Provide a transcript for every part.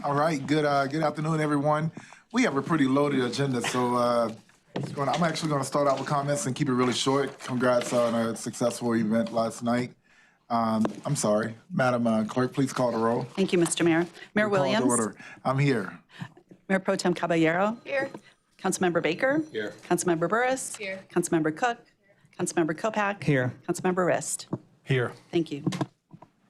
All right, good afternoon, everyone. We have a pretty loaded agenda, so I'm actually going to start out with comments and keep it really short. Congrats on a successful event last night. I'm sorry, Madam Clerk, please call the roll. Thank you, Mr. Mayor. Mayor Williams. Call to order. I'm here. Mayor Pro Tem Caballero. Here. Councilmember Baker. Here. Councilmember Burris. Here. Councilmember Cook. Councilmember Kopak. Here. Councilmember Rist. Here. Thank you.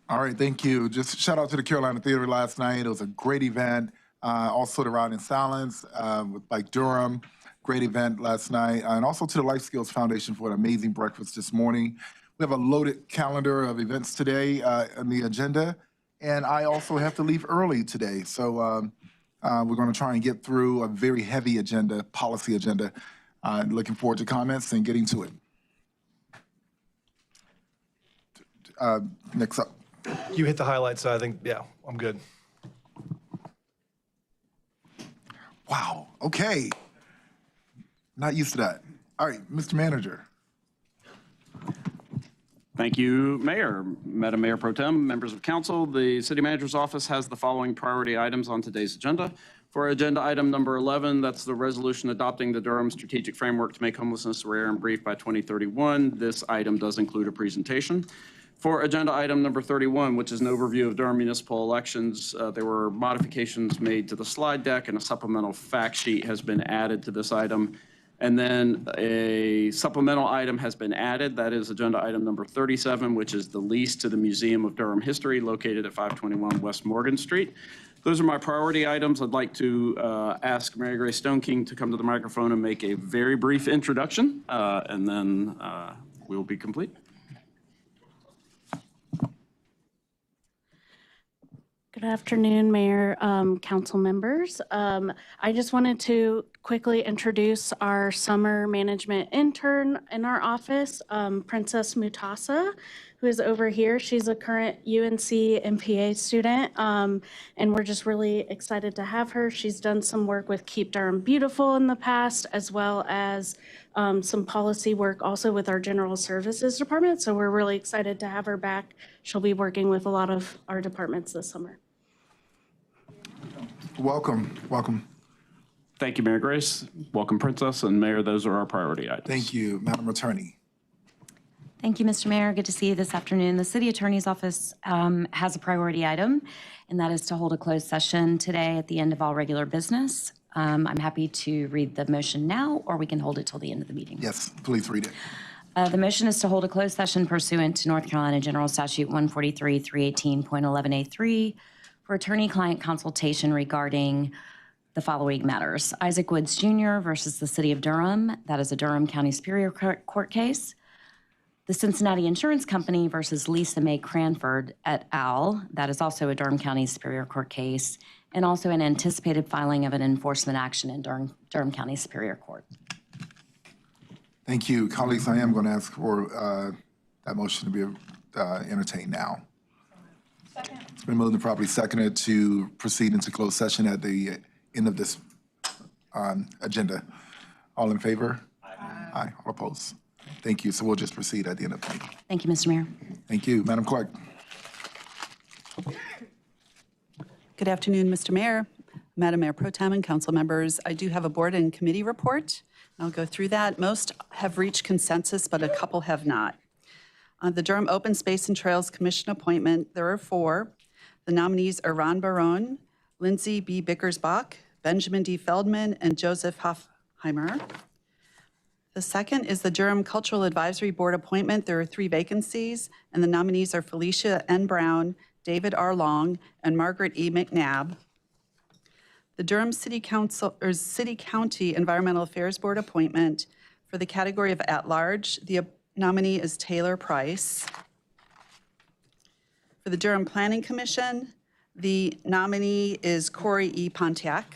All right, thank you. Just shout out to the Carolina Theater last night. It was a great event. Also the Ride in Silence with like Durham, great event last night. And also to the Life Skills Foundation for an amazing breakfast this morning. We have a loaded calendar of events today on the agenda. And I also have to leave early today. So we're gonna try and get through a very heavy agenda, policy agenda. Looking forward to comments and getting to it. Next up. You hit the highlights, so I think, yeah, I'm good. Wow, okay. Not used to that. All right, Mr. Manager. Thank you, Mayor. Madam Mayor Pro Tem, members of council, the City Manager's Office has the following priority items on today's agenda. For agenda item number 11, that's the resolution adopting the Durham Strategic Framework to make homelessness rare and brief by 2031. This item does include a presentation. For agenda item number 31, which is an overview of Durham municipal elections, there were modifications made to the slide deck and a supplemental fact sheet has been added to this item. And then a supplemental item has been added. That is agenda item number 37, which is the lease to the Museum of Durham History located at 521 West Morgan Street. Those are my priority items. I'd like to ask Mary Grace Stoneking to come to the microphone and make a very brief introduction, and then we'll be complete. Good afternoon, Mayor, council members. I just wanted to quickly introduce our summer management intern in our office, Princess Mutasa, who is over here. She's a current UNC MPA student, and we're just really excited to have her. She's done some work with Keep Durham Beautiful in the past, as well as some policy work also with our General Services Department. So we're really excited to have her back. She'll be working with a lot of our departments this summer. Welcome, welcome. Thank you, Mary Grace. Welcome, Princess. And Mayor, those are our priority items. Thank you, Madam Attorney. Thank you, Mr. Mayor. Good to see you this afternoon. The City Attorney's Office has a priority item, and that is to hold a closed session today at the end of all regular business. I'm happy to read the motion now, or we can hold it till the end of the meeting. Yes, please read it. The motion is to hold a closed session pursuant to North Carolina General Statute 143-318.11A3 for attorney-client consultation regarding the following matters. Isaac Woods Jr. versus the City of Durham. That is a Durham County Superior Court case. The Cincinnati Insurance Company versus Lisa Mae Cranford et al. That is also a Durham County Superior Court case, and also an anticipated filing of an enforcement action in Durham County Superior Court. Thank you. Colleagues, I am going to ask for that motion to be entertained now. Second. It's been moved and properly seconded to proceed into closed session at the end of this agenda. All in favor? Aye. Aye. All opposed? Thank you. So we'll just proceed at the end of the meeting. Thank you, Mr. Mayor. Thank you. Madam Clerk. Good afternoon, Mr. Mayor, Madam Mayor Pro Tem, and council members. I do have a board and committee report. I'll go through that. Most have reached consensus, but a couple have not. The Durham Open Space and Trails Commission appointment, there are 4. The nominees are Ron Barone, Lindsay B. Bickersbach, Benjamin D. Feldman, and Joseph Hoffheimer. The second is the Durham Cultural Advisory Board appointment. There are 3 vacancies, and the nominees are Felicia N. Brown, David R. Long, and Margaret E. McNabb. The Durham City Council or City County Environmental Affairs Board appointment for the category of at-large. The nominee is Taylor Price. For the Durham Planning Commission, the nominee is Corey E. Pontiac.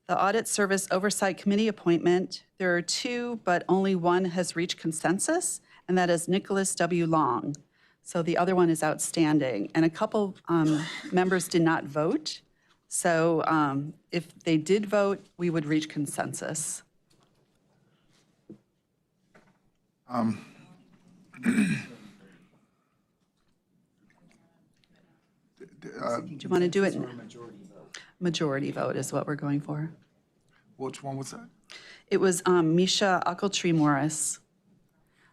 The Audit Service Oversight Committee appointment, there are 2, but only one has reached consensus, and that is Nicholas W. Long. So the other one is outstanding. And a couple members did not vote. So if they did vote, we would reach consensus. Do you want to do it? Majority vote is what we're going for. Which one was that? It was Misha Ochiltree Morris.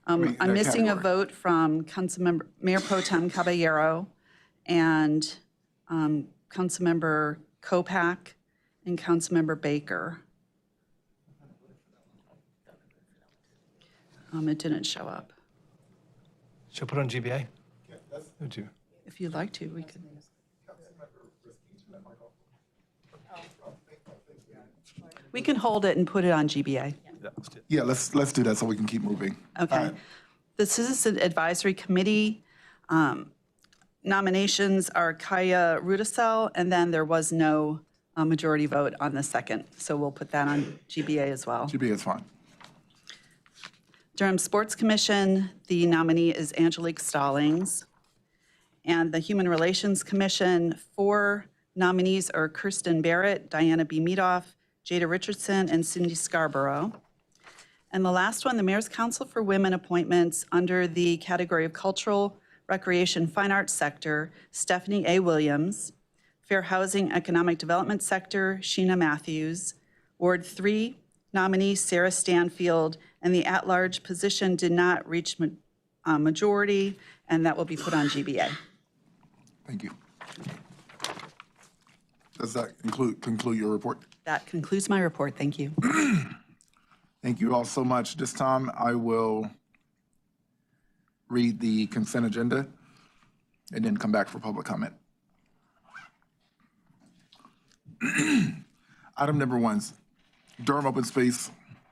I'm that missing a category. vote from Councilmember Mayor Pro Tem Caballero and Councilmember Kopak and Councilmember Baker. It didn't show up. Should I put it on GBA? Would you? If you'd like to, we could. We can hold it and put it on GBA. Yeah, let's do it. Yeah, let's do that so we can keep moving. Okay. All right. The Citizen Advisory Committee nominations are Kaya Rudisell, and then there was no majority vote on the second, so we'll put that on GBA as well. GBA is fine. Durham Sports Commission, the nominee is Angelique Stallings. And the Human Relations Commission, 4 nominees are Kirsten Barrett, Diana B. Meadoff, Jada Richardson, and Cindy Scarborough. And the last one, the Mayor's Council for Women appointments under the category of Cultural, Recreation, Fine Arts sector, Stephanie A. Williams. Fair Housing, Economic Development sector, Sheena Matthews. Ward 3 nominee, Sarah Stanfield, and the at-large position did not reach majority, and that will be put on GBA. Thank you. Does that conclude your report? That concludes my report. Thank you. Thank you all so much. This time I will read the consent agenda and then come back for public comment. Item number 1, Durham Open Space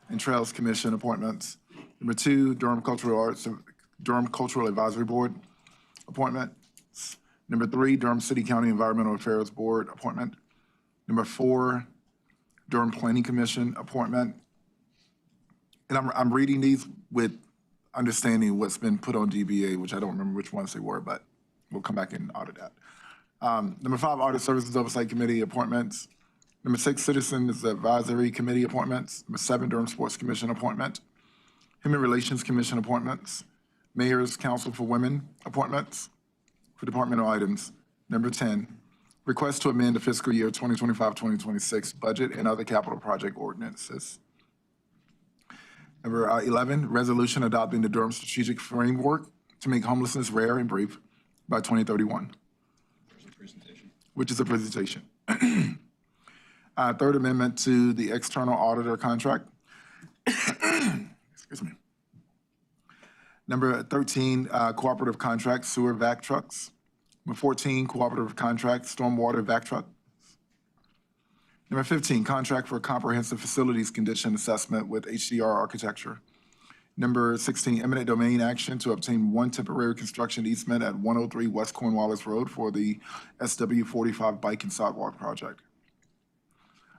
and Trails Commission appointments. Number 2, Durham Cultural Advisory Board appointment. Number 3, Durham City County Environmental Affairs Board appointment. Number 4, Durham Planning Commission appointment. And I'm reading these with understanding what's been put on GBA, which I don't remember which ones they were, but we'll come back and audit that. Number 5, Audit Services Oversight Committee appointments. Number 6, Citizens Advisory Committee appointments. Number 7, Durham Sports Commission appointment. Human Relations Commission appointments. Mayor's Council for Women appointments for departmental items. Number 10, request to amend the fiscal year 2025-2026 budget and other capital project ordinances. Number 11, resolution adopting the Durham Strategic Framework to make homelessness rare and brief by 2031. Which is a presentation. Third amendment to the external auditor contract. Excuse me. Number 13, cooperative contract sewer vac trucks. Number 14, cooperative contract stormwater vac truck. Number 15, contract for comprehensive facilities condition assessment with HDR Architecture. Number 16, eminent domain action to obtain 1 temporary construction easement at 103 West Cornwallis Road for the SW45 Bike and Sidewalk project.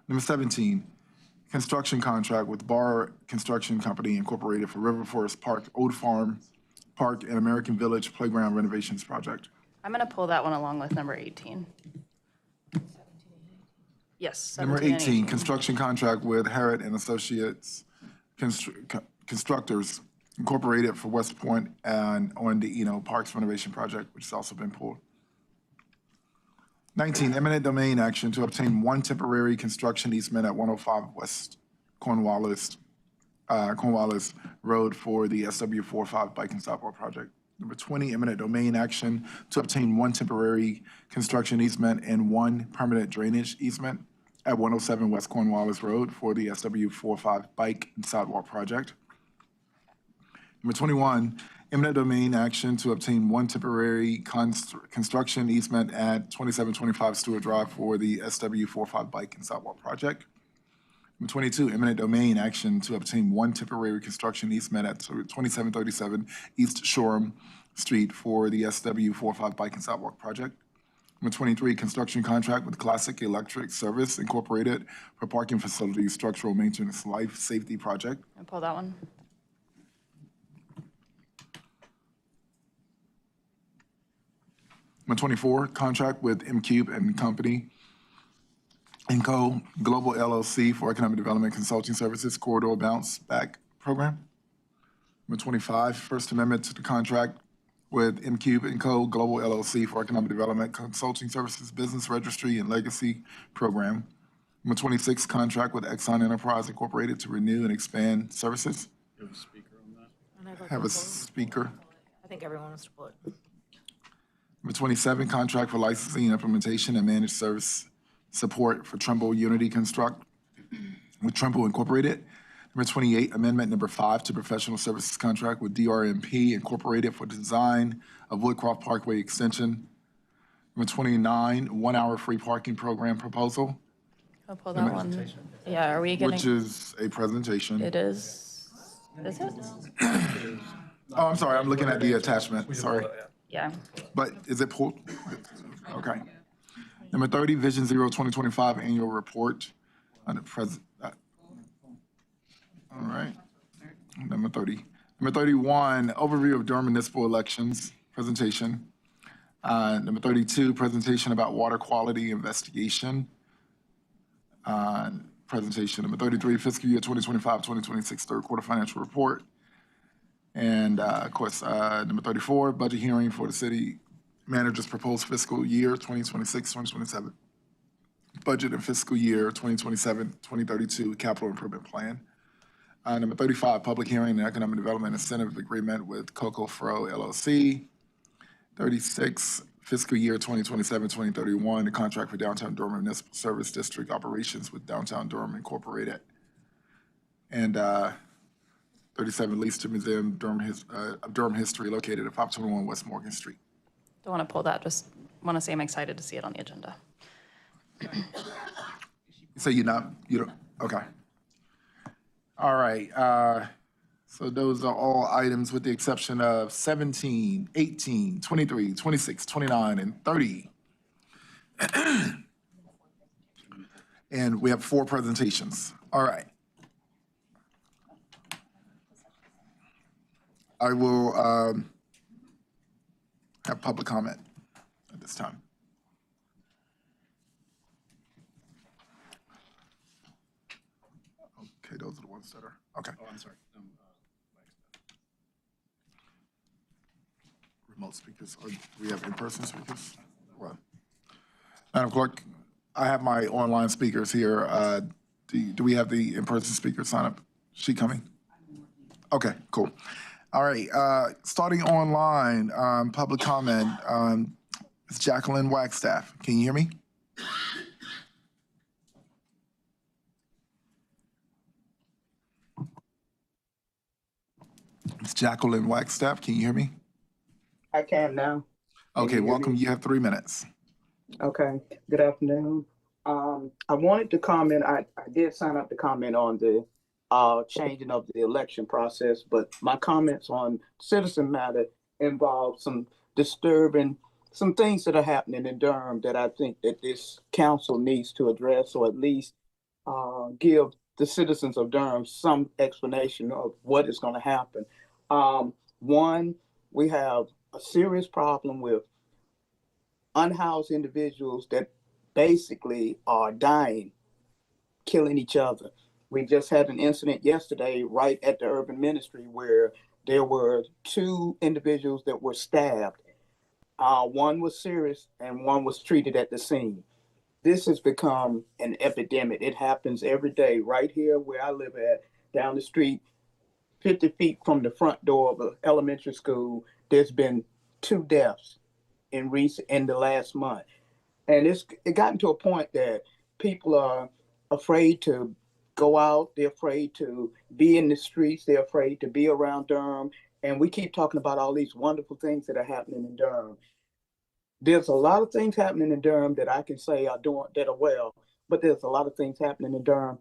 Number 17, construction contract with Barr Construction Company Incorporated for River Forest Park, Old Farm Park, and American Village Playground Renovations project. I'm going to pull that one along with number 18. Yes. Number 17 and 18, construction contract with HARROD and Associates Constructors Incorporated for West Point and on the Parks Renovation project, which has also been pulled. 19, eminent domain action to obtain 1 temporary construction easement at 105 West Cornwallis Road for the SW45 Bike and Sidewalk project. Number 20, eminent domain action to obtain 1 temporary construction easement and 1 permanent drainage easement at 107 West Cornwallis Road for the SW45 Bike and Sidewalk project. Number 21, eminent domain action to obtain 1 temporary construction easement at 2725 Stewart Drive for the SW45 Bike and Sidewalk project. Number 22, eminent domain action to obtain 1 temporary construction easement at 2737 East Shoreham Street for the SW45 Bike and Sidewalk project. Number 23, construction contract with Classic Electric Service Incorporated for parking facilities structural maintenance life safety project. I'll pull that one. Number 24, contract with M-Cube and Company, Co. Global LLC for Economic Development Consulting Services Corridor Bounce Back Program. Number 25, First Amendment to the contract with MCube & Co. Global LLC for Economic Development Consulting Services, Business Registry, and Legacy Program. Number 26, contract with Axon Enterprise Incorporated to renew and expand services. Have a speaker. I think everyone wants to pull it. Number 27, contract for licensing, implementation, and managed service support for Trimble Unity Construct with Trimble Incorporated. Number 28, amendment number 5 to professional services contract with DRMP Incorporated for design of Woodcroft Parkway extension. Number 29, 1-hour free parking program proposal, I'll pull that one. Yeah, are we which getting, is a presentation. it is it? Oh, I'm sorry, I'm looking at the attachment, sorry. Yeah. But is it pulled? Okay. Number 30, Vision Zero 2025 Annual Report on the all right. Number 30. Number 31, overview of Durham municipal elections, presentation. Number 32, presentation about water quality investigation. Presentation. Number 33, fiscal year 2025-2026 third quarter financial report. And of course, number 34, budget hearing for the city manager's proposed fiscal year 2026-2027. Budget and fiscal year 2027-2032 capital improvement plan. Number 35, public hearing and economic development incentive agreement with Coco Fro LLC. 36, fiscal year 2027-2031, the contract for downtown Durham Municipal Service District operations with Downtown Durham Incorporated. And 37, lease to Museum of Durham History located at 521 West Morgan Street. Don't want to pull that, just want to say I'm excited to see it on the agenda. So you don't, okay. All right, so those are all items with the exception of 17, 18, 23, 26, 29, and 30. And we have 4 presentations. All right. I will have public comment at this time. Okay, those are the ones that are, okay. Oh, I'm sorry. Remote speakers, or do we have in-person speakers? Well, Madam Clerk, I have my online speakers here. Do we have the in-person speaker sign up? Is she coming? Okay, cool. All right, starting online, public comment, Ms. Jacqueline Wagstaff. Can you hear me? Ms. Jacqueline Wagstaff, can you hear me? I can now. Okay, welcome. You have 3 minutes. Okay, good afternoon. I wanted to comment, I did sign up to comment on the changing of the election process, but my comments on citizen matter involve some things that are happening in Durham that I think that this council needs to address, or at least give the citizens of Durham some explanation of what is going to happen. One, we have a serious problem with unhoused individuals that basically are dying, killing each other. We just had an incident yesterday right at the urban ministry where there were 2 individuals that were stabbed. One was serious and one was treated at the scene. This has become an epidemic. It happens every day right here where I live at, down the street, 50 feet from the front door of an elementary school. There's been 2 deaths in the last month. And it gotten to a point that people are afraid to go out. They're afraid to be in the streets. They're afraid to be around Durham. And we keep talking about all these wonderful things that are happening in Durham. There's a lot of things happening in Durham that I can say are doing that are well, but there's a lot of things happening in Durham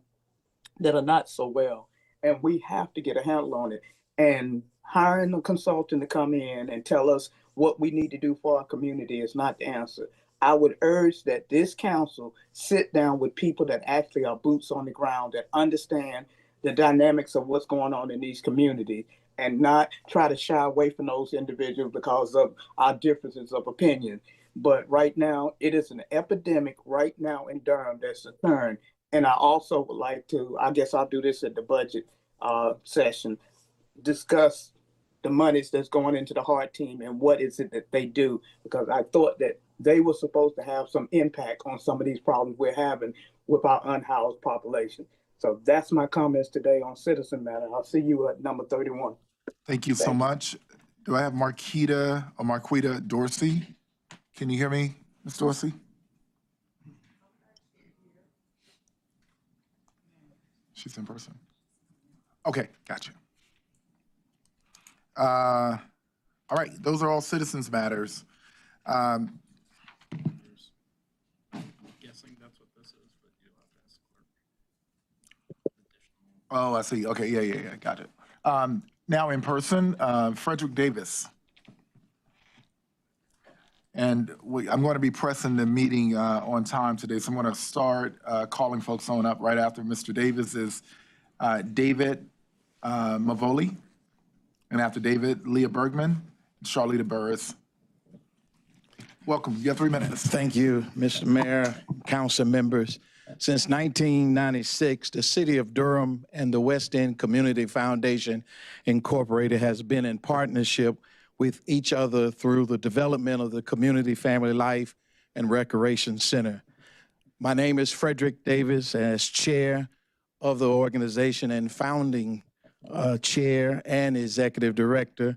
that are not so well. And we have to get a handle on it. And hiring a consultant to come in and tell us what we need to do for our community is not the answer. I would urge that this council sit down with people that actually are boots on the ground, that understand the dynamics of what's going on in these communities, and not try to shy away from those individuals because of our differences of opinion. But right now, it is an epidemic right now in Durham that's occurring. And I also would like to, I guess I'll do this at the budget session, discuss the monies that's going into the HARROD team and what is it that they do, because I thought that they were supposed to have some impact on some of these problems we're having with our unhoused population. So that's my comments today on citizen matter. I'll see you at number 31. Thank you so much. Do I have Marquita Dorsey? Can you hear me, Ms. Dorsey? She's in person. Okay, gotcha. All right, those are all citizens matters. Guessing that's what this is, but you'll have to ask Clerk. Oh, I see. Okay, yeah, got it. Now in person, Frederick Davis. And I'm going to be pressing the meeting on time today, so I'm going to start calling folks on up right after Mr. Davis is David Mavoli, and after David, Leah Bergman, and Charlita Burris. Welcome. You have 3 minutes. Thank you, Mr. Mayor, council members. Since 1996, the City of Durham and the West End Community Foundation Incorporated has been in partnership with each other through the development of the Community Family Life and Recreation Center. My name is Frederick Davis, as chair of the organization and founding chair and executive director.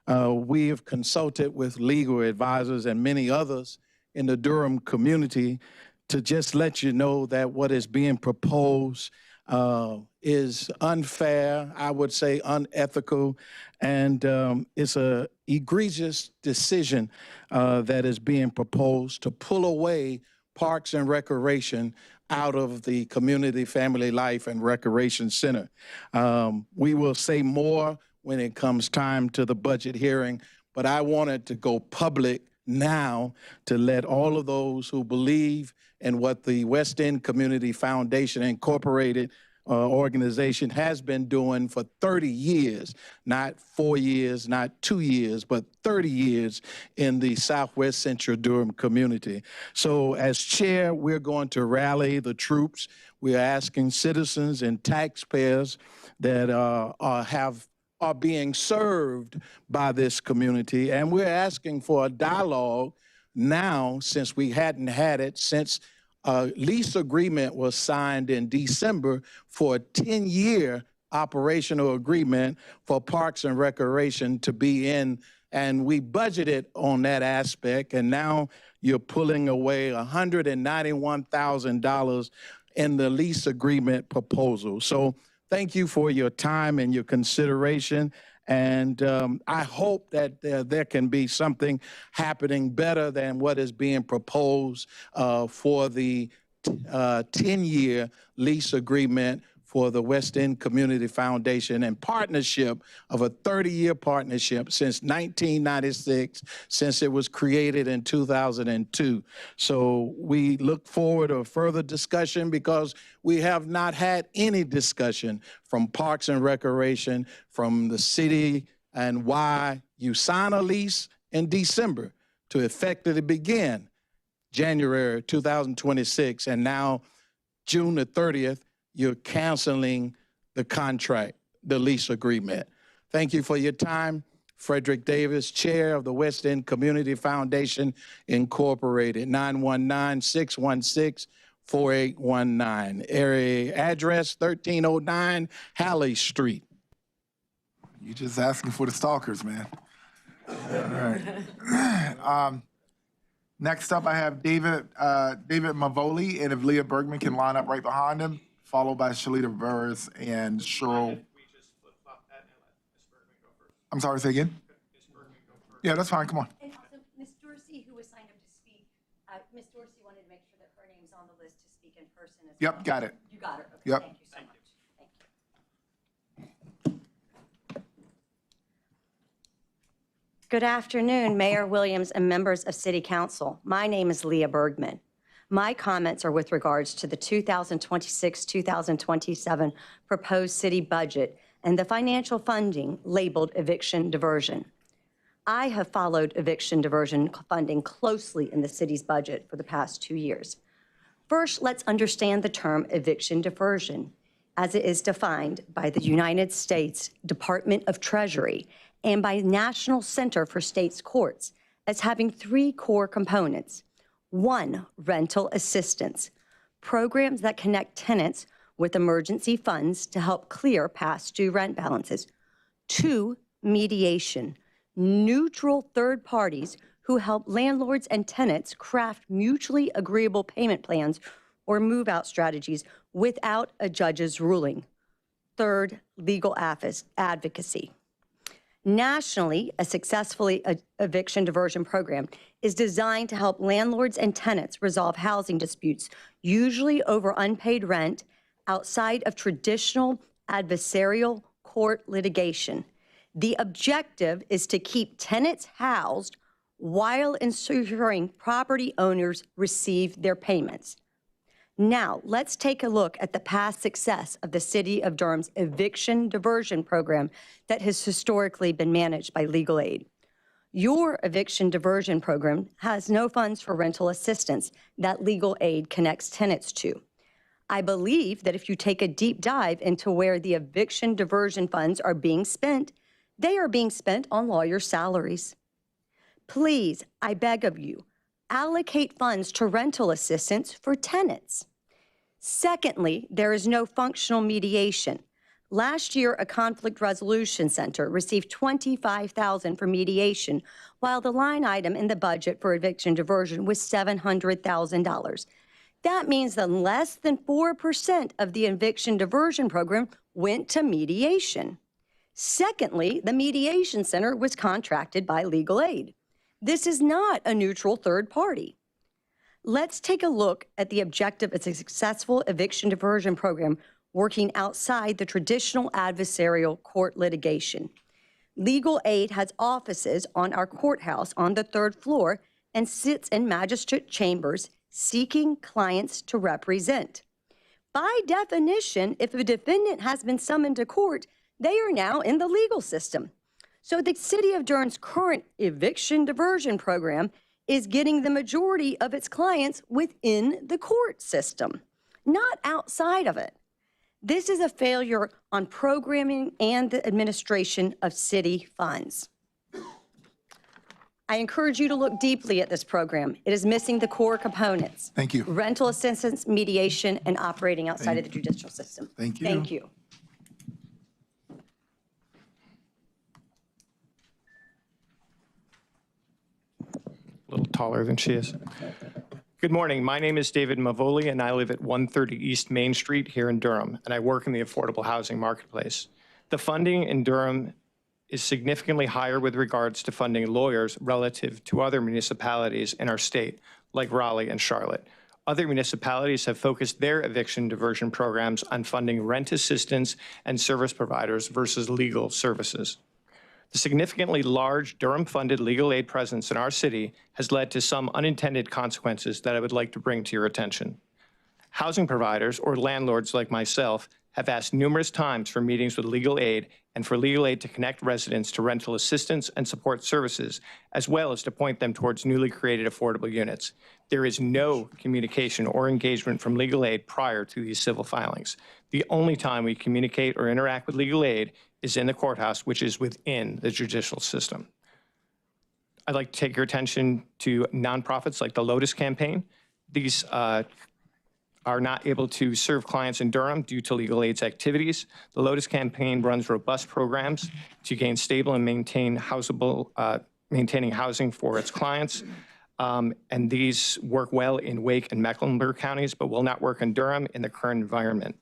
We have consulted with legal advisors and many others in the Durham community to just let you know that what is being proposed is unfair, I would say unethical, and it's an egregious decision that is being proposed to pull away Parks and Recreation out of the Community Family Life and Recreation Center. We will say more when it comes time to the budget hearing, but I wanted to go public now to let all of those who believe in what the West End Community Foundation Incorporated organization has been doing for 30 years, not 4 years, not 2 years, but 30 years in the Southwest Central Durham community. So as chair, we're going to rally the troops. We're asking citizens and taxpayers that are being served by this community, and we're asking for a dialogue now, since we hadn't had it since a lease agreement was signed in December for a 10-year operational agreement for Parks and Recreation to be in, and we budgeted on that aspect, and now you're pulling away $191,000 in the lease agreement proposal. So thank you for your time and your consideration. And I hope that there can be something happening better than what is being proposed for the 10-year lease agreement for the West End Community Foundation and partnership of a 30-year partnership since 1996, since it was created in 2002. So we look forward to further discussion because we have not had any discussion from Parks and Recreation, from the city, and why you sign a lease in December to effectively begin January 2026, and now June the 30th, you're canceling the contract, the lease agreement. Thank you for your time. Frederick Davis, chair of the West End Community Foundation Incorporated, 919-616-4819. Area address 1309 Halley Street. You just asking for the stalkers, man. All right. Next up, I have David Mavoli, and if Leah Bergman can line up right behind him, followed by Charlita Burris and Cheryl. I'm sorry, say again? Yeah, that's fine, come on. And also, Ms. Dorsey, who was signed up to speak, Ms. Dorsey wanted to make sure that her name's on the list to speak in person as well. Yep, got it. You got her? Okay, Yep. thank you so much. Thank you. Good afternoon, Mayor Williams and members of City Council. My name is Leah Bergman. My comments are with regards to the 2026-2027 proposed city budget and the financial funding labeled eviction diversion. I have followed eviction diversion funding closely in the city's budget for the past 2 years. First, let's understand the term eviction diversion as it is defined by the United States Department of Treasury and by National Center for States Courts as having 3 core components. 1, rental assistance, programs that connect tenants with emergency funds to help clear past due rent balances. 2, mediation, neutral third parties who help landlords and tenants craft mutually agreeable payment plans or move-out strategies without a judge's ruling. 3rd, legal advocacy. Nationally, a successful eviction diversion program is designed to help landlords and tenants resolve housing disputes, usually over unpaid rent, outside of traditional adversarial court litigation. The objective is to keep tenants housed while ensuring property owners receive their payments. Now, let's take a look at the past success of the City of Durham's eviction diversion program that has historically been managed by legal aid. Your eviction diversion program has no funds for rental assistance that legal aid connects tenants to. I believe that if you take a deep dive into where the eviction diversion funds are being spent, they are being spent on lawyer salaries. Please, I beg of you, allocate funds to rental assistance for tenants. Secondly, there is no functional mediation. Last year, a conflict resolution center received $25,000 for mediation, while the line item in the budget for eviction diversion was $700,000. That means that less than 4% of the eviction diversion program went to mediation. Secondly, the mediation center was contracted by legal aid. This is not a neutral third party. Let's take a look at the objective of a successful eviction diversion program working outside the traditional adversarial court litigation. Legal aid has offices on our courthouse on the 3rd floor and sits in magistrate chambers seeking clients to represent. By definition, if a defendant has been summoned to court, they are now in the legal system. So the City of Durham's current eviction diversion program is getting the majority of its clients within the court system, not outside of it. This is a failure on programming and the administration of city funds. I encourage you to look deeply at this program. It is missing the core components. Thank you. Rental assistance, mediation, and operating outside of the judicial system. Thank you. Thank you. A little taller than she is. Good morning. My name is David Mavoli, and I live at 130 East Main Street here in Durham, and I work in the affordable housing marketplace. The funding in Durham is significantly higher with regards to funding lawyers relative to other municipalities in our state, like Raleigh and Charlotte. Other municipalities have focused their eviction diversion programs on funding rent assistance and service providers versus legal services. The significantly large Durham-funded legal aid presence in our city has led to some unintended consequences that I would like to bring to your attention. Housing providers, or landlords like myself, have asked numerous times for meetings with legal aid and for legal aid to connect residents to rental assistance and support services, as well as to point them towards newly created affordable units. There is no communication or engagement from legal aid prior to these civil filings. The only time we communicate or interact with legal aid is in the courthouse, which is within the judicial system. I'd like to take your attention to nonprofits like the Lotus Campaign. These are not able to serve clients in Durham due to legal aid's activities. The Lotus Campaign runs robust programs to gain stable and maintaining housing for its clients. And these work well in Wake and Mecklenburg counties, but will not work in Durham in the current environment.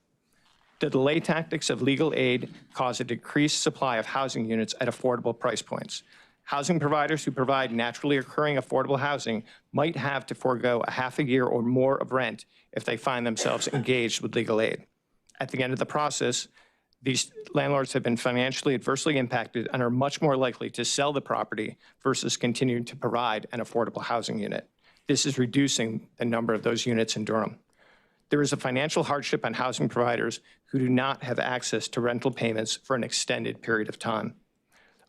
The delay tactics of legal aid cause a decreased supply of housing units at affordable price points. Housing providers who provide naturally occurring affordable housing might have to forego a half a year or more of rent if they find themselves engaged with legal aid. At the end of the process, these landlords have been financially adversely impacted and are much more likely to sell the property versus continuing to provide an affordable housing unit. This is reducing the number of those units in Durham. There is a financial hardship on housing providers who do not have access to rental payments for an extended period of time.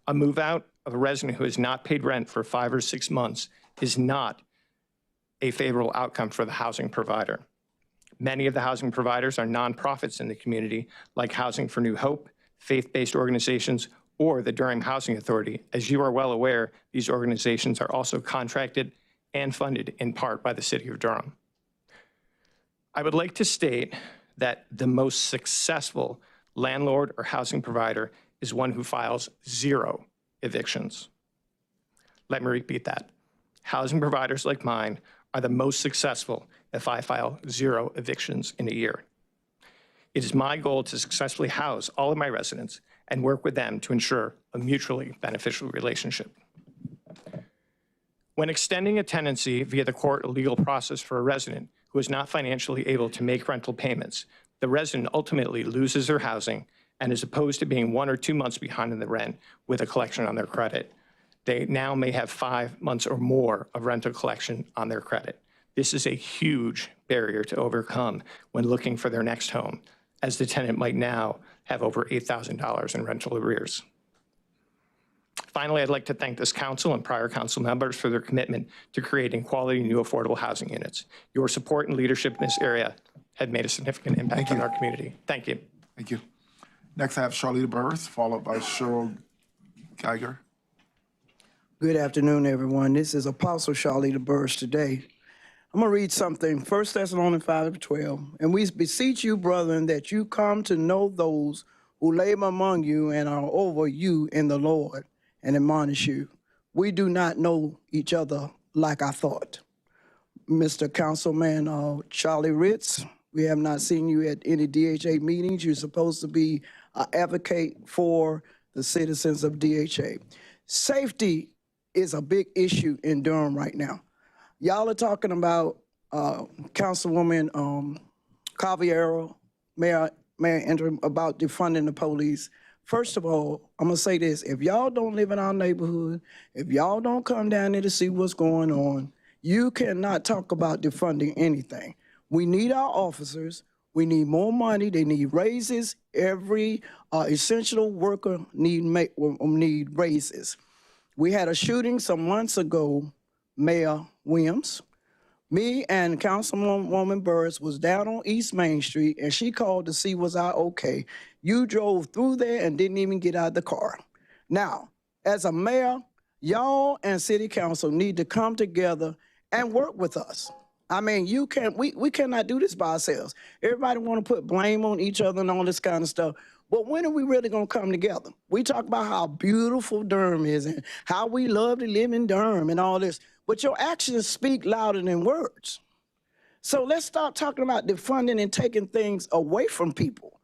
A move out of a resident who has not paid rent for 5 or 6 months is not a favorable outcome for the housing provider. Many of the housing providers are nonprofits in the community, like Housing for New Hope, faith-based organizations, or the Durham Housing Authority. As you are well aware, these organizations are also contracted and funded in part by the City of Durham. I would like to state that the most successful landlord or housing provider is one who files 0 evictions. Let me repeat that. Housing providers like mine are the most successful if I file 0 evictions in a year. It is my goal to successfully house all of my residents and work with them to ensure a mutually beneficial relationship. When extending a tenancy via the court or legal process for a resident who is not financially able to make rental payments, the resident ultimately loses their housing and, as opposed to being 1 or 2 months behind in the rent with a collection on their credit, they now may have 5 months or more of rental collection on their credit. This is a huge barrier to overcome when looking for their next home, as the tenant might now have over $8,000 in rental arrears. Finally, I'd like to thank this council and prior council members for their commitment to creating quality new affordable housing units. Your support and leadership in this area have made a significant impact on our community. Thank you. Thank you. Next, I have Charlita Burris, followed by Cheryl Geiger. Good afternoon, everyone. This is Apostle Charlita Burris today. I'm going to read something, 1 Thessalonians 5:12. And we beseech you, brethren, that you come to know those who labor among you and are over you in the Lord, and admonish you. We do not know each other like I thought. Mr. Councilman Charlie Ritz, we have not seen you at any DHA meetings. You're supposed to be an advocate for the citizens of DHA. Safety is a big issue in Durham right now. Y'all are talking about Councilwoman Caviero, Mayor Interim, about defunding the police. First of all, I'm gonna say this, if y'all don't live in our neighborhood, if y'all don't come down there to see what's going on, you cannot talk about defunding anything. We need our officers, we need more money, they need raises. Every essential worker need raises. We had a shooting some months ago, Mayor Williams. Me and Councilwoman Burris was down on East Main Street, and she called to see was I okay. You drove through there and didn't even get out of the car. Now, as a mayor, y'all and city council need to come together and work with us. I mean, we cannot do this by ourselves. Everybody want to put blame on each other and all this kind of stuff. But when are we really going to come together? We talk about how beautiful Durham is and how we love to live in Durham and all this, but your actions speak louder than words. So let's stop talking about defunding and taking things away from people.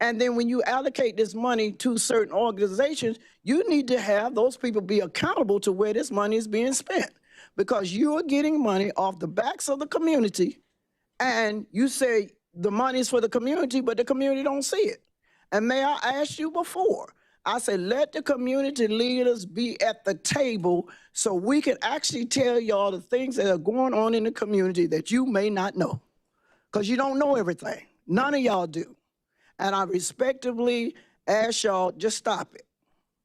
And then when you allocate this money to certain organizations, you need to have those people be accountable to where this money is being spent, because you are getting money off the backs of the community, and you say the money is for the community, but the community don't see it. And may I ask you before, I said, let the community leaders be at the table so we can actually tell y'all the things that are going on in the community that you may not know, because you don't know everything. None of y'all do. And I respectfully ask y'all, just stop it.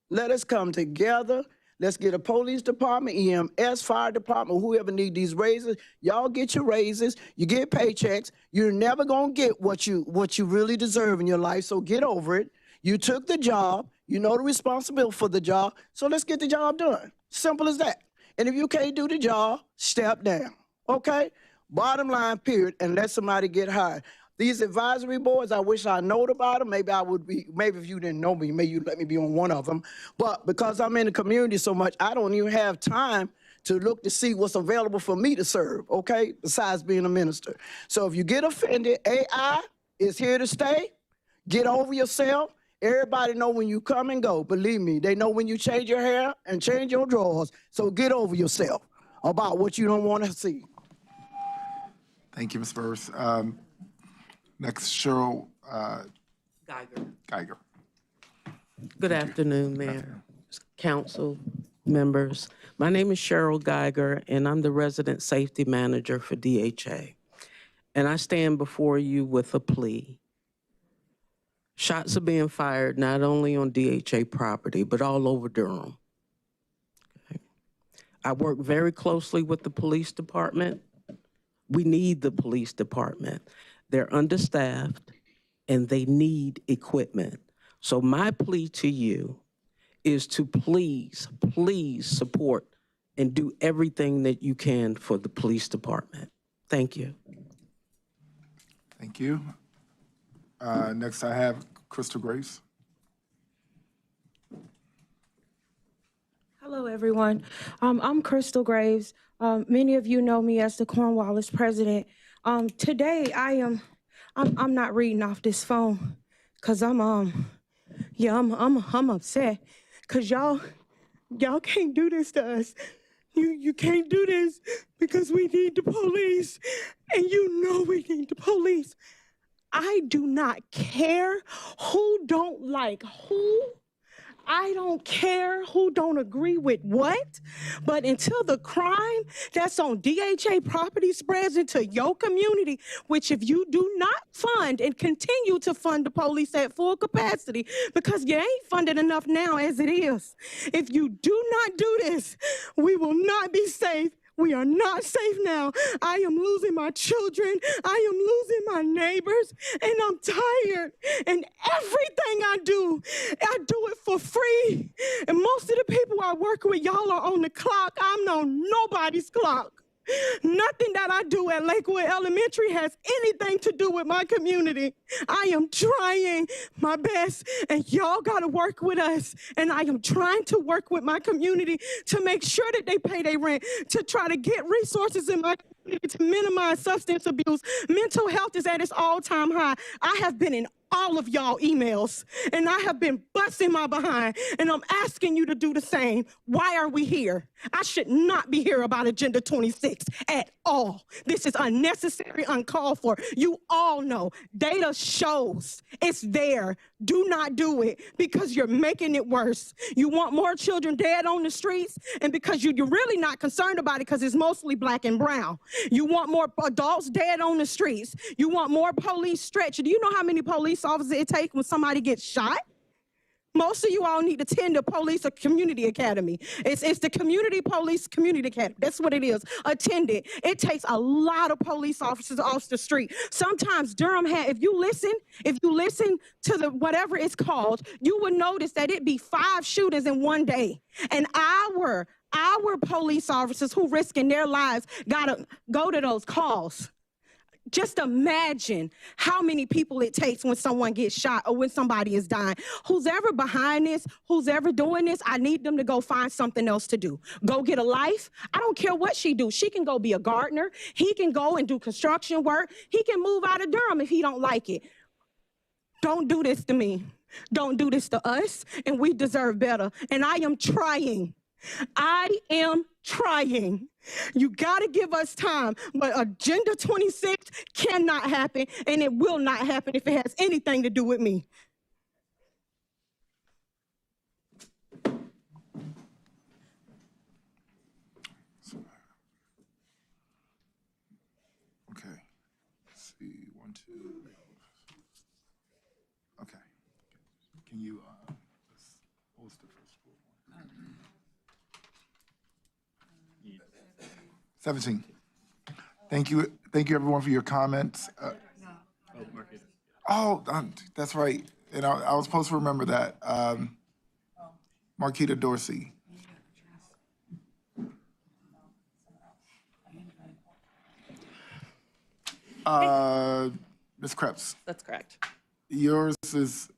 Let us come together. Let's get a police department, EMS, fire department, whoever need these raises. Y'all get your raises, you get paychecks. You're never gonna get what you really deserve in your life, so get over it. You took the job, you know the responsibility for the job, so let's get the job done. Simple as that. And if you can't do the job, step down, okay? Bottom line, period, and let somebody get hired. These advisory boards, I wish I knowed about them. Maybe I would be, maybe if you didn't know me, maybe you'd let me be on one of them. But because I'm in the community so much, I don't even have time to look to see what's available for me to serve, okay? Besides being a minister. So if you get offended, AI is here to stay. Get over yourself. Everybody know when you come and go. Believe me, they know when you change your hair and change your drawers. So get over yourself about what you don't want to see. Thank you, Ms. Burris. Next, Cheryl Geiger. Good afternoon, Mayor, Council members. My name is Cheryl Geiger, and I'm the Resident Safety Manager for DHA. And I stand before you with a plea. Shots are being fired not only on DHA property, but all over Durham. Okay. I work very closely with the police department. We need the police department. They're understaffed and they need equipment. So my plea to you is to please, please support and do everything that you can for the police department. Thank you. Thank you. Next, I have Crystal Grace. Hello, everyone. I'm Crystal Graves. Many of you know me as the Cornwallis president. Today, I'm not reading off this phone because I'm upset because y'all can't do this to us. You can't do this because we need the police, and you know we need the police. I do not care who don't like who. I don't care who don't agree with what, but until the crime that's on DHA property spreads into your community, which if you do not fund and continue to fund the police at full capacity, because you ain't funded enough now as it is, if you do not do this, we will not be safe. We are not safe now. I am losing my children. I am losing my neighbors, and I'm tired. And everything I do it for free. And most of the people I work with, y'all are on the clock. I'm on nobody's clock. Nothing that I do at Lakewood Elementary has anything to do with my community. I am trying my best, and y'all gotta work with us. And I am trying to work with my community to make sure that they pay their rent, to try to get resources in my community to minimize substance abuse. Mental health is at its all-time high. I have been in all of y'all emails, and I have been busting my behind, and I'm asking you to do the same. Why are we here? I should not be here about Agenda 26 at all. This is unnecessary, uncalled for. You all know, data shows it's there. Do not do it because you're making it worse. You want more children dead on the streets, and because you're really not concerned about it because it's mostly black and brown. You want more adults dead on the streets. You want more police stretched. Do you know how many police officers it takes when somebody gets shot? Most of you all need to attend the police or community academy. It's the community police community academy. That's what it is. Attend it. It takes a lot of police officers off the street. Sometimes Durham if you listen to the whatever it's called, you will notice that it be 5 shootings in one day. And our police officers who risking their lives gotta go to those calls. Just imagine how many people it takes when someone gets shot or when somebody is dying. Who's ever behind this, who's ever doing this, I need them to go find something else to do. Go get a life. I don't care what she do. She can go be a gardener. He can go and do construction work. He can move out of Durham if he don't like it. Don't do this to me. Don't do this to us, and we deserve better. And I am trying. I am trying. You gotta give us time, but Agenda 26 cannot happen, and it will not happen if it has anything to do with me. Okay. Let's see. 1, 2. Okay. Can you what was the first one? 17. Thank you everyone for your comments. That's right. And I was supposed to remember that. Marquita Dorsey. Ms. Krebs. That's correct. Yours is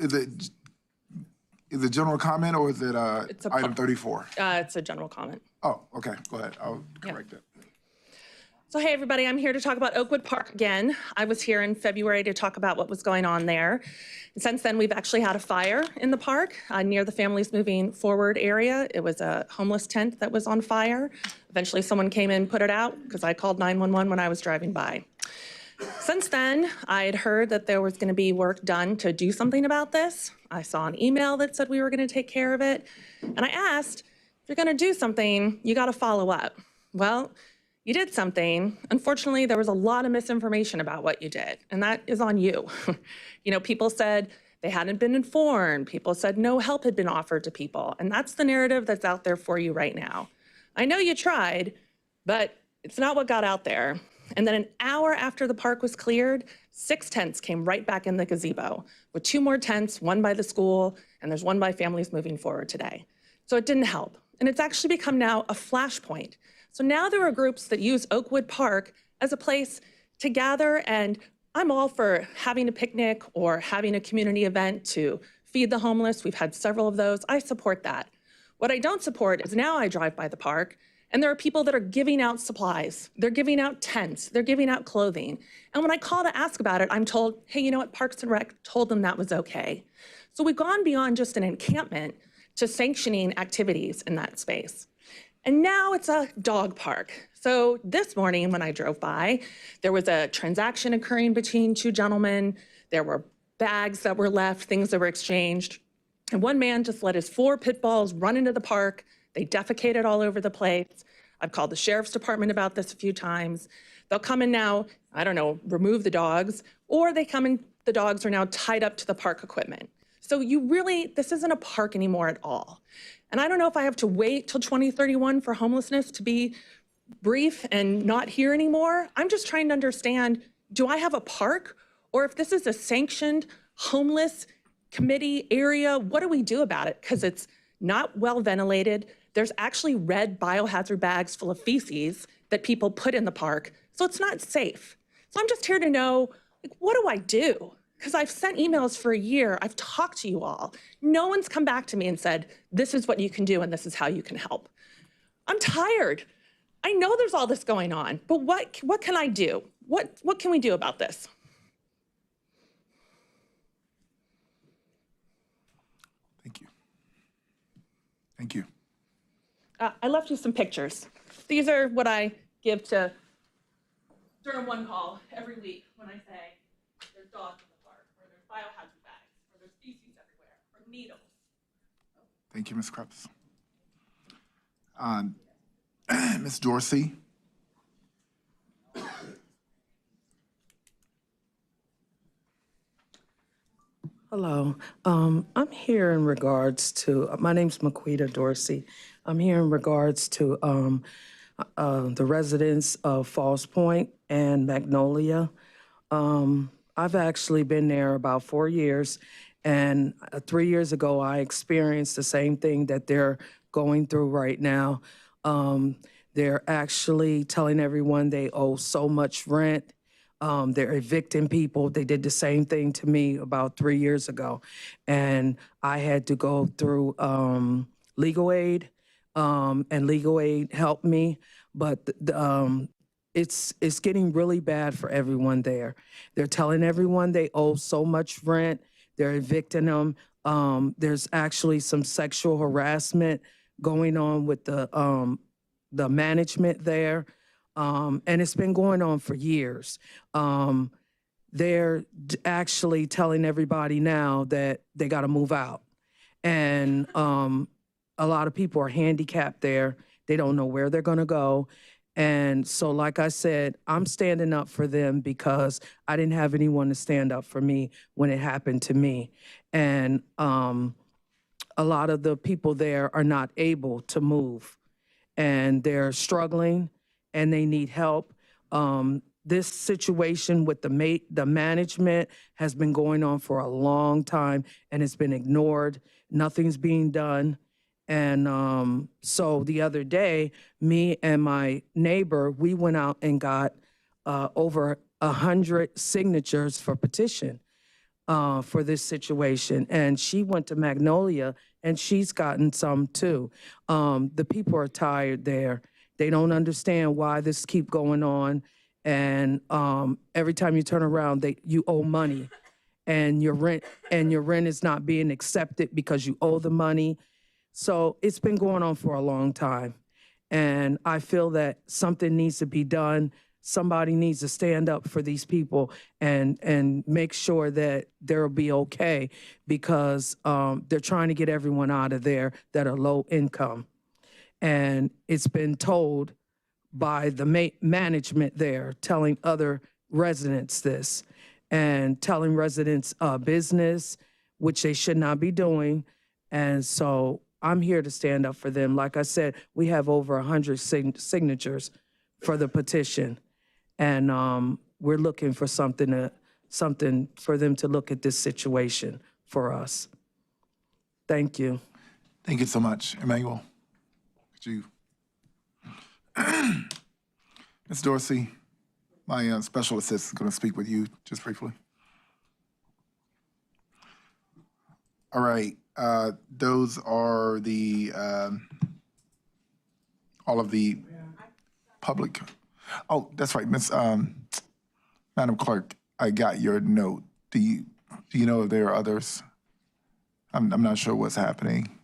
it general comment or is it item 34? It's a general comment. Oh, okay, go ahead. I'll correct it. So hey, everybody, I'm here to talk about Oakwood Park again. I was here in February to talk about what was going on there. And since then, we've actually had a fire in the park near the Families Moving Forward area. It was a homeless tent that was on fire. Eventually, someone came in, put it out, because I called 911 when I was driving by. Since then, I had heard that there was going to be work done to do something about this. I saw an email that said we were going to take care of it. And I asked, if you're going to do something, you got to follow up. Well, you did something. Unfortunately, there was a lot of misinformation about what you did, and that is on you. You know, people said they hadn't been informed. People said no help had been offered to people, and that's the narrative that's out there for you right now. I know you tried, but it's not what got out there. And then an hour after the park was cleared, 6 tents came right back in the gazebo, with 2 more tents, one by the school, and there's one by Families Moving Forward today. So it didn't help. And it's actually become now a flashpoint. So now there are groups that use Oakwood Park as a place to gather, and I'm all for having a picnic or having a community event to feed the homeless. We've had several of those. I support that. What I don't support is now I drive by the park and there are people that are giving out supplies. They're giving out tents. They're giving out clothing. And when I call to ask about it, I'm told, hey, you know what? Parks and Rec told them that was okay. So we've gone beyond just an encampment to sanctioning activities in that space. And now it's a dog park. So this morning when I drove by, there was a transaction occurring between 2 gentlemen. There were bags that were left, things that were exchanged. And one man just let his 4 pit bulls run into the park. They defecated all over the place. I've called the sheriff's department about this a few times. They'll come in now, I don't know, remove the dogs, or they come in, the dogs are now tied up to the park equipment. So this isn't a park anymore at all. And I don't know if I have to wait till 2031 for homelessness to be brief and not here anymore. I'm just trying to understand, do I have a park? Or if this is a sanctioned homeless committee area, what do we do about it? Because it's not well ventilated. There's actually red biohazard bags full of feces that people put in the park. So it's not safe. So I'm just here to know, what do I do? Because I've sent emails for a year. I've talked to you all. No one's come back to me and said, this is what you can do and this is how you can help. I'm tired. I know there's all this going on, but what can I do? What can we do about this? Thank you. Thank you. I left you some pictures. These are what I give to Durham One Call every week when I say there's dogs in the park, or there's biohazard bags, or there's feces everywhere, or needles. Thank you, Ms. Krebs. Ms. Dorsey. Hello. I'm here in regards to, my name's Maquita Dorsey. I'm here in regards to the residents of Falls Point and Magnolia. I've actually been there about 4 years, and 3 years ago, I experienced the same thing that they're going through right now. They're actually telling everyone they owe so much rent. They're evicting people. They did the same thing to me about 3 years ago. And I had to go through legal aid, and legal aid helped me. But it's getting really bad for everyone there. They're telling everyone they owe so much rent. They're evicting them. There's actually some sexual harassment going on with the management there. And it's been going on for years. They're actually telling everybody now that they got to move out. And a lot of people are handicapped there. They don't know where they're going to go. And so, like I said, I'm standing up for them because I didn't have anyone to stand up for me when it happened to me. And a lot of the people there are not able to move. And they're struggling and they need help. This situation with the management has been going on for a long time and it's been ignored. Nothing's being done. And so the other day, me and my neighbor, we went out and got over 100 signatures for petition for this situation. And she went to Magnolia and she's gotten some too. The people are tired there. They don't understand why this keep going on. And every time you turn around, you owe money, and your rent is not being accepted because you owe the money. So it's been going on for a long time. And I feel that something needs to be done. Somebody needs to stand up for these people and make sure that they'll be okay, because they're trying to get everyone out of there that are low income. And it's been told by the management there, telling other residents this, and telling residents business, which they should not be doing. And so I'm here to stand up for them. Like I said, we have over 100 signatures for the petition. And we're looking for something something for them to look at this situation for us. Thank you. Thank you so much. Emmanuel, could you? Ms. Dorsey, my special assistant is going to speak with you just briefly. All right, those are the, all of the public, oh, that's right, Madam Clerk, I got your note. Do you know if there are others? I'm not sure what's happening.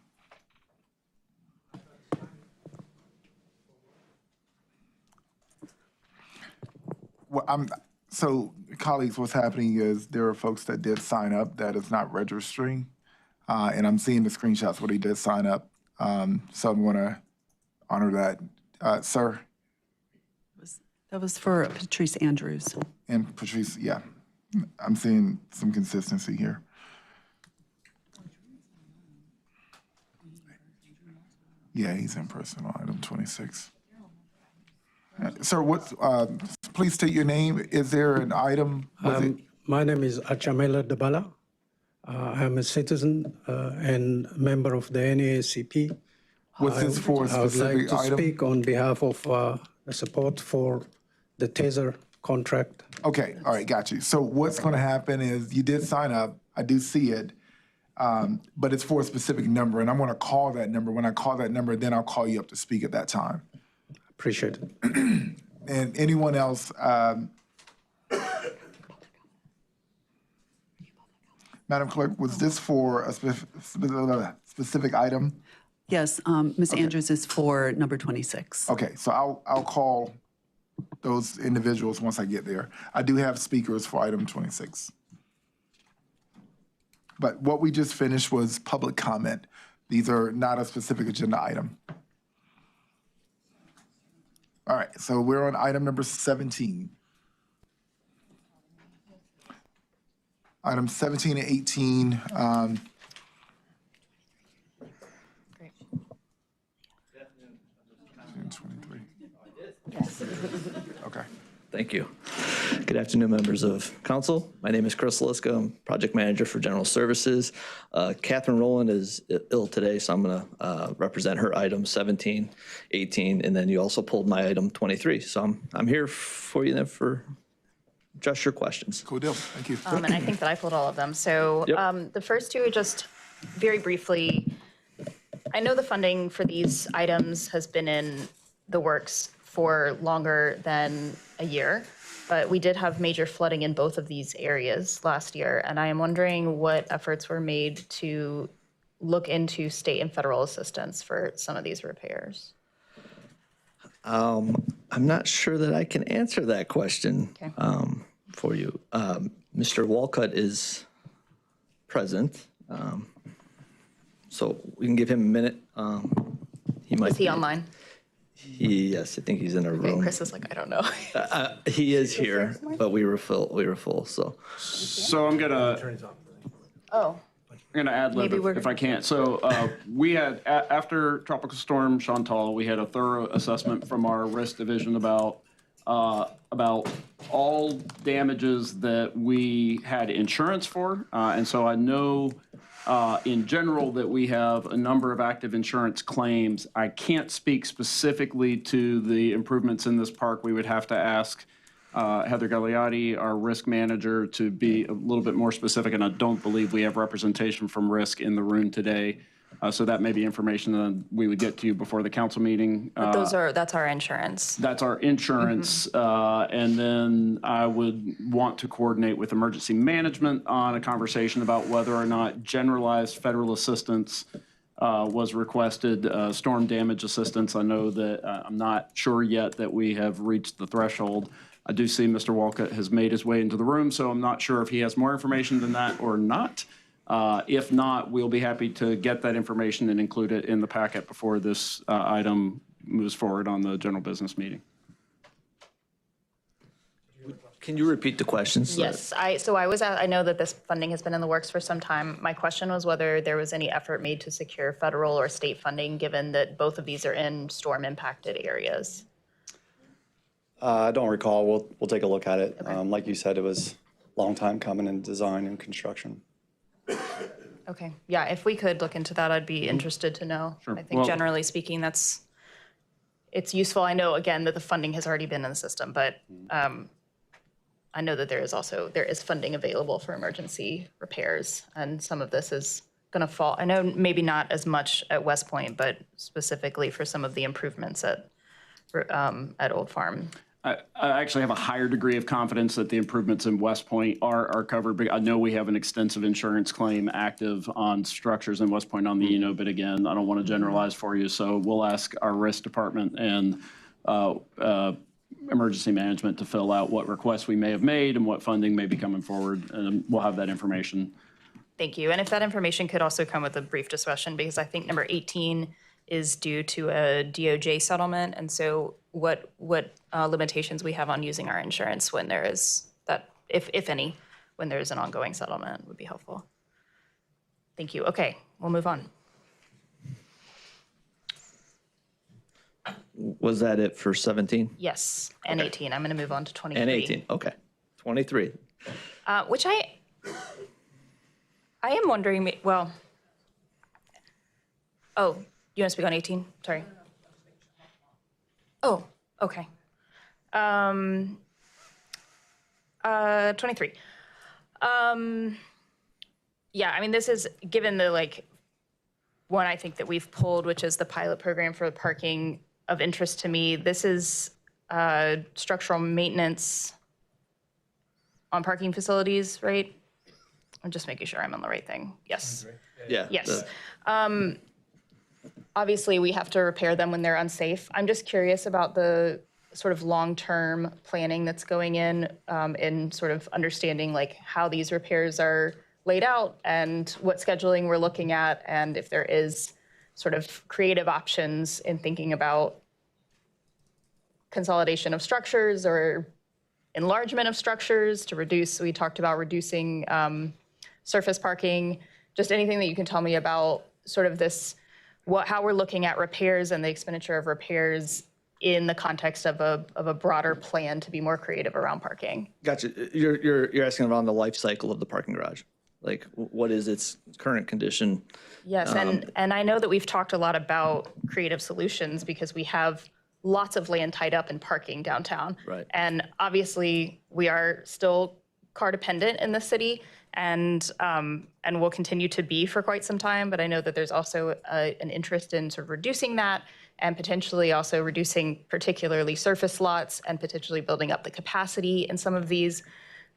Well, so colleagues, what's happening is there are folks that did sign up that is not registering. And I'm seeing the screenshots where they did sign up. So I'm gonna honor that. Sir? That was for Patrice Andrews. And Patrice, yeah. I'm seeing some consistency here. Yeah, he's in person on item 26. Sir, please state your name. Is there an item? My name is Achamela Dabala. I'm a citizen and member of the NAACP. Was this for a specific I would like to item? speak on behalf of the support for the TASER contract. Okay, all right, got you. So what's going to happen is you did sign up. I do see it, but it's for a specific number, and I'm going to call that number. When I call that number, then I'll call you up to speak at that time. Appreciate it. And anyone else? Madam Clerk, was this for a specific item? Yes, Ms. Andrews is for number 26. Okay, so I'll call those individuals once I get there. I do have speakers for item 26. But what we just finished was public comment. These are not a specific agenda item. All right, so we're on item number 17. Items 17 and 18. Great. 23. Yes. Okay. Thank you. Good afternoon, members of council. My name is Chris Liska. I'm project manager for general services. Catherine Rowland is ill today, so I'm going to represent her items 17, 18, and then you also pulled my item 23. So I'm here for you then for just your questions. Cool deal. Thank you. And I think that I pulled all of them. So Yep. the first two are just very briefly, I know the funding for these items has been in the works for longer than a year, but we did have major flooding in both of these areas last year. And I am wondering what efforts were made to look into state and federal assistance for some of these repairs. I'm not sure that I can answer that question for you. Mr. Walcott is present, so we can give him a minute. Is he online? Yes, I think he's in a Okay, room. Chris is like, I don't know. He is here, but we were full. So I'm gonna Oh. I'm gonna add lib if I can. So we had after Tropical Storm Chantal, we had a thorough assessment from our risk division about all damages that we had insurance for, and so I know in general that we have a number of active insurance claims. I can't speak specifically to the improvements in this park. We would have to ask Heather Gagliotti, our risk manager, to be a little bit more specific, and I don't believe we have representation from risk in the room today. So that may be information that we would get to you before the council meeting. But that's our insurance. That's our insurance. And then I would want to coordinate with emergency management on a conversation about whether or not generalized federal assistance was requested, storm damage assistance. I know that I'm not sure yet that we have reached the threshold. I do see Mr. Walcott has made his way into the room, so I'm not sure if he has more information than that or not. If not, we'll be happy to get that information and include it in the packet before this item moves forward on the general business meeting. Can you repeat the questions? Yes, I know that this funding has been in the works for some time. My question was whether there was any effort made to secure federal or state funding, given that both of these are in storm impacted areas. I don't recall. We'll take a look at it. Like you said, it was long time coming in design and construction. Okay, yeah, if we could look into that, I'd be interested to know. Sure. I think Well- generally speaking, it's useful. I know, again, that the funding has already been in the system, but I know that there is funding available for emergency repairs, and some of this is gonna fall. I know maybe not as much at West Point, but specifically for some of the improvements at Old Farm. I actually have a higher degree of confidence that the improvements in West Point are covered. But I know we have an extensive insurance claim active on structures in West Point on the but again, I don't want to generalize for you. So we'll ask our risk department and emergency management to fill out what requests we may have made and what funding may be coming forward, and we'll have that information. Thank you. And if that information could also come with a brief discussion, because I think number 18 is due to a DOJ settlement. And so what limitations we have on using our insurance when there is that, if any, when there is an ongoing settlement would be helpful. Thank you. Okay, we'll move on. Was that it for 17? Yes, and 18. I'm going to move on to 23. And 18, okay. 23. Which I am wondering, well, oh, you want to speak on 18? Sorry. Oh, okay. 23. Yeah, I mean, this is, given the one I think that we've pulled, which is the pilot program for parking, of interest to me. This is structural maintenance on parking facilities, right? I'm just making sure I'm on the right thing. Yes. Yeah. Yes. Obviously, we have to repair them when they're unsafe. I'm just curious about the sort of long-term planning that's going in sort of understanding how these repairs are laid out and what scheduling we're looking at, and if there is sort of creative options in thinking about consolidation of structures or enlargement of structures to reduce. We talked about reducing surface parking. Just anything that you can tell me about sort of this, how we're looking at repairs and the expenditure of repairs in the context of a broader plan to be more creative around parking. Gotcha. You're asking around the life cycle of the parking garage. What is its current condition? Yes, and I know that we've talked a lot about creative solutions because we have lots of land tied up in parking downtown. Right. And obviously, we are still car dependent in the city, and will continue to be for quite some time. But I know that there's also an interest in sort of reducing that, and potentially also reducing particularly surface lots, and potentially building up the capacity in some of these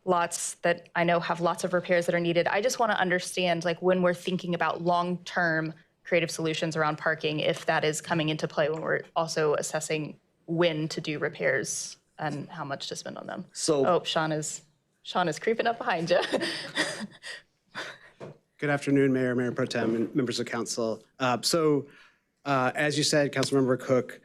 lots that I know have lots of repairs that are needed. I just want to understand, when we're thinking about long-term creative solutions around parking, if that is coming into play when we're also assessing when to do repairs and how much to spend on them. So, Sean is creeping up behind you. Good afternoon, Mayor Pro Tem, and members of council. As you said, Councilmember Cook,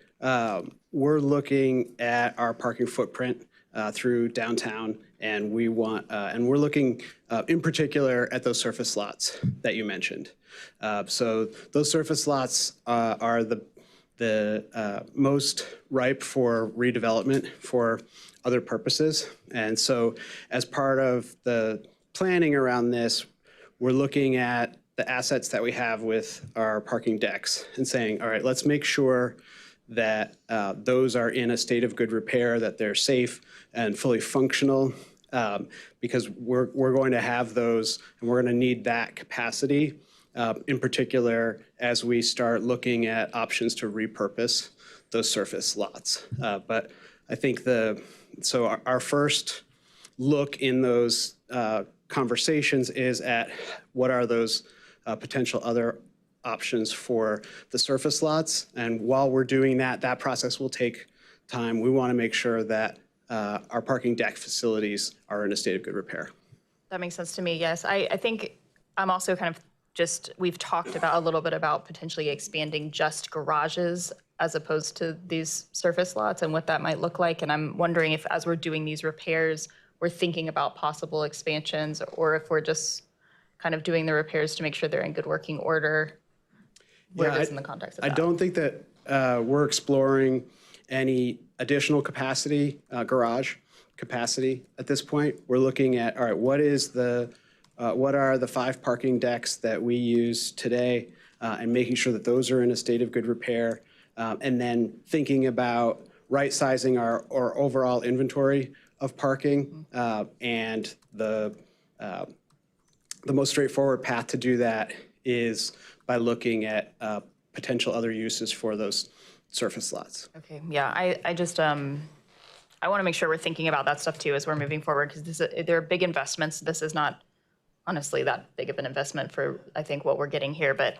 we're looking at our parking footprint through downtown, and we're looking in particular at those surface lots that you mentioned. So those surface lots are the most ripe for redevelopment for other purposes. And so as part of the planning around this, we're looking at the assets that we have with our parking decks and saying, all right, let's make sure that those are in a state of good repair, that they're safe and fully functional, because we're going to have those and we're going to need that capacity, in particular, as we start looking at options to repurpose those surface lots. But I think our first look in those conversations is at what are those potential other options for the surface lots. And while we're doing that, that process will take time. We want to make sure that our parking deck facilities are in a state of good repair. That makes sense to me, yes. I think I'm also kind of we've talked about a little bit about potentially expanding just garages as opposed to these surface lots and what that might look like. And I'm wondering if, as we're doing these repairs, we're thinking about possible expansions, or if we're just kind of doing the repairs to make sure they're in good working order, where it is in the context of that. I don't think that we're exploring any additional capacity garage, capacity at this point. We're looking at, all right, what are the 5 parking decks that we use today, and making sure that those are in a state of good repair, and then thinking about right-sizing our overall inventory of parking, and the most straightforward path to do that is by looking at potential other uses for those surface lots. Okay, yeah, I just, I want to make sure we're thinking about that stuff too as we're moving forward, because they're big investments. This is not honestly that big of an investment for, I think, what we're getting here, but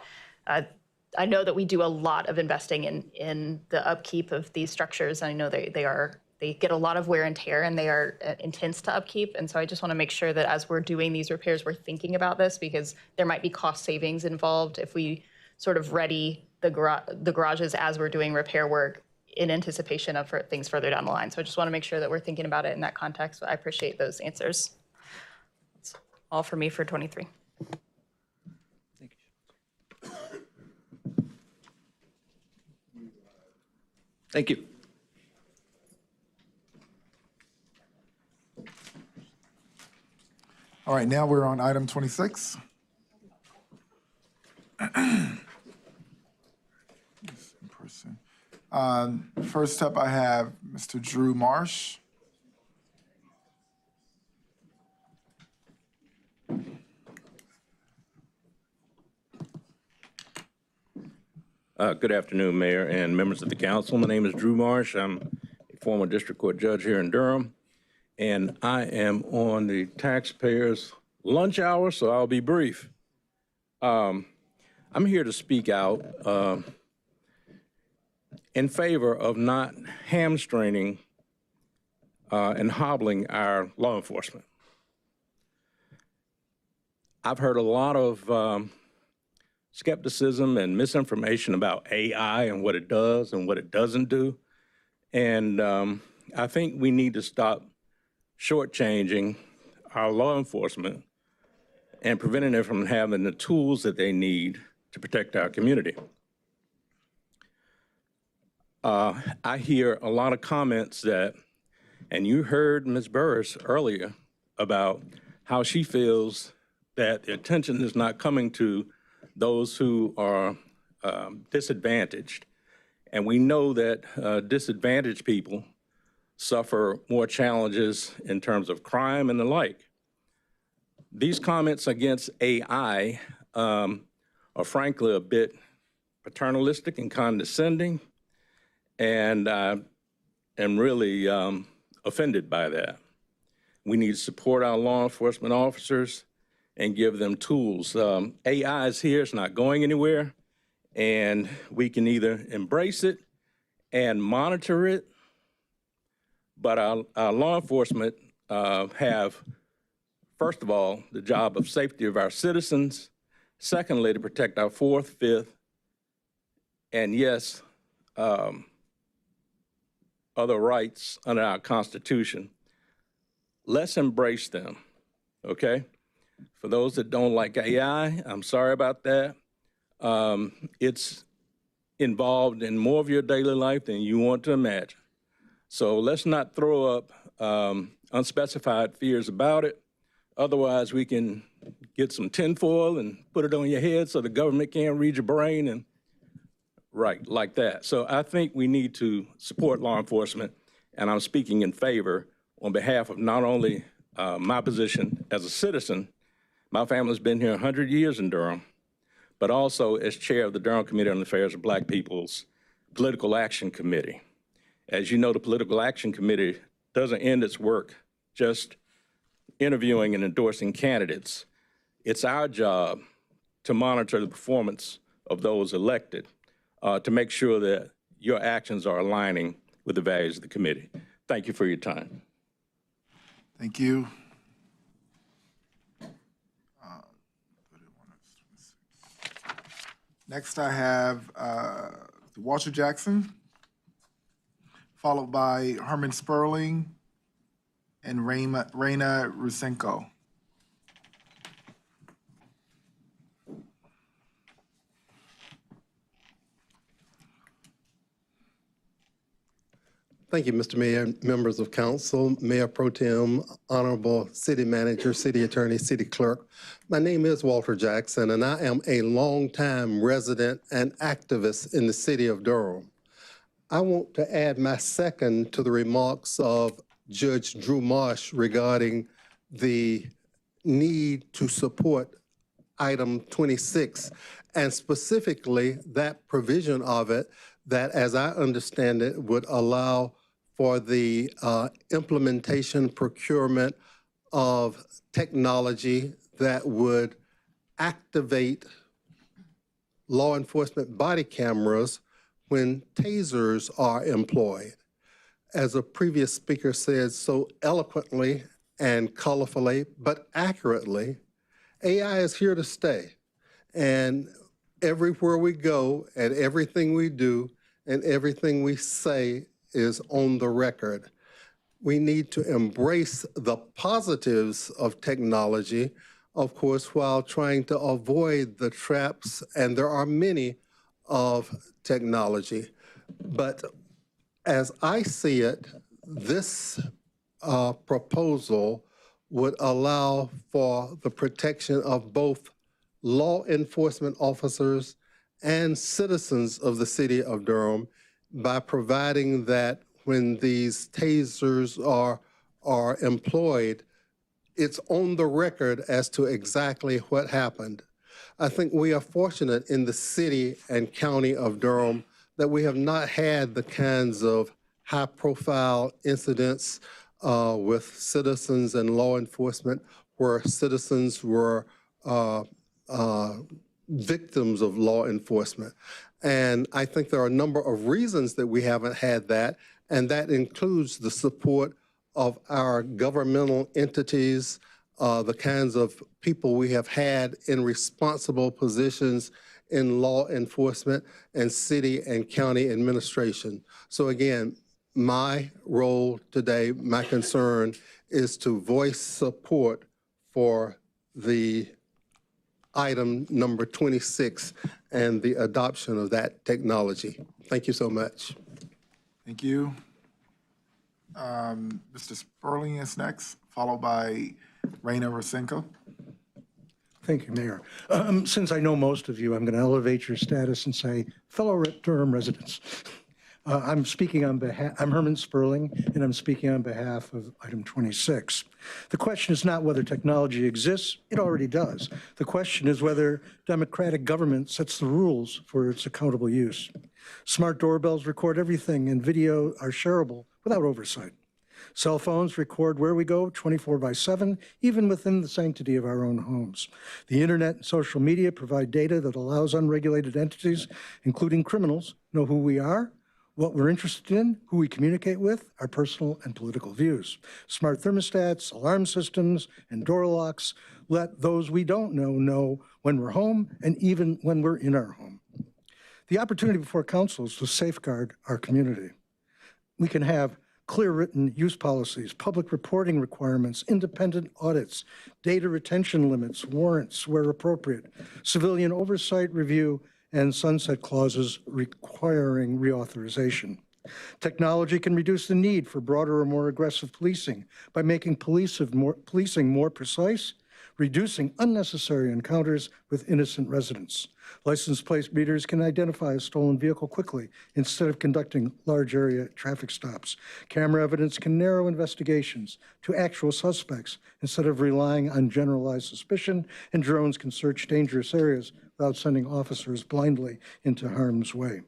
I know that we do a lot of investing in the upkeep of these structures. I know they get a lot of wear and tear, and they are intense to upkeep. And so I just want to make sure that as we're doing these repairs, we're thinking about this, because there might be cost savings involved if we sort of ready the garages as we're doing repair work in anticipation of things further down the line. So I just want to make sure that we're thinking about it in that context. I appreciate those answers. That's all for me for 23. Thank you. All right, now we're on item 26. First up, I have Mr. Drew Marsh. Good afternoon, Mayor and members of the council. My name is Drew Marsh. I'm a former district court judge here in Durham, and I am on the taxpayers' lunch hour, so I'll be brief. I'm here to speak out in favor of not hamstringing and hobbling our law enforcement. I've heard a lot of skepticism and misinformation about AI and what it does and what it doesn't do. And I think we need to stop shortchanging our law enforcement and preventing them from having the tools that they need to protect our community. I hear a lot of comments that, and you heard Ms. Burris earlier about how she feels that the attention is not coming to those who are disadvantaged. And we know that disadvantaged people suffer more challenges in terms of crime and the like. These comments against AI are frankly a bit paternalistic and condescending, and I am really offended by that. We need to support our law enforcement officers and give them tools. AI is here, it's not going anywhere, and we can either embrace it and monitor it, but our law enforcement have, first of all, the job of safety of our citizens, secondly, to protect our fourth, fifth, and yes, other rights under our Constitution. Let's embrace them, okay? For those that don't like AI, I'm sorry about that. It's involved in more of your daily life than you want to imagine. So let's not throw up unspecified fears about it. Otherwise, we can get some tinfoil and put it on your head so the government can't read your brain and right, like that. So I think we need to support law enforcement, and I'm speaking in favor on behalf of not only my position as a citizen. My family's been here 100 years in Durham, but also as chair of the Durham Committee on the Affairs of Black People's Political Action Committee. As you know, the Political Action Committee doesn't end its work just interviewing and endorsing candidates. It's our job to monitor the performance of those elected to make sure that your actions are aligning with the values of the committee. Thank you for your time. Thank you. Next, I have Walter Jackson, followed by Herman Sperling and Raina Rusenko. Thank you, Mr. Mayor, members of council, Mayor Pro Tem, Honorable City Manager, City Attorney, City Clerk. My name is Walter Jackson, and I am a longtime resident and activist in the city of Durham. I want to add my second to the remarks of Judge Drew Marsh regarding the need to support item 26, and specifically that provision of it that, as I understand it, would allow for the implementation, procurement of technology that would activate law enforcement body cameras when tasers are employed. As a previous speaker said so eloquently and colorfully, but accurately, AI is here to stay. And everywhere we go and everything we do and everything we say is on the record. We need to embrace the positives of technology, of course, while trying to avoid the traps, and there are many, of technology. But as I see it, this proposal would allow for the protection of both law enforcement officers and citizens of the city of Durham by providing that when these tasers are employed, it's on the record as to exactly what happened. I think we are fortunate in the city and county of Durham that we have not had the kinds of high-profile incidents with citizens and law enforcement where citizens were victims of law enforcement. And I think there are a number of reasons that we haven't had that, and that includes the support of our governmental entities, the kinds of people we have had in responsible positions in law enforcement and city and county administration. So again, my role today, my concern is to voice support for the item number 26 and the adoption of that technology. Thank you so much. Thank you. Mr. Sperling is next, followed by Renovations. Thank you, Mayor. Since I know most of you, I'm going to elevate your status and say, fellow Durham residents, I'm Herman Sperling, and I'm speaking on behalf of item 26. The question is not whether technology exists, it already does. The question is whether democratic government sets the rules for its accountable use. Smart doorbells record everything, and video are shareable without oversight. Cell phones record where we go 24/7, even within the sanctity of our own homes. The internet and social media provide data that allows unregulated entities, including criminals, know who we are, what we're interested in, who we communicate with, our personal and political views. Smart thermostats, alarm systems, and door locks let those we don't know when we're home and even when we're in our home. The opportunity before council is to safeguard our community. We can have clear written use policies, public reporting requirements, independent audits, data retention limits, warrants where appropriate, civilian oversight review, and sunset clauses requiring reauthorization. Technology can reduce the need for broader or more aggressive policing by making policing more precise, reducing unnecessary encounters with innocent residents. License plate readers can identify a stolen vehicle quickly instead of conducting large area traffic stops. Camera evidence can narrow investigations to actual suspects instead of relying on generalized suspicion, and drones can search dangerous areas without sending officers blindly into harm's way.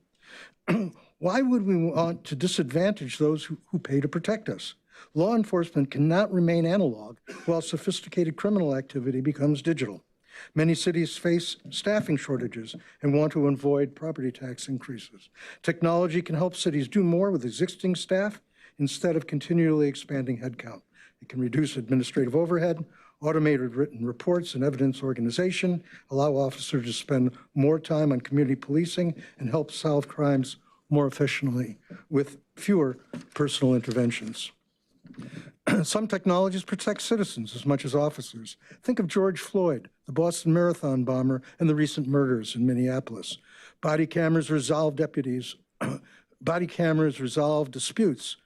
Why would we want to disadvantage those who pay to protect us? Law enforcement cannot remain analog while sophisticated criminal activity becomes digital. Many cities face staffing shortages and want to avoid property tax increases. Technology can help cities do more with existing staff instead of continually expanding headcount. It can reduce administrative overhead, automated written reports and evidence organization, allow officers to spend more time on community policing, and help solve crimes more efficiently with fewer personal interventions. Some technologies protect citizens as much as officers. Think of George Floyd, the Boston Marathon bomber, and the recent murders in Minneapolis. Body cameras resolve disputes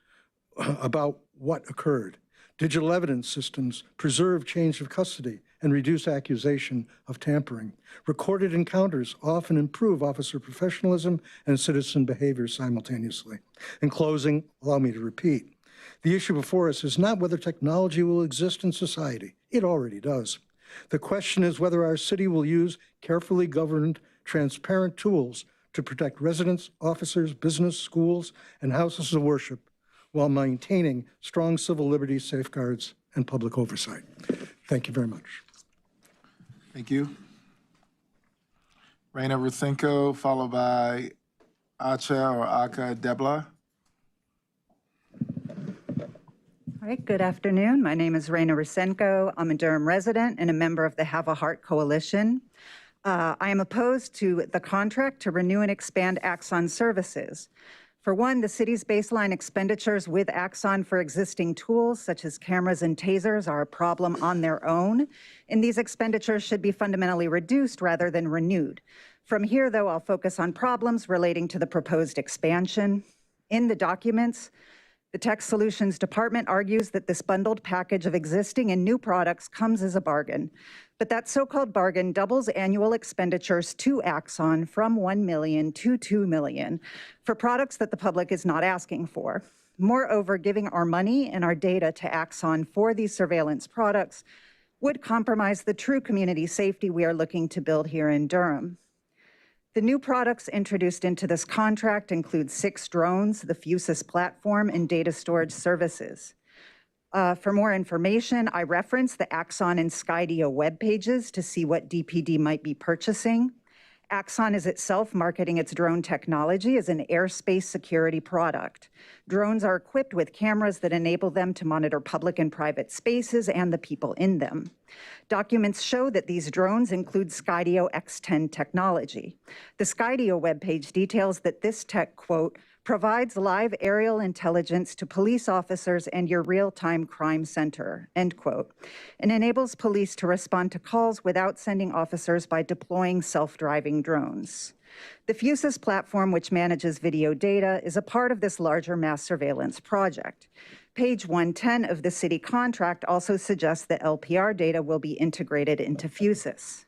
about what occurred. Digital evidence systems preserve change of custody and reduce accusation of tampering. Recorded encounters often improve officer professionalism and citizen behavior simultaneously. In closing, allow me to repeat, the issue before us is not whether technology will exist in society. It already does. The question is whether our city will use carefully governed, transparent tools to protect residents, officers, business, schools, and houses of worship while maintaining strong civil liberties, safeguards, and public oversight. Thank you very much. Thank you. Reina Rusenko, followed by Acha or Aka Debla. All right, good afternoon. My name is Reina Rusenko. I'm a Durham resident and a member of the Have a Heart Coalition. I am opposed to the contract to renew and expand Axon services. For one, the city's baseline expenditures with Axon for existing tools, such as cameras and tasers, are a problem on their own, and these expenditures should be fundamentally reduced rather than renewed. From here, though, I'll focus on problems relating to the proposed expansion. In the documents, the Tech Solutions Department argues that this bundled package of existing and new products comes as a bargain. But that so-called bargain doubles annual expenditures to Axon from $1 million to $2 million for products that the public is not asking for. Moreover, giving our money and our data to Axon for these surveillance products would compromise the true community safety we are looking to build here in Durham. The new products introduced into this contract include 6 drones, the Fusus platform, and data storage services. For more information, I reference the Axon and Skydio web pages to see what DPD might be purchasing. Axon is itself marketing its drone technology as an airspace security product. Drones are equipped with cameras that enable them to monitor public and private spaces and the people in them. Documents show that these drones include Skydio X10 technology. The Skydio webpage details that this tech, quote, provides live aerial intelligence to police officers and your real-time crime center, end quote, and enables police to respond to calls without sending officers by deploying self-driving drones. The Fusus platform, which manages video data, is a part of this larger mass surveillance project. Page 110 of the city contract also suggests that LPR data will be integrated into Fusus.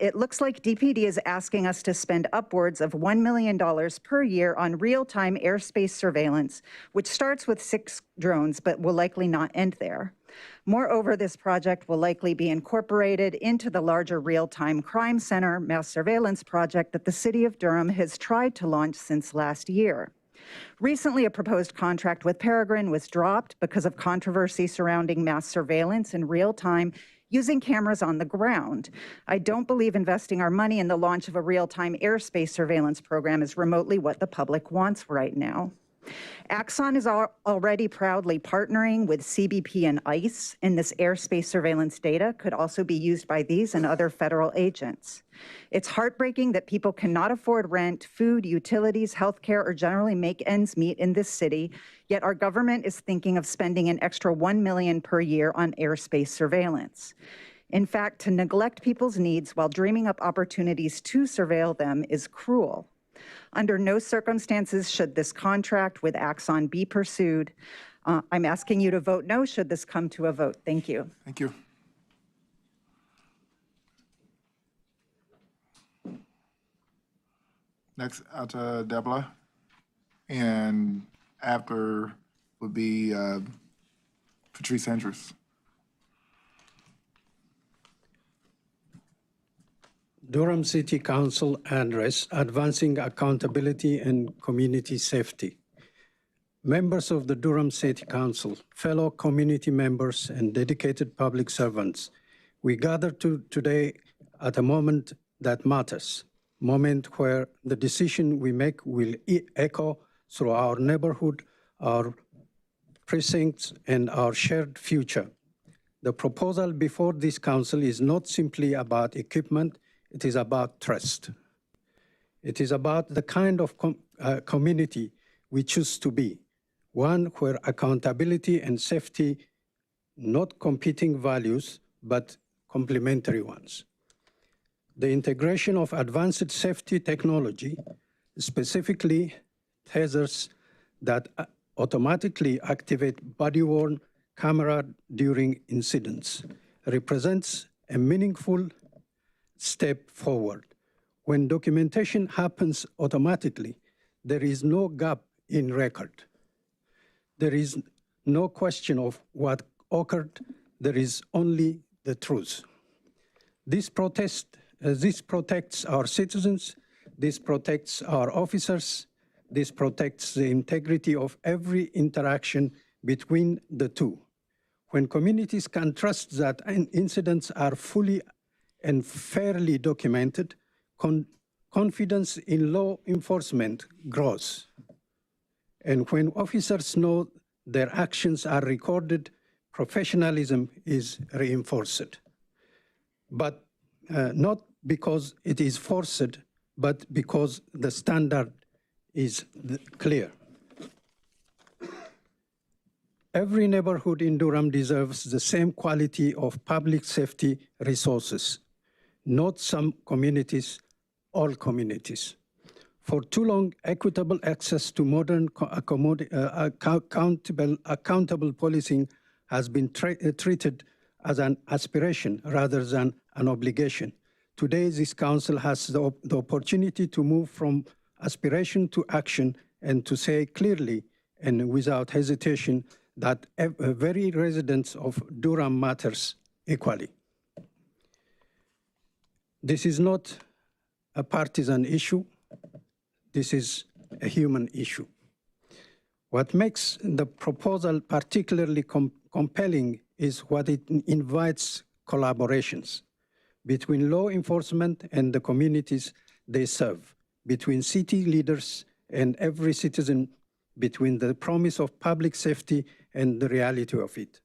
It looks like DPD is asking us to spend upwards of $1 million per year on real-time airspace surveillance, which starts with 6 drones, but will likely not end there. Moreover, this project will likely be incorporated into the larger real-time crime center mass surveillance project that the city of Durham has tried to launch since last year. Recently, a proposed contract with Peregrine was dropped because of controversy surrounding mass surveillance in real time using cameras on the ground. I don't believe investing our money in the launch of a real-time airspace surveillance program is remotely what the public wants right now. Axon is already proudly partnering with CBP and ICE, and this airspace surveillance data could also be used by these and other federal agents. It's heartbreaking that people cannot afford rent, food, utilities, healthcare, or generally make ends meet in this city, yet our government is thinking of spending an extra $1 million per year on airspace surveillance. In fact, to neglect people's needs while dreaming up opportunities to surveil them is cruel. Under no circumstances should this contract with Axon be pursued. I'm asking you to vote no should this come to a vote. Thank you. Thank you. Next, Ata Debla. And after would be Patrice Andrews. Durham City Council address, advancing accountability and community safety. Members of the Durham City Council, fellow community members and dedicated public servants, we gather today at a moment that matters, moment where the decision we make will echo through our neighborhood, our precincts, and our shared future. The proposal before this council is not simply about equipment, it is about trust. It is about the kind of community we choose to be, one where accountability and safety, not competing values, but complementary ones. The integration of advanced safety technology, specifically tasers that automatically activate body-worn camera during incidents represents a meaningful step forward. When documentation happens automatically, there is no gap in record. There is no question of what occurred. There is only the truth. This protects our citizens. This protects our officers. This protects the integrity of every interaction between the two. When communities can trust that incidents are fully and fairly documented, confidence in law enforcement grows. And when officers know their actions are recorded, professionalism is reinforced. But not because it is forced, but because the standard is clear. Every neighborhood in Durham deserves the same quality of public safety resources, not some communities, all communities. For too long, equitable access to modern accountable policing has been treated as an aspiration rather than an obligation. Today, this council has the opportunity to move from aspiration to action and to say clearly and without hesitation that very residents of Durham matters equally. This is not a partisan issue. This is a human issue. What makes the proposal particularly compelling is what it invites collaborations between law enforcement and the communities they serve, between city leaders and every citizen, between the promise of public safety and the reality of it.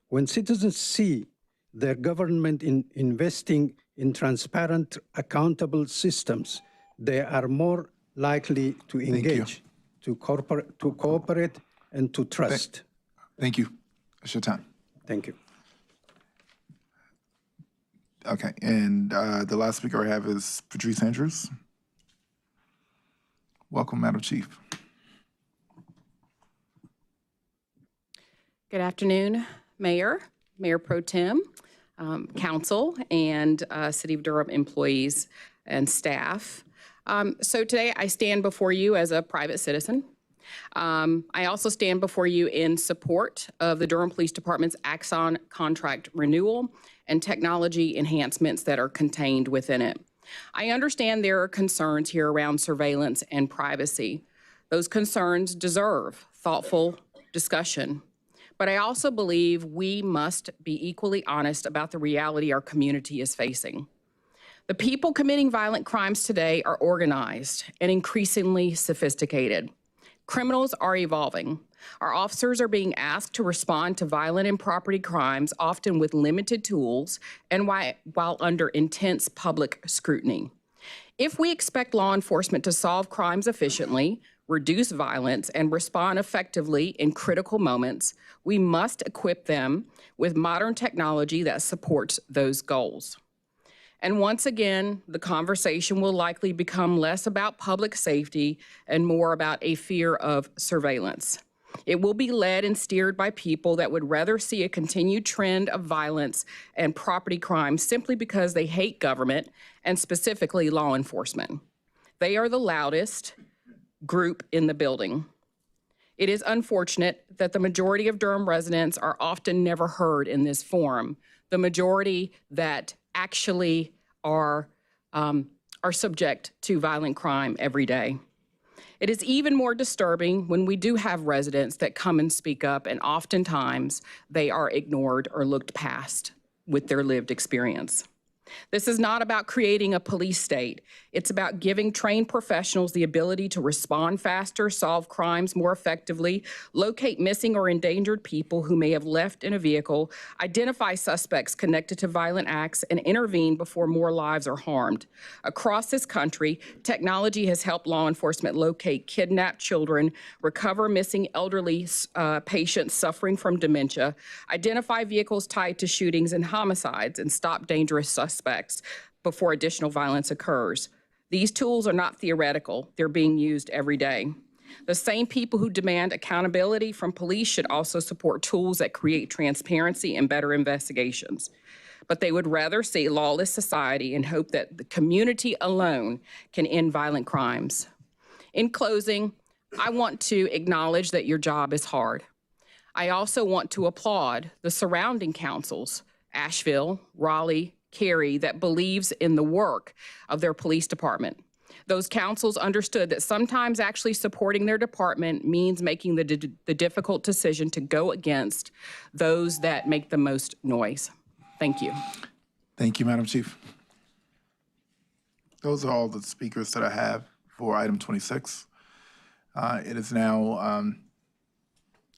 When citizens see their government investing in transparent, accountable systems, they are more likely to engage, to cooperate, and to trust. Thank you. That's your time. Thank you. Okay, and the last speaker I have is Patrice Andrews. Welcome, Madam Chief. Good afternoon, Mayor, Mayor Pro Tem, Council, and City of Durham employees and staff. So today I stand before you as a private citizen. I also stand before you in support of the Durham Police Department's Axon contract renewal and technology enhancements that are contained within it. I understand there are concerns here around surveillance and privacy. Those concerns deserve thoughtful discussion. But I also believe we must be equally honest about the reality our community is facing. The people committing violent crimes today are organized and increasingly sophisticated. Criminals are evolving. Our officers are being asked to respond to violent and property crimes, often with limited tools and while under intense public scrutiny. If we expect law enforcement to solve crimes efficiently, reduce violence, and respond effectively in critical moments, we must equip them with modern technology that supports those goals. And once again, the conversation will likely become less about public safety and more about a fear of surveillance. It will be led and steered by people that would rather see a continued trend of violence and property crime simply because they hate government and specifically law enforcement. They are the loudest group in the building. It is unfortunate that the majority of Durham residents are often never heard in this forum, the majority that actually are subject to violent crime every day. It is even more disturbing when we do have residents that come and speak up, and oftentimes they are ignored or looked past with their lived experience. This is not about creating a police state. It's about giving trained professionals the ability to respond faster, solve crimes more effectively, locate missing or endangered people who may have left in a vehicle, identify suspects connected to violent acts, and intervene before more lives are harmed. Across this country, technology has helped law enforcement locate kidnapped children, recover missing elderly patients suffering from dementia, identify vehicles tied to shootings and homicides, and stop dangerous suspects before additional violence occurs. These tools are not theoretical. They're being used every day. The same people who demand accountability from police should also support tools that create transparency and better investigations. But they would rather see lawless society and hope that the community alone can end violent crimes. In closing, I want to acknowledge that your job is hard. I also want to applaud the surrounding councils, Asheville, Raleigh, Cary, that believes in the work of their police department. Those councils understood that sometimes actually supporting their department means making the difficult decision to go against those that make the most noise. Thank you. Thank you, Madam Chief. Those are all the speakers that I have for item 26. It is now,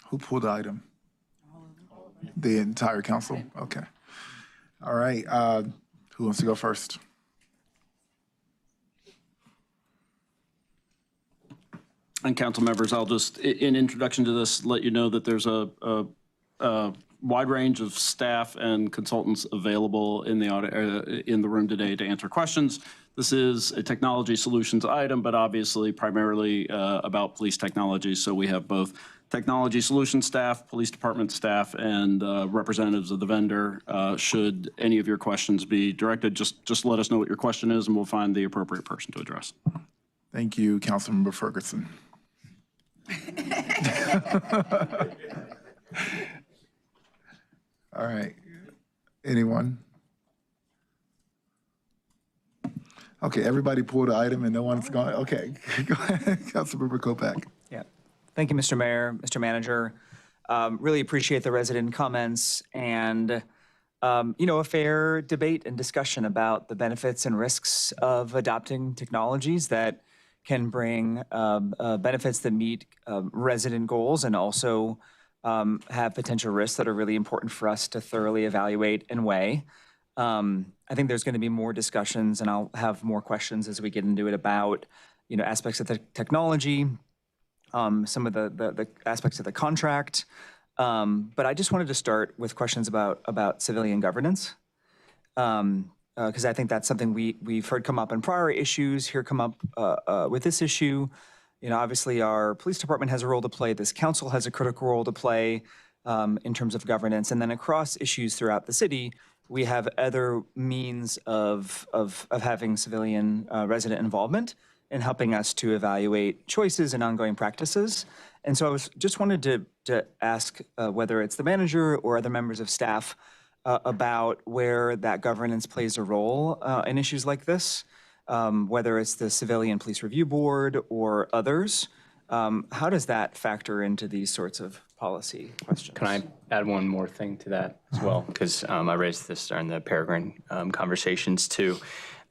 who pulled the item? The entire council? Okay. All right. Who wants to go first? And council members, I'll just, in introduction to this, let you know that there's a wide range of staff and consultants available in the room today to answer questions. This is a technology solutions item, but obviously primarily about police technology. So we have both technology solutions staff, police department staff, and representatives of the vendor. Should any of your questions be directed, just let us know what your question is and we'll find the appropriate person to address. Thank you, Councilmember Ferguson. All right. Anyone? Okay, everybody pulled the item and no one's going. Okay, go ahead, Councilmember Kopak. Yeah. Thank you, Mr. Mayor, Mr. Manager. Really appreciate the resident comments and, a fair debate and discussion about the benefits and risks of adopting technologies that can bring benefits that meet resident goals and also have potential risks that are really important for us to thoroughly evaluate and weigh. I think there's going to be more discussions, and I'll have more questions as we get into it about, aspects of the technology, some of the aspects of the contract. But I just wanted to start with questions about civilian governance, because I think that's something we've heard come up in prior issues, come up with this issue. Obviously our police department has a role to play. This council has a critical role to play in terms of governance. And then across issues throughout the city, we have other means of having civilian resident involvement in helping us to evaluate choices and ongoing practices. And so I just wanted to ask whether it's the manager or other members of staff about where that governance plays a role in issues like this, whether it's the Civilian Police Review Board or others. How does that factor into these sorts of policy questions? Can I add one more thing to that as well? Because I raised this during the Peregrine conversations too.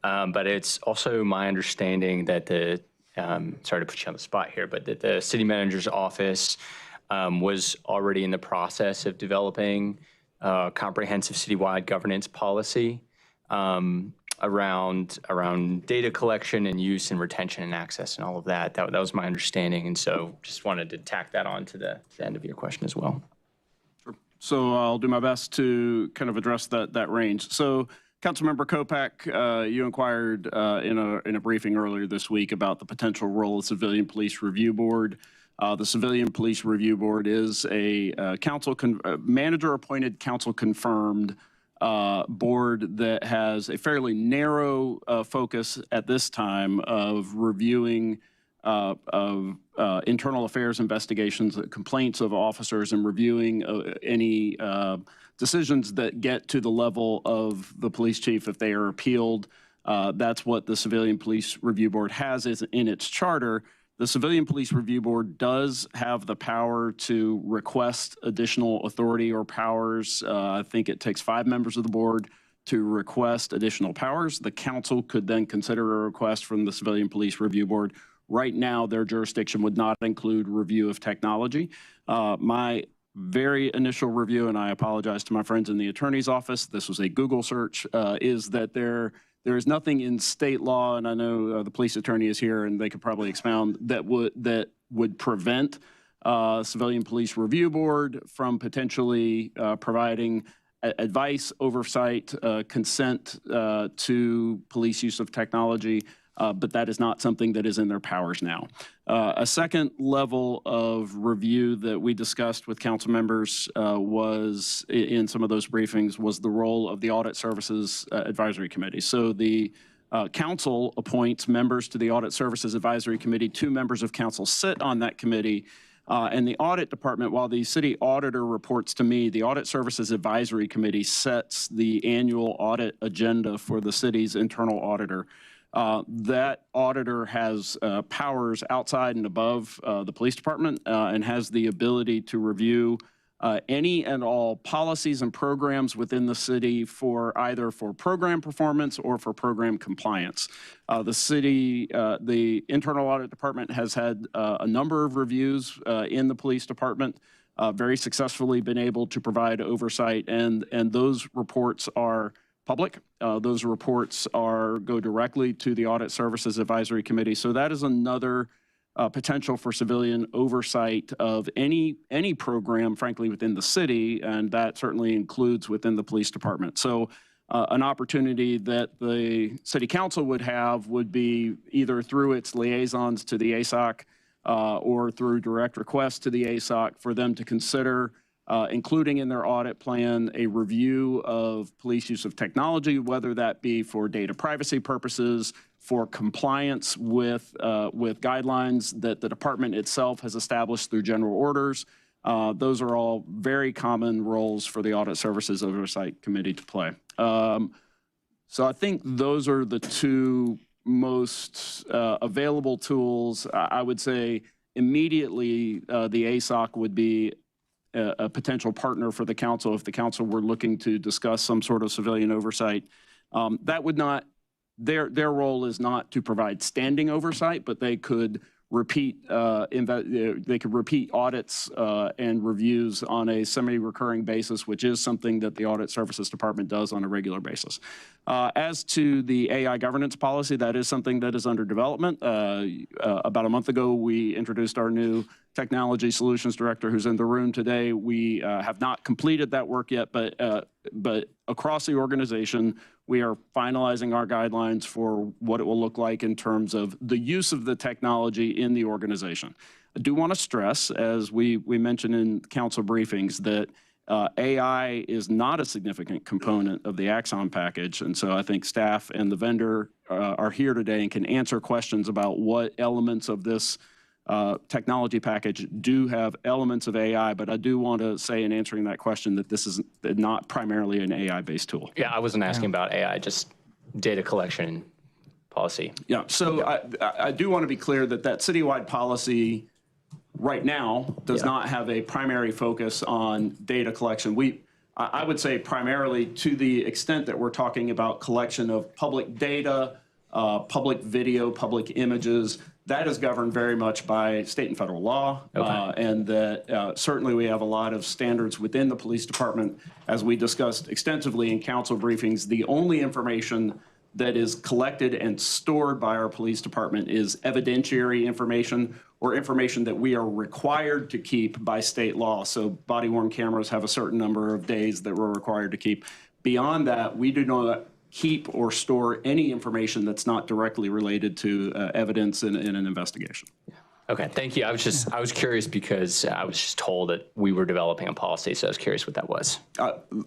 But it's also my understanding that sorry to put you on the spot here, but that the city manager's office was already in the process of developing a comprehensive citywide governance policy around data collection and use and retention and access and all of that. That was my understanding. And so just wanted to tack that on to the end of your question as well. Sure. So I'll do my best to kind of address that range. So Councilmember Kopak, you inquired in a briefing earlier this week about the potential role of Civilian Police Review Board. The Civilian Police Review Board is a manager-appointed, council-confirmed board that has a fairly narrow focus at this time of reviewing internal affairs investigations, complaints of officers, and reviewing any decisions that get to the level of the police chief if they are appealed. That's what the Civilian Police Review Board has in its charter. The Civilian Police Review Board does have the power to request additional authority or powers. I think it takes 5 members of the board to request additional powers. The council could then consider a request from the Civilian Police Review Board. Right now, their jurisdiction would not include review of technology. My very initial review, and I apologize to my friends in the attorney's office, this was a Google search, is that there is nothing in state law, and I know the police attorney is here and they could probably expound, that would prevent Civilian Police Review Board from potentially providing advice, oversight, consent to police use of technology. but that is not something that is in their powers now. A second level of review that we discussed with council members was, in some of those briefings, was the role of the Audit Services Advisory Committee. So the council appoints members to the Audit Services Advisory Committee. 2 members of council sit on that committee. And the audit department, while the city auditor reports to me, the Audit Services Advisory Committee sets the annual audit agenda for the city's internal auditor. That auditor has powers outside and above the police department and has the ability to review any and all policies and programs within the city for either for program performance or for program compliance. The internal audit department has had a number of reviews in the police department, very successfully been able to provide oversight, and those reports are public. Those reports go directly to the Audit Services Advisory Committee. So that is another potential for civilian oversight of any program, frankly, within the city, and that certainly includes within the police department. So an opportunity that the city council would have would be either through its liaisons to the ASSOC or through direct requests to the ASSOC for them to consider including in their audit plan a review of police use of technology, whether that be for data privacy purposes, for compliance with guidelines that the department itself has established through general orders. Those are all very common roles for the Audit Services Oversight Committee to play. So I think those are the 2 most available tools. I would say immediately the ASSOC would be a potential partner for the council if the council were looking to discuss some sort of civilian oversight. That would not, their role is not to provide standing oversight, but they could repeat audits and reviews on a semi-recurring basis, which is something that the Audit Services Department does on a regular basis. As to the AI governance policy, that is something that is under development. About a month ago, we introduced our new Technology Solutions Director, who's in the room today. We have not completed that work yet, but across the organization, we are finalizing our guidelines for what it will look like in terms of the use of the technology in the organization. I do want to stress, as we mentioned in council briefings, that AI is not a significant component of the Axon package, and so I think staff and the vendor are here today and can answer questions about what elements of this technology package do have elements of AI, but I do want to say in answering that question that this is not primarily an AI-based tool. Yeah, I wasn't asking about AI, just data collection policy. Yeah, so I do want to be clear that citywide policy right now does not have a primary focus on data collection. I would say primarily to the extent that we're talking about collection of public data, public video, public images, that is governed very much by state and federal law, and that certainly we have a lot of standards within the police department. As we discussed extensively in council briefings, the only information that is collected and stored by our police department is evidentiary information or information that we are required to keep by state law. So body-worn cameras have a certain number of days that we're required to keep. Beyond that, we do not keep or store any information that's not directly related to evidence in an investigation. Okay, thank you. I was curious because I was just told that we were developing a policy, so I was curious what that was.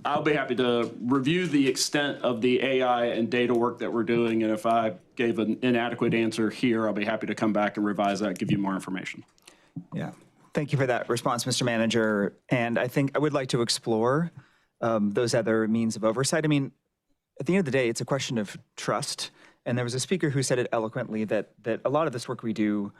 I'll be happy to review the extent of the AI and data work that we're doing, and if I gave an inadequate answer here, I'll be happy to come back and revise that, give you more information. Yeah, thank you for that response, Mr. Manager. And I think I would like to explore those other means of oversight. I mean, at the end of the day, it's a question of trust. And there was a speaker who said it eloquently that a lot of this work we do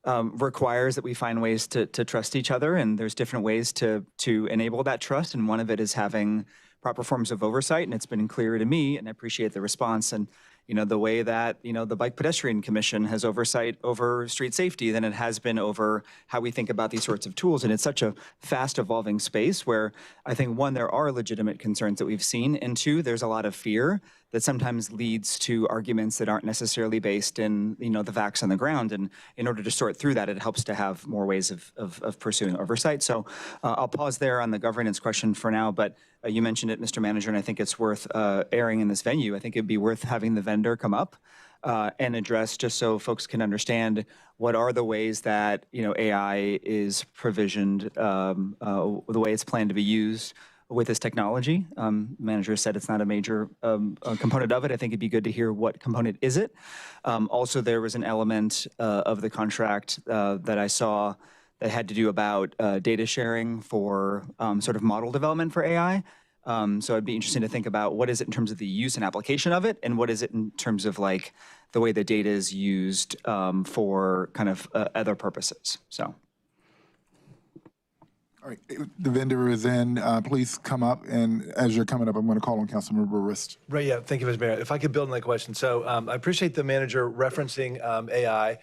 requires that we find ways to trust each other, and there's different ways to enable that trust, and one of it is having proper forms of oversight, and it's been clear to me, and I appreciate the response, and the way that the Bike Pedestrian Commission has oversight over street safety than it has been over how we think about these sorts of tools, and it's such a fast evolving space where I think, one, there are legitimate concerns that we've seen, and 2, there's a lot of fear that sometimes leads to arguments that aren't necessarily based in the facts on the ground. And in order to sort through that, it helps to have more ways of pursuing oversight. So I'll pause there on the governance question for now, but you mentioned it, Mr. Manager, and I think it's worth airing in this venue. I think it'd be worth having the vendor come up and address, just so folks can understand, what are the ways that AI is provisioned, the way it's planned to be used with this technology. Manager said it's not a major component of it. I think it'd be good to hear what component is it. Also, there was an element of the contract that I saw that had to do about data sharing for sort of model development for AI. So I'd be interested to think about what is it in terms of the use and application of it, and what is it in terms of like the way the data is used for kind of other purposes. So. All right, the vendor is in. Please come up, and as you're coming up, I'm going to call on Councilmember Rist. Right, yeah, thank you, Mr. Mayor. If I could build on that question. So I appreciate the manager referencing AI.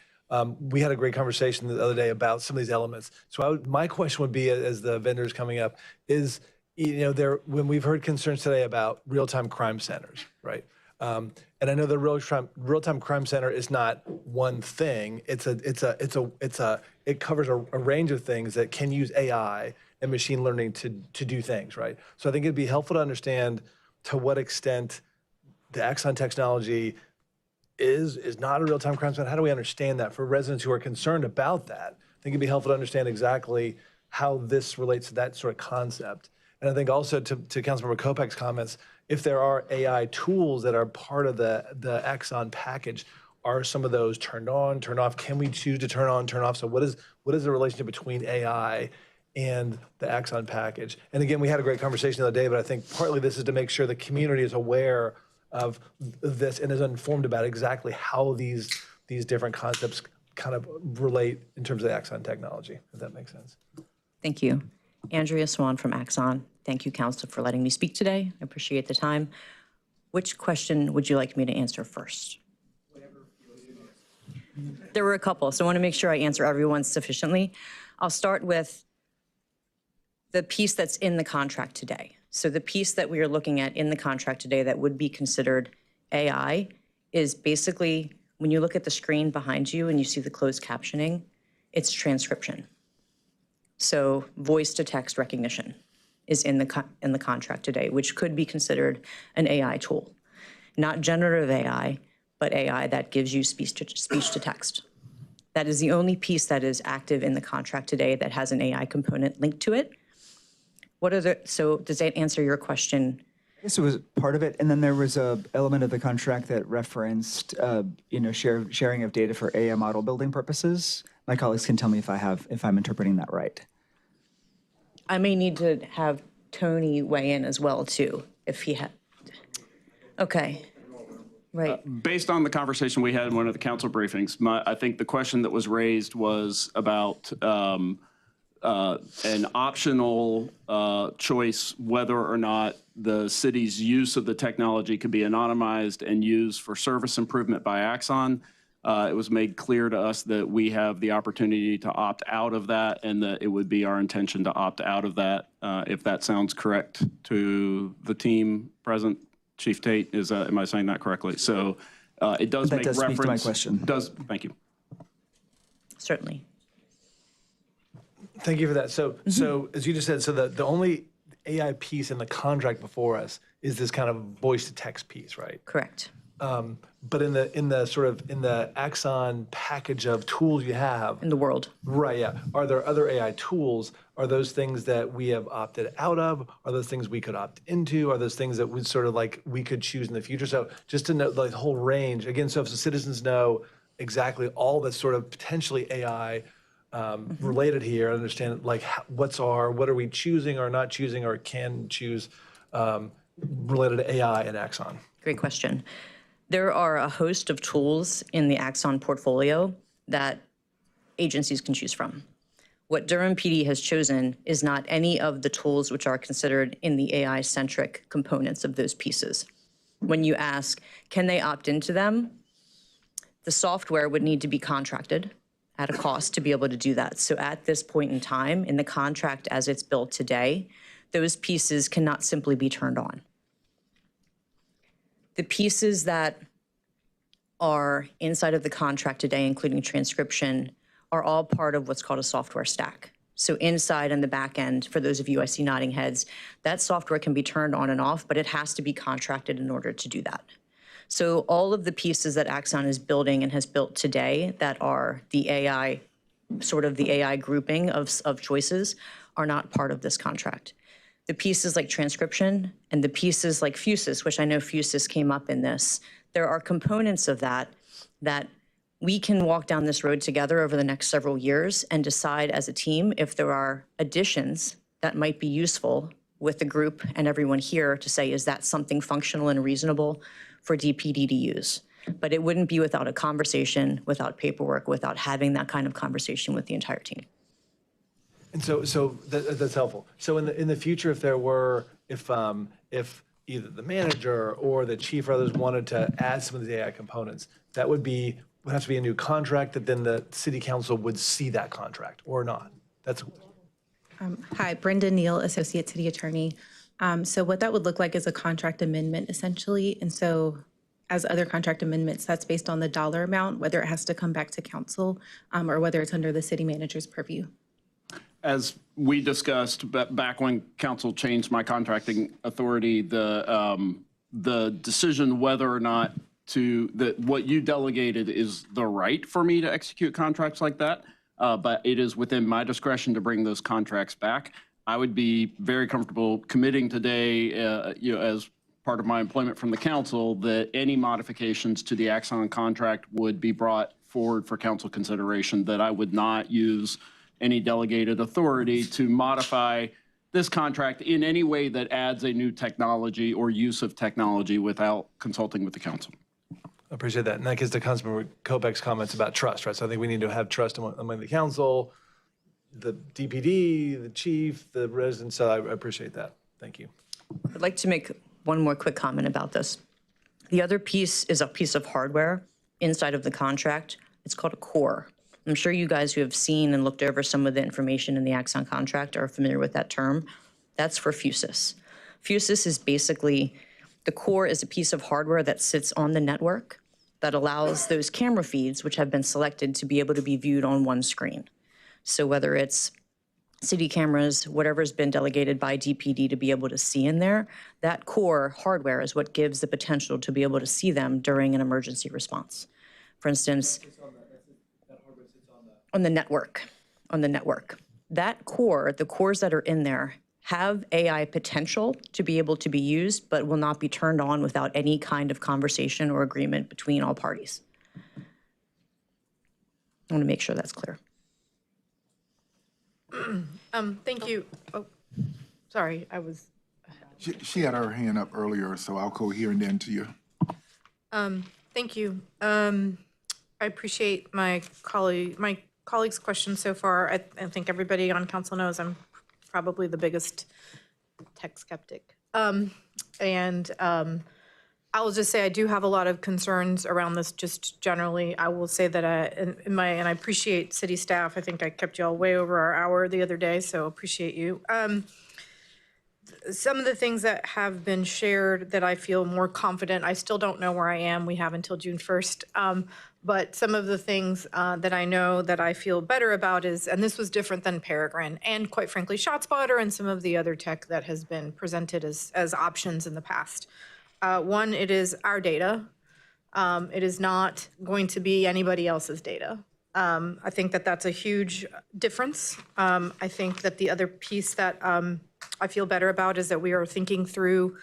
We had a great conversation the other day about some of these elements. So my question would be, as the vendor is coming up, is, when we've heard concerns today about real-time crime centers, right? And I know the real-time crime center is not one thing. It covers a range of things that can use AI and machine learning to do things, right? So I think it'd be helpful to understand to what extent the Axon technology is not a real-time crime center. How do we understand that for residents who are concerned about that? I think it'd be helpful to understand exactly how this relates to that sort of concept. And I think also to Councilmember Kopech's comments, if there are AI tools that are part of the Axon package, are some of those turned on, turned off? Can we choose to turn on, turn off? So what is the relationship between AI and the Axon package? And again, we had a great conversation the other day, but I think partly this is to make sure the community is aware of this and is informed about exactly how these different concepts kind of relate in terms of the Axon technology, if that makes sense. Thank you. Andrea Swan from Axon. Thank you, Council, for letting me speak today. I appreciate the time. Which question would you like me to answer first? There were a couple, so I want to make sure I answer everyone sufficiently. I'll start with the piece that's in the contract today. So the piece that we are looking at in the contract today that would be considered AI is basically, when you look at the screen behind you and you see the closed captioning, it's transcription. So voice-to-text recognition is in the contract today, which could be considered an AI tool. Not generative AI, but AI that gives you speech to text. That is the only piece that is active in the contract today that has an AI component linked to it. So does that answer your question? I guess it was part of it, and then there was a element of the contract that referenced, sharing of data for AI model building purposes. My colleagues can tell me if I'm interpreting that right. I may need to have Tony weigh in as well, too, if he had. Okay. Right. Based on the conversation we had in one of the council briefings, I think the question that was raised was about an optional choice whether or not the city's use of the technology could be anonymized and used for service improvement by Axon. It was made clear to us that we have the opportunity to opt out of that, and that it would be our intention to opt out of that, if that sounds correct to the team present. Chief Tate, am I saying that correctly? So it does make reference. That does speak to my question. Thank you. Certainly. Thank you for that. So as you just said, so the only AI piece in the contract before us is this kind of voice to text piece, right? Correct. But in the Axon package of tools you have in the world, right? Yeah. Are there other AI tools? Are those things that we have opted out of? Are those things we could opt into? Are those things that we sort of like we could choose in the future? So just to know like the whole range again. So if the citizens know exactly all that's sort of potentially AI related here, understand like what are we choosing or not choosing or can choose related to AI and Axon? Great question. There are a host of tools in the Axon portfolio that agencies can choose from. What Durham PD has chosen is not any of the tools which are considered in the AI-centric components of those pieces. When you ask, can they opt into them? The software would need to be contracted at a cost to be able to do that. So at this point in time, in the contract as it's built today, those pieces cannot simply be turned on. The pieces that are inside of the contract today, including transcription, are all part of what's called a software stack. So inside and the back end, for those of you I see nodding heads, that software can be turned on and off, but it has to be contracted in order to do that. So all of the pieces that Axon is building and has built today that are the AI, sort of the AI grouping of choices, are not part of this contract. The pieces like transcription and the pieces like Fusus, which I know Fusus came up in this, there are components of that we can walk down this road together over the next several years and decide as a team if there are additions that might be useful with the group and everyone here to say, is that something functional and reasonable for DPD to use? But it wouldn't be without a conversation, without paperwork, without having that kind of conversation with the entire team. And so that's helpful. So in the future, if there were, if either the manager or the chief or others wanted to add some of the AI components, that would have to be a new contract that then the city council would see that contract or not. That's. Hi, Brenda Neal, Associate City Attorney. So what that would look like is a contract amendment, essentially. And so as other contract amendments, that's based on the dollar amount, whether it has to come back to council or whether it's under the city manager's purview. As we discussed back when council changed my contracting authority, the decision whether or not what you delegated is the right for me to execute contracts like that, but it is within my discretion to bring those contracts back. I would be very comfortable committing today, as part of my employment from the council, that any modifications to the Axon contract would be brought forward for council consideration, that I would not use any delegated authority to modify this contract in any way that adds a new technology or use of technology without consulting with the council. I appreciate that. And that gets to Councilmember Kopech's comments about trust, right? So I think we need to have trust among the council, the DPD, the chief, the residents. So I appreciate that. Thank you. I'd like to make one more quick comment about this. The other piece is a piece of hardware inside of the contract. It's called a core. I'm sure you guys who have seen and looked over some of the information in the Axon contract are familiar with that term. That's for Fusus. Fusus is basically, the core is a piece of hardware that sits on the network that allows those camera feeds, which have been selected, to be able to be viewed on one screen. So whether it's city cameras, whatever's been delegated by DPD to be able to see in there, that core hardware is what gives the potential to be able to see them during an emergency response. For instance, on the network. That core, the cores that are in there, have AI potential to be able to be used, but will not be turned on without any kind of conversation or agreement between all parties. I want to make sure that's clear. Thank you. Oh, sorry, I was. She had her hand up earlier, so I'll go here and then to you. Thank you. I appreciate my colleague's questions so far. I think everybody on council knows I'm probably the biggest tech skeptic. I will just say I do have a lot of concerns around this just generally. I will say that and I appreciate city staff. I think I kept y'all way over our hour the other day, so appreciate you. Some of the things that have been shared that I feel more confident, I still don't know where I am. We have until June 1st. But some of the things that I know that I feel better about is, and this was different than Peregrine and quite frankly ShotSpotter and some of the other tech that has been presented as options in the past. One, it is our data. It is not going to be anybody else's data. I think that that's a huge difference. I think that the other piece that I feel better about is that we are thinking through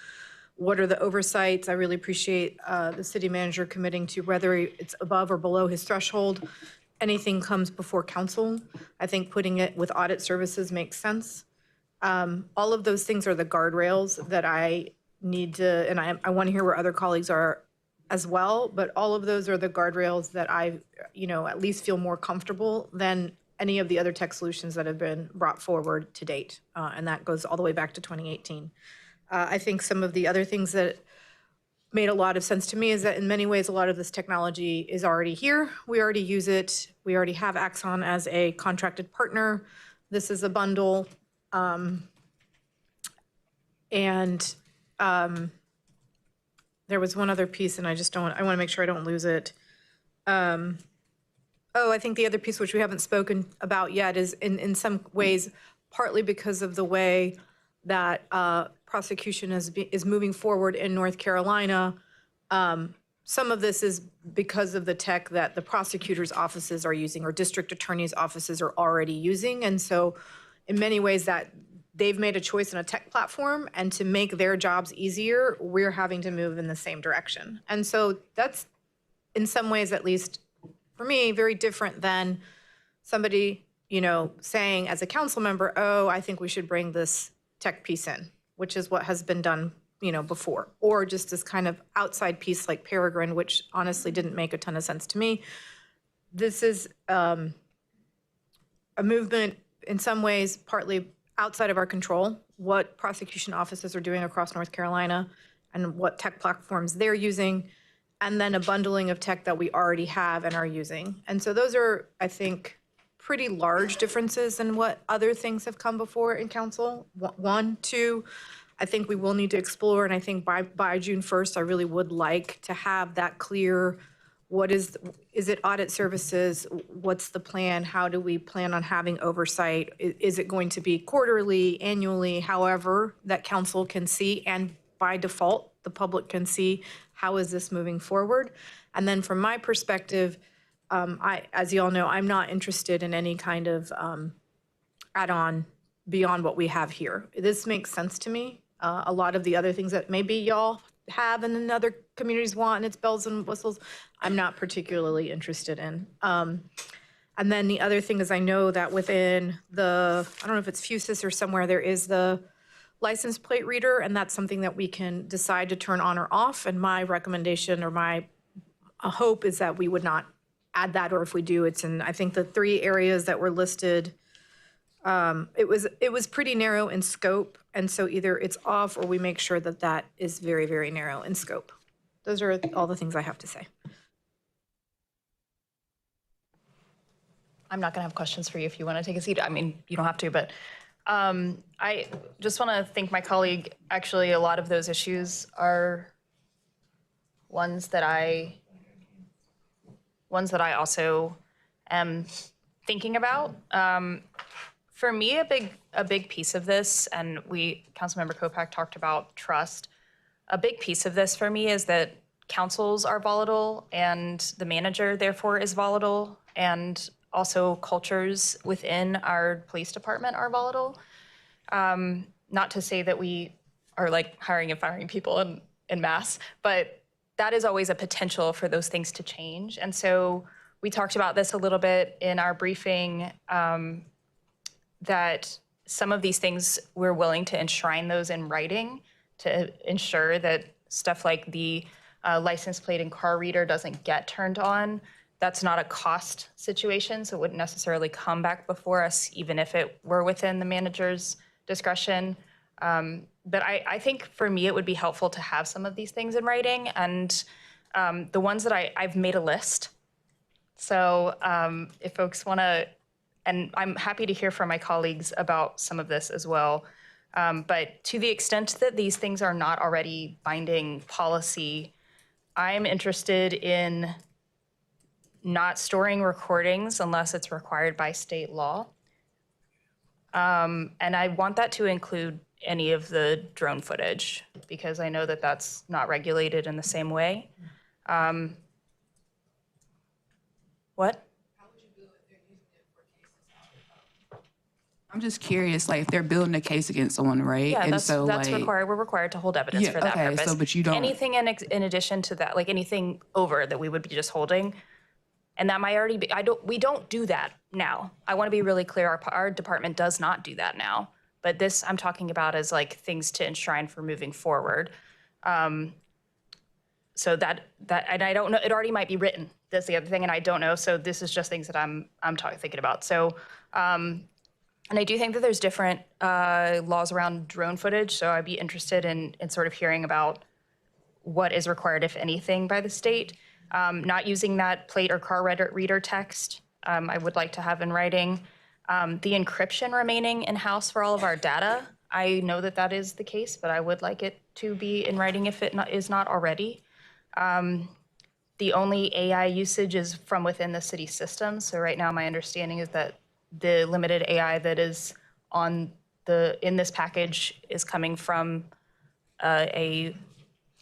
what are the oversights. I really appreciate the city manager committing to whether it's above or below his threshold. Anything comes before council. I think putting it with audit services makes sense. All of those things are the guardrails that I need to, and I want to hear where other colleagues are as well, but all of those are the guardrails that I, at least feel more comfortable than any of the other tech solutions that have been brought forward to date. And that goes all the way back to 2018. I think some of the other things that made a lot of sense to me is that in many ways, a lot of this technology is already here. We already use it. We already have Axon as a contracted partner. This is a bundle. There was one other piece, and I want to make sure I don't lose it. I think the other piece, which we haven't spoken about yet, is in some ways, partly because of the way that prosecution is moving forward in North Carolina, some of this is because of the tech that the prosecutors' offices are using or district attorneys' offices are already using. And so in many ways that they've made a choice in a tech platform, and to make their jobs easier, we're having to move in the same direction. And so that's, in some ways, at least for me, very different than somebody, saying as a council member, oh, I think we should bring this tech piece in, which is what has been done, before. Or just this kind of outside piece like Peregrine, which honestly didn't make a ton of sense to me. This is a movement in some ways partly outside of our control, what prosecution offices are doing across North Carolina and what tech platforms they're using, and then a bundling of tech that we already have and are using. And so those are, I think, pretty large differences in what other things have come before in council. One, two, I think we will need to explore, and I think by June 1st, I really would like to have that clear, what is it audit services? What's the plan? How do we plan on having oversight? Is it going to be quarterly, annually, however that council can see, and by default, the public can see how is this moving forward? And then from my perspective, as you all know, I'm not interested in any kind of add-on beyond what we have here. This makes sense to me. A lot of the other things that maybe y'all have and then other communities want, and it's bells and whistles, I'm not particularly interested in. And then the other thing is, I know that within I don't know if it's Fusus or somewhere, there is the license plate reader, and that's something that we can decide to turn on or off. And my recommendation or my hope is that we would not add that, or if we do, it's in, I think, the 3 areas that were listed. It was pretty narrow in scope, and so either it's off or we make sure that that is very, very narrow in scope. Those are all the things I have to say. I'm not going to have questions for you if you want to take a seat. I mean, you don't have to, but I just want to thank my colleague. Actually, a lot of those issues are ones that I also am thinking about. For me, a big piece of this, and Councilmember Kopak talked about trust. A big piece of this for me is that councils are volatile, and the manager therefore is volatile, and also cultures within our police department are volatile. Not to say that we are like hiring and firing people in mass, but that is always a potential for those things to change. And so we talked about this a little bit in our briefing, that some of these things we're willing to enshrine those in writing to ensure that stuff like the license plate and car reader doesn't get turned on. That's not a cost situation, so it wouldn't necessarily come back before us, even if it were within the manager's discretion. But I think for me, it would be helpful to have some of these things in writing, and the ones that I've made a list. So if folks want to, and I'm happy to hear from my colleagues about some of this as well. But to the extent that these things are not already binding policy, I'm interested in not storing recordings unless it's required by state law. And I want that to include any of the drone footage, because I know that that's not regulated in the same way. What? I'm just curious, like, if they're building a case against someone, right? Yeah, and that's like, required. We're required to hold evidence for that purpose. So, but you don't. Anything in addition to that, like anything over that we would be just holding, and that might already be. We don't do that now. I want to be really clear. Our department does not do that now. But this I'm talking about as like things to enshrine for moving forward. So that and I don't know. It already might be written. That's the other thing, and I don't know. So this is just things that I'm thinking about. So. And I do think that there's different laws around drone footage, so I'd be interested in sort of hearing about what is required, if anything, by the state. Not using that plate or car reader text, I would like to have in writing. The encryption remaining in-house for all of our data, I know that that is the case, but I would like it to be in writing if it is not already. The only AI usage is from within the city system, so right now my understanding is that the limited AI that is in this package is coming from a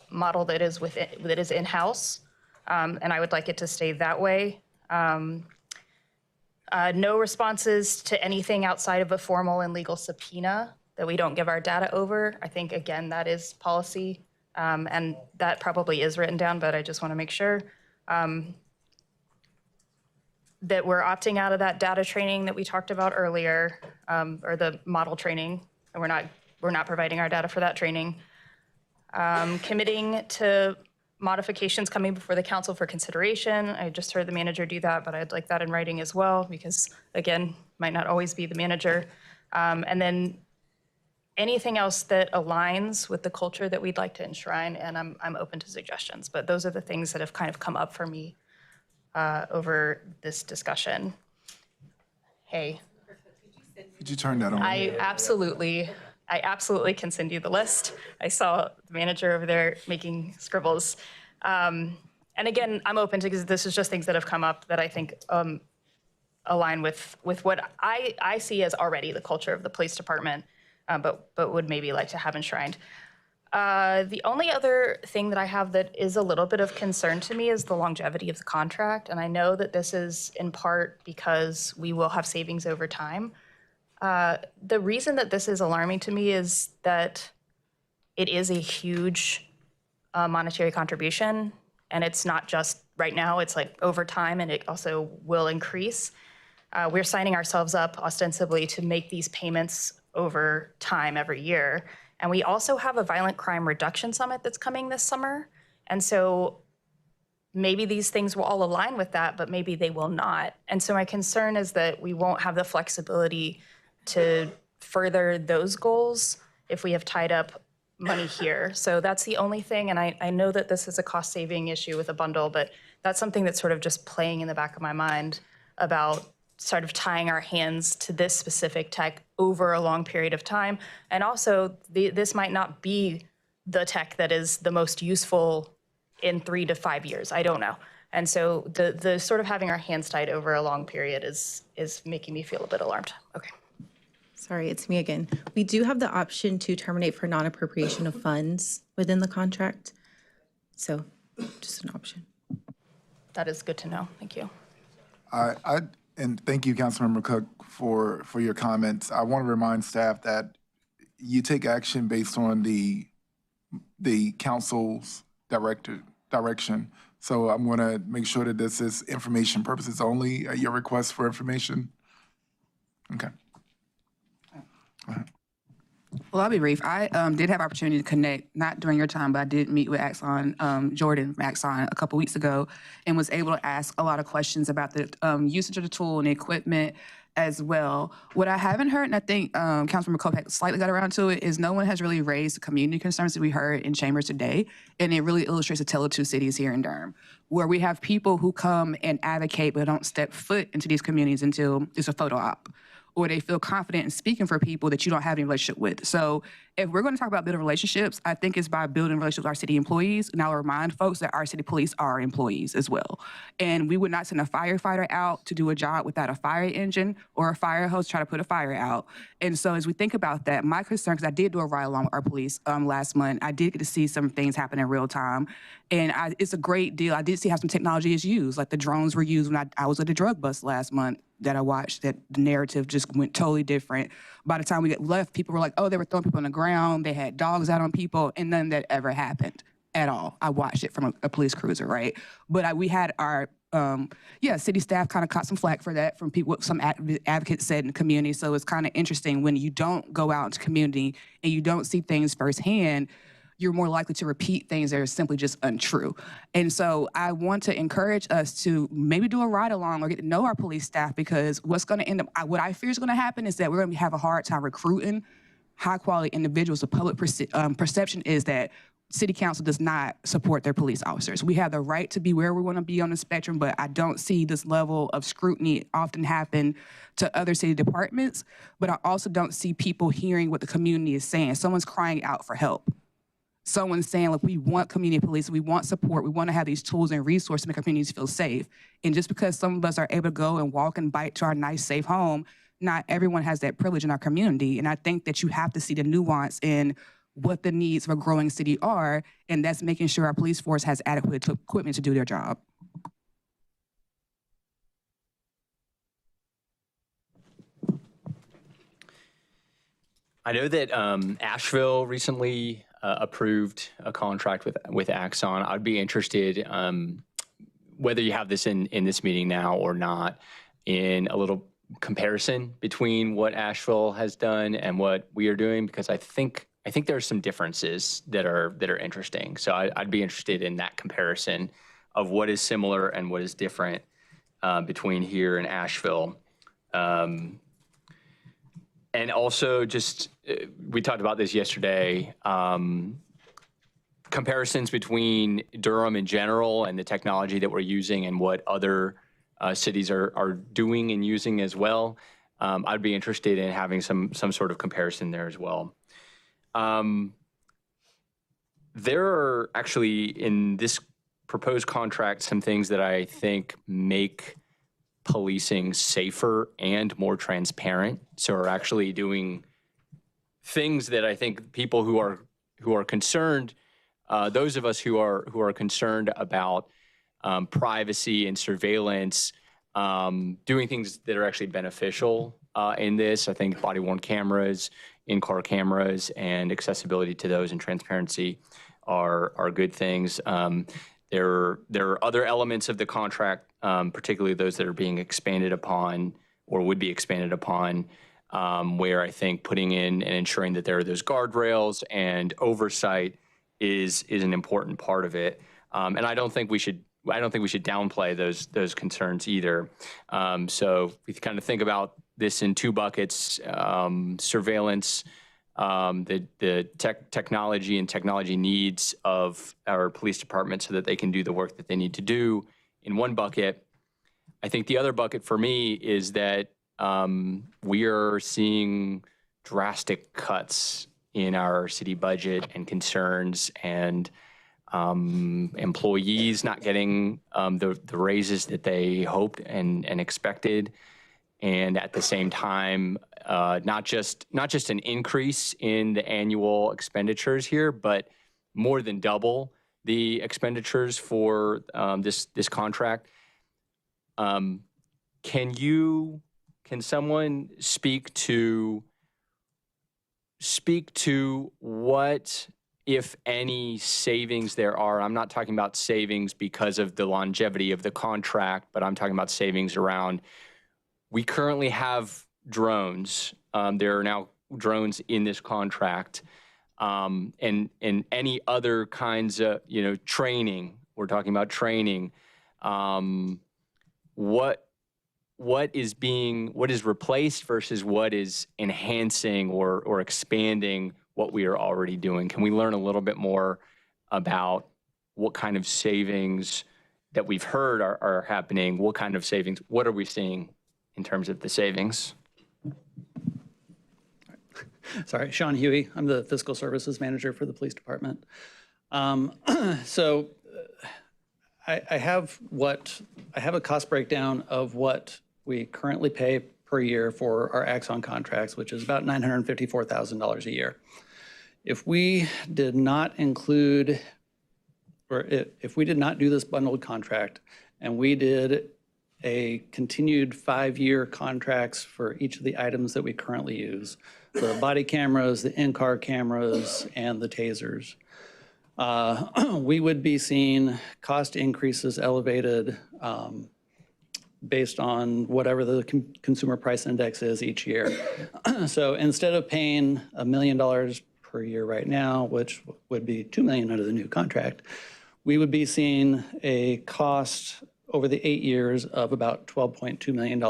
model that is in-house. and I would like it to stay that way. No responses to anything outside of a formal and legal subpoena that we don't give our data over. I think, again, that is policy, and that probably is written down, but I just want to make sure that we're opting out of that data training that we talked about earlier, or the model training, and we're not providing our data for that training. Committing to modifications coming before the council for consideration. I just heard the manager do that, but I'd like that in writing as well, because again, might not always be the manager. And then anything else that aligns with the culture that we'd like to enshrine, and I'm open to suggestions, but those are the things that have kind of come up for me over this discussion. Hey. Could you turn that on? I absolutely can send you the list. I saw the manager over there making scribbles. And again, I'm open to, because this is just things that have come up that I think align with what I see as already the culture of the police department, but would maybe like to have enshrined. The only other thing that I have that is a little bit of concern to me is the longevity of the contract. And I know that this is in part because we will have savings over time. The reason that this is alarming to me is that it is a huge monetary contribution, and it's not just right now, it's like over time, and it also will increase. We're signing ourselves up ostensibly to make these payments over time every year. And we also have a violent crime reduction summit that's coming this summer. And so maybe these things will all align with that, but maybe they will not. And so my concern is that we won't have the flexibility to further those goals if we have tied up money here. So that's the only thing, and I know that this is a cost-saving issue with a bundle, but that's something that's sort of just playing in the back of my mind about sort of tying our hands to this specific tech over a long period of time. And also, this might not be the tech that is the most useful in 3 to 5 years. I don't know. And so the sort of having our hands tied over a long period is making me feel a bit alarmed. Okay. Sorry, it's me again. We do have the option to terminate for non-appropriation of funds within the contract. So just an option. That is good to know. Thank you. And thank you, Councilmember Cook, for your comments. I want to remind staff that you take action based on the council's direction. So I'm going to make sure that this is information purposes only, your request for information. Okay. Go ahead. Well, I'll be brief. I did have opportunity to connect, not during your time, but I did meet with Axon, Jordan from Axon a couple weeks ago, and was able to ask a lot of questions about the usage of the tool and the equipment as well. What I haven't heard, and I think Councilmember Kopak slightly got around to it, is no one has really raised the community concerns that we heard in chambers today, and it really illustrates the tale of two cities here in Durham, where we have people who come and advocate but don't step foot into these communities until it's a photo op, or they feel confident in speaking for people that you don't have any relationship with. So if we're going to talk about building relationships, I think it's by building relationships with our city employees. And I'll remind folks that our city police are employees as well. And we would not send a firefighter out to do a job without a fire engine or a fire hose to try to put a fire out. And so as we think about that, my concern, because I did do a ride along with our police last month, I did get to see some things happen in real time. And it's a great deal. I did see how some technology is used, like the drones were used when I was at the drug bust last month that I watched, that the narrative just went totally different. By the time we get left, people were like, oh, they were throwing people on the ground, they had dogs out on people, and none of that ever happened at all. I watched it from a police cruiser, right? But we had our, city staff kind of caught some flack for that from people, some advocates said in the community. So it's kind of interesting when you don't go out into community and you don't see things firsthand, you're more likely to repeat things that are simply just untrue. And so I want to encourage us to maybe do a ride along or get to know our police staff, because what's going to end up, what I fear is going to happen is that we're going to have a hard time recruiting high quality individuals. The public perception is that city council does not support their police officers. We have the right to be where we want to be on the spectrum, but I don't see this level of scrutiny often happen to other city departments. But I also don't see people hearing what the community is saying. Someone's crying out for help. Someone's saying, look, we want community police, we want support, we want to have these tools and resources to make our communities feel safe. And just because some of us are able to go and walk and bike to our nice, safe home, not everyone has that privilege in our community. And I think that you have to see the nuance in what the needs of a growing city are, and that's making sure our police force has adequate equipment to do their job. I know that Asheville recently approved a contract with Axon. I'd be interested, whether you have this in this meeting now or not, in a little comparison between what Asheville has done and what we are doing, because I think there's some differences that are interesting. So I'd be interested in that comparison of what is similar and what is different between here and Asheville. And also just, we talked about this yesterday, comparisons between Durham in general and the technology that we're using and what other cities are doing and using as well. I'd be interested in having some sort of comparison there as well. There are actually in this proposed contract some things that I think make policing safer and more transparent. So we're actually doing things that I think people who are concerned, those of us who are concerned about privacy and surveillance, doing things that are actually beneficial in this. I think body-worn cameras, in-car cameras, and accessibility to those and transparency are good things. There are other elements of the contract, particularly those that are being expanded upon or would be expanded upon, where I think putting in and ensuring that there are those guardrails and oversight is an important part of it. And I don't think we should downplay those concerns either. So we kind of think about this in two buckets: surveillance, the technology and technology needs of our police department so that they can do the work that they need to do in one bucket. I think the other bucket for me is that we are seeing drastic cuts in our city budget and concerns, and employees not getting the raises that they hoped and expected. And at the same time, not just an increase in the annual expenditures here, but more than double the expenditures for this contract. Can someone speak to what, if any, savings there are? I'm not talking about savings because of the longevity of the contract, but I'm talking about savings around, we currently have drones. There are now drones in this contract, and any other kinds of, training. We're talking about training. What is replaced versus what is enhancing or expanding what we are already doing? Can we learn a little bit more about what kind of savings that we've heard are happening? What kind of savings? What are we seeing in terms of the savings? Sorry, Sean Huey. I'm the Fiscal Services Manager for the Police Department. So I have a cost breakdown of what we currently pay per year for our Axon contracts, which is about $954,000 a year. If we did not include, or if we did not do this bundled contract, and we did a continued 5-year contracts for each of the items that we currently use, the body cameras, the in-car cameras, and the tasers, we would be seeing cost increases elevated based on whatever the consumer price index is each year. So instead of paying $1 million per year right now, which would be $2 million under the new contract, we would be seeing a cost over the 8 years of about $12.2 million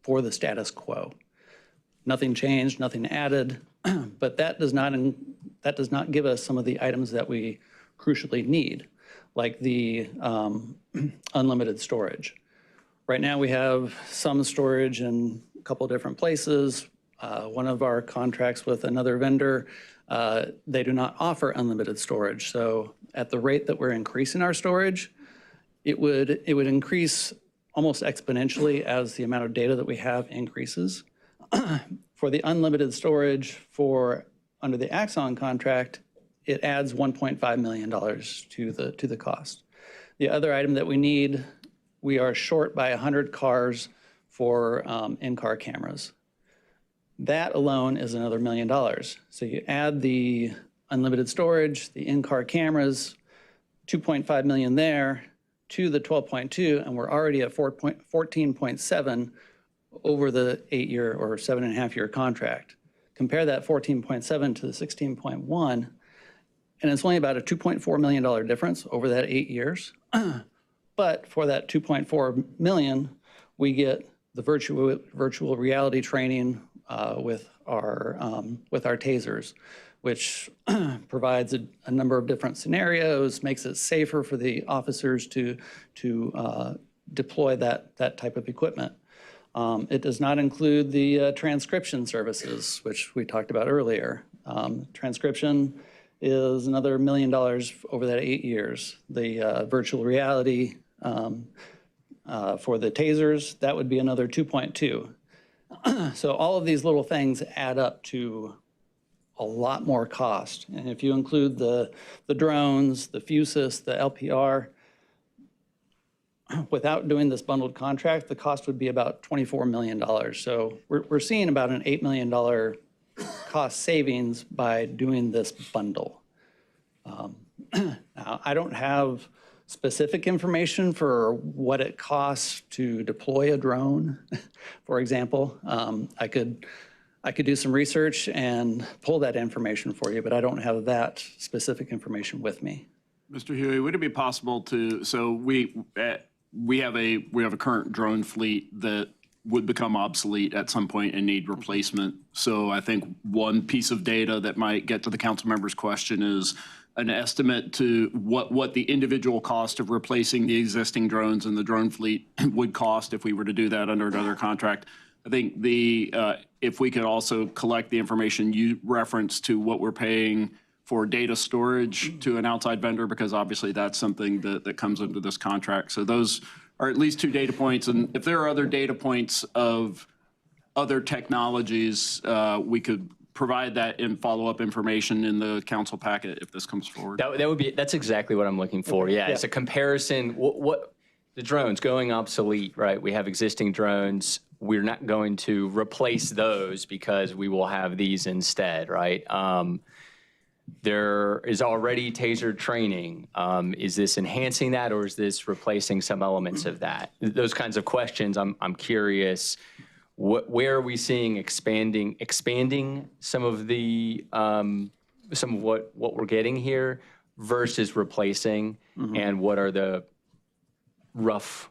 for the status quo. Nothing changed, nothing added, but that does not give us some of the items that we crucially need, like the unlimited storage. Right now we have some storage in a couple different places. One of our contracts with another vendor, they do not offer unlimited storage. So at the rate that we're increasing our storage, it would increase almost exponentially as the amount of data that we have increases. For the unlimited storage for under the Axon contract, it adds $1.5 million to the cost. The other item that we need, we are short by 100 cars for in-car cameras. That alone is another $1 million. So you add the unlimited storage, the in-car cameras, 2.5 million there to the 12.2, and we're already at 14.7 over the 8-year or 7.5-year contract. Compare that 14.7 to the 16.1, and it's only about a $2.4 million difference over that 8 years. But for that $2.4 million, we get the virtual reality training with our tasers, which provides a number of different scenarios, makes it safer for the officers to deploy that type of equipment. It does not include the transcription services, which we talked about earlier. Transcription is another $1 million over that 8 years. The virtual reality for the tasers, that would be another 2.2. So all of these little things add up to a lot more cost. And if you include the drones, the FUSIS, the LPR, without doing this bundled contract, the cost would be about $24 million. So we're seeing about an $8 million cost savings by doing this bundle. Now, I don't have specific information for what it costs to deploy a drone, for example. I could do some research and pull that information for you, but I don't have that specific information with me. Mr. Huey, would it be possible to, so we have a current drone fleet that would become obsolete at some point and need replacement. So I think one piece of data that might get to the council member's question is an estimate to what the individual cost of replacing the existing drones in the drone fleet would cost if we were to do that under another contract. I think if we could also collect the information you referenced to what we're paying for data storage to an outside vendor, because obviously that's something that comes into this contract. So those are at least 2 data points. And if there are other data points of other technologies, we could provide that in follow-up information in the council packet if this comes forward. That's exactly what I'm looking for. Yeah, it's a comparison. What the drones going obsolete, right? We have existing drones. We're not going to replace those because we will have these instead, right? There is already taser training. Is this enhancing that, or is this replacing some elements of that? Those kinds of questions, I'm curious. Where are we seeing expanding some of the what we're getting here versus replacing, and what are the rough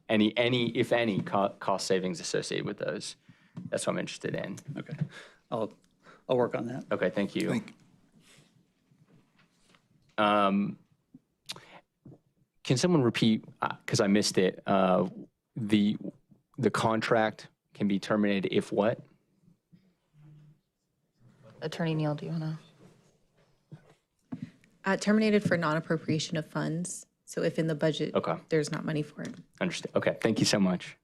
any if any cost savings associated with those? That's what I'm interested in. Okay, I'll work on that. Okay, thank you. Can someone repeat, because I missed it, the contract can be terminated if what? Attorney Neal, do you want to? Terminated for non-appropriation of funds. So if in the budget, there's not money for it. Understood. Okay, thank you so much.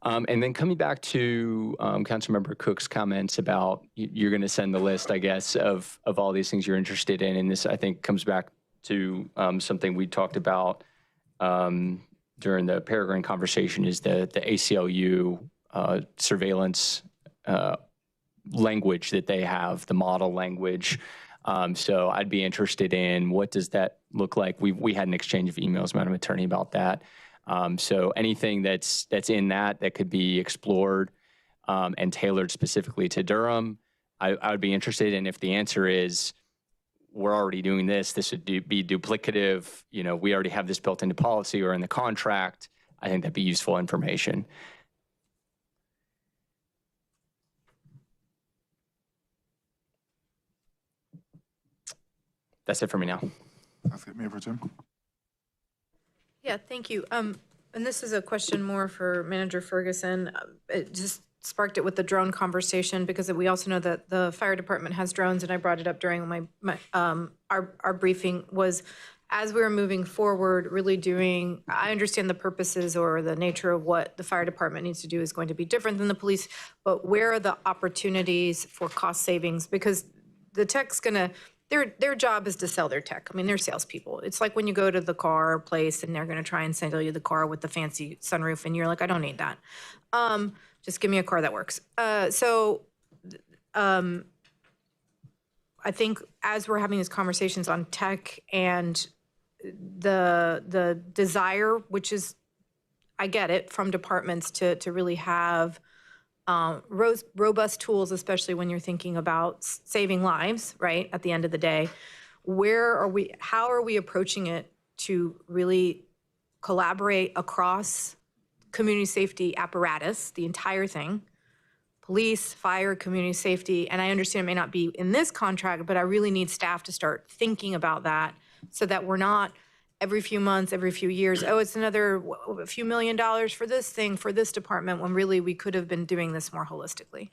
And then coming back to Councilmember Cook's comments about you're going to send the list, I guess, of all these things you're interested in. And this, I think, comes back to something we talked about during the Peregrine conversation, is the ACLU surveillance language that they have, the model language. So I'd be interested in, what does that look like? We had an exchange of emails, Madam Attorney, about that. So anything that's in that could be explored and tailored specifically to Durham, I would be interested in. If the answer is, we're already doing this would be duplicative, we already have this built into policy or in the contract, I think that'd be useful information. That's it for me now. That's it, Mayor Pro Tem. Yeah, thank you. And this is a question more for Manager Ferguson. It just sparked it with the drone conversation, because we also know that the fire department has drones, and I brought it up during our briefing, was as we're moving forward, really doing, I understand the purposes or the nature of what the fire department needs to do is going to be different than the police, but where are the opportunities for cost savings? Because the tech's gonna, their job is to sell their tech. I mean, they're salespeople. It's like when you go to the car place and they're gonna try and sell you the car with the fancy sunroof and you're like, I don't need that. Just give me a car that works. I think as we're having these conversations on tech and the desire, which is, I get it, from departments to really have robust tools, especially when you're thinking about saving lives, right, at the end of the day. How are we approaching it to really collaborate across community safety apparatus, the entire thing, police, fire, community safety, and I understand it may not be in this contract, but I really need staff to start thinking about that so that we're not every few months, every few years, oh, it's another a few $1 million for this thing, for this department, when really we could have been doing this more holistically.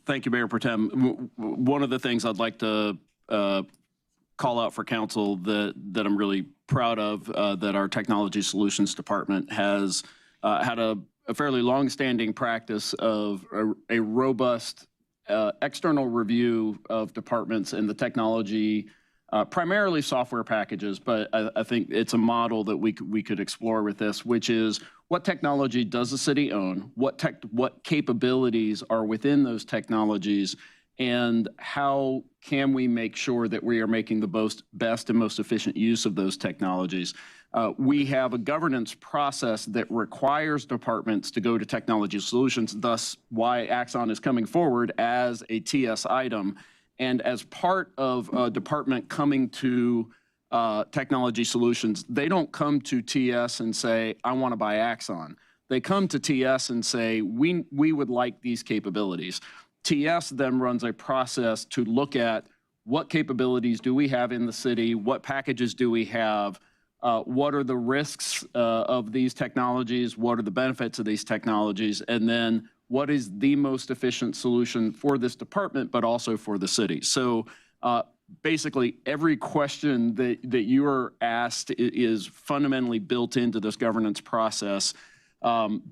Thank you, Mayor Pro Tem. One of the things I'd like to call out for council that I'm really proud of, that our Technology Solutions Department has had a fairly long-standing practice of a robust external review of departments and the technology, primarily software packages, but I think it's a model that we could explore with this, which is what technology does the city own, what capabilities are within those technologies, and how can we make sure that we are making the best and most efficient use of those technologies. We have a governance process that requires departments to go to technology solutions, thus why Axon is coming forward as a TS item. And as part of a department coming to technology solutions, they don't come to TS and say, I want to buy Axon. They come to TS and say, we would like these capabilities. TS then runs a process to look at what capabilities do we have in the city, what packages do we have, what are the risks of these technologies, what are the benefits of these technologies, and then what is the most efficient solution for this department, but also for the city. So basically, every question that you are asked is fundamentally built into this governance process,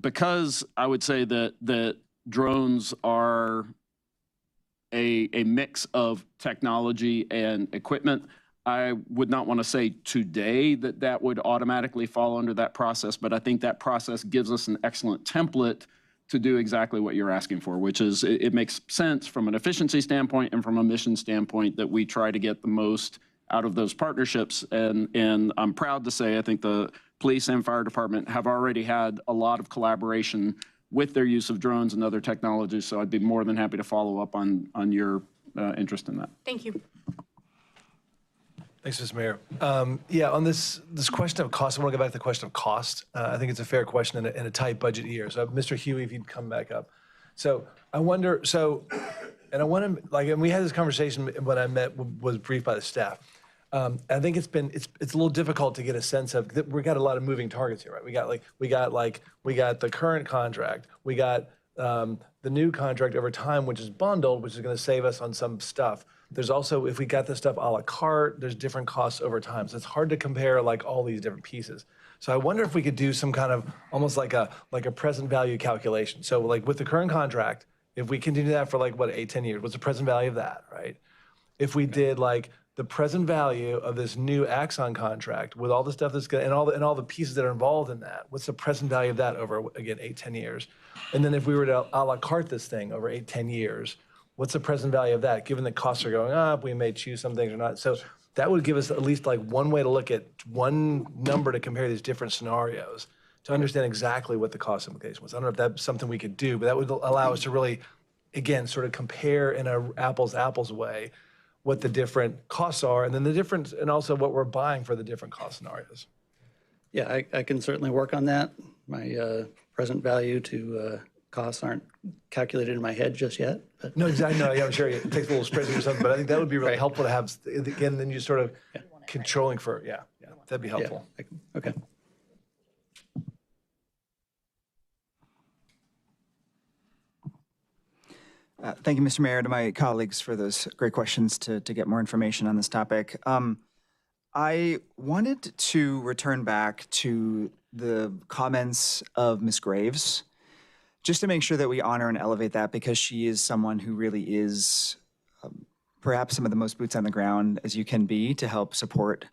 because I would say that drones are a mix of technology and equipment. I would not want to say today that would automatically fall under that process, but I think that process gives us an excellent template to do exactly what you're asking for, which is it makes sense from an efficiency standpoint and from a mission standpoint that we try to get the most out of those partnerships. And I'm proud to say I think the police and fire department have already had a lot of collaboration with their use of drones and other technologies. So I'd be more than happy to follow up on your interest in that. Thank you. Thanks, Mr. Mayor. Yeah, on this question of cost, I want to go back to the question of cost. I think it's a fair question in a tight budget year. So, Mr. Huey, if you'd come back up. So, I wonder. And I want to and we had this conversation when I was briefed by the staff. I think it's a little difficult to get a sense of. We got a lot of moving targets here, right? We got the current contract. We got the new contract over time, which is bundled, which is going to save us on some stuff. There's also, if we got this stuff a la carte, there's different costs over time. So it's hard to compare all these different pieces. So I wonder if we could do some kind of almost like a present value calculation. So with the current contract, if we continue that for 8, 10 years, what's the present value of that, right? If we did the present value of this new Axon contract with all the stuff that's going and all the pieces that are involved in that, what's the present value of that over, again, 8, 10 years? And then if we were to a la carte this thing over 8, 10 years, what's the present value of that, given that costs are going up, we may choose some things or not. So that would give us at least one way to look at one number to compare these different scenarios to understand exactly what the cost implication was. I don't know if that's something we could do, but that would allow us to really, again, sort of compare in a apples way what the different costs are, and then the difference, and also what we're buying for the different cost scenarios. Yeah, I can certainly work on that. My present value to costs aren't calculated in my head just yet. But. No, exactly. No, yeah, I'm sure it takes a little spreadsheet or something, but I think that would be really helpful to have. Again, then you sort of controlling for, that'd be helpful. Yeah. Okay. Thank you, Mr. Mayor, to my colleagues for those great questions to get more information on this topic. I wanted to return back to the comments of Ms. Graves, just to make sure that we honor and elevate that, because she is someone who really is perhaps some of the most boots on the ground as you can be to help support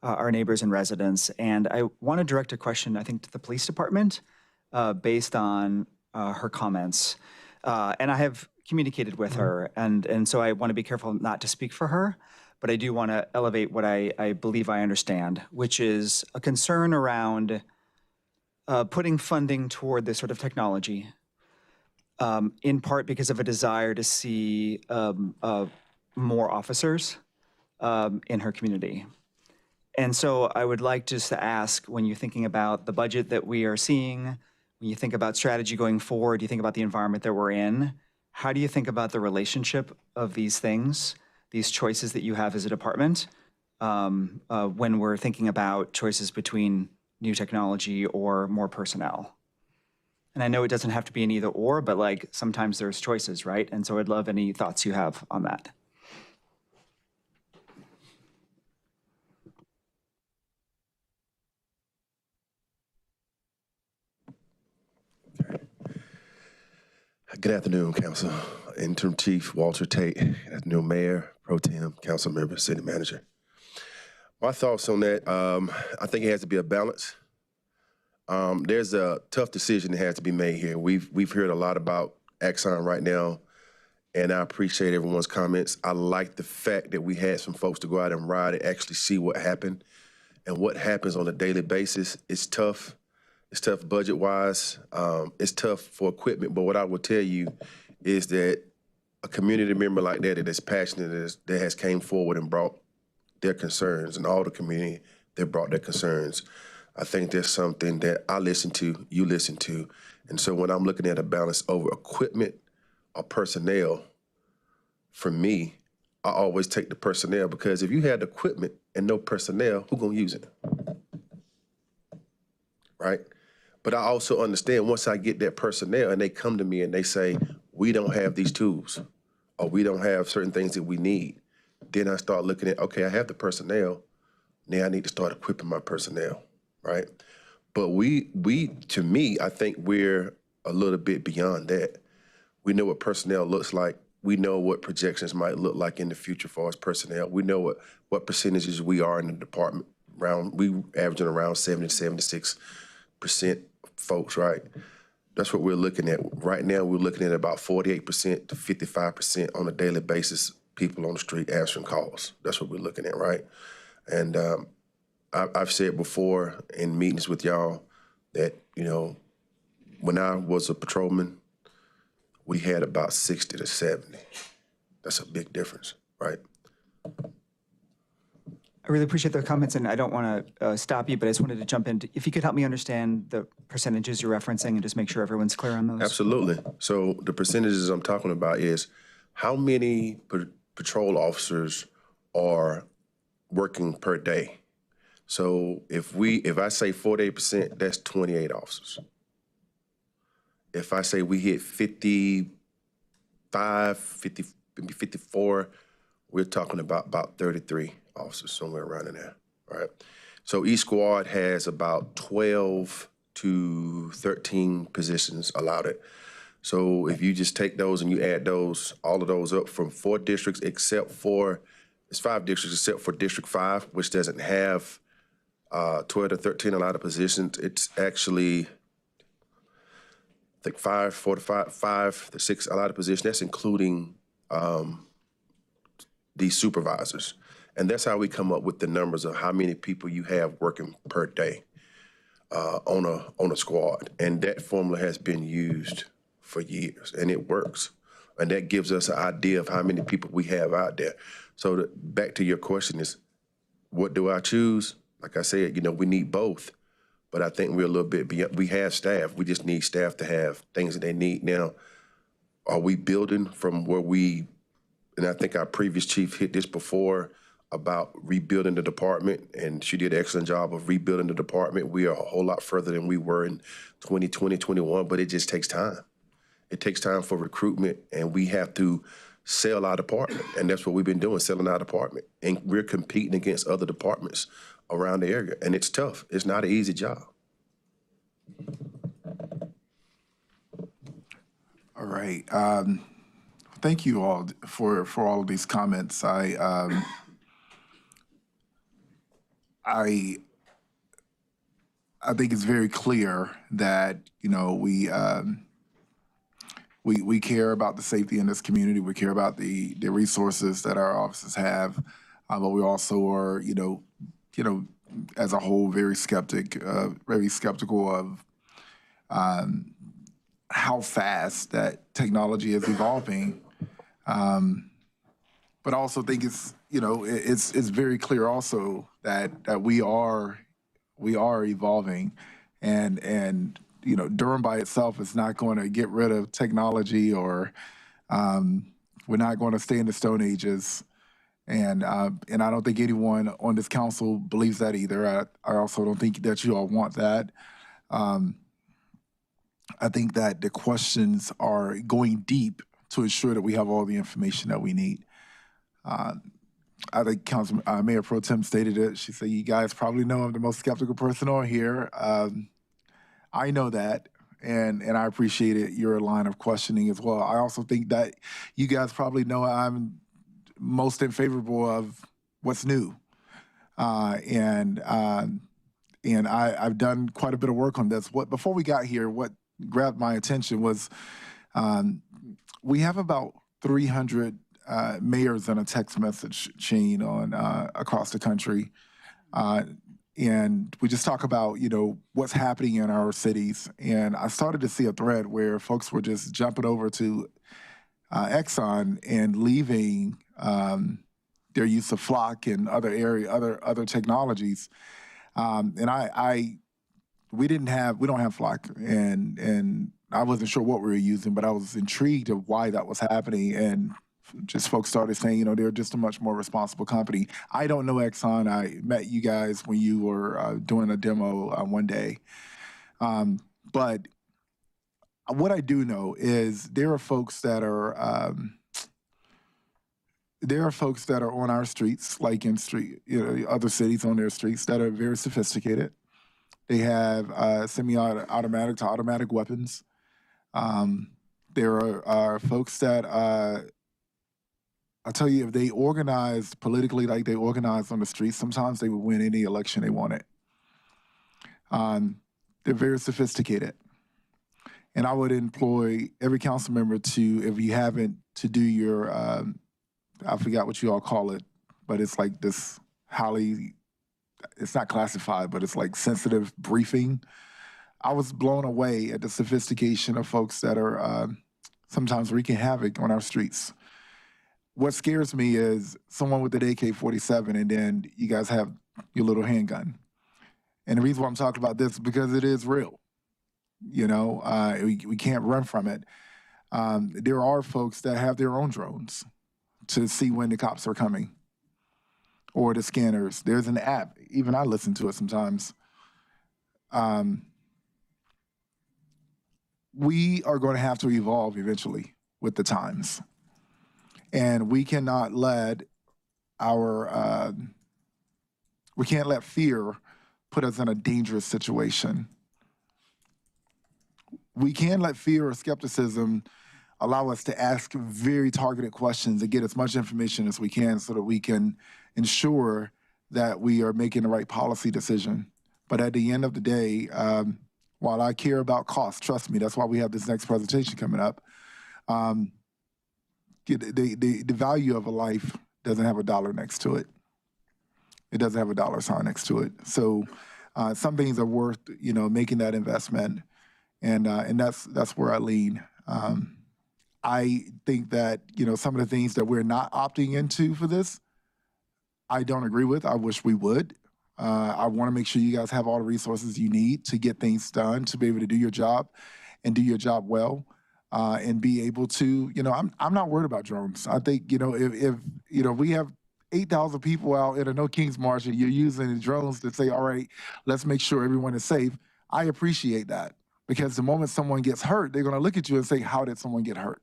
our neighbors and residents. And I want to direct a question, I think, to the police department based on her comments. And I have communicated with her, and so I want to be careful not to speak for her, but I do want to elevate what I believe I understand, which is a concern around putting funding toward this sort of technology, in part because of a desire to see more officers in her community. And so I would like just to ask, when you're thinking about the budget that we are seeing, when you think about strategy going forward, you think about the environment that we're in, how do you think about the relationship of these things, these choices that you have as a department, when we're thinking about choices between new technology or more personnel? And I know it doesn't have to be an either or, but like sometimes there's choices, right? And so I'd love any thoughts you have on that. Good afternoon, Council. Interim Chief Walter Tate. Good afternoon, Mayor, Pro Tem, Council Member, City Manager. My thoughts on that, I think it has to be a balance. There's a tough decision that has to be made here. We've heard a lot about Axon right now, and I appreciate everyone's comments. I like the fact that we had some folks to go out and ride and actually see what happened. And what happens on a daily basis is tough. It's tough budget-wise. It's tough for equipment. But what I will tell you is that a community member like that is passionate, that has came forward and brought their concerns, and all the community that brought their concerns, I think there's something that I listen to, you listen to. And so when I'm looking at a balance over equipment or personnel, for me, I always take the personnel, because if you had equipment and no personnel, who's gonna use it? Right? But I also understand once I get that personnel and they come to me and they say, we don't have these tools, or we don't have certain things that we need, then I start looking at, okay, I have the personnel, now I need to start equipping my personnel, right? But to me, I think we're a little bit beyond that. We know what personnel looks like. We know what projections might look like in the future for us personnel. We know what percentages we are in the department. We averaging around 70 to 76% folks, right? That's what we're looking at. Right now, we're looking at about 48% to 55% on a daily basis, people on the street answering calls. That's what we're looking at, right? And I've said before in meetings with y'all that, you know, when I was a patrolman, we had about 60 to 70. That's a big difference, right? I really appreciate the comments, and I don't want to stop you, but I just wanted to jump in. If you could help me understand the percentages you're referencing and just make sure everyone's clear on those. Absolutely. So the percentages I'm talking about is how many patrol officers are working per day. So if I say 48%, that's 28 officers. If I say we hit 55, 50, maybe 54, we're talking about 33 officers, somewhere around in there, right? So each squad has about 12 to 13 positions allotted. So if you just take those and you add those, all of those up from 4 districts, except for, it's 5 districts except for District 5, which doesn't have 12 to 13 allotted positions. It's actually, I think 5 to 6 allotted positions. That's including these supervisors. And that's how we come up with the numbers of how many people you have working per day on a squad. And that formula has been used for years, and it works. And that gives us an idea of how many people we have out there. So back to your question is, what do I choose? Like I said, you know, we need both. But I think we're a little bit beyond. We have staff. We just need staff to have things that they need. Now, are we building from where and I think our previous chief hit this before about rebuilding the department, and she did an excellent job of rebuilding the department. We are a whole lot further than we were in 2020, 21, but it just takes time. It takes time for recruitment, and we have to sell our department. And that's what we've been doing, selling our department. And we're competing against other departments around the area. And it's tough. It's not an easy job. All right. Thank you all for all of these comments. I think it's very clear that, you know, we care about the safety in this community. We care about the resources that our offices have, but we also are, you know, as a whole, very skeptical of how fast that technology is evolving. But I also think it's, you know, it's very clear also that we are evolving, and you know, Durham by itself is not going to get rid of technology, or we're not going to stay in the Stone Ages, and I don't think anyone on this council believes that either. I also don't think that you all want that. I think that the questions are going deep to ensure that we have all the information that we need. I think Mayor Pro Tem stated it. She said, "You guys probably know I'm the most skeptical person on here." I know that, and I appreciate it, your line of questioning as well. I also think that you guys probably know I'm most in favorable of what's new, and I've done quite a bit of work on this. Before we got here, what grabbed my attention was we have about 300 mayors in a text message chain on across the country. And we just talk about, you know, what's happening in our cities. And I started to see a thread where folks were just jumping over to Axon and leaving their use of Flock and other technologies. And we don't have Flock, and I wasn't sure what we were using, but I was intrigued of why that was happening. And just folks started saying, you know, they're just a much more responsible company. I don't know Axon. I met you guys when you were doing a demo one day. But what I do know is there are folks that are on our streets, like in other cities on their streets, that are very sophisticated. They have semi-automatic to automatic weapons. There are folks that I'll tell you, if they organized politically like they organized on the streets, sometimes they would win any election they wanted. They're very sophisticated. And I would employ every council member to, if you haven't, to do your, I forgot what you all call it, but it's like this it's not classified, but it's like sensitive briefing. I was blown away at the sophistication of folks that are sometimes wreaking havoc on our streets. What scares me is someone with an AK-47, and then you guys have your little handgun. And the reason why I'm talking about this is because it is real. You know, we can't run from it. There are folks that have their own drones to see when the cops are coming, or the scanners. There's an app. Even I listen to it sometimes. We are going to have to evolve eventually with the times. And we cannot let we can't let fear put us in a dangerous situation. We can let fear or skepticism allow us to ask very targeted questions and get as much information as we can so that we can ensure that we are making the right policy decision. But at the end of the day, while I care about cost, trust me, that's why we have this next presentation coming up. The value of a life doesn't have a dollar next to it. It doesn't have a dollar sign next to it. So some things are worth, you know, making that investment, and that's where I lean. I think that, you know, some of the things that we're not opting into for this, I don't agree with. I wish we would. I want to make sure you guys have all the resources you need to get things done, to be able to do your job and do your job well. And be able to, you know, I'm not worried about drones. I think, you know, if you know, we have 8,000 people out at a No Kings March and you're using the drones to say, all right, let's make sure everyone is safe. I appreciate that, because the moment someone gets hurt, they're going to look at you and say, how did someone get hurt?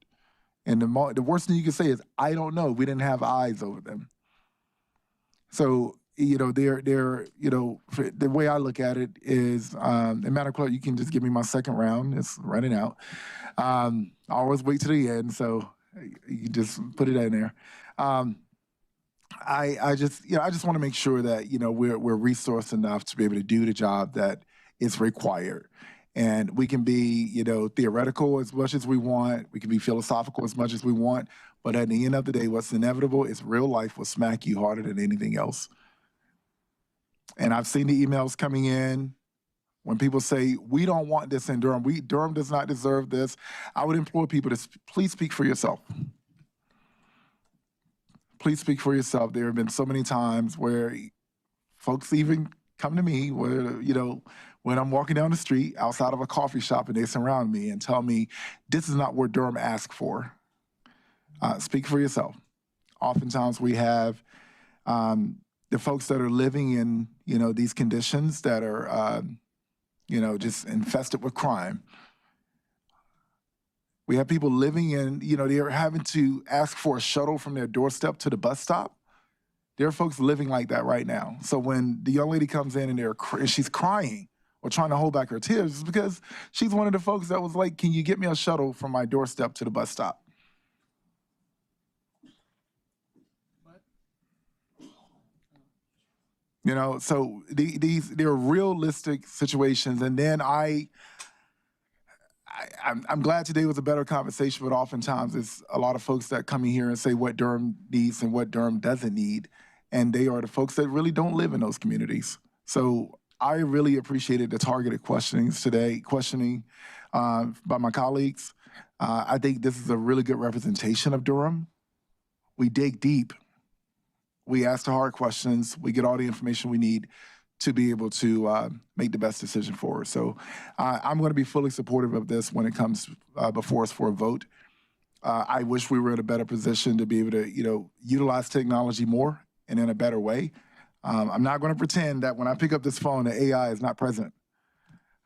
And the worst thing you can say is, I don't know. We didn't have eyes over them. So, they're the way I look at it is, and Madam Clerk, you can just give me my second round. It's running out. I always wait to the end, so you just put it in there. I just want to make sure that, we're resourced enough to be able to do the job that is required. And we can be, theoretical as much as we want. We can be philosophical as much as we want. But at the end of the day, what's inevitable is real life will smack you harder than anything else. And I've seen the emails coming in when people say, we don't want this in Durham. Durham does not deserve this. I would implore people to please speak for yourself. Please speak for yourself. There have been so many times where folks even come to me where, when I'm walking down the street outside of a coffee shop and they surround me and tell me, this is not what Durham asked for. Speak for yourself. Oftentimes we have the folks that are living in, these conditions that are, just infested with crime. We have people living in, they're having to ask for a shuttle from their doorstep to the bus stop. There are folks living like that right now. So when the young lady comes in and she's crying or trying to hold back her tears, it's because she's one of the folks that was like, can you get me a shuttle from my doorstep to the bus stop? So they're realistic situations. And then I'm glad today was a better conversation, but oftentimes it's a lot of folks that come in here and say what Durham needs and what Durham doesn't need. And they are the folks that really don't live in those communities. So I really appreciated the targeted questioning by my colleagues. I think this is a really good representation of Durham. We dig deep. We ask the hard questions. We get all the information we need to be able to make the best decision for us. So I'm going to be fully supportive of this when it comes before us for a vote. I wish we were in a better position to be able to, utilize technology more and in a better way. I'm not going to pretend that when I pick up this phone, the AI is not present.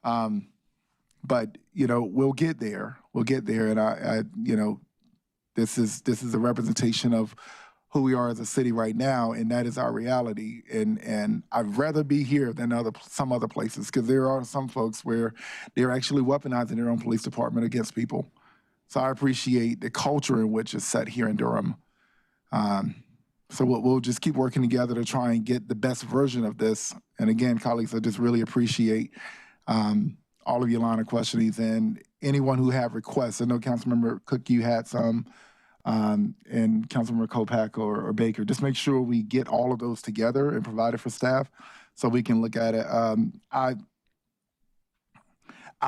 But we'll get there. We'll get there, and this is a representation of who we are as a city right now, and that is our reality. And I'd rather be here than some other places, because there are some folks where they're actually weaponizing their own police department against people. So I appreciate the culture in which is set here in Durham. So we'll just keep working together to try and get the best version of this. And again, colleagues, I just really appreciate all of your line of questionings and anyone who have requests. I know Councilmember Cook, you had some, and Councilmember Kopak or Baker. Just make sure we get all of those together and provide it for staff so we can look at it. I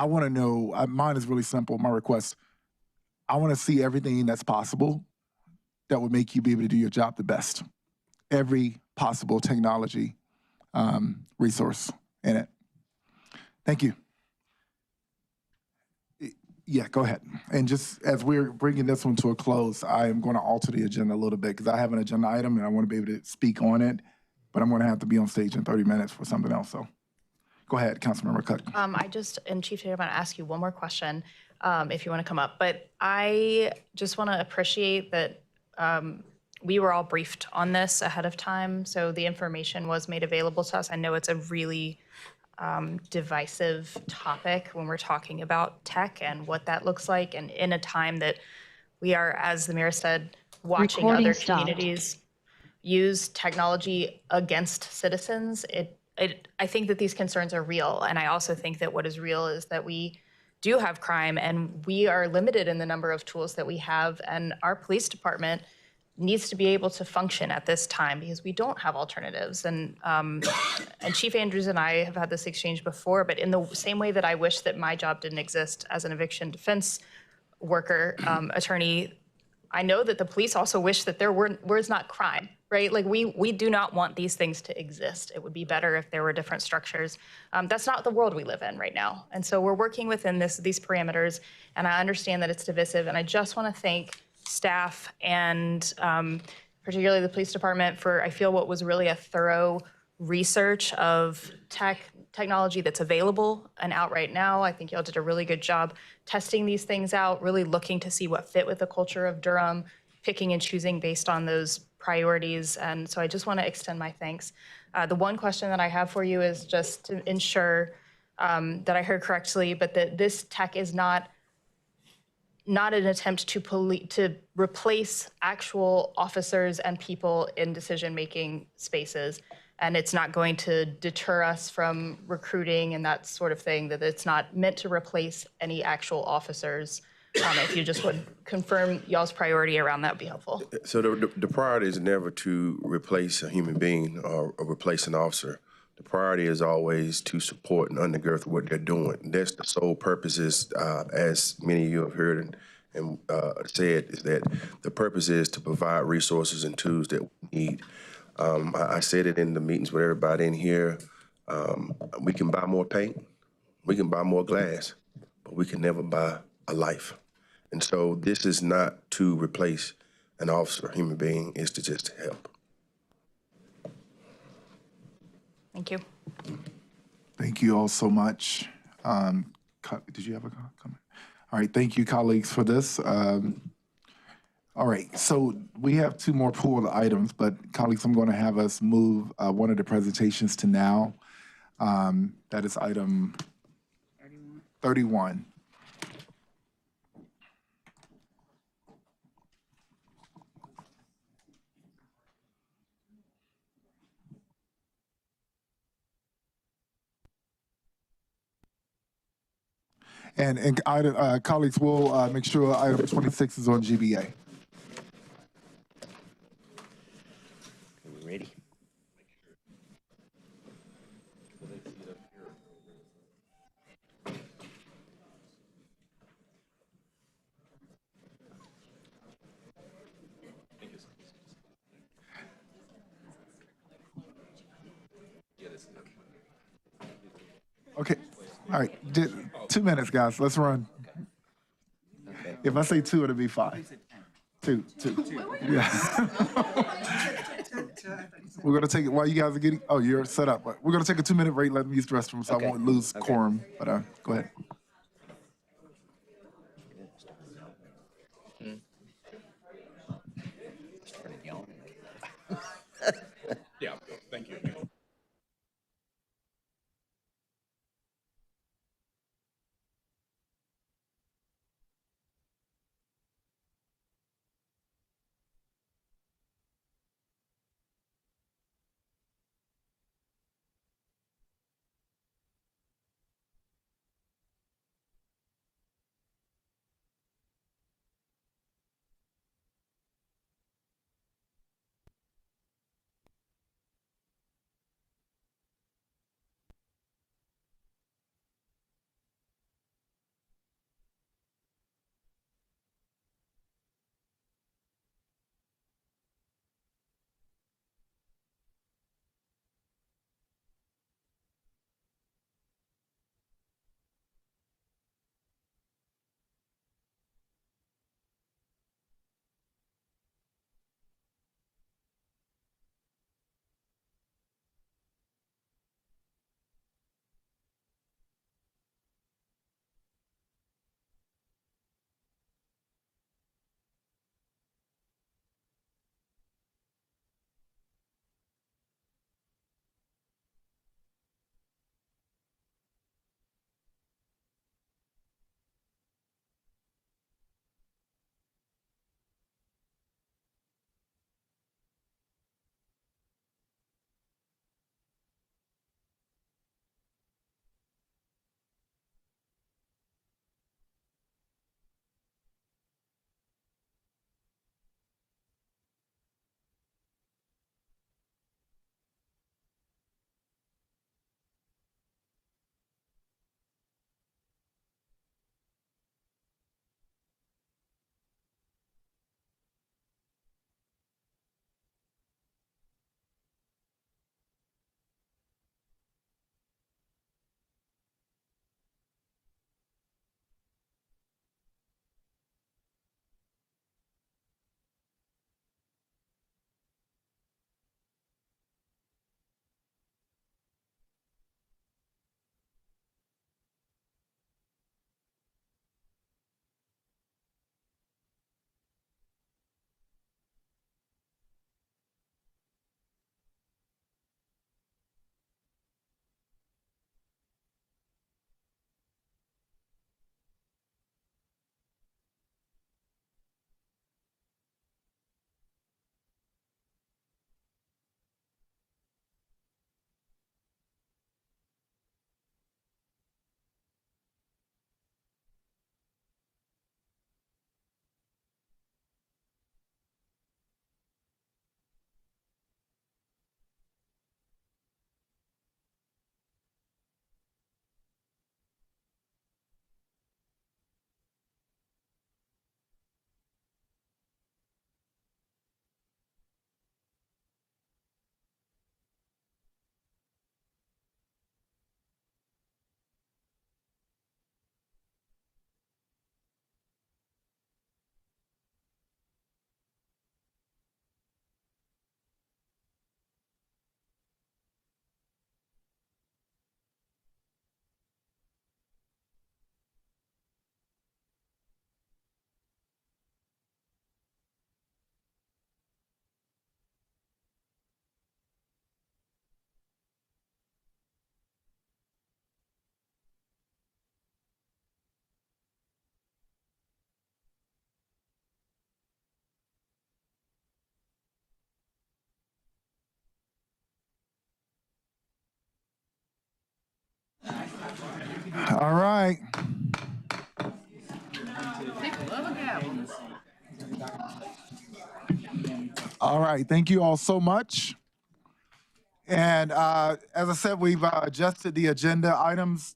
want to know, mine is really simple, my request. I want to see everything that's possible that would make you be able to do your job the best. Every possible technology resource in it. Thank you. Yeah, go ahead. And just as we're bringing this one to a close, I am going to alter the agenda a little bit because I have an agenda item and I want to be able to speak on it, but I'm going to have to be on stage in 30 minutes for something else. So go ahead, Councilmember Cook. And Chief Taylor, I want to ask you one more question if you want to come up, but I just want to appreciate that we were all briefed on this ahead of time, so the information was made available to us. I know it's a really divisive topic when we're talking about tech and what that looks like, and in a time that we are, as the mayor said, watching other communities use technology against citizens. I think that these concerns are real, and I also think that what is real is that we do have crime and we are limited in the number of tools that we have, and our police department needs to be able to function at this time because we don't have alternatives. And Chief Andrews and I have had this exchange before, but in the same way that I wish that my job didn't exist as an eviction defense worker, attorney, I know that the police also wish that there was not crime, right? Like we do not want these things to exist. It would be better if there were different structures. That's not the world we live in right now. And so we're working within these parameters, and I understand that it's divisive, and I just want to thank staff and particularly the police department for, I feel, what was really a thorough research of technology that's available and out right now. I think y'all did a really good job testing these things out, really looking to see what fit with the culture of Durham, picking and choosing based on those priorities. And so I just want to extend my thanks. The one question that I have for you is just to ensure that I heard correctly, but that this tech is not an attempt to replace actual officers and people in decision-making spaces. And it's not going to deter us from recruiting and that sort of thing, that it's not meant to replace any actual officers. If you just would confirm y'all's priority around that would be helpful. So the priority is never to replace a human being or replace an officer. The priority is always to support and undergird what they're doing. That's the sole purpose is, as many of you have heard and said, is that the purpose is to provide resources and tools that we need. I said it in the meetings with everybody in here. We can buy more paint, we can buy more glass, but we can never buy a life. And so this is not to replace an officer, a human being, it's to just help. Thank you. Thank you all so much. Did you have a comment? All right, thank you, colleagues, for this. All right, so we have two more pooled items, but colleagues, I'm going to have us move one of the presentations to now. That is item 31. And colleagues, will make sure item 26 is on GBA. Ready? Okay, all right, 2 minutes, guys, let's run. Okay. If I say 2, it'll be 5. 2. Yeah. We're gonna take it while you guys are getting, oh, you're set up. We're gonna take a 2-minute break, let me use the restroom so I won't lose quorum, but go ahead. Yeah, thank you. All right. All right, thank you all so much. And as I said, we've adjusted the agenda items.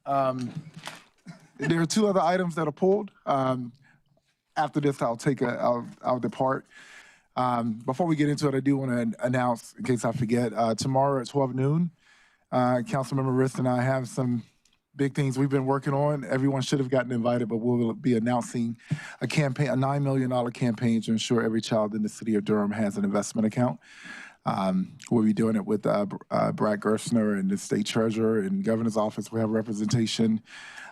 There are two other items that are pulled. After this, I'll depart. Before we get into it, I do want to announce, in case I forget, tomorrow at 12 noon, Councilmember Rist and I have some big things we've been working on. Everyone should have gotten invited, but we'll be announcing a campaign, a $9 million campaign to ensure every child in the city of Durham has an investment account. We'll be doing it with Brad Gerstner and the state treasurer and governor's office. We have representation.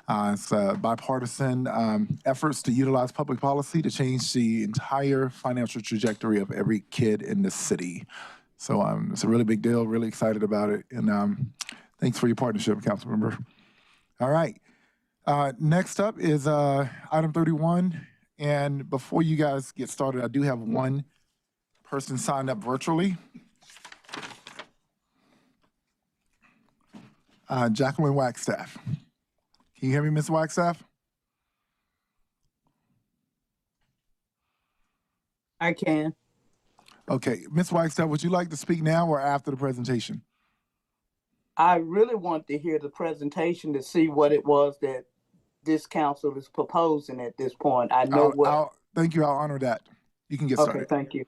It's bipartisan efforts to utilize public policy to change the entire financial trajectory of every kid in the city. So it's a really big deal, really excited about it. And thanks for your partnership, Councilmember. All right. Next up is item 31. And before you guys get started, I do have one person signed up virtually. Jacqueline Wagstaff. Can you hear me, Ms. Wagstaff? I can. Okay, Ms. Wagstaff, would you like to speak now or after the presentation? I really want to hear the presentation to see what it was that this council is proposing at this point. I know thank you, I'll honor that. You can get started. Okay, thank you.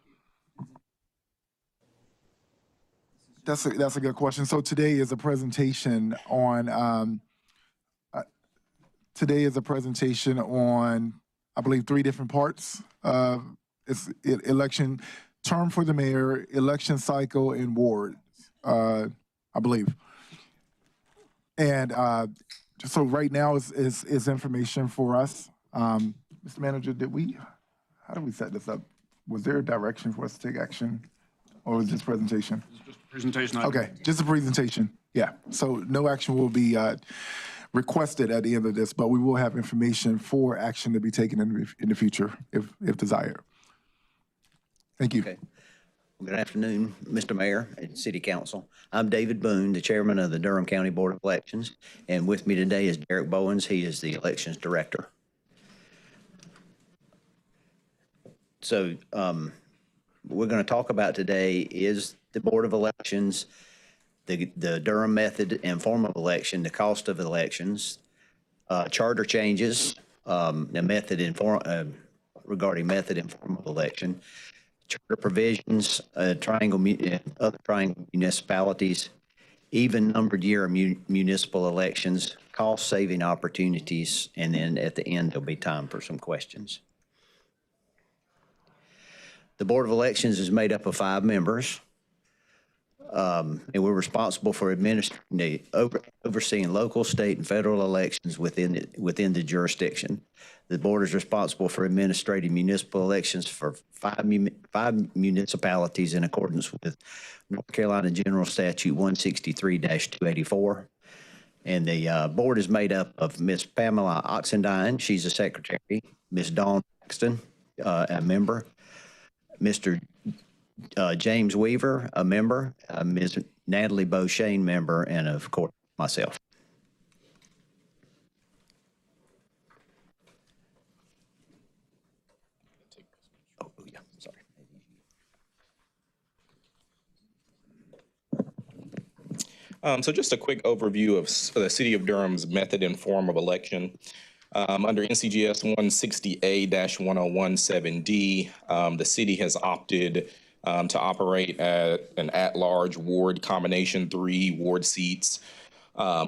That's a good question. So today is a presentation on I believe 3 different parts. It's election term for the mayor, election cycle, and wards, I believe. And so right now is information for us. Mr. Manager, how did we set this up? Was there a direction for us to take action, or was this presentation? Just a presentation. Okay, just a presentation. Yeah. So no action will be requested at the end of this, but we will have information for action to be taken in the future if desired. Thank you. Okay. Well, good afternoon, Mr. Mayor and City Council. I'm David Boone, the chairman of the Durham County Board of Elections, and with me today is Derek Bowens. He is the elections director. So we're going to talk about today is the Board of Elections, the Durham method and form of election, the cost of elections, charter changes, the method and form regarding method and form of election, charter provisions, other triangle municipalities, even numbered year municipal elections, cost saving opportunities, and then at the end there'll be time for some questions. The Board of Elections is made up of 5 members. And we're responsible for overseeing local, state, and federal elections within the jurisdiction. The board is responsible for administrating municipal elections for 5 municipalities in accordance with North Carolina General Statute 163-284. And the board is made up of Ms. Pamela Oxendine, she's the secretary, Ms. Dawn Paxton, a member, Mr. James Weaver, a member, Ms. Natalie Beauchene, member, and of course, myself. Oh, yeah, sorry. So just a quick overview of the City of Durham's method and form of election. Under NCGS 160A-1017D, the city has opted to operate at an at-large ward combination, 3 ward seats,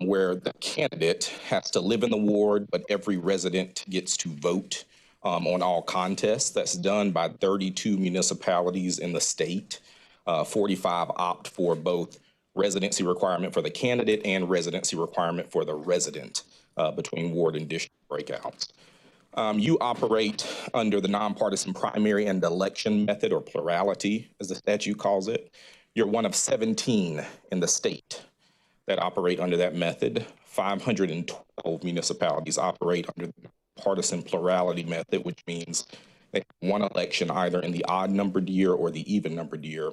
where the candidate has to live in the ward, but every resident gets to vote on all contests. That's done by 32 municipalities in the state. 45 opt for both residency requirement for the candidate and residency requirement for the resident between ward and district breakouts. You operate under the nonpartisan primary and election method, or plurality, as the statute calls it. You're one of 17 in the state that operate under that method. 512 municipalities operate under the partisan plurality method, which means they have one election either in the odd-numbered year or the even-numbered year,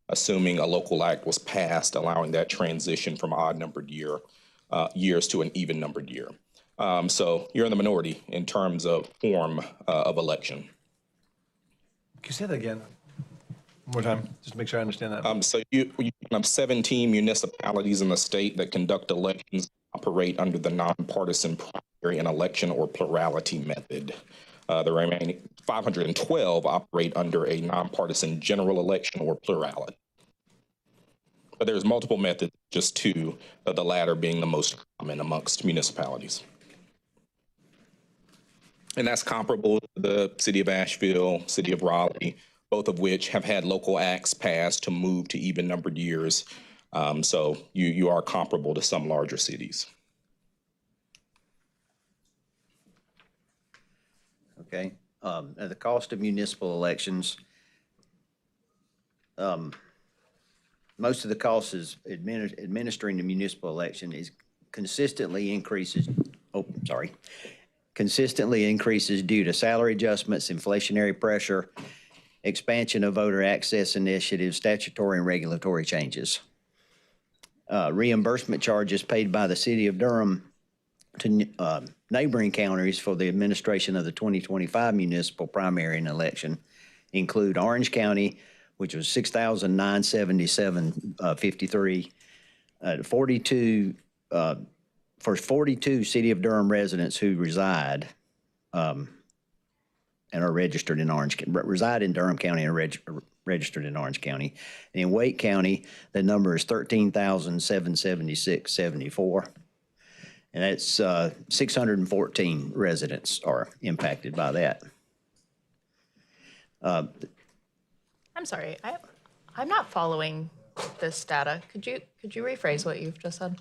assuming a local act was passed allowing that transition from odd-numbered year years to an even numbered year. So you're in the minority in terms of form of election. Can you say that again? One more time, just to make sure I understand that. So you have 17 municipalities in the state that conduct elections, operate under the nonpartisan primary and election or plurality method. The remaining 512 operate under a nonpartisan general election or plurality. But there's multiple methods, just two, the latter being the most common amongst municipalities. And that's comparable to the city of Asheville, city of Raleigh, both of which have had local acts passed to move to even numbered years. So you are comparable to some larger cities. Okay. The cost of municipal elections, most of the costs is administering the municipal election is consistently increases due to salary adjustments, inflationary pressure, expansion of voter access initiatives, statutory and regulatory changes. Reimbursement charges paid by the city of Durham to neighboring counties for the administration of the 2025 municipal primary and election include Orange County, which was $6,977.53, 42 for 42 city of Durham residents who reside and are registered in reside in Durham County and are registered in Orange County. And in Wake County, the number is 13,776.74. And that's 614 residents are impacted by that. I'm sorry, I'm not following this data. Could you rephrase what you've just said?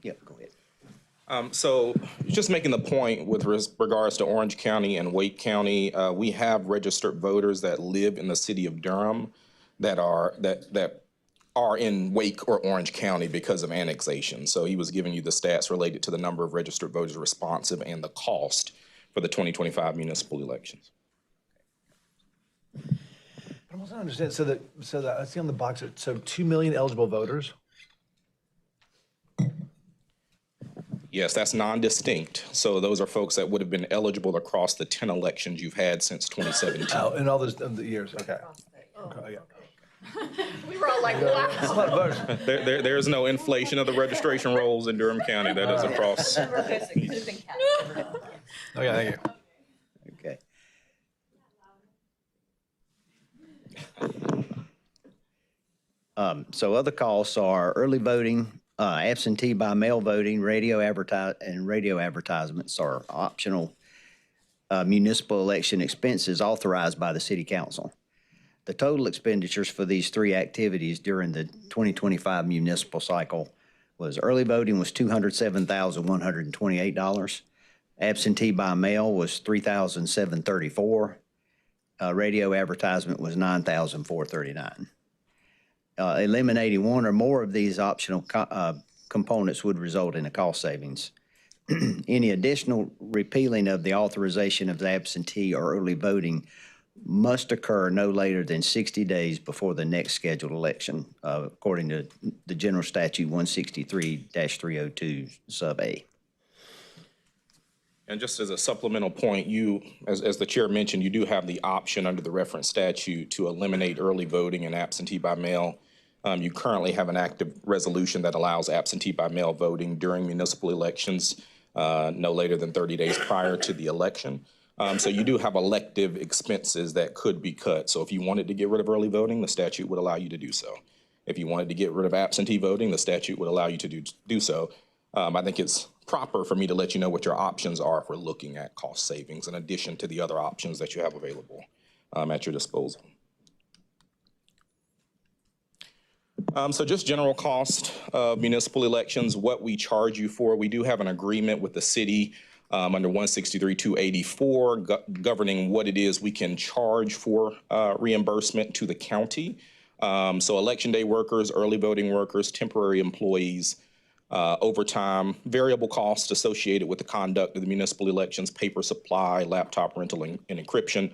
Yeah, go ahead. So just making the point with regards to Orange County and Wake County, we have registered voters that live in the city of Durham that are in Wake or Orange County because of annexation. So he was giving you the stats related to the number of registered voters responsive and the cost for the 2025 municipal elections. I don't understand. So that I see on the box, so 2 million eligible voters. Yes, that's non-distinct. So those are folks that would have been eligible across the 10 elections you've had since 2017. Oh, in all those years, okay. Okay, yeah. We were all like, wow. That's a lot of voters. There's no inflation of the registration rolls in Durham County. That is across. Okay, thank you. Okay. So other costs are early voting, absentee by mail voting, radio advertisements are optional municipal election expenses authorized by the city council. The total expenditures for these three activities during the 2025 municipal cycle was early voting was $207,128. Absentee by mail was $3,734. Radio advertisement was $9,439. Eliminating one or more of these optional components would result in a cost savings. Any additional repealing of the authorization of the absentee or early voting must occur no later than 60 days before the next scheduled election, according to the General Statute 163-302 sub A. And just as a supplemental point, you, as the chair mentioned, you do have the option under the reference statute to eliminate early voting and absentee by mail. You currently have an active resolution that allows absentee by mail voting during municipal elections no later than 30 days prior to the election. So you do have elective expenses that could be cut. So if you wanted to get rid of early voting, the statute would allow you to do so. If you wanted to get rid of absentee voting, the statute would allow you to do so. I think it's proper for me to let you know what your options are for looking at cost savings in addition to the other options that you have available at your disposal. So just general cost of municipal elections, what we charge you for. We do have an agreement with the city under 163-284 governing what it is we can charge for reimbursement to the county. So election day workers, early voting workers, temporary employees, overtime, variable costs associated with the conduct of the municipal elections, paper supply, laptop rental and encryption,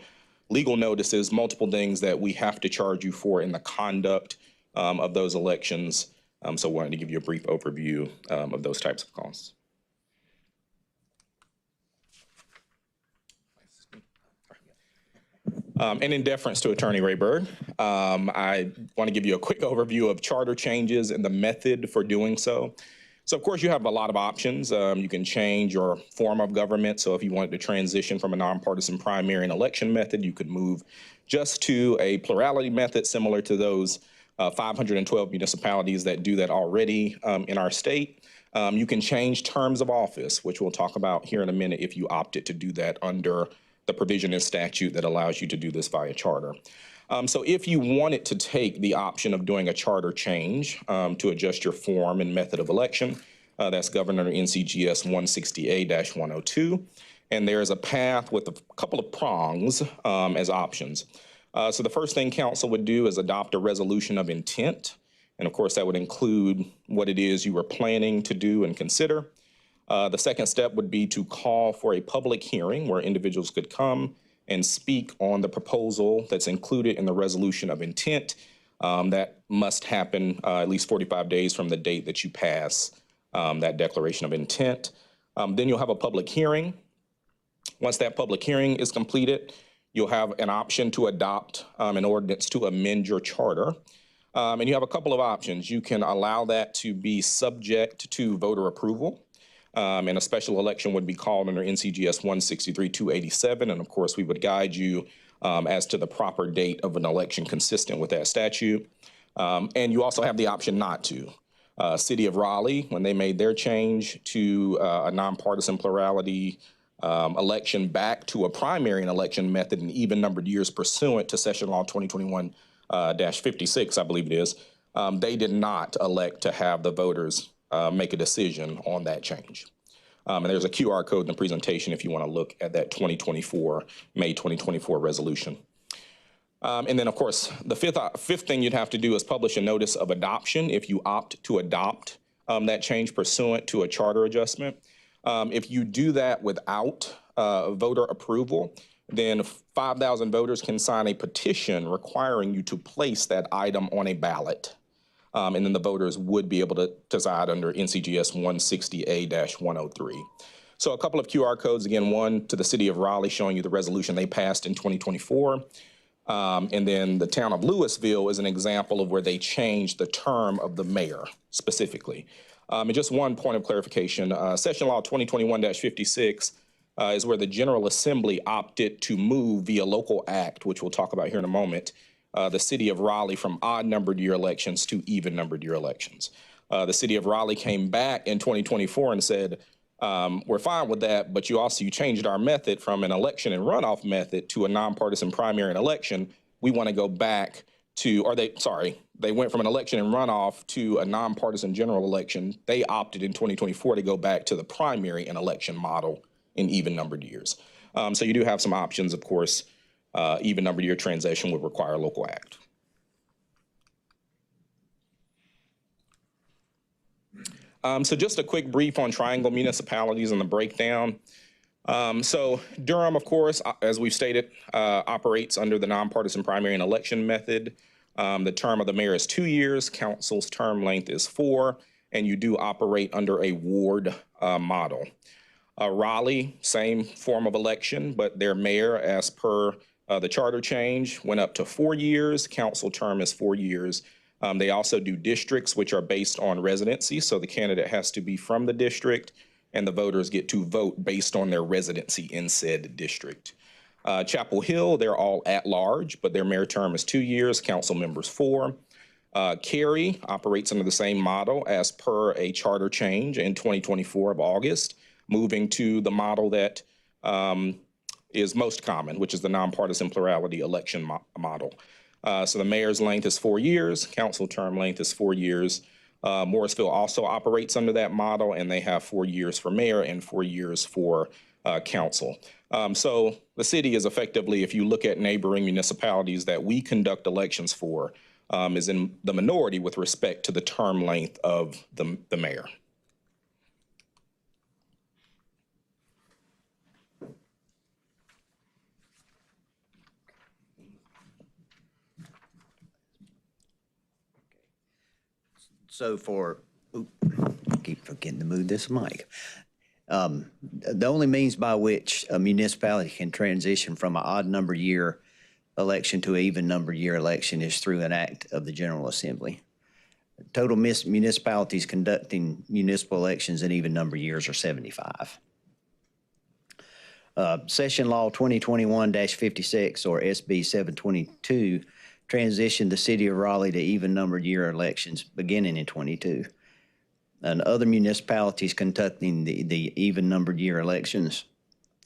legal notices, multiple things that we have to charge you for in the conduct of those elections. So I wanted to give you a brief overview of those types of costs. And in deference to Attorney Rayberg, I want to give you a quick overview of charter changes and the method for doing so. So of course you have a lot of options. You can change your form of government. So if you wanted to transition from a nonpartisan primary and election method, you could move just to a plurality method similar to those 512 municipalities that do that already in our state. You can change terms of office, which we'll talk about here in a minute if you opted to do that under the provision in statute that allows you to do this via charter. So if you wanted to take the option of doing a charter change to adjust your form and method of election, that's governed under NCGS 160A-102. And there's a path with a couple of prongs as options. So the first thing council would do is adopt a resolution of intent. And of course, that would include what it is you were planning to do and consider. The second step would be to call for a public hearing where individuals could come and speak on the proposal that's included in the resolution of intent. That must happen at least 45 days from the date that you pass that declaration of intent. Then you'll have a public hearing. Once that public hearing is completed, you'll have an option to adopt an ordinance to amend your charter. And you have a couple of options. You can allow that to be subject to voter approval. And a special election would be called under NCGS 163-287. And of course, we would guide you as to the proper date of an election consistent with that statute. And you also have the option not to. City of Raleigh, when they made their change to a nonpartisan plurality election back to a primary and election method in even numbered years pursuant to Session Law 2021-56, I believe it is, they did not elect to have the voters make a decision on that change. And there's a QR code in the presentation if you want to look at that May 2024 resolution. And then, of course, the fifth thing you'd have to do is publish a notice of adoption if you opt to adopt that change pursuant to a charter adjustment. If you do that without voter approval, then 5,000 voters can sign a petition requiring you to place that item on a ballot. And then the voters would be able to decide under NCGS 160A-103. So a couple of QR codes, again, one to the city of Raleigh showing you the resolution they passed in 2024. And then the town of Louisville is an example of where they changed the term of the mayor specifically. And just one point of clarification, Session Law 2021-56 is where the General Assembly opted to move via local act, which we'll talk about here in a moment, the city of Raleigh from odd-numbered year elections to even-numbered year elections. The city of Raleigh came back in 2024 and said, we're fine with that, but you changed our method from an election and runoff method to a nonpartisan primary and election. We want to go back to, they went from an election and runoff to a nonpartisan general election. They opted in 2024 to go back to the primary and election model in even-numbered years. So you do have some options, of course. Even-numbered year transition would require a local act. So just a quick brief on triangle municipalities and the breakdown. So Durham, of course, as we've stated, operates under the nonpartisan primary and election method. The term of the mayor is 2 years, council's term length is 4, and you do operate under a ward model. Raleigh, same form of election, but their mayor, as per the charter change, went up to 4 years. Council term is 4 years. They also do districts, which are based on residency. So the candidate has to be from the district, and the voters get to vote based on their residency in said district. Chapel Hill, they're all at large, but their mayor term is 2 years, council members 4. Cary operates under the same model as per a charter change in 2024 of August, moving to the model that is most common, which is the nonpartisan plurality election model. So the mayor's length is 4 years, council term length is 4 years. Morrisville also operates under that model, and they have 4 years for mayor and 4 years for council. So the city is effectively, if you look at neighboring municipalities that we conduct elections for, is in the minority with respect to the term length of the mayor. So I keep forgetting to move this mic. The only means by which a municipality can transition from an odd number year election to an even number year election is through an act of the General Assembly. Total municipalities conducting municipal elections in even number years are 75. Session Law 2021-56, or SB 722, transitioned the city of Raleigh to even numbered year elections beginning in 22. And other municipalities conducting the even numbered year elections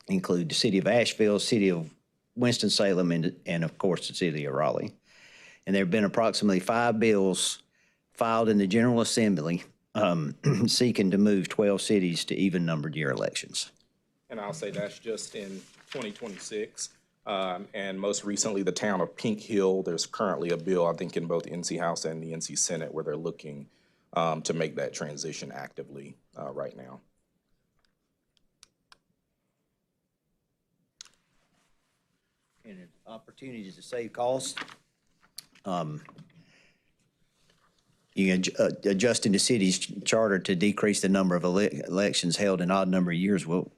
include the city of Asheville, city of Winston-Salem, and of course the city of Raleigh. And there have been approximately 5 bills filed in the General Assembly seeking to move 12 cities to even numbered year elections. And I'll say that's just in 2026. And most recently, the town of Pink Hill, there's currently a bill, I think, in both the NC House and the NC Senate where they're looking to make that transition actively right now. And opportunities to save costs. Adjusting the city's charter to decrease the number of elections held in odd number of years will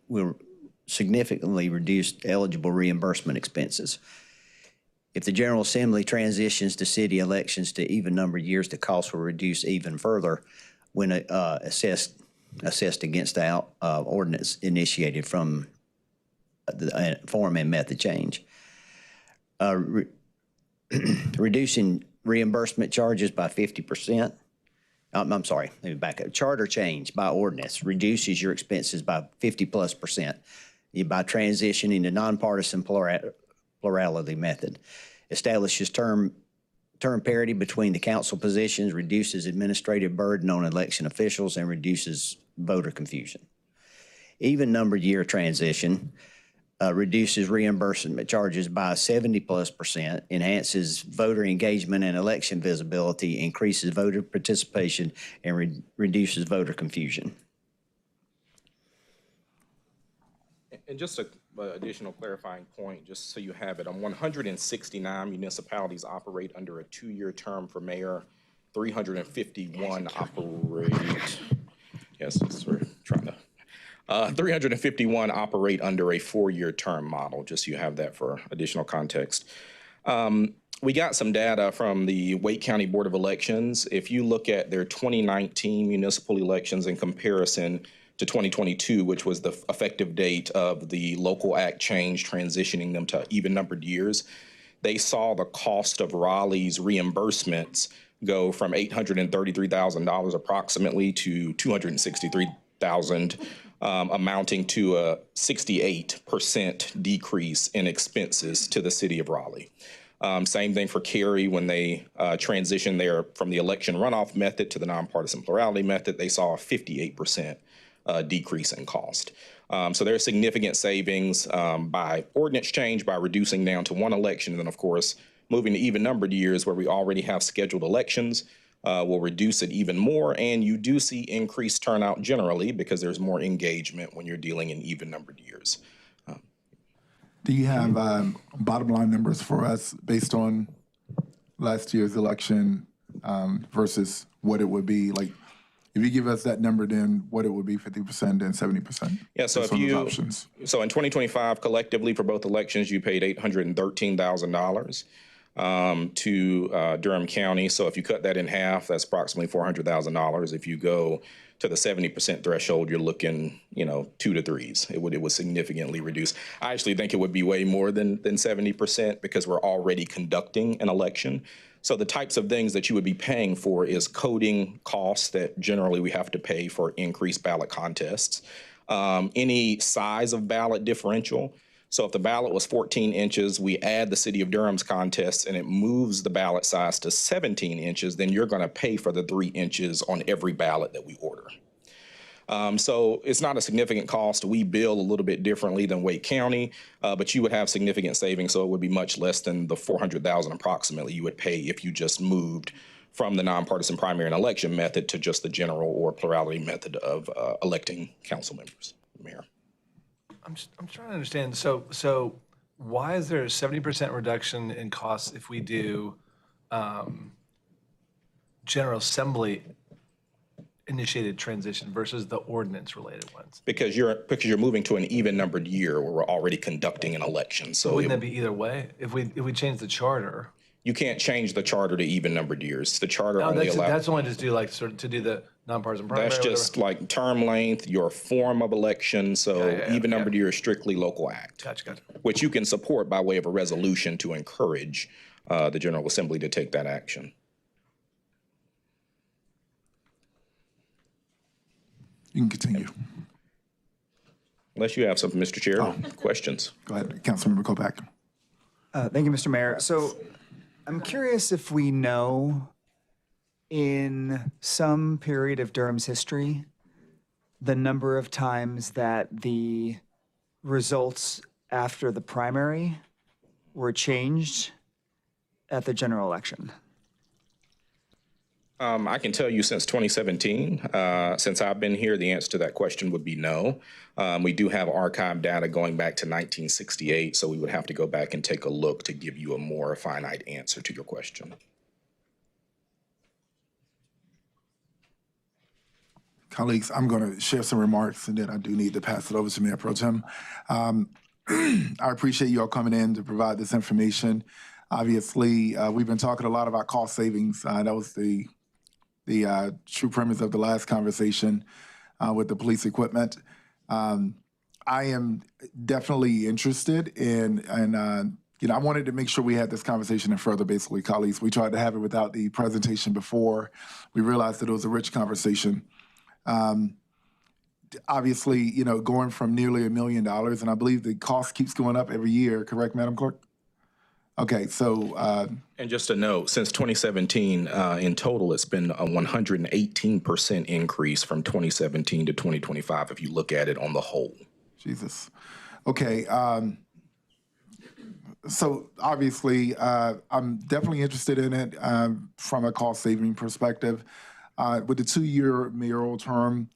significantly reduce eligible reimbursement expenses. If the General Assembly transitions to city elections to even number of years, the cost will reduce even further when assessed against the ordinance initiated from the form and method change. Reducing reimbursement charges by 50%. I'm sorry, let me back up. Charter change by ordinance reduces your expenses by 50+% by transitioning to nonpartisan plurality method. Establishes term parity between the council positions, reduces administrative burden on election officials, and reduces voter confusion. Even numbered year transition reduces reimbursement charges by 70+%, enhances voter engagement and election visibility, increases voter participation, and reduces voter confusion. And just an additional clarifying point, just so you have it, 169 municipalities operate under a 2-year term for mayor, 351 operate, yes, we're trying to, 351 operate under a 4-year term model, just so you have that for additional context. We got some data from the Wake County Board of Elections. If you look at their 2019 municipal elections in comparison to 2022, which was the effective date of the local act change transitioning them to even numbered years, they saw the cost of Raleigh's reimbursements go from $833,000 approximately to $263,000, amounting to a 68% decrease in expenses to the city of Raleigh. Same thing for Cary when they transitioned there from the election runoff method to the nonpartisan plurality method, they saw a 58% decrease in cost. So there are significant savings by ordinance change, by reducing down to one election, and then of course, moving to even numbered years where we already have scheduled elections will reduce it even more. And you do see increased turnout generally because there's more engagement when you're dealing in even numbered years. Do you have bottom line numbers for us based on last year's election versus what it would be? Like, if you give us that number, then what it would be, 50% and 70%? Yeah, so if you, so in 2025, collectively for both elections, you paid $813,000 to Durham County. So if you cut that in half, that's approximately $400,000. If you go to the 70% threshold, you're looking, 2 to 3s. It would significantly reduce. I actually think it would be way more than 70% because we're already conducting an election. So the types of things that you would be paying for is coding costs that generally we have to pay for increased ballot contests. Any size of ballot differential. So if the ballot was 14 inches, we add the city of Durham's contests and it moves the ballot size to 17 inches, then you're gonna pay for the 3 inches on every ballot that we order. So it's not a significant cost. We bill a little bit differently than Wake County, but you would have significant savings, so it would be much less than the $400,000 approximately you would pay if you just moved from the nonpartisan primary and election method to just the general or plurality method of electing council members, mayor. I'm trying to understand. So why is there a 70% reduction in costs if we do General Assembly initiated transition versus the ordinance related ones? Because you're moving to an even numbered year where we're already conducting an election. So Wouldn't that be either way? If we change the charter? you can't change the charter to even numbered years. The charter only allows. That's only just do like sort of to do the nonpartisan primary. That's just like term length, your form of election. So even numbered year is strictly local act. Gotcha. Which you can support by way of a resolution to encourage the General Assembly to take that action. You can continue. Unless you have something, Mr. Chair. Questions? Go ahead, Councilmember Kopak. Thank you, Mr. Mayor. So I'm curious if we know in some period of Durham's history the number of times that the results after the primary were changed at the general election. I can tell you since 2017, since I've been here, the answer to that question would be no. We do have archive data going back to 1968, so we would have to go back and take a look to give you a more finite answer to your question. Colleagues, I'm going to share some remarks, and then I do need to pass it over to Mayor Pro Tem. I appreciate you all coming in to provide this information. Obviously, we've been talking a lot about cost savings. That was the true premise of the last conversation with the police equipment. I am definitely interested in, I wanted to make sure we had this conversation and further, basically, colleagues. We tried to have it without the presentation before. We realized that it was a rich conversation. Obviously, going from nearly $1 million, and I believe the cost keeps going up every year, correct, Madam Clerk? Okay, so. And just a note, since 2017, in total, it's been a 118% increase from 2017 to 2025, if you look at it on the whole. Jesus. Okay. So obviously, I'm definitely interested in it from a cost-saving perspective. With the 2-year mayoral term,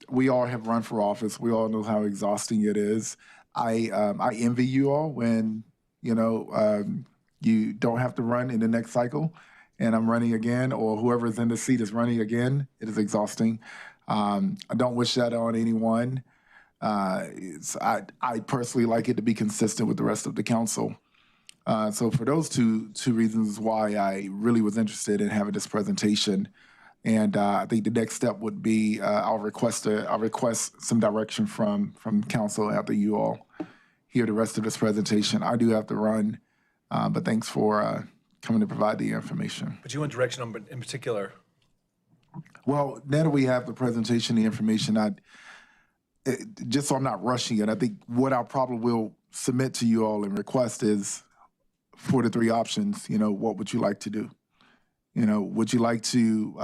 we all have run for office. We all know how exhausting it is. I envy you all when you don't have to run in the next cycle, and I'm running again, or whoever's in the seat is running again. It is exhausting. I don't wish that on anyone. I personally like it to be consistent with the rest of the council. So for those two reasons why I really was interested in having this presentation. And I think the next step would be I'll request some direction from council after you all hear the rest of this presentation. I do have to run, but thanks for coming to provide the information. But you want direction on in particular? Well, now that we have the presentation, the information, just so I'm not rushing it, I think what I probably will submit to you all and request is for the 3 options. What would you like to do? Would you like to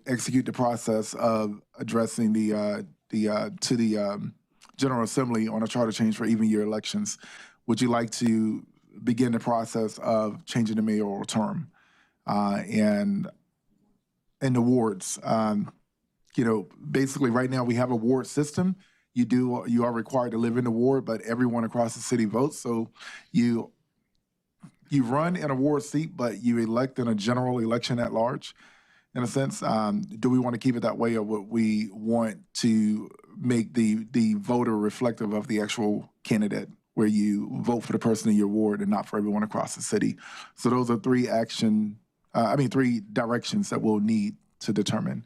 execute the process of addressing to the General Assembly on a charter change for even year elections? Would you like to begin the process of changing the mayoral term and the wards? Basically right now we have a ward system. You are required to live in the ward, but everyone across the city votes. So you run in a ward seat, but you elect in a general election at large, in a sense. Do we want to keep it that way, or would we want to make the voter reflective of the actual candidate, where you vote for the person in your ward and not for everyone across the city? So those are 3 directions that we'll need to determine.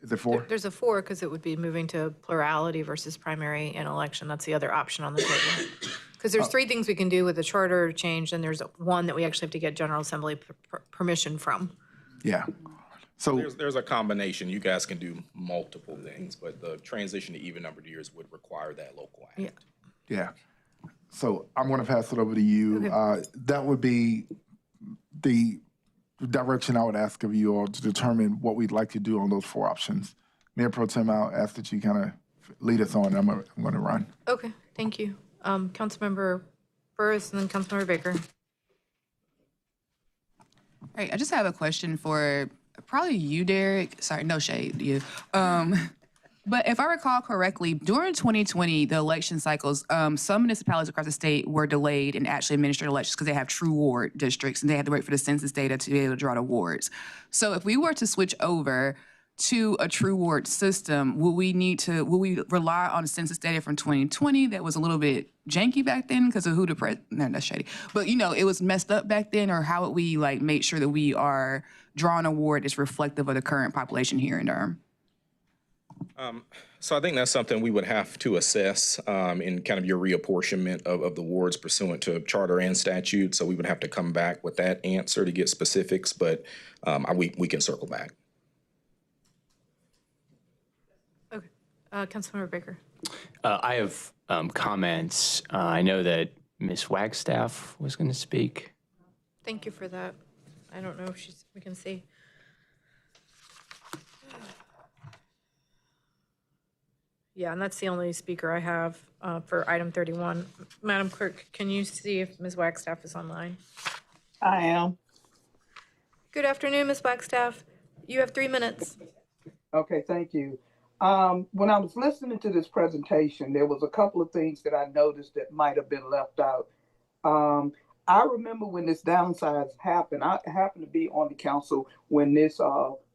Is it 4? There's a 4 because it would be moving to plurality versus primary and election. That's the other option on the table. Because there's 3 things we can do with the charter change, and there's 1 that we actually have to get General Assembly permission from. Yeah. So there's a combination. You guys can do multiple things, but the transition to even numbered years would require that local act. Yeah. So I'm going to pass it over to you. Okay. That would be the direction I would ask of you all to determine what we'd like to do on those 4 options. Mayor Pro Tem, I'll ask that you kind of lead us on. I'm going to run. Okay, thank you. Councilmember Burris and then Councilmember Baker. All right, I just have a question for probably you, Derek. Sorry, no shade to you. But if I recall correctly, during 2020, the election cycles, some municipalities across the state were delayed in actually administering elections because they have true ward districts and they had to wait for the census data to be able to draw the wards. So if we were to switch over to a true ward system, will we rely on the census data from 2020 that was a little bit janky back then because of who the no, that's shady. But it was messed up back then, or how would we make sure that we are drawing a ward that's reflective of the current population here in Durham? So I think that's something we would have to assess in kind of your reapportionment of the wards pursuant to charter and statute. So we would have to come back with that answer to get specifics, but we can circle back. Okay. Councilmember Baker. I have comments. I know that Ms. Wagstaff was going to speak. Thank you for that. I don't know if we can see. Yeah, and that's the only speaker I have for item 31. Madam Clerk, can you see if Ms. Wagstaff is online? I am. Good afternoon, Ms. Wagstaff. You have 3 minutes. Okay, thank you. When I was listening to this presentation, there was a couple of things that I noticed that might have been left out. I remember when this downsize happened. I happened to be on the council when this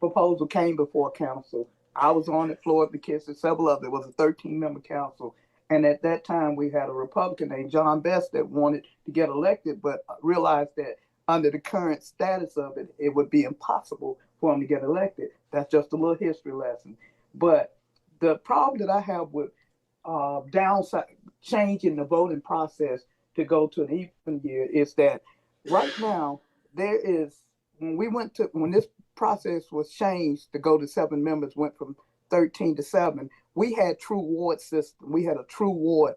proposal came before council. I was on it, Floyd McKissick, several others. It was a 13-member council. And at that time, we had a Republican named John Best that wanted to get elected, but realized that under the current status of it, it would be impossible for him to get elected. That's just a little history lesson. But the problem that I have with downside changing the voting process to go to an even year is that right now there is, when this process was changed to go to 7 members, went from 13 to 7, we had true ward system. We had a true ward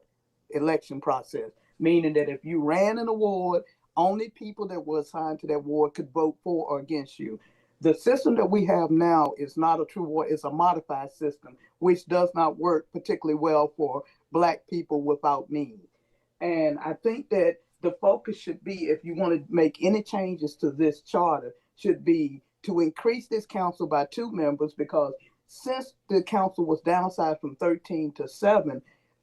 election process, meaning that if you ran in a ward, only people that were assigned to that ward could vote for or against you. The system that we have now is not a true ward, it's a modified system, which does not work particularly well for Black people without means. And I think that the focus should be, if you want to make any changes to this charter, should be to increase this council by 2 members, because since the council was downsized from 13 to 7,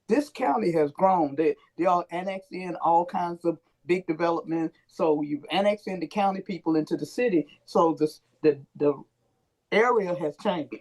this county has grown. They all annexed in all kinds of big development. So you've annexed in the county people into the city. So the area has changed.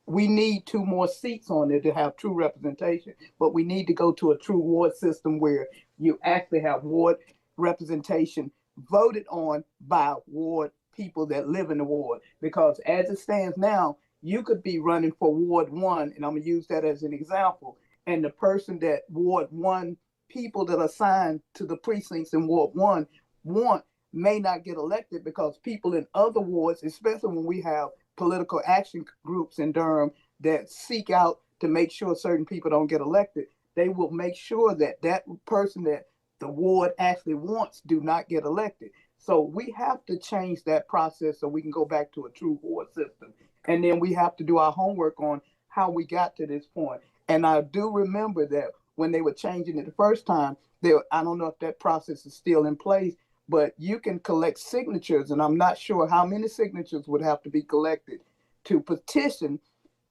We need 2 more seats on there to have true representation, but we need to go to a true ward system where you actually have ward representation voted on by ward people that live in the ward. Because as it stands now, you could be running for Ward 1, and I'm gonna use that as an example, and the person that Ward 1 people that are assigned to the precincts in Ward 1 want may not get elected, because people in other wards, especially when we have political action groups in Durham that seek out to make sure certain people don't get elected, they will make sure that that person that the ward actually wants do not get elected. So we have to change that process so we can go back to a true ward system. And then we have to do our homework on how we got to this point. And I do remember that when they were changing it the first time, I don't know if that process is still in place, but you can collect signatures, and I'm not sure how many signatures would have to be collected to petition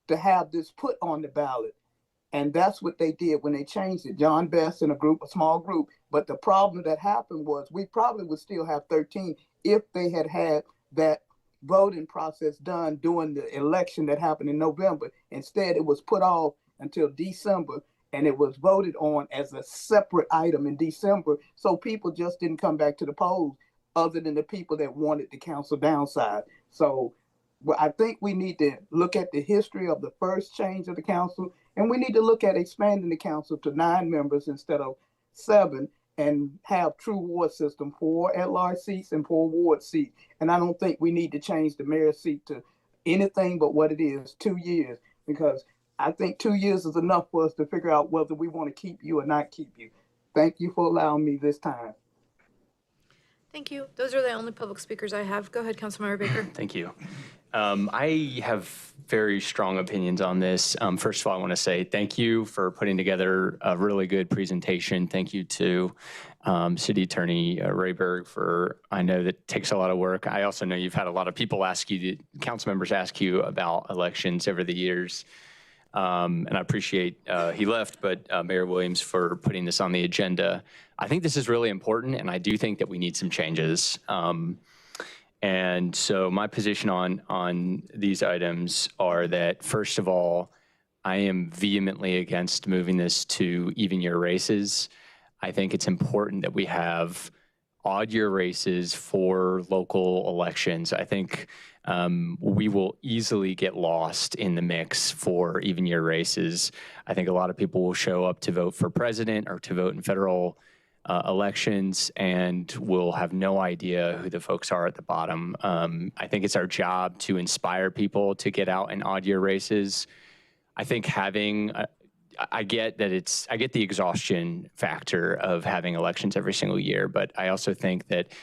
to have this put on the ballot. And that's what they did when they changed it. John Best and a small group. But the problem that happened was we probably would still have 13 if they had had that voting process done during the election that happened in November. Instead, it was put off until December, and it was voted on as a separate item in December. So people just didn't come back to the polls, other than the people that wanted the council downside. So I think we need to look at the history of the first change of the council, and we need to look at expanding the council to 9 members instead of 7, and have true ward system, 4 at-large seats and 4 ward seats. And I don't think we need to change the mayor's seat to anything but what it is, 2 years, because I think 2 years is enough for us to figure out whether we want to keep you or not keep you. Thank you for allowing me this time. Thank you. Those are the only public speakers I have. Go ahead, Councilmember Baker. Thank you. I have very strong opinions on this. First of all, I want to say thank you for putting together a really good presentation. Thank you to City Attorney Rayberg I know that takes a lot of work. I also know you've had a lot of people council members ask you about elections over the years. and I appreciate he left, but Mayor Williams for putting this on the agenda. I think this is really important, and I do think that we need some changes. And so my position on these items are that, first of all, I am vehemently against moving this to even year races. I think it's important that we have odd year races for local elections. I think we will easily get lost in the mix for even year races. I think a lot of people will show up to vote for president or to vote in federal elections and will have no idea who the folks are at the bottom. I think it's our job to inspire people to get out in odd year races. I think having, I get that I get the exhaustion factor of having elections every single year, but I also think that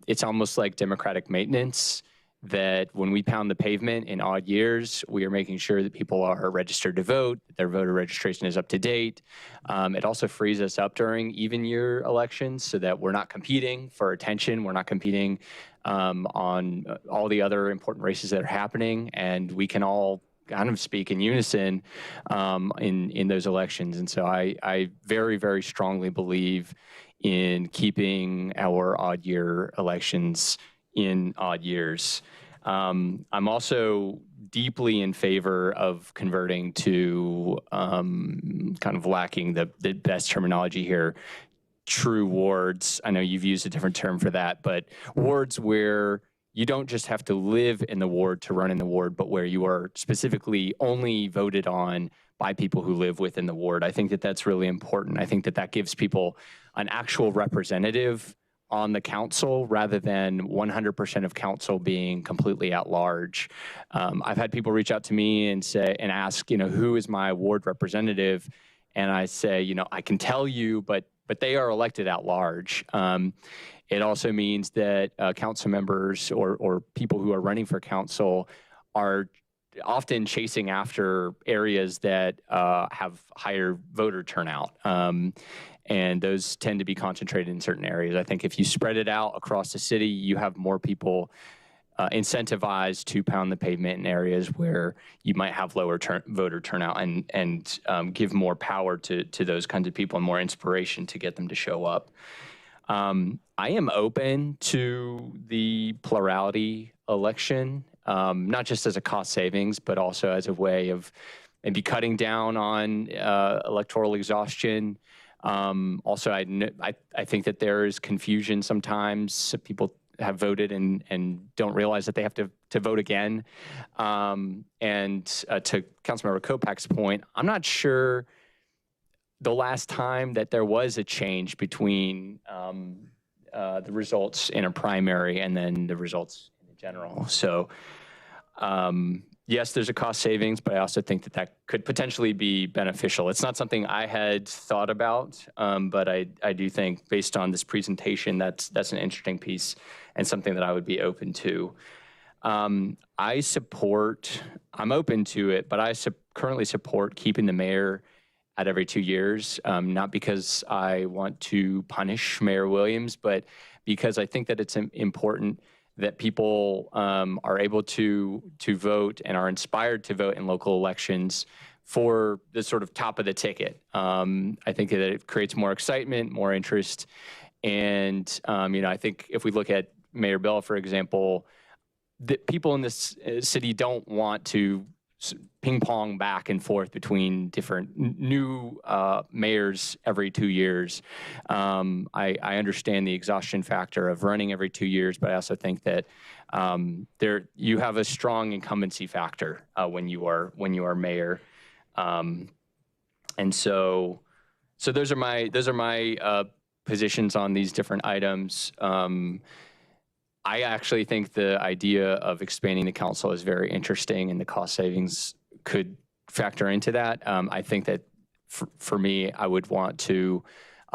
it's almost like democratic maintenance, that when we pound the pavement in odd years, we are making sure that people are registered to vote, that their voter registration is up to date. It also frees us up during even year elections so that we're not competing for attention, we're not competing on all the other important races that are happening, and we can all kind of speak in unison in those elections. And so I very, very strongly believe in keeping our odd year elections in odd years. I'm also deeply in favor of converting to kind of lacking the best terminology here, true wards. I know you've used a different term for that, but wards where you don't just have to live in the ward to run in the ward, but where you are specifically only voted on by people who live within the ward. I think that that's really important. I think that that gives people an actual representative on the council rather than 100% of council being completely at large. I've had people reach out to me and ask, who is my ward representative? And I say, I can tell you, but they are elected at large. It also means that council members or people who are running for council are often chasing after areas that have higher voter turnout. And those tend to be concentrated in certain areas. I think if you spread it out across the city, you have more people incentivized to pound the pavement in areas where you might have lower voter turnout and give more power to those kinds of people and more inspiration to get them to show up. I am open to the plurality election, not just as a cost savings, but also as a way of maybe cutting down on electoral exhaustion. Also, I think that there is confusion sometimes. People have voted and don't realize that they have to vote again. And to Councilmember Kopach's point, I'm not sure the last time that there was a change between the results in a primary and then the results in the general. So yes, there's a cost savings, but I also think that that could potentially be beneficial. It's not something I had thought about, but I do think based on this presentation, that's an interesting piece and something that I would be open to. I'm open to it, but I currently support keeping the mayor at every 2 years, not because I want to punish Mayor Williams, but because I think that it's important that people are able to vote and are inspired to vote in local elections for the sort of top of the ticket. I think that it creates more excitement, more interest. And, I think if we look at Mayor Bell, for example, the people in this city don't want to ping pong back and forth between different new mayors every 2 years. I understand the exhaustion factor of running every 2 years, but I also think that you have a strong incumbency factor when you are mayor. And so those are my positions on these different items. I actually think the idea of expanding the council is very interesting, and the cost savings could factor into that. I think that for me, I would want to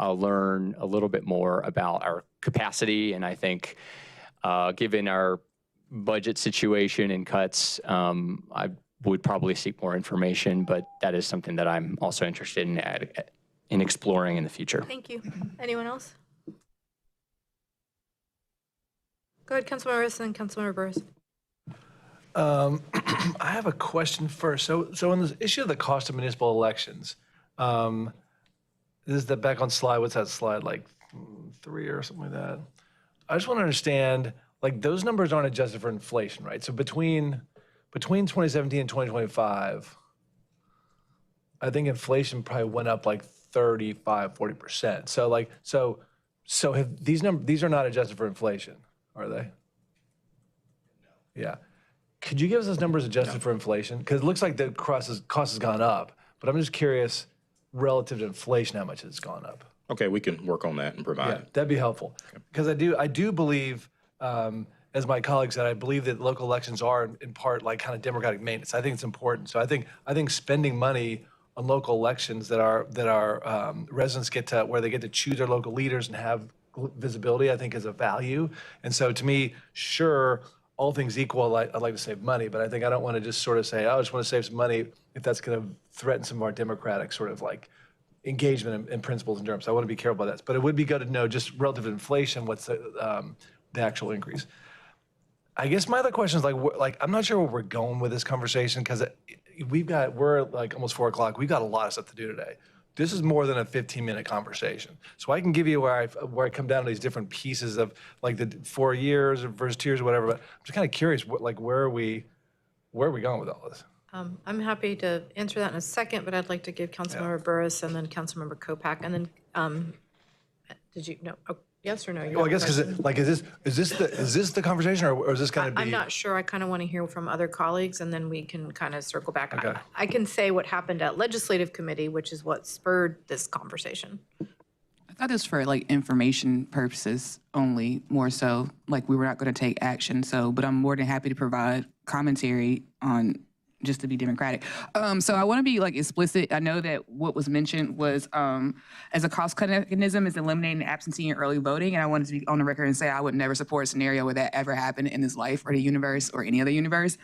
learn a little bit more about our capacity, and I think given our budget situation and cuts, I would probably seek more information, but that is something that I'm also interested in exploring in the future. Thank you. Anyone else? Go ahead, Councilmember Riss and Councilmember Burris. I have a question first. So on this issue of the cost of municipal elections, this is the back on slide, what's that slide, like 3 or something like that? I just want to understand, like those numbers aren't adjusted for inflation, right? So between 2017 and 2025, I think inflation probably went up like 35, 40%. So have these are not adjusted for inflation, are they? Yeah. Could you give us those numbers adjusted for inflation? Because it looks like the cost has gone up, but I'm just curious, relative to inflation, how much it's gone up. Okay, we can work on that and provide. Yeah, that'd be helpful. Because I do believe, as my colleague said, I believe that local elections are in part like kind of democratic maintenance. I think it's important. So I think spending money on local elections that our residents get to, where they get to choose their local leaders and have visibility, I think is a value. And so to me, sure, all things equal, I'd like to save money, but I think I don't want to just sort of say, oh, I just want to save some money if that's going to threaten some of our democratic sort of like engagement and principles and terms. So I want to be careful about that. But it would be good to know just relative to inflation, what's the actual increase. I guess my other question is like I'm not sure where we're going with this conversation because we're like almost 4 o'clock. We've got a lot of stuff to do today. This is more than a 15-minute conversation. So I can give you where I come down to these different pieces of like the 4 years versus 2 years or whatever. But I'm just kind of curious, where are we going with all this? I'm happy to answer that in a second, but I'd like to give Councilmember Burris and then Councilmember Kopak, and then did you no? Oh, yes or no? Well, I guess because like is this the conversation or is this going to be? I'm not sure. I kind of want to hear from other colleagues, and then we can kind of circle back. Okay. I can say what happened at Legislative Committee, which is what spurred this conversation. I thought this for like information purposes only, more so like we were not going to take action. So, but I'm more than happy to provide commentary on just to be democratic. So I want to be like explicit. I know that what was mentioned was as a cost cut mechanism is eliminating absentee and early voting. And I wanted to be on the record and say I would never support a scenario where that ever happened in this life or the universe or any other universe.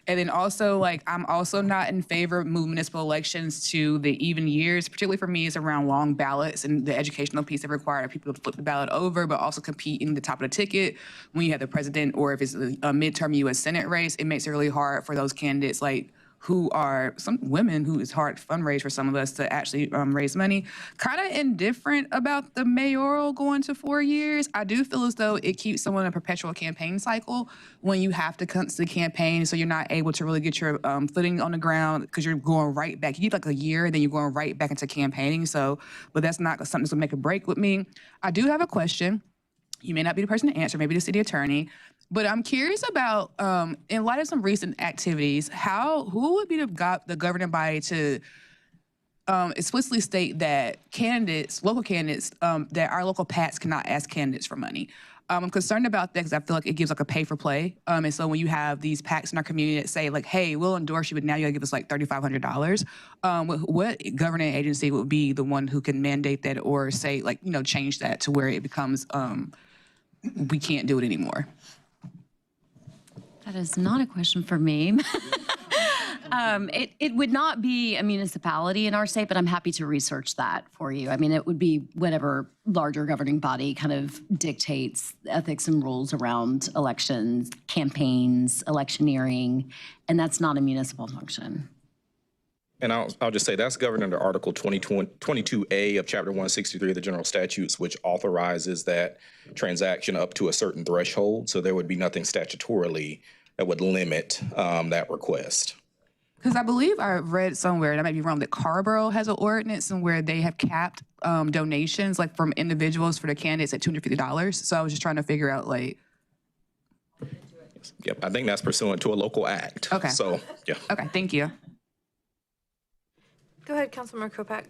And then also, like, I'm also not in favor of moving municipal elections to the even years. Particularly for me, it's around long ballots and the educational piece that require people to flip the ballot over, but also compete in the top of the ticket. When you have the president or if it's a midterm U.S. Senate race, it makes it really hard for those candidates, like, who are some women who it's hard to fundraise for some of us to actually raise money. Kind of indifferent about the mayoral going to 4 years. I do feel as though it keeps someone in a perpetual campaign cycle when you have to constantly campaign, so you're not able to really get your footing on the ground because you're going right back. You need like a year, and then you're going right back into campaigning. So, but that's not something that's gonna make a break with me. I do have a question. You may not be the person to answer, maybe the city attorney. But I'm curious about, in light of some recent activities, who would be the governing body to explicitly state that local candidates, that our local PATs cannot ask candidates for money? I'm concerned about that because I feel like it gives like a pay for play. And so when you have these PACs in our community that say like, hey, we'll endorse you, but now you gotta give us like $3,500. What governing agency would be the one who can mandate that or say like, change that to where it becomes, we can't do it anymore? That is not a question for me. It would not be a municipality in our state, but I'm happy to research that for you. I mean, it would be whatever larger governing body kind of dictates ethics and rules around elections, campaigns, electioneering, and that's not a municipal function. And I'll just say that's governed under Article 22A of Chapter 163 of the General Statutes, which authorizes that transaction up to a certain threshold. So there would be nothing statutorily that would limit that request. Because I believe I read somewhere, and I might be wrong, that Carrboro has an ordinance and where they have capped donations like from individuals for the candidates at $250. So I was just trying to figure out like. Yep, I think that's pursuant to a local act. Okay. So, yeah. Okay, thank you. Go ahead, Councilmember Kopak.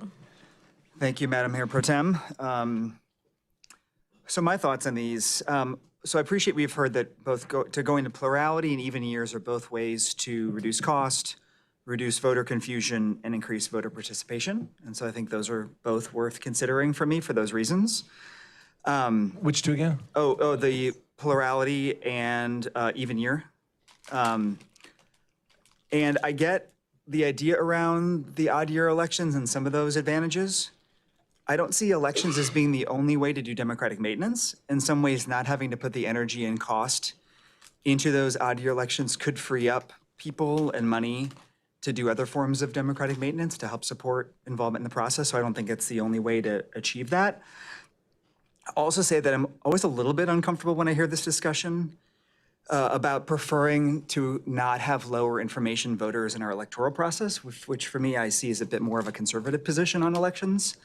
Thank you, Madam Mayor Pro Tem. So my thoughts on these. So I appreciate we've heard that going to plurality and even years are both ways to reduce cost, reduce voter confusion, and increase voter participation. And so I think those are both worth considering for me for those reasons. Which two again? Oh, the plurality and even year. And I get the idea around the odd year elections and some of those advantages. I don't see elections as being the only way to do democratic maintenance. In some ways, not having to put the energy and cost into those odd year elections could free up people and money to do other forms of democratic maintenance to help support involvement in the process. So I don't think it's the only way to achieve that. I'll also say that I'm always a little bit uncomfortable when I hear this discussion about preferring to not have lower information voters in our electoral process, which for me I see as a bit more of a conservative position on elections.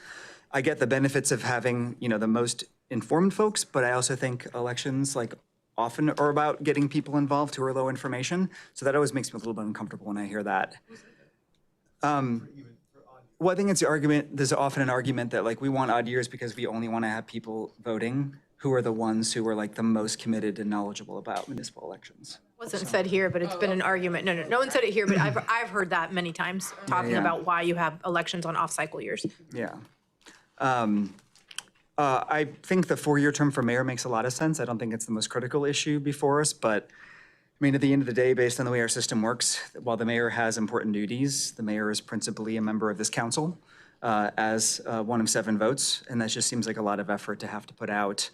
I get the benefits of having, the most informed folks, but I also think elections often are about getting people involved who are low information. So that always makes me a little bit uncomfortable when I hear that. Well, I think it's the argument, there's often an argument that we want odd years because we only want to have people voting who are the ones who are the most committed and knowledgeable about municipal elections. Wasn't said here, but it's been an argument. No one said it here, but I've heard that many times talking about why you have elections on off-cycle years. Yeah. I think the 4-year term for mayor makes a lot of sense. I don't think it's the most critical issue before us, but at the end of the day, based on the way our system works, while the mayor has important duties, the mayor is principally a member of this council as one of 7 votes, and that just seems like a lot of effort to have to put out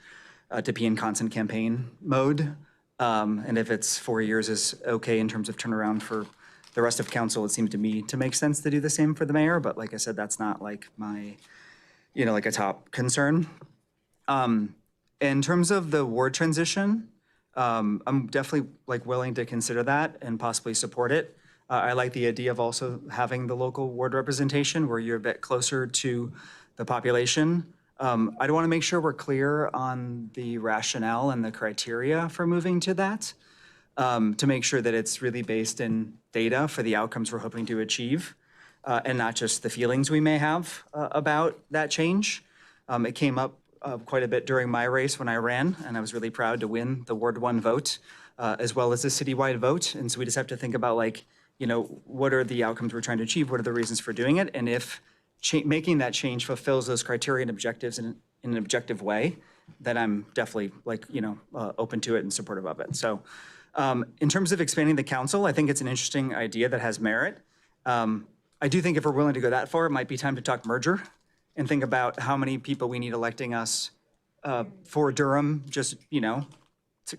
to be in constant campaign mode. And if it's 4 years is okay in terms of turnaround for the rest of council, it seems to me to make sense to do the same for the mayor. But like I said, that's not my, a top concern. In terms of the ward transition, I'm definitely willing to consider that and possibly support it. I like the idea of also having the local ward representation where you're a bit closer to the population. I want to make sure we're clear on the rationale and the criteria for moving to that, to make sure that it's really based in data for the outcomes we're hoping to achieve, and not just the feelings we may have about that change. It came up quite a bit during my race when I ran, and I was really proud to win the Ward 1 vote, as well as the citywide vote. And so we just have to think about what are the outcomes we're trying to achieve? What are the reasons for doing it? And if making that change fulfills those criteria and objectives in an objective way, then I'm definitely open to it and supportive of it. So in terms of expanding the council, I think it's an interesting idea that has merit. I do think if we're willing to go that far, it might be time to talk merger and think about how many people we need electing us for Durham, just,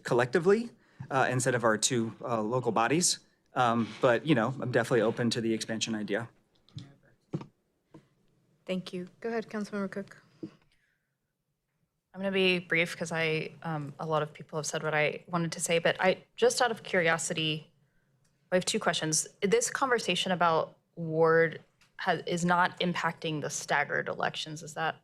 collectively, instead of our 2 local bodies. But, I'm definitely open to the expansion idea. Thank you. Go ahead, Councilmember Cook. I'm going to be brief because a lot of people have said what I wanted to say, but just out of curiosity, I have 2 questions. This conversation about ward is not impacting the staggered elections. Is that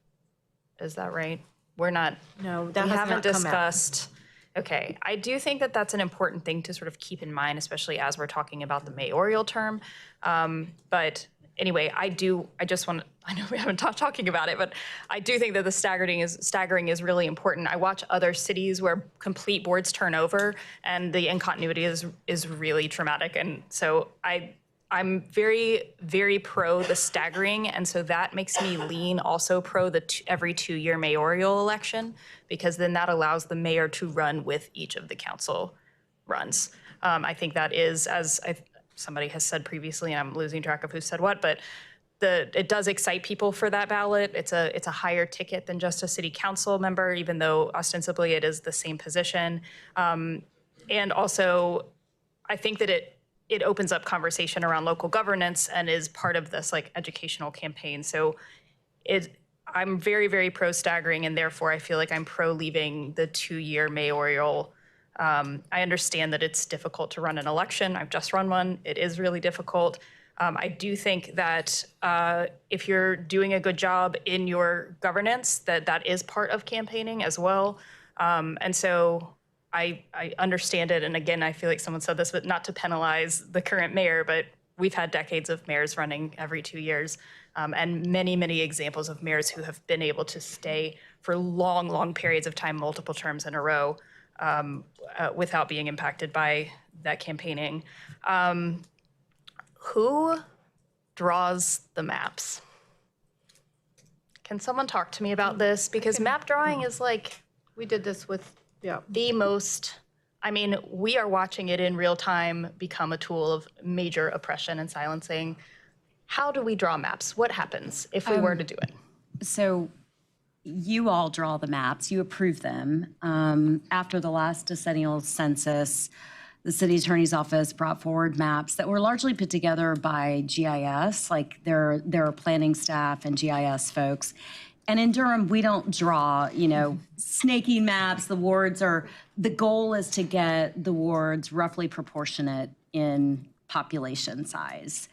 right? We're not. No, we haven't discussed. Okay, I do think that that's an important thing to sort of keep in mind, especially as we're talking about the mayoral term. But anyway, I know we haven't talking about it, but I do think that the staggering is really important. I watch other cities where complete boards turn over and the incontinuity is really traumatic. And so I'm very, very pro the staggering, and so that makes me lean also pro the every 2-year mayoral election, because then that allows the mayor to run with each of the council runs. I think that is, as somebody has said previously, and I'm losing track of who said what, but it does excite people for that ballot. It's a higher ticket than just a city council member, even though ostensibly it is the same position. And also, I think that it opens up conversation around local governance and is part of this educational campaign. So I'm very, very pro staggering, and therefore I feel like I'm pro leaving the 2-year mayoral. I understand that it's difficult to run an election. I've just run one. It is really difficult. I do think that if you're doing a good job in your governance, that is part of campaigning as well. And so I understand it. And again, I feel like someone said this, but not to penalize the current mayor, but we've had decades of mayors running every 2 years, and many, many examples of mayors who have been able to stay for long, long periods of time, multiple terms in a row, without being impacted by that campaigning. Who draws the maps? Can someone talk to me about this? Because map drawing is we did this with the most, we are watching it in real time become a tool of major oppression and silencing. How do we draw maps? What happens if we were to do it? So you all draw the maps, you approve them. After the last decennial census, the city attorney's office brought forward maps that were largely put together by GIS, like there are planning staff and GIS folks. And in Durham, we don't draw, snaky maps. The goal is to get the wards roughly proportionate in population size.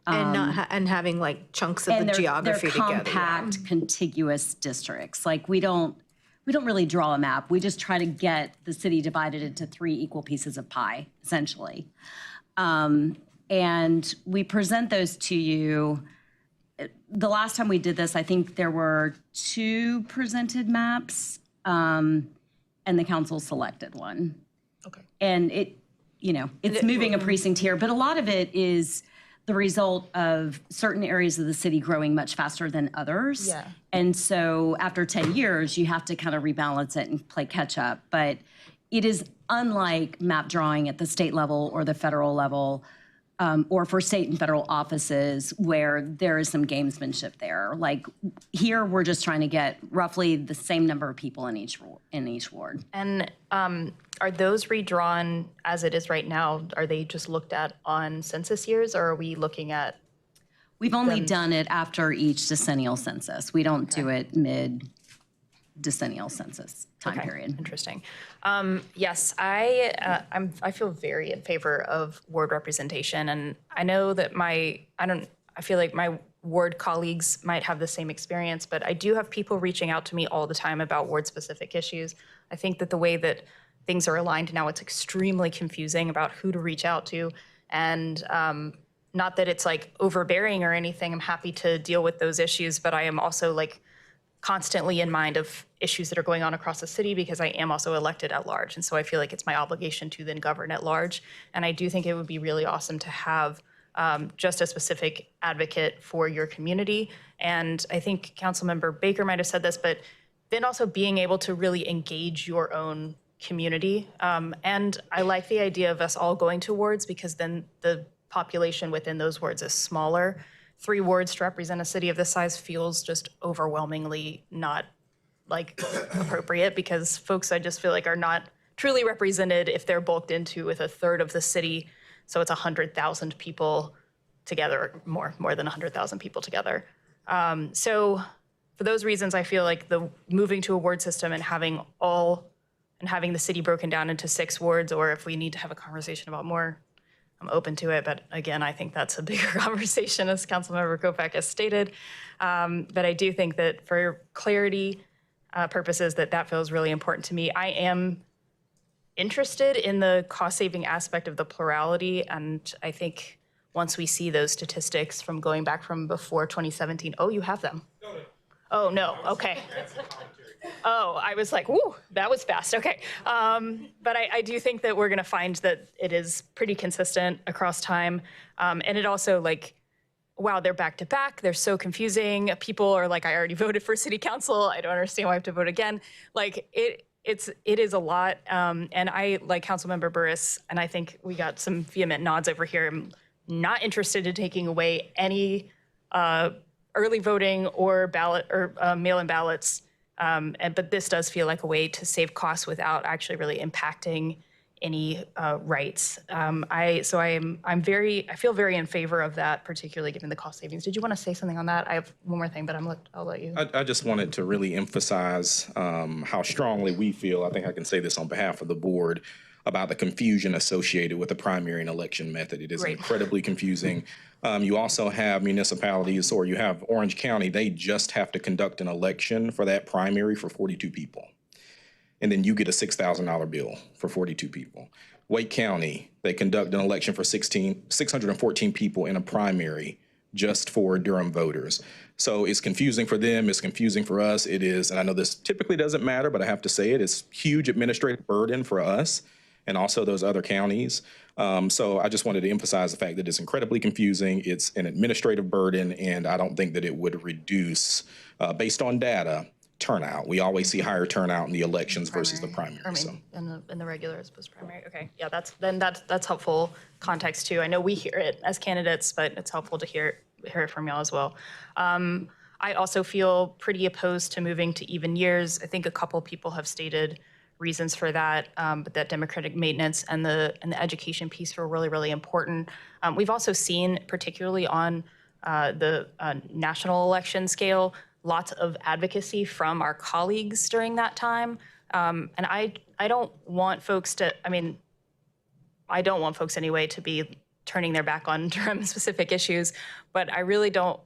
And having like chunks of the geography they're together. compact, contiguous districts. Like we don't really draw a map. We just try to get the city divided into 3 equal pieces of pie, essentially. And we present those to you. The last time we did this, I think there were 2 presented maps, and the council selected one. Okay. And it's moving a precinct here, but a lot of it is the result of certain areas of the city growing much faster than others. Yeah. And so after 10 years, you have to kind of rebalance it and play catch up. But it is unlike map drawing at the state level or the federal level, or for state and federal offices where there is some gamesmanship there. Like here, we're just trying to get roughly the same number of people in each ward. And are those redrawn as it is right now? Are they just looked at on census years, or are we looking at? We've only done it after each decennial census. We don't do it mid-decennial census time period. Interesting. Yes, I feel very in favor of ward representation, and I know that I feel like my ward colleagues might have the same experience, but I do have people reaching out to me all the time about ward-specific issues. I think that the way that things are aligned now, it's extremely confusing about who to reach out to, and not that it's like overbearing or anything. I'm happy to deal with those issues, but I am also like constantly in mind of issues that are going on across the city because I am also elected at large. And so I feel like it's my obligation to then govern at large. And I do think it would be really awesome to have just a specific advocate for your community. And I think Councilmember Baker might have said this, but then also being able to really engage your own community. And I like the idea of us all going to wards because then the population within those wards is smaller. 3 wards to represent a city of this size feels just overwhelmingly not like appropriate because folks I just feel like are not truly represented if they're bulked into with 1/3 of the city. So it's 100,000 people together, more than 100,000 people together. So for those reasons, I feel like the moving to a ward system and having the city broken down into 6 wards, or if we need to have a conversation about more, I'm open to it. But again, I think that's a bigger conversation, as Councilmember Kopak has stated. But I do think that for clarity purposes, that feels really important to me. I am interested in the cost-saving aspect of the plurality, and I think once we see those statistics from going back from before 2017, oh, you have them? Oh, no, okay. Oh, I was like, whoo, that was fast, okay. But I do think that we're gonna find that it is pretty consistent across time. And it also like, wow, they're back to back, they're so confusing. People are like, I already voted for city council, I don't understand why I have to vote again. Like, it is a lot. And I, like Councilmember Burris, and I think we got some vehement nods over here, I'm not interested in taking away any early voting or ballot or mail-in ballots. But this does feel like a way to save costs without actually really impacting any rights. I feel very in favor of that, particularly given the cost savings. Did you want to say something on that? I have one more thing, but I'll let you. I just wanted to really emphasize how strongly we feel, I think I can say this on behalf of the board, about the confusion associated with the primary and election method. It is incredibly confusing. You also have municipalities, or you have Orange County, they just have to conduct an election for that primary for 42 people. And then you get a $6,000 bill for 42 people. Wake County, they conduct an election for 614 people in a primary just for Durham voters. So it's confusing for them, it's confusing for us. It is, and I know this typically doesn't matter, but I have to say it, it's huge administrative burden for us and also those other counties. So I just wanted to emphasize the fact that it's incredibly confusing, it's an administrative burden, and I don't think that it would reduce, based on data, turnout. We always see higher turnout in the elections versus the primary. In the regular as opposed to primary. Okay, yeah, that's helpful context too. I know we hear it as candidates, but it's helpful to hear it from y'all as well. I also feel pretty opposed to moving to even years. I think a couple people have stated reasons for that, but that democratic maintenance and the education piece were really, really important. We've also seen, particularly on the national election scale, lots of advocacy from our colleagues during that time. And I don't want folks to, I don't want folks anyway to be turning their back on Durham specific issues, but I really don't,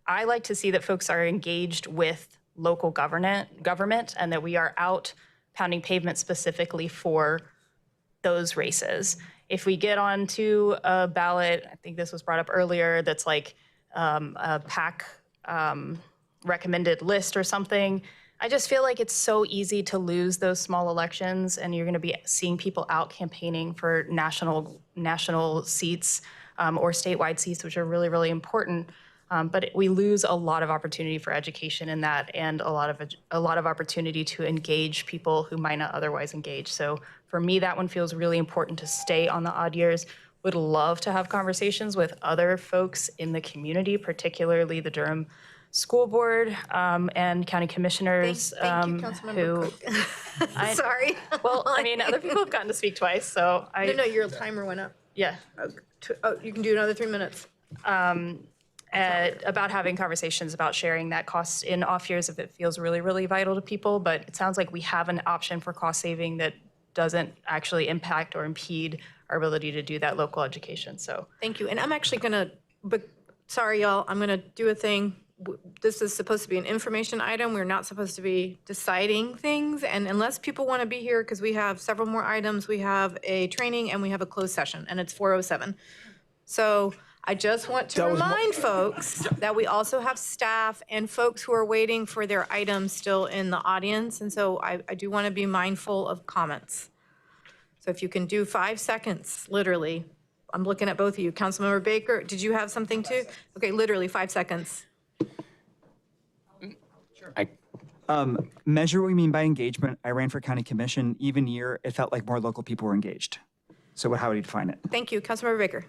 I like to see that folks are engaged with local government and that we are out pounding pavement specifically for those races. If we get onto a ballot, I think this was brought up earlier, that's like a PAC recommended list or something, I just feel like it's so easy to lose those small elections, and you're going to be seeing people out campaigning for national seats or statewide seats, which are really, really important. But we lose a lot of opportunity for education in that, and a lot of opportunity to engage people who might not otherwise engage. So for me, that one feels really important to stay on the odd years. Would love to have conversations with other folks in the community, particularly the Durham School Board and county commissioners. Thank you, Councilmember Clerk. Sorry. Well, other people have gotten to speak twice, so No, your timer went up. Yeah. You can do another 3 minutes. About having conversations about sharing that cost in off years if it feels really, really vital to people. But it sounds like we have an option for cost saving that doesn't actually impact or impede our ability to do that local education. So thank you. And I'm actually gonna, but sorry, y'all, I'm gonna do a thing. This is supposed to be an information item. We're not supposed to be deciding things. And unless people want to be here, because we have several more items, we have a training and we have a closed session, and it's 4:07. So I just want to remind folks that we also have staff and folks who are waiting for their items still in the audience. And so I do want to be mindful of comments. So if you can do 5 seconds, literally. I'm looking at both of you. Councilmember Baker, did you have something too? Okay, literally 5 seconds. Measure what we mean by engagement. I ran for county commission. Even year, it felt like more local people were engaged. So how would you define it? Thank you. Councilmember Baker.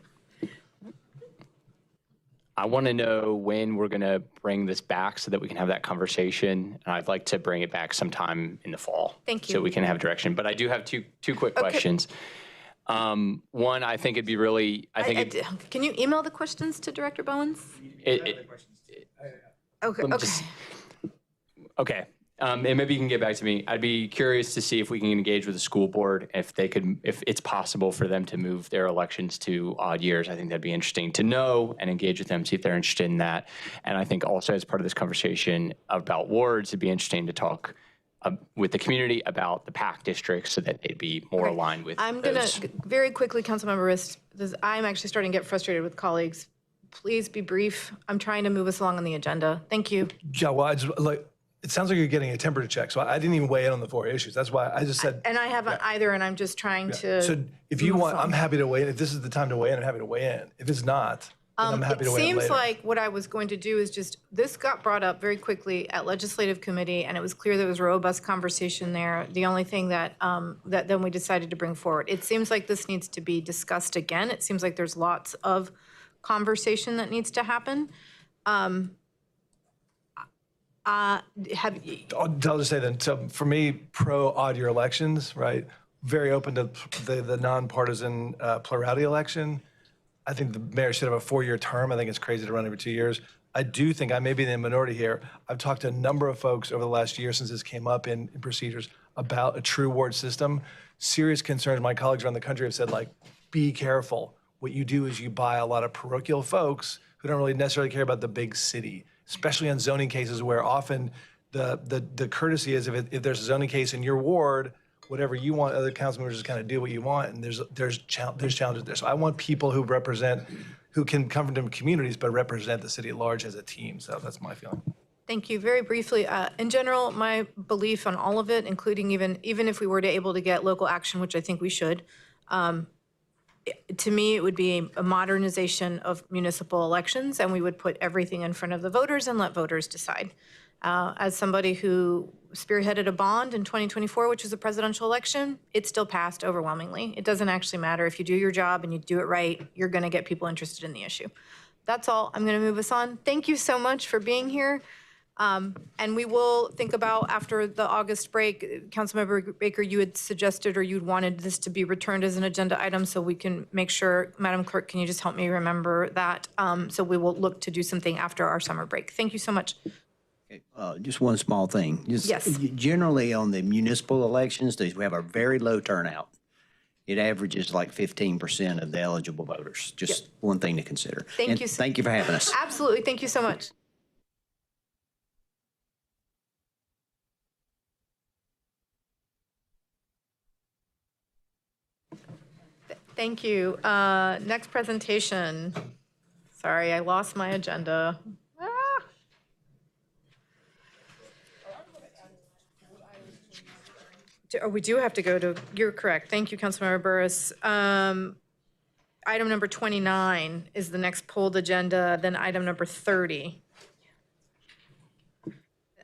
I want to know when we're going to bring this back so that we can have that conversation. And I'd like to bring it back sometime in the fall. Thank you. So we can have direction. But I do have two quick questions. One, I think it'd be really, can you email the questions to Director Bowens? Okay. And maybe you can get back to me. I'd be curious to see if we can engage with the school board, if it's possible for them to move their elections to odd years. I think that'd be interesting to know and engage with them, see if they're interested in that. And I think also as part of this conversation about wards, it'd be interesting to talk with the community about the PAC districts so that they'd be more aligned with I'm going to, very quickly, Councilmember Rist, I'm actually starting to get frustrated with colleagues. Please be brief. I'm trying to move us along on the agenda. Thank you. Yeah, well, it sounds like you're getting a temperature check, so I didn't even weigh in on the 4 issues. That's why I just said. And I haven't either, and I'm just trying to. So if you want, I'm happy to weigh in. If this is the time to weigh in, I'm happy to weigh in. If it's not, then I'm happy to weigh in later. It seems like what I was going to do is this got brought up very quickly at Legislative Committee, and it was clear there was a robust conversation there. The only thing that then we decided to bring forward. It seems like this needs to be discussed again. It seems like there's lots of conversation that needs to happen. I'll just say then, so for me, pro odd year elections, right? Very open to the nonpartisan plurality election. I think the mayor should have a 4-year term. I think it's crazy to run every 2 years. I do think I may be in the minority here. I've talked to a number of folks over the last year since this came up in procedures about a true ward system. Serious concerns. My colleagues around the country have said, be careful. What you do is you buy a lot of parochial folks who don't really necessarily care about the big city, especially on zoning cases where often the courtesy is if there's a zoning case in your ward, whatever you want, other council members just kind of do what you want, and there's challenges there. So I want people who can come from different communities but represent the city at large as a team. So that's my feeling. Thank you. Very briefly, in general, my belief on all of it, including even if we were able to get local action, which I think we should, to me, it would be a modernization of municipal elections, and we would put everything in front of the voters and let voters decide. As somebody who spearheaded a bond in 2024, which was a presidential election, it still passed overwhelmingly. It doesn't actually matter. If you do your job and you do it right, you're going to get people interested in the issue. that's all. I'm going to move us on. Thank you so much for being here. And we will think about after the August break, Councilmember Baker, you had suggested or you'd wanted this to be returned as an agenda item so we can make sure, Madam Clerk, can you just help me remember that? So we will look to do something after our summer break. Thank you so much. Just one small thing. Yes. Generally on the municipal elections, we have a very low turnout. It averages like 15% of the eligible voters. Just one thing to consider. Thank you. Thank you for having us. Absolutely. Thank you so much. Thank you. Next presentation. Sorry, I lost my agenda. Oh, we do have to go to, you're correct. Thank you, Councilmember Burris. Item number 29 is the next pulled agenda, then item number 30.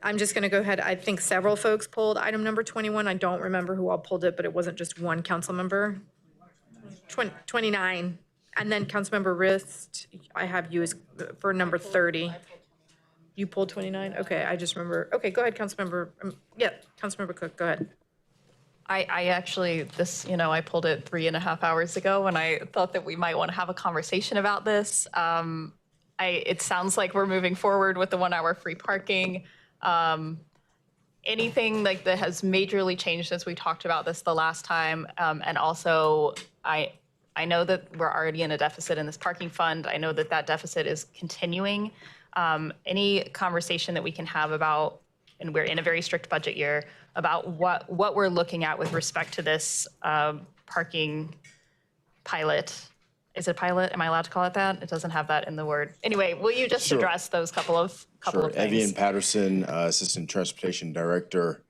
I'm just going to go ahead. I think several folks pulled item number 21. I don't remember who all pulled it, but it wasn't just one council member. 29. And then Councilmember Rist, I have you as for number 30. You pulled 29? Okay, I just remember. Okay, go ahead, Councilmember. Yeah, Councilmember Cook, go ahead. I actually, I pulled it 3.5 hours ago, and I thought that we might want to have a conversation about this. It sounds like we're moving forward with the 1 hour free parking. Anything like that has majorly changed since we talked about this the last time. And also, I know that we're already in a deficit in this parking fund. I know that that deficit is continuing. Any conversation that we can have about, and we're in a very strict budget year, about what we're looking at with respect to this parking pilot. Is it a pilot? Am I allowed to call it that? It doesn't have that in the word. Anyway, will you just address those couple of things? Evian Patterson, Assistant Transportation Director.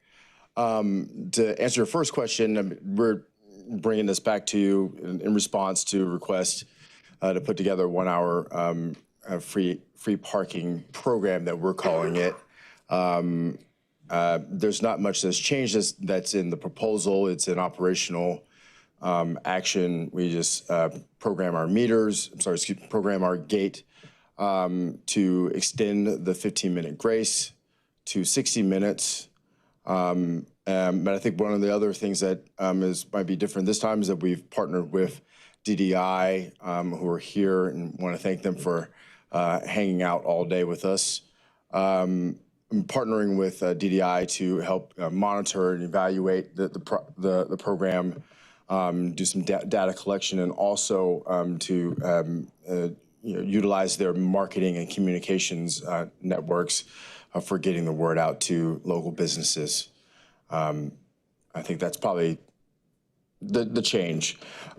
To answer your first question, we're bringing this back to you in response to a request to put together a 1 hour free parking program that we're calling it. There's not much that's changed that's in the proposal. It's an operational action. We just program our meters, program our gate to extend the 15-minute grace to 60 minutes. But I think one of the other things that might be different this time is that we've partnered with DDI, who are here, and want to thank them for hanging out all day with us. I'm partnering with DDI to help monitor and evaluate the program, do some data collection, and also to utilize their marketing and communications networks for getting the word out to local businesses. I think that's probably the change.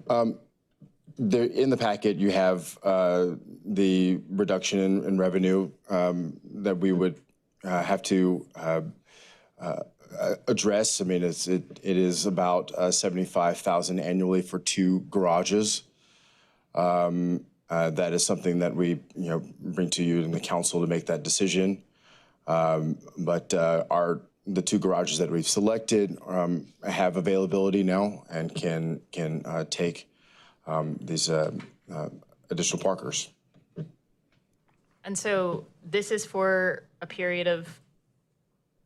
In the packet, you have the reduction in revenue that we would have to address. I mean, it is about $75,000 annually for 2 garages. That is something that we bring to you and the council to make that decision. But the 2 garages that we've selected have availability now and can take these additional parkers. And so this is for a period of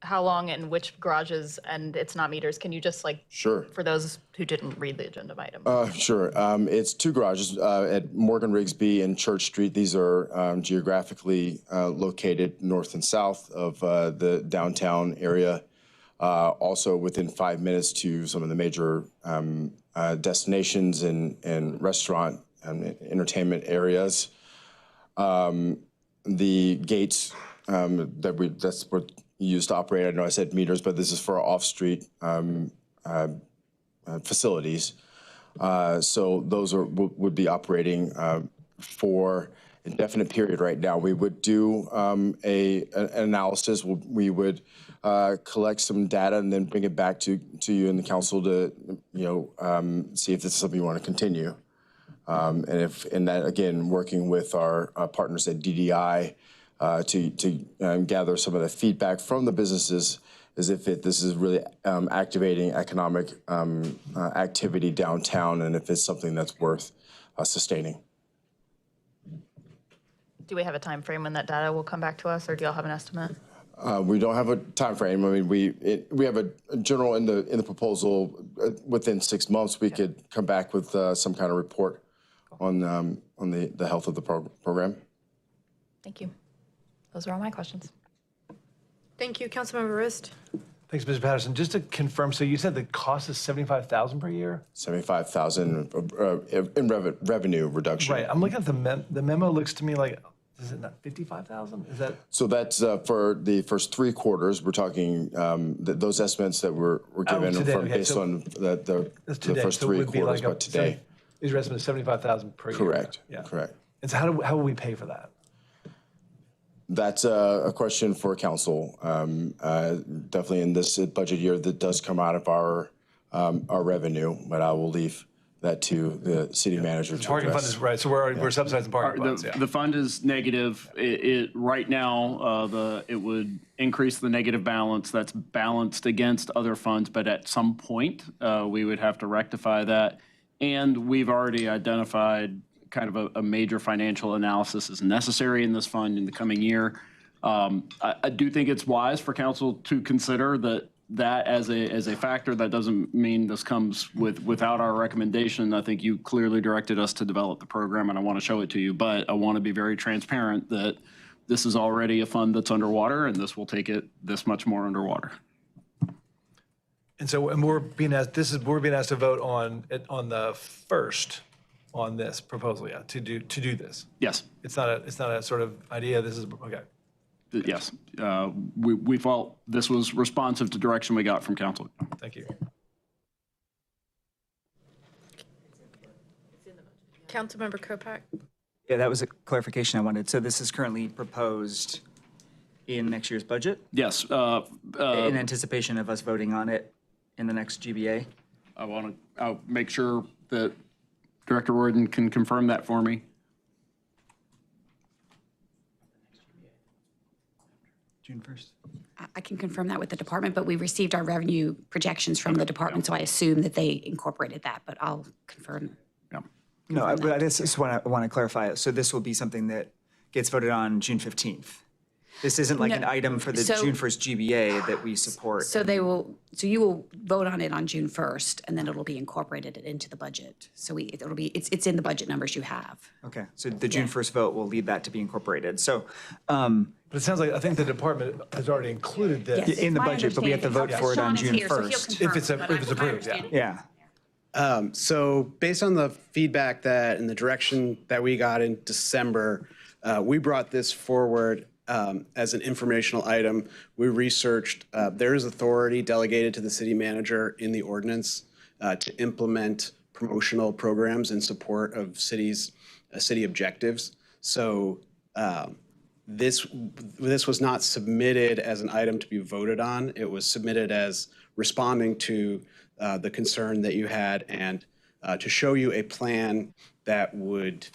how long and which garages, and it's not meters. Can you just for those who didn't read the agenda item? Sure. It's 2 garages at Morgan Rigsby and Church Street. These are geographically located north and south of the downtown area. Also within 5 minutes to some of the major destinations and restaurant and entertainment areas. The gates that's what used to operate. I know I said meters, but this is for our off-street facilities. So those would be operating for a definite period right now. We would do an analysis. We would collect some data and then bring it back to you and the council to see if this is something you want to continue. And that again, working with our partners at DDI to gather some of the feedback from the businesses as if this is really activating economic activity downtown and if it's something that's worth sustaining. Do we have a time frame when that data will come back to us, or do y'all have an estimate? We don't have a time frame. I mean, we have a general in the proposal within 6 months we could come back with some kind of report on the health of the program. Thank you. Those are all my questions. Thank you, Councilmember Rist. Thanks, Mr. Patterson. Just to confirm, so you said the cost is $75,000 per year? 75,000 in revenue reduction. Right. I'm looking at the memo. Looks to me like, is it not 55,000? Is that? So that's for the first 3 quarters. We're talking those estimates that were given today, okay, based so on the first so it 3 would be quarters, like but today. These are estimates 75,000 per year. Correct. Yeah. Correct. And so how will we pay for that? That's a question for council. Definitely in this budget year, that does come out of our revenue, but I will leave that to the city manager to Parking fund address. is right. So we're subsidizing parking funds. The fund is negative. Right now, it would increase the negative balance. That's balanced against other funds, but at some point, we would have to rectify that. And we've already identified kind of a major financial analysis is necessary in this fund in the coming year. I do think it's wise for council to consider that as a factor. That doesn't mean this comes without our recommendation. I think you clearly directed us to develop the program, and I want to show it to you. But I want to be very transparent that this is already a fund that's underwater, and this will take it this much more underwater. And so, we're being asked to vote on the first. On this proposal, yeah, to do this. Yes. It's not a sort of idea. This is okay. Yes. We felt this was responsive to direction we got from council. Thank you. Councilmember Kopak. Yeah, that was a clarification I wanted. So this is currently proposed in next year's budget? Yes. In anticipation of us voting on it in the next GBA? I'll make sure that Director Warden can confirm that for me. June 1st. I can confirm that with the department, but we received our revenue projections from the department, so I assume that they incorporated that, but I'll confirm. No, I just want to clarify it. So this will be something that gets voted on June 15th. This isn't like an item for the June 1st GBA that we support. So you will vote on it on June 1st, and then it'll be incorporated into the budget. So it's in the budget numbers you have. Okay, so the June 1st vote will lead that to be incorporated. So, but it sounds like I think the department has already included this in the budget, but we have to vote for it on June 1st. If it's approved, yeah. So based on the feedback and the direction that we got in December, we brought this forward as an informational item. We researched, there is authority delegated to the city manager in the ordinance to implement promotional programs in support of city objectives. So this was not submitted as an item to be voted on. It was submitted as responding to the concern that you had and to show you a plan that would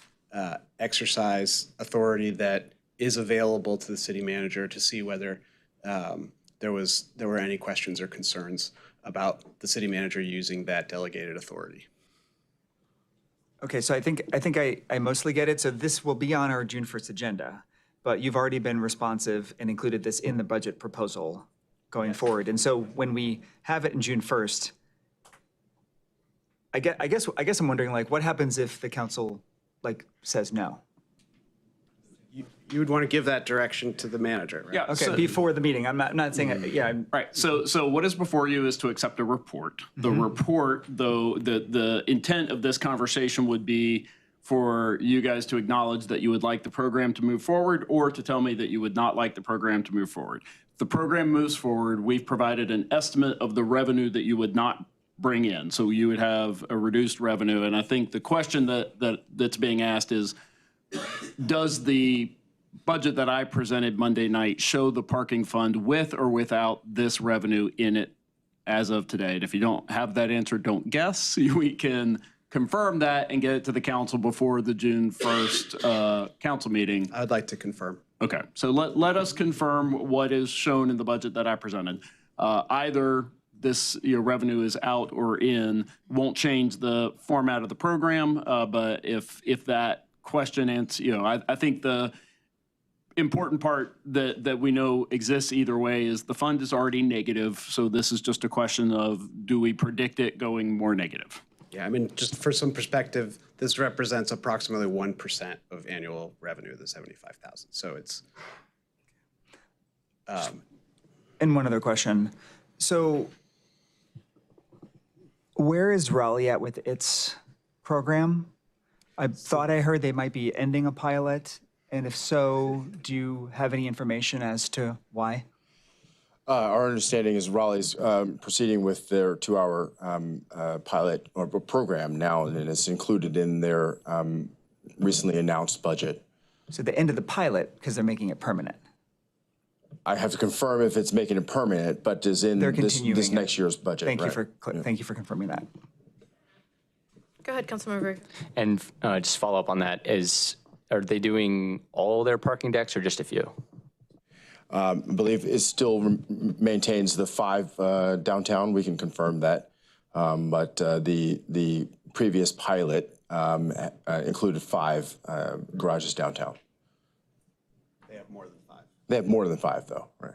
exercise authority that is available to the city manager to see whether there were any questions or concerns about the city manager using that delegated authority. Okay, so I think I mostly get it. So this will be on our June 1st agenda, but you've already been responsive and included this in the budget proposal going forward. And so when we have it in June 1st, I guess I'm wondering, like, what happens if the council says no? You would want to give that direction to the manager, right? Yeah. Okay, So, before the meeting. I'm not saying, right. So what is before you is to accept a report. The report, though, the intent of this conversation would be for you guys to acknowledge that you would like the program to move forward, or to tell me that you would not like the program to move forward. If the program moves forward, we've provided an estimate of the revenue that you would not bring in. So you would have a reduced revenue. And I think the question that's being asked is, does the budget that I presented Monday night show the parking fund with or without this revenue in it as of today? And if you don't have that answer, don't guess. We can confirm that and get it to the council before the June 1st council meeting. I'd like to confirm. Okay, so let us confirm what is shown in the budget that I presented. Either this revenue is out or in, won't change the format of the program, but if that question answers, I think important part that we know exists either way is the fund is already negative. So this is just a question of, do we predict it going more negative? Yeah, I mean, just for some perspective, this represents approximately 1% of annual revenue, the 75,000. So it's. And one other question. So where is Raleigh at with its program? I thought I heard they might be ending a pilot. And if so, do you have any information as to why? Our understanding is Raleigh's proceeding with their 2-hour pilot or program now, and it's included in their recently announced budget. So the end of the pilot, because they're making it permanent. I have to confirm if it's making it permanent, but is in this next year's budget. Thank you for confirming that. Go ahead, Councilmember. And just follow up on that, are they doing all their parking decks or just a few? I believe it still maintains the 5 downtown. We can confirm that. But the previous pilot included 5 garages downtown. They have more than 5. They have more than 5, though. Right.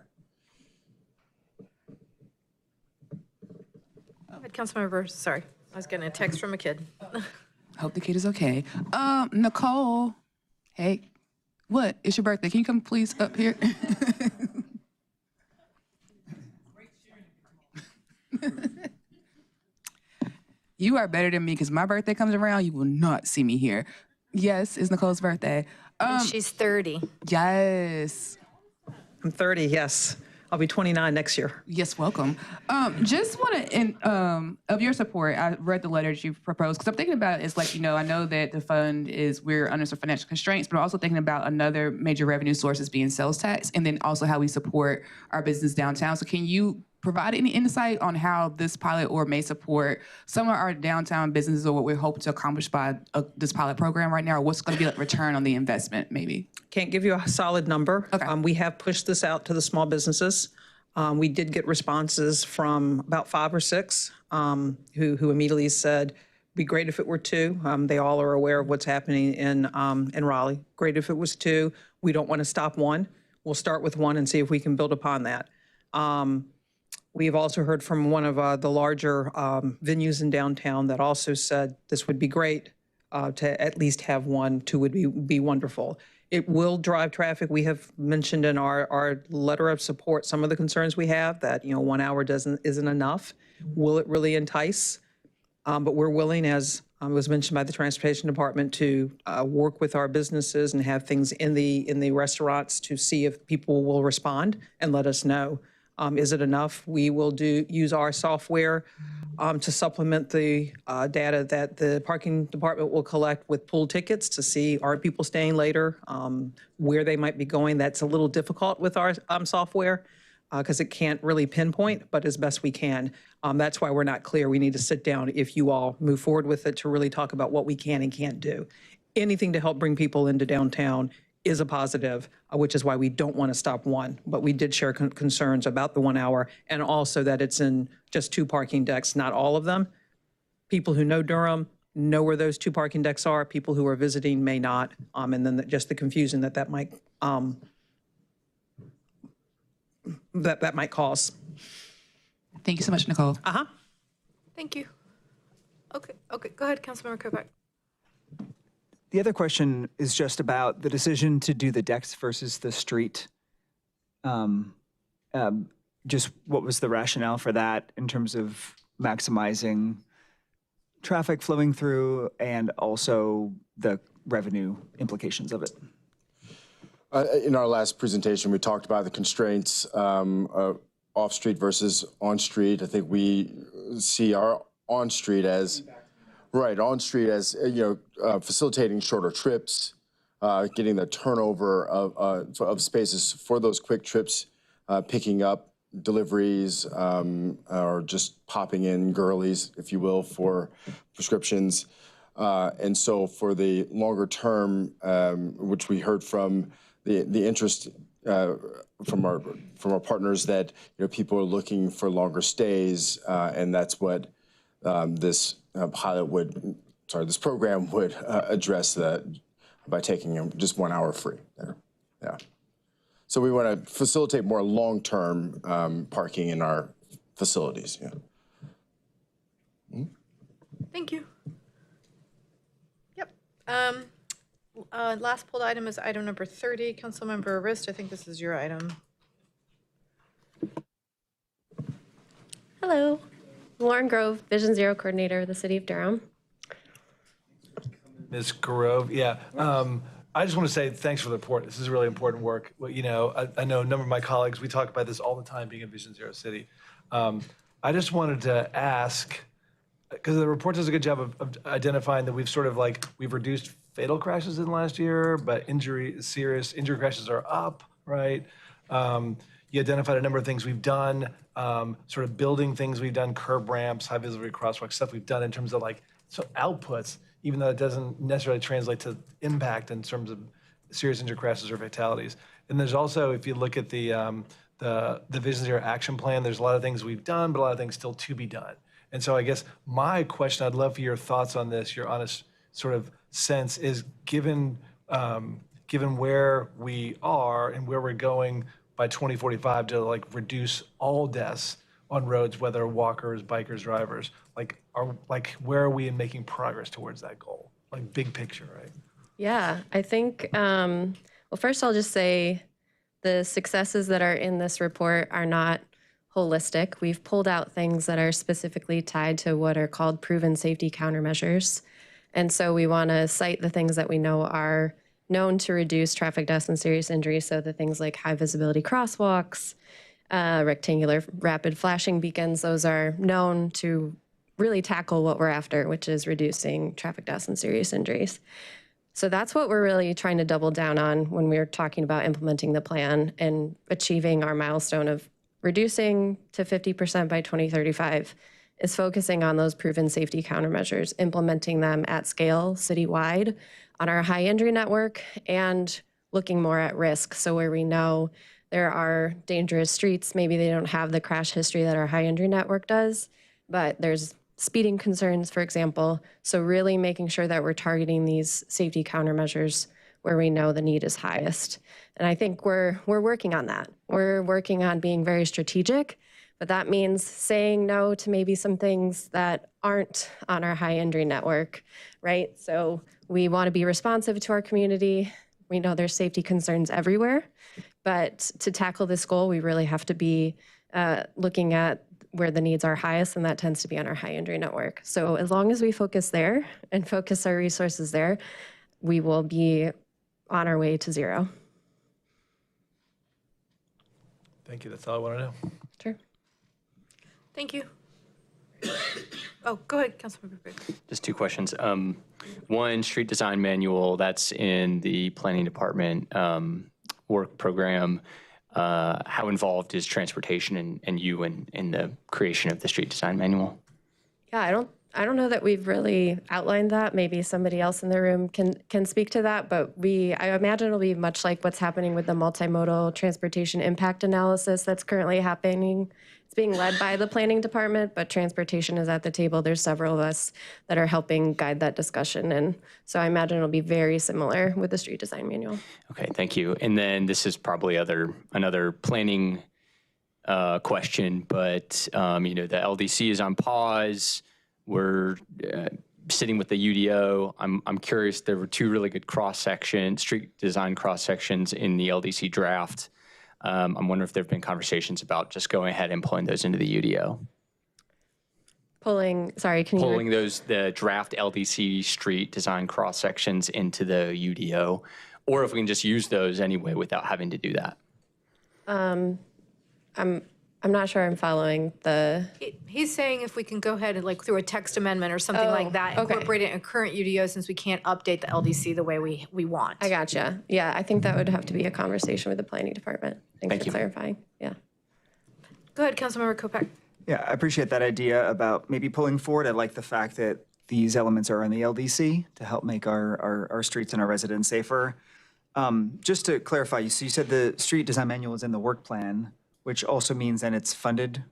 Go ahead, Councilmember. Sorry, I was getting a text from a kid. Hope the kid is okay. Nicole, hey, what? It's your birthday. Can you come please up here? You are better than me because my birthday comes around, you will not see me here. Yes, it's Nicole's birthday. And she's 30. Yes. I'm 30, yes. I'll be 29 next year. Yes, welcome. Just want to, of your support, I read the letters you've proposed, because I'm thinking about it, it's like, I know that the fund we're under some financial constraints, but I'm also thinking about another major revenue source as being sales tax, and then also how we support our business downtown. So can you provide any insight on how this pilot or may support some of our downtown businesses, or what we're hoping to accomplish by this pilot program right now, or what's going to be like return on the investment, maybe? Can't give you a solid number. Okay. We have pushed this out to the small businesses. We did get responses from about 5 or 6 who immediately said, be great if it were 2. They all are aware of what's happening in Raleigh. Great if it was 2. We don't want to stop 1. We'll start with 1 and see if we can build upon that. We've also heard from one of the larger venues in downtown that also said this would be great to at least have 1, 2 would be wonderful. It will drive traffic. We have mentioned in our letter of support some of the concerns we have that 1 hour isn't enough. Will it really entice? But we're willing, as was mentioned by the Transportation Department, to work with our businesses and have things in the restaurants to see if people will respond and let us know. Is it enough? We will use our software to supplement the data that the parking department will collect with pool tickets to see, are people staying later, where they might be going. That's a little difficult with our software because it can't really pinpoint, but as best we can. That's why we're not clear. We need to sit down, if you all move forward with it, to really talk about what we can and can't do. Anything to help bring people into downtown is a positive, which is why we don't want to stop 1. But we did share concerns about the 1 hour, and also that it's in just 2 parking decks, not all of them. People who know Durham know where those 2 parking decks are. People who are visiting may not. And then just the confusion that might that might cause. Thank you so much, Nicole. Thank you. Okay, go ahead, Councilmember Kovac. The other question is just about the decision to do the decks versus the street. Just what was the rationale for that in terms of maximizing traffic flowing through and also the revenue implications of it? In our last presentation, we talked about the constraints off-street versus on-street. I think we see our on-street as facilitating shorter trips, getting the turnover of spaces for those quick trips, picking up deliveries, or just popping in girlies, if you will, for prescriptions. And so for the longer term, which we heard from the interest from our partners that people are looking for longer stays, and that's what this this program would address that by taking just 1 hour free there. Yeah. So we want to facilitate more long-term parking in our facilities. Yeah. Thank you. Yep. Last pulled item is item number 30. Councilmember Rist, I think this is your item. Hello, Lauren Grove, Vision Zero Coordinator of the City of Durham. Ms. Grove, yeah. I just want to say thanks for the report. This is really important work. Well, you know, I know a number of my colleagues, we talk about this all the time being a Vision Zero city. I just wanted to ask, because the report does a good job of identifying that we've sort of like, we've reduced fatal crashes in the last year, but serious injury crashes are up, right? You identified a number of things we've done, sort of building things we've done, curb ramps, high visibility crosswalks, stuff we've done in terms of like, so outputs, even though it doesn't necessarily translate to impact in terms of serious injury crashes or fatalities. And there's also, if you look at the Vision Zero action plan, there's a lot of things we've done, but a lot of things still to be done. And so I guess my question, I'd love for your thoughts on this, your honest sort of sense is given where we are and where we're going by 2045 to like reduce all deaths on roads, whether walkers, bikers, drivers, where are we in making progress towards that goal? Like big picture, right? Yeah, I think, well, first I'll just say the successes that are in this report are not holistic. We've pulled out things that are specifically tied to what are called proven safety countermeasures. And so we want to cite the things that we know are known to reduce traffic deaths and serious injuries. So the things like high visibility crosswalks, rectangular rapid flashing beacons, those are known to really tackle what we're after, which is reducing traffic deaths and serious injuries. So that's what we're really trying to double down on when we're talking about implementing the plan and achieving our milestone of reducing to 50% by 2035 is focusing on those proven safety countermeasures, implementing them at scale citywide on our high injury network and looking more at risk. So where we know there are dangerous streets, maybe they don't have the crash history that our high injury network does, but there's speeding concerns, for example. So really making sure that we're targeting these safety countermeasures where we know the need is highest. And I think we're working on that. We're working on being very strategic, but that means saying no to maybe some things that aren't on our high injury network, right? So we want to be responsive to our community. We know there's safety concerns everywhere, but to tackle this goal, we really have to be looking at where the needs are highest, and that tends to be on our high injury network. So as long as we focus there and focus our resources there, we will be on our way to zero. Thank you. That's all I want to know. Sure. Thank you. Oh, go ahead, Councilmember Biggs. Just two questions. One, street design manual, that's in the planning department work program. How involved is transportation and you in the creation of the street design manual? Yeah, I don't know that we've really outlined that. Maybe somebody else in the room can speak to that, but I imagine it'll be much like what's happening with the multimodal transportation impact analysis that's currently happening. It's being led by the planning department, but transportation is at the table. There's several of us that are helping guide that discussion. And so I imagine it'll be very similar with the street design manual. Okay, thank you. And then this is probably another planning question, but the LDC is on pause. We're sitting with the UDO. I'm curious, there were two really good street design cross sections in the LDC draft. I'm wondering if there have been conversations about just going ahead and pulling those into the UDO. Pulling the draft LDC street design cross sections into the UDO, or if we can just use those anyway without having to do that. I'm not sure I'm following the. He's saying if we can go ahead and through a text amendment or something like that, incorporate it in current UDO since we can't update the LDC the way we want. I gotcha. Yeah, I think that would have to be a conversation with the planning department. Thanks for clarifying. Yeah. Go ahead, Councilmember Kopak. Yeah, I appreciate that idea about maybe pulling forward. I like the fact that these elements are in the LDC to help make our streets and our residents safer. Just to clarify, so you said the street design manual is in the work plan, which also means then it's funded?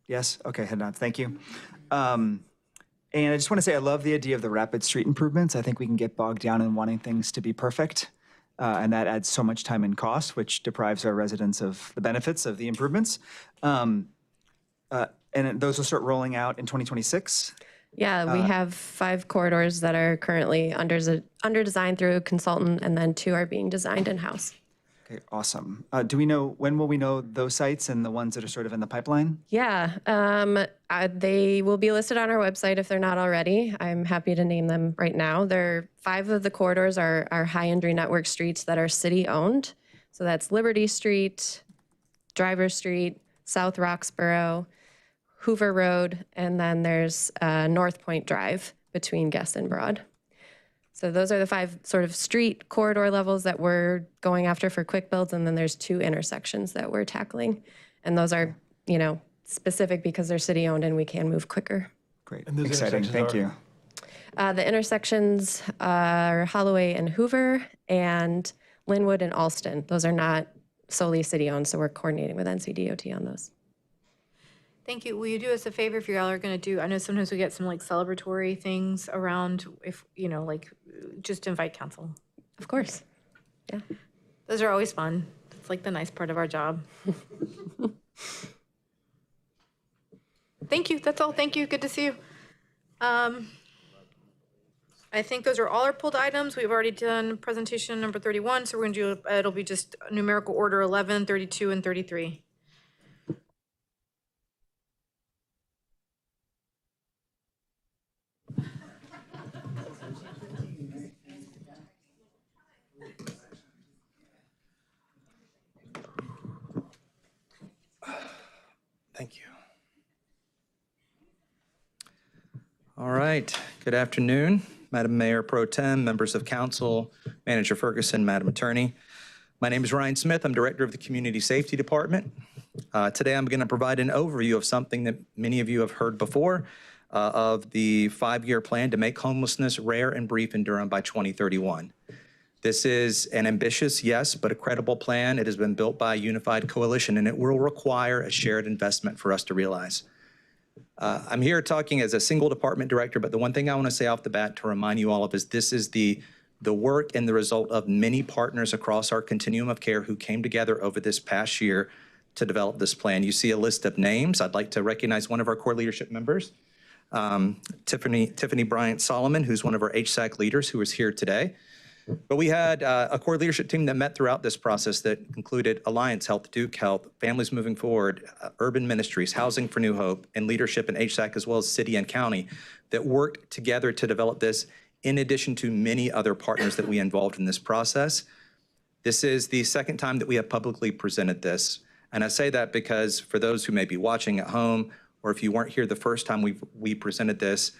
Yes? Okay, head nod. Thank you. And I just want to say I love the idea of the rapid street improvements. I think we can get bogged down in wanting things to be perfect. and that adds so much time and cost, which deprives our residents of the benefits of the improvements. And those will start rolling out in 2026. Yeah, we have 5 corridors that are currently under design through a consultant, and then 2 are being designed in-house. Okay, awesome. Do we know, when will we know those sites and the ones that are sort of in the pipeline? Yeah, they will be listed on our website if they're not already. I'm happy to name them right now. 5 of the corridors are high-end network streets that are city-owned. So that's Liberty Street, Driver Street, South Roxborough, Hoover Road, and then there's North Point Drive between Guest and Broad. So those are the 5 sort of street corridor levels that we're going after for quick builds, and then there's 2 intersections that we're tackling. And those are, specific because they're city-owned and we can move quicker. Great, And those exciting, thank you. The intersections are Holloway and Hoover and Linwood and Alston. Those are not solely city-owned, so we're coordinating with NCDOT on those. Thank you. Will you do us a favor if you all are going to do, I know sometimes we get some like celebratory things around, if, like just invite council. Of course. Yeah. Those are always fun. It's like the nice part of our job. Thank you. That's all. Thank you. Good to see you. I think those are all our pulled items. We've already done presentation number 31, so we're going to do, it'll be just numerical order 11, 32, and 33. Thank you. All right. Good afternoon, Madam Mayor Pro Tem, members of council, Manager Ferguson, Madam Attorney. My name is Ryan Smith. I'm Director of the Community Safety Department. Today I'm going to provide an overview of something that many of you have heard before, of the 5-year plan to make homelessness rare and brief in Durham by 2031. This is an ambitious, yes, but a credible plan. It has been built by a unified coalition, and it will require a shared investment for us to realize. I'm here talking as a single department director, but the one thing I want to say off the bat to remind you all of is this is the work and the result of many partners across our continuum of care who came together over this past year to develop this plan. You see a list of names. I'd like to recognize one of our core leadership members, Tiffany Bryant Solomon, who's one of our HSAC leaders who is here today. But we had a core leadership team that met throughout this process that included Alliance Health, Duke Health, Families Moving Forward, Urban Ministries, Housing for New Hope, and leadership in HSAC, as well as city and county, that worked together to develop this, in addition to many other partners that we involved in this process. This is the second time that we have publicly presented this. And I say that because for those who may be watching at home, or if you weren't here the first time we presented this,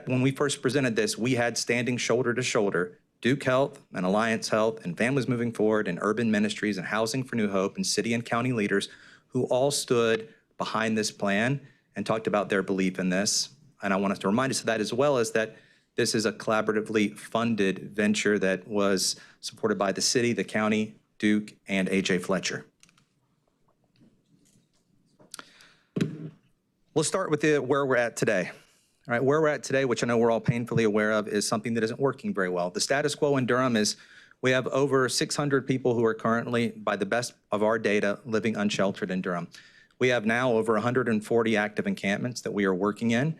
when we first presented this, we had standing shoulder to shoulder Duke Health and Alliance Health and Families Moving Forward and Urban Ministries and Housing for New Hope and city and county leaders who all stood behind this plan and talked about their belief in this. And I want us to remind us of that, as well as that this is a collaboratively funded venture that was supported by the city, the county, Duke, and A.J. Fletcher. Let's start with where we're at today. All right, where we're at today, which I know we're all painfully aware of, is something that isn't working very well. The status quo in Durham is we have over 600 people who are currently, by the best of our data, living unsheltered in Durham. We have now over 140 active encampments that we are working in.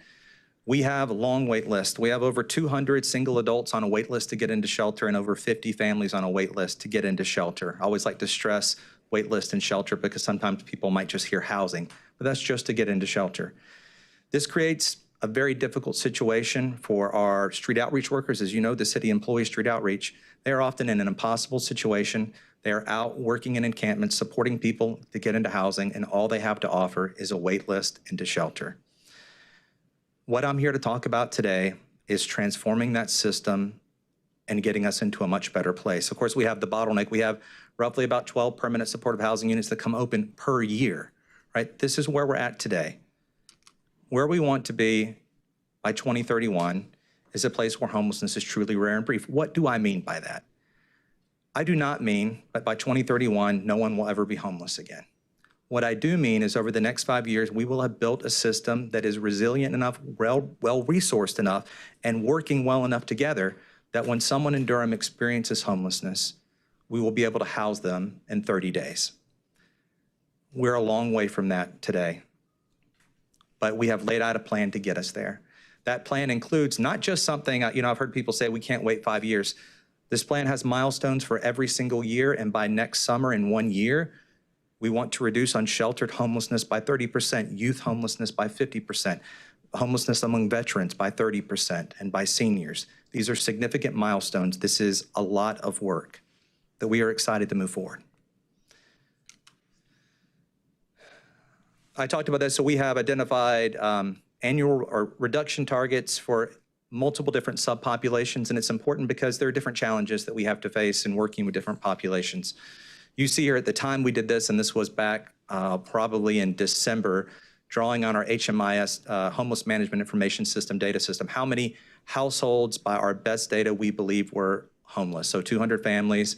We have a long wait list. We have over 200 single adults on a wait list to get into shelter and over 50 families on a wait list to get into shelter. I always like to stress wait list and shelter because sometimes people might just hear housing, but that's just to get into shelter. This creates a very difficult situation for our street outreach workers. As you know, the city employs street outreach. They are often in an impossible situation. They are out working in encampments, supporting people to get into housing, and all they have to offer is a wait list into shelter. What I'm here to talk about today is transforming that system and getting us into a much better place. Of course, we have the bottleneck. We have roughly about 12 permanent supportive housing units that come open per year, right? This is where we're at today. Where we want to be by 2031 is a place where homelessness is truly rare and brief. What do I mean by that? I do not mean that by 2031, no one will ever be homeless again. What I do mean is over the next 5 years, we will have built a system that is resilient enough, well-resourced enough, and working well enough together that when someone in Durham experiences homelessness, we will be able to house them in 30 days. We're a long way from that today, but we have laid out a plan to get us there. That plan includes not just something, I've heard people say we can't wait 5 years. This plan has milestones for every single year, and by next summer in 1 year, we want to reduce unsheltered homelessness by 30%, youth homelessness by 50%, homelessness among veterans by 30%, and by seniors. These are significant milestones. This is a lot of work that we are excited to move forward. I talked about this, so we have identified annual or reduction targets for multiple different subpopulations, and it's important because there are different challenges that we have to face in working with different populations. You see here at the time we did this, and this was back probably in December, drawing on our HMIS, Homeless Management Information System data system, how many households by our best data we believe were homeless. So 200 families,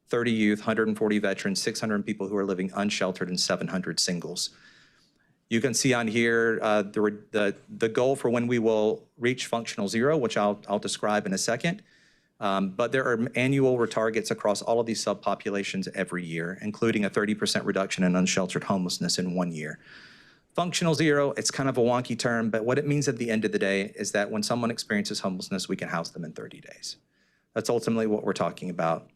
30 youth, 140 veterans, 600 people who are living unsheltered, and 700 singles. You can see on here the goal for when we will reach functional zero, which I'll describe in a second. But there are annual targets across all of these subpopulations every year, including a 30% reduction in unsheltered homelessness in 1 year. Functional zero, it's kind of a wonky term, but what it means at the end of the day is that when someone experiences homelessness, we can house them in 30 days. That's ultimately what we're talking about.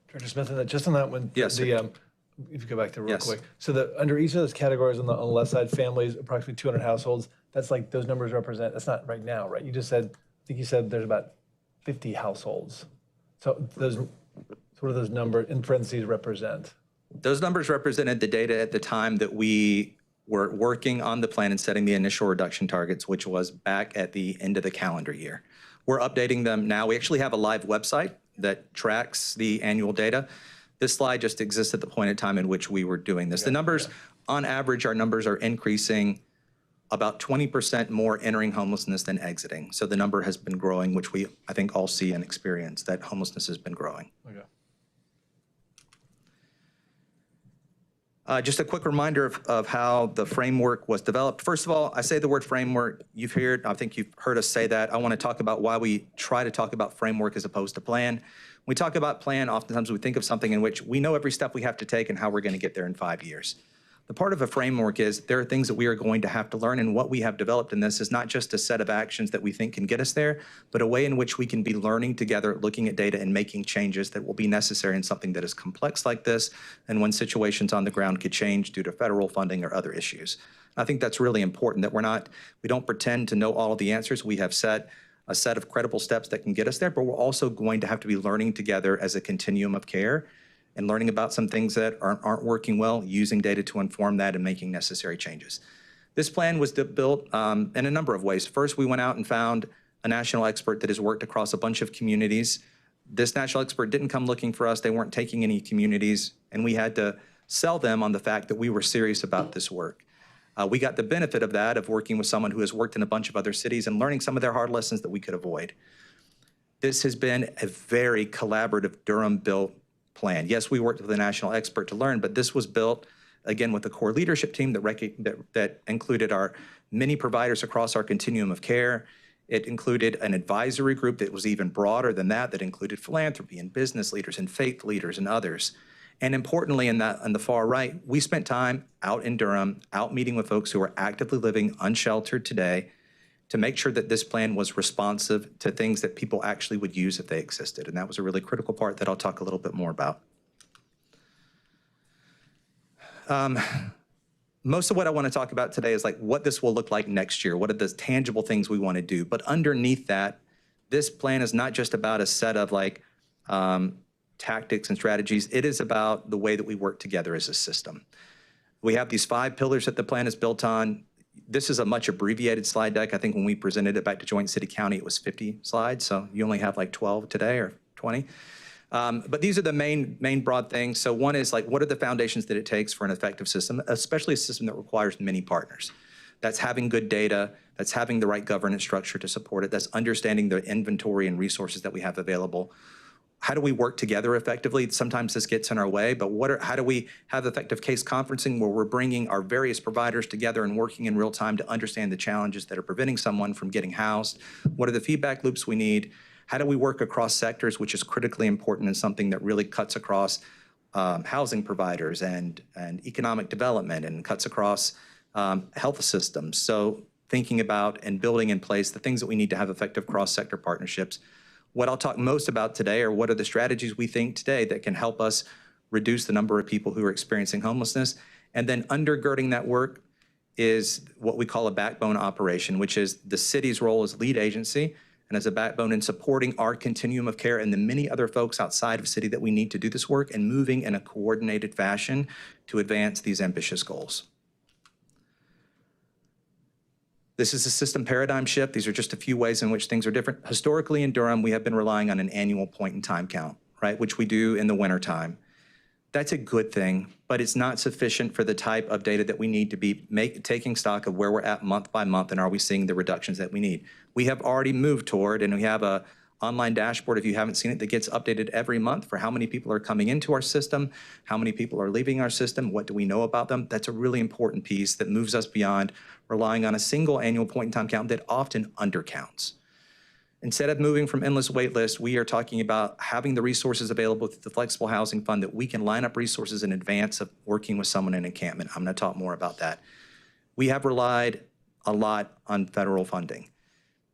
Director Smith, just on that one, yes, if you go back to real quick. So under each of those categories on the left side, families, approximately 200 households, that's like those numbers represent, that's not right now, right? You just said, I think you said there's about 50 households. So what do those numbers in parentheses represent? Those numbers represented the data at the time that we were working on the plan and setting the initial reduction targets, which was back at the end of the calendar year. We're updating them now. We actually have a live website that tracks the annual data. This slide just exists at the point in time in which we were doing this. The numbers, on average, our numbers are increasing about 20% more entering homelessness than exiting. So the number has been growing, which we, I think, all see and experience, that homelessness has been growing. Okay. Just a quick reminder of how the framework was developed. First of all, I say the word framework. I think you've heard us say that. I want to talk about why we try to talk about framework as opposed to plan. When we talk about plan, oftentimes we think of something in which we know every step we have to take and how we're going to get there in 5 years. The part of a framework is there are things that we are going to have to learn, and what we have developed in this is not just a set of actions that we think can get us there, but a way in which we can be learning together, looking at data and making changes that will be necessary in something that is complex like this, and when situations on the ground could change due to federal funding or other issues. I think that's really important, that we don't pretend to know all of the answers. We have set a set of credible steps that can get us there, but we're also going to have to be learning together as a continuum of care and learning about some things that aren't working well, using data to inform that and making necessary changes. This plan was built in a number of ways. First, we went out and found a national expert that has worked across a bunch of communities. This national expert didn't come looking for us. They weren't taking any communities, and we had to sell them on the fact that we were serious about this work. We got the benefit of that, of working with someone who has worked in a bunch of other cities and learning some of their hard lessons that we could avoid. This has been a very collaborative Durham-built plan. Yes, we worked with a national expert to learn, but this was built, again, with a core leadership team that included our many providers across our continuum of care. It included an advisory group that was even broader than that, that included philanthropy and business leaders and faith leaders and others. And importantly, on the far right, we spent time out in Durham, out meeting with folks who are actively living unsheltered today to make sure that this plan was responsive to things that people actually would use if they existed. And that was a really critical part that I'll talk a little bit more about. Most of what I want to talk about today is like what this will look like next year. What are the tangible things we want to do? But underneath that, this plan is not just about a set of tactics and strategies. It is about the way that we work together as a system. We have these 5 pillars that the plan is built on. This is a much abbreviated slide deck. I think when we presented it back to Joint City County, it was 50 slides. So you only have like 12 today or 20. But these are the main broad things. So one is like, what are the foundations that it takes for an effective system, especially a system that requires many partners? That's having good data, that's having the right governance structure to support it, that's understanding the inventory and resources that we have available. How do we work together effectively? Sometimes this gets in our way, but how do we have effective case conferencing where we're bringing our various providers together and working in real time to understand the challenges that are preventing someone from getting housed? What are the feedback loops we need? How do we work across sectors, which is critically important and something that really cuts across housing providers and economic development and cuts across health systems. So thinking about and building in place the things that we need to have effective cross-sector partnerships. What I'll talk most about today are what are the strategies we think today that can help us reduce the number of people who are experiencing homelessness. And then undergirding that work is what we call a backbone operation, which is the city's role as lead agency and as a backbone in supporting our continuum of care and the many other folks outside of city that we need to do this work and moving in a coordinated fashion to advance these ambitious goals. This is a system paradigm shift. These are just a few ways in which things are different. Historically in Durham, we have been relying on an annual point in time count, right, which we do in the wintertime. That's a good thing, but it's not sufficient for the type of data that we need to be taking stock of where we're at month by month and are we seeing the reductions that we need. We have already moved toward, and we have a online dashboard, if you haven't seen it, that gets updated every month for how many people are coming into our system, how many people are leaving our system, what do we know about them. That's a really important piece that moves us beyond relying on a single annual point in time count that often undercounts. Instead of moving from endless wait lists, we are talking about having the resources available through the Flexible Housing Fund that we can line up resources in advance of working with someone in encampment. I'm going to talk more about that. We have relied a lot on federal funding.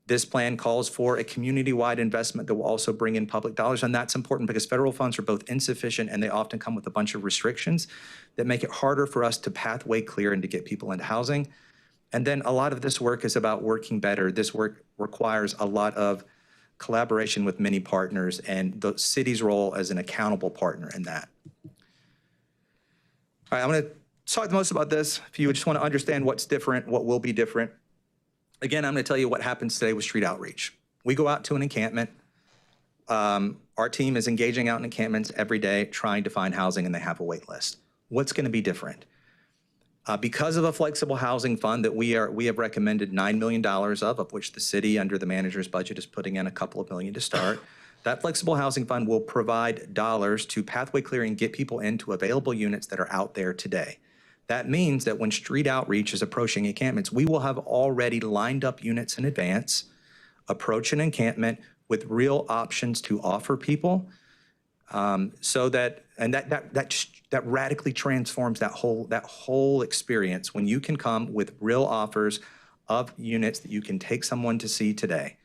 This plan calls for a community-wide investment that will also bring in public dollars, and that's important because federal funds are both insufficient and they often come with a bunch of restrictions that make it harder for us to pathway clear and to get people into housing. And then a lot of this work is about working better. This work requires a lot of collaboration with many partners and the city's role as an accountable partner in that. All right, I'm going to talk the most about this. If you just want to understand what's different, what will be different. Again, I'm going to tell you what happens today with street outreach. We go out to an encampment. Our team is engaging out in encampments every day, trying to find housing, and they have a wait list. What's going to be different? Because of a flexible housing fund that we have recommended $9 million of which the city under the manager's budget is putting in a couple of million to start, that flexible housing fund will provide dollars to pathway clear and get people into available units that are out there today. That means that when street outreach is approaching encampments, we will have already lined up units in advance, approach an encampment with real options to offer people, so that radically transforms that whole experience when you can come with real offers of units that you can take someone to see today.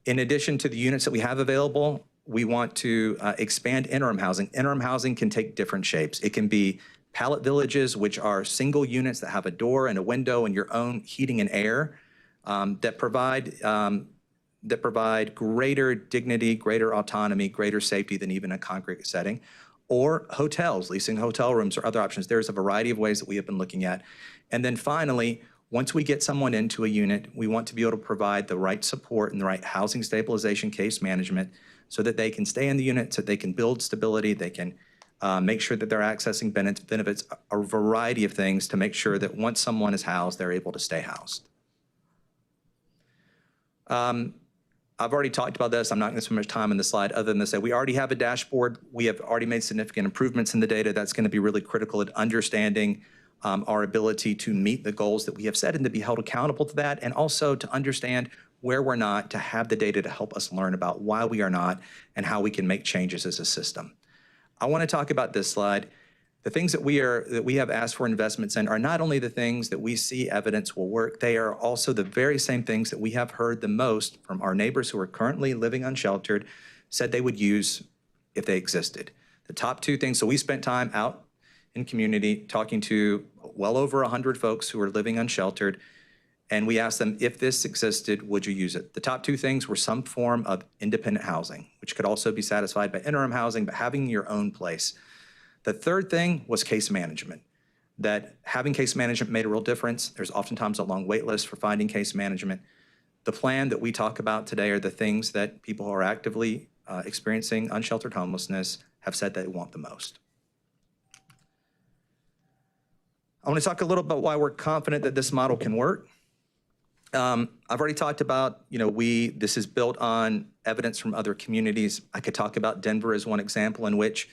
In addition to the units that we have available, we want to expand interim housing. Interim housing can take different shapes. It can be pallet villages, which are single units that have a door and a window and your own heating and air, that provide greater dignity, greater autonomy, greater safety than even a congregate setting, or hotels, leasing hotel rooms or other options. There's a variety of ways that we have been looking at. And then finally, once we get someone into a unit, we want to be able to provide the right support and the right housing stabilization case management so that they can stay in the unit, so they can build stability, they can make sure that they're accessing benefits, a variety of things to make sure that once someone is housed, they're able to stay housed. I've already talked about this. I'm not going to spend much time on the slide other than to say we already have a dashboard. We have already made significant improvements in the data. That's going to be really critical at understanding our ability to meet the goals that we have set and to be held accountable to that, and also to understand where we're not, to have the data to help us learn about why we are not and how we can make changes as a system. I want to talk about this slide. The things that we have asked for investments in are not only the things that we see evidence will work, they are also the very same things that we have heard the most from our neighbors who are currently living unsheltered said they would use if they existed. The top two things, so we spent time out in community talking to well over 100 folks who are living unsheltered, and we asked them, if this existed, would you use it? The top two things were some form of independent housing, which could also be satisfied by interim housing, but having your own place. The third thing was case management, that having case management made a real difference. There's oftentimes a long wait list for finding case management. The plan that we talk about today are the things that people who are actively experiencing unsheltered homelessness have said they want the most. I want to talk a little about why we're confident that this model can work. I've already talked about, this is built on evidence from other communities. I could talk about Denver as one example in which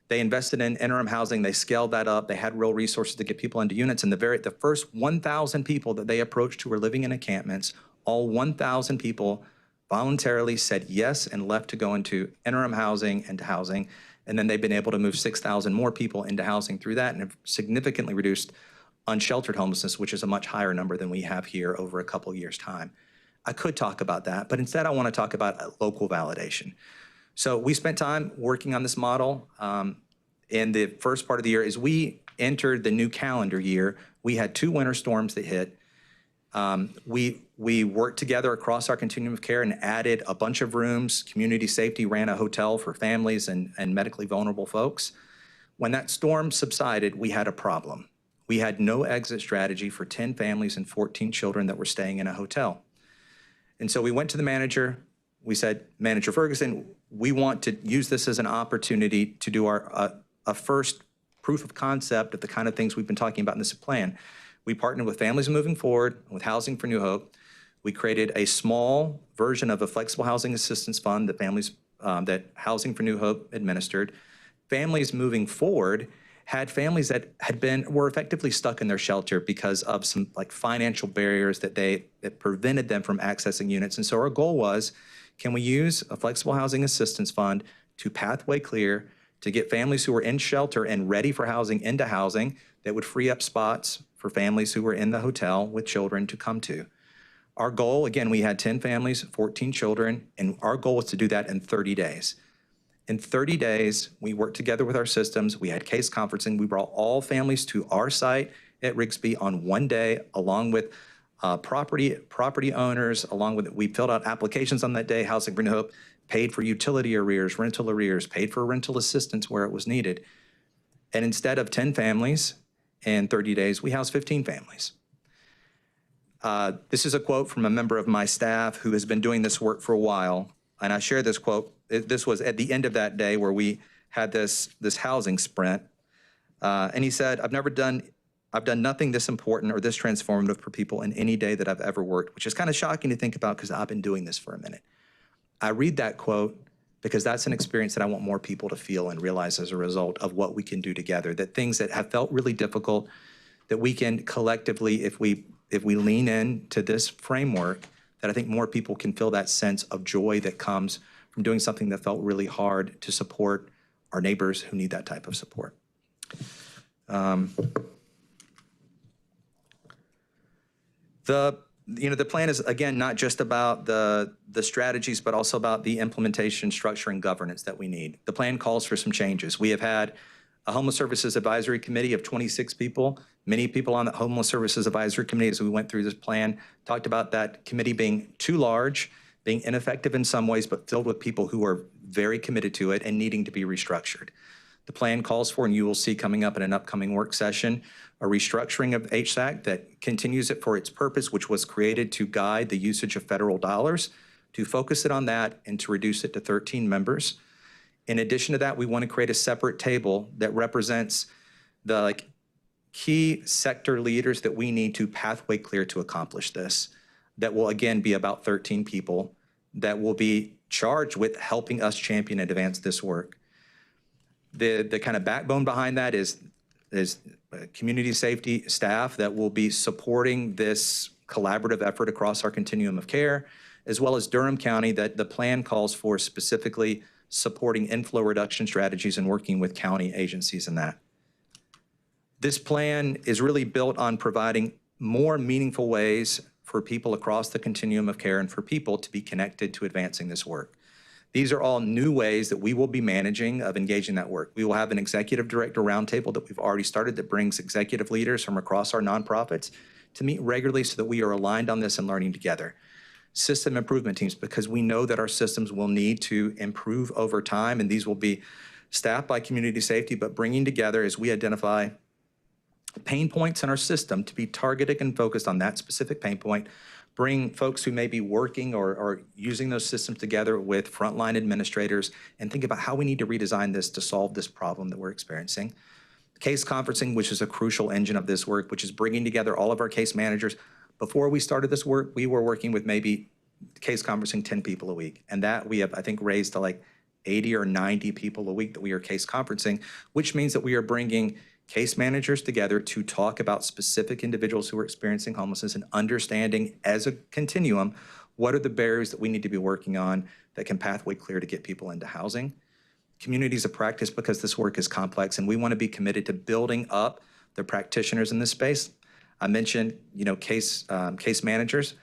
they invested in interim housing, they scaled that up, they had real resources to get people into units, and the first 1,000 people that they approached who were living in encampments, all 1,000 people voluntarily said yes and left to go into interim housing and to housing. And then they've been able to move 6,000 more people into housing through that and have significantly reduced unsheltered homelessness, which is a much higher number than we have here over a couple years' time. I could talk about that, but instead I want to talk about local validation. So we spent time working on this model. In the first part of the year, as we entered the new calendar year, we had 2 winter storms that hit. We worked together across our continuum of care and added a bunch of rooms. Community Safety ran a hotel for families and medically vulnerable folks. When that storm subsided, we had a problem. We had no exit strategy for 10 families and 14 children that were staying in a hotel. And so we went to the manager. We said, Manager Ferguson, we want to use this as an opportunity to do a first proof of concept of the kind of things we've been talking about in this plan. We partnered with Families Moving Forward, with Housing for New Hope. We created a small version of a flexible housing assistance fund that Housing for New Hope administered. Families Moving Forward had families that were effectively stuck in their shelter because of some financial barriers that prevented them from accessing units. And so our goal was, can we use a flexible housing assistance fund to pathway clear to get families who were in shelter and ready for housing into housing that would free up spots for families who were in the hotel with children to come to. Our goal, again, we had 10 families, 14 children, and our goal was to do that in 30 days. In 30 days, we worked together with our systems. We had case conferencing. We brought all families to our site at Rigsby on one day, along with property owners, we filled out applications on that day. Housing for New Hope paid for utility arrears, rental arrears, paid for rental assistance where it was needed. And instead of 10 families in 30 days, we housed 15 families. This is a quote from a member of my staff who has been doing this work for a while. And I share this quote. This was at the end of that day where we had this housing sprint. And he said, I've done nothing this important or this transformative for people in any day that I've ever worked, which is kind of shocking to think about because I've been doing this for a minute. I read that quote because that's an experience that I want more people to feel and realize as a result of what we can do together, that things that have felt really difficult, that we can collectively, if we lean into this framework, that I think more people can feel that sense of joy that comes from doing something that felt really hard to support our neighbors who need that type of support. The plan is, again, not just about the strategies, but also about the implementation, structure, and governance that we need. The plan calls for some changes. We have had a Homeless Services Advisory Committee of 26 people. Many people on the Homeless Services Advisory Committee, as we went through this plan, talked about that committee being too large, being ineffective in some ways, but filled with people who are very committed to it and needing to be restructured. The plan calls for, and you will see coming up in an upcoming work session, a restructuring of HSAC that continues it for its purpose, which was created to guide the usage of federal dollars, to focus it on that and to reduce it to 13 members. In addition to that, we want to create a separate table that represents the key sector leaders that we need to pathway clear to accomplish this. That will, again, be about 13 people that will be charged with helping us champion and advance this work. The kind of backbone behind that is community safety staff that will be supporting this collaborative effort across our continuum of care, as well as Durham County that the plan calls for specifically supporting inflow reduction strategies and working with county agencies in that. This plan is really built on providing more meaningful ways for people across the continuum of care and for people to be connected to advancing this work. These are all new ways that we will be managing of engaging that work. We will have an executive director roundtable that we've already started that brings executive leaders from across our nonprofits to meet regularly so that we are aligned on this and learning together. System improvement teams, because we know that our systems will need to improve over time, and these will be staffed by community safety, but bringing together as we identify pain points in our system to be targeted and focused on that specific pain point, bring folks who may be working or using those systems together with frontline administrators and think about how we need to redesign this to solve this problem that we're experiencing. Case conferencing, which is a crucial engine of this work, which is bringing together all of our case managers. Before we started this work, we were working with maybe case conferencing 10 people a week. And that we have, I think, raised to like 80 or 90 people a week that we are case conferencing, which means that we are bringing case managers together to talk about specific individuals who are experiencing homelessness and understanding as a continuum What are the barriers that we need to be working on that can pathway clear to get people into housing? Communities of practice, because this work is complex, and we want to be committed to building up the practitioners in this space. I mentioned, case managers.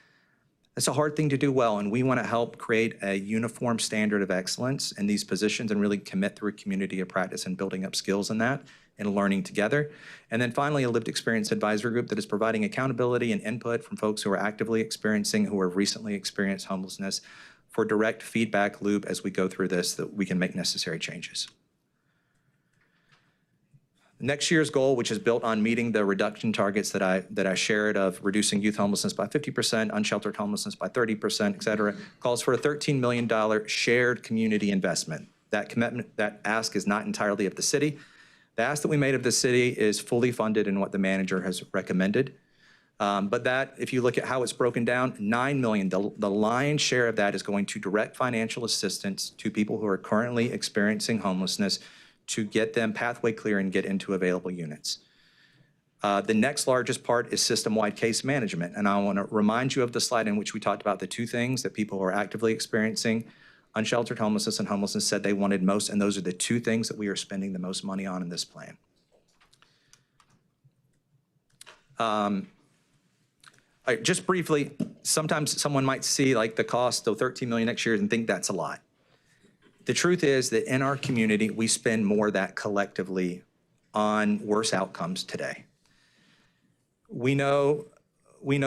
It's a hard thing to do well, and we want to help create a uniform standard of excellence in these positions and really commit through a community of practice and building up skills in that and learning together. And then finally, a lived experience advisory group that is providing accountability and input from folks who are actively experiencing, who have recently experienced homelessness, for direct feedback loop as we go through this, that we can make necessary changes. Next year's goal, which is built on meeting the reduction targets that I shared of reducing youth homelessness by 50%, unsheltered homelessness by 30%, et cetera, calls for a $13 million shared community investment. That commitment, that ask is not entirely of the city. The ask that we made of the city is fully funded in what the manager has recommended. But that, if you look at how it's broken down, $9 million, the lion's share of that is going to direct financial assistance to people who are currently experiencing homelessness to get them pathway clear and get into available units. The next largest part is system-wide case management. And I want to remind you of the slide in which we talked about the two things that people who are actively experiencing unsheltered homelessness and homelessness said they wanted most, and those are the two things that we are spending the most money on in this plan. All right, just briefly, sometimes someone might see like the cost of $13 million next year and think that's a lot. The truth is that in our community, we spend more of that collectively on worse outcomes today. We know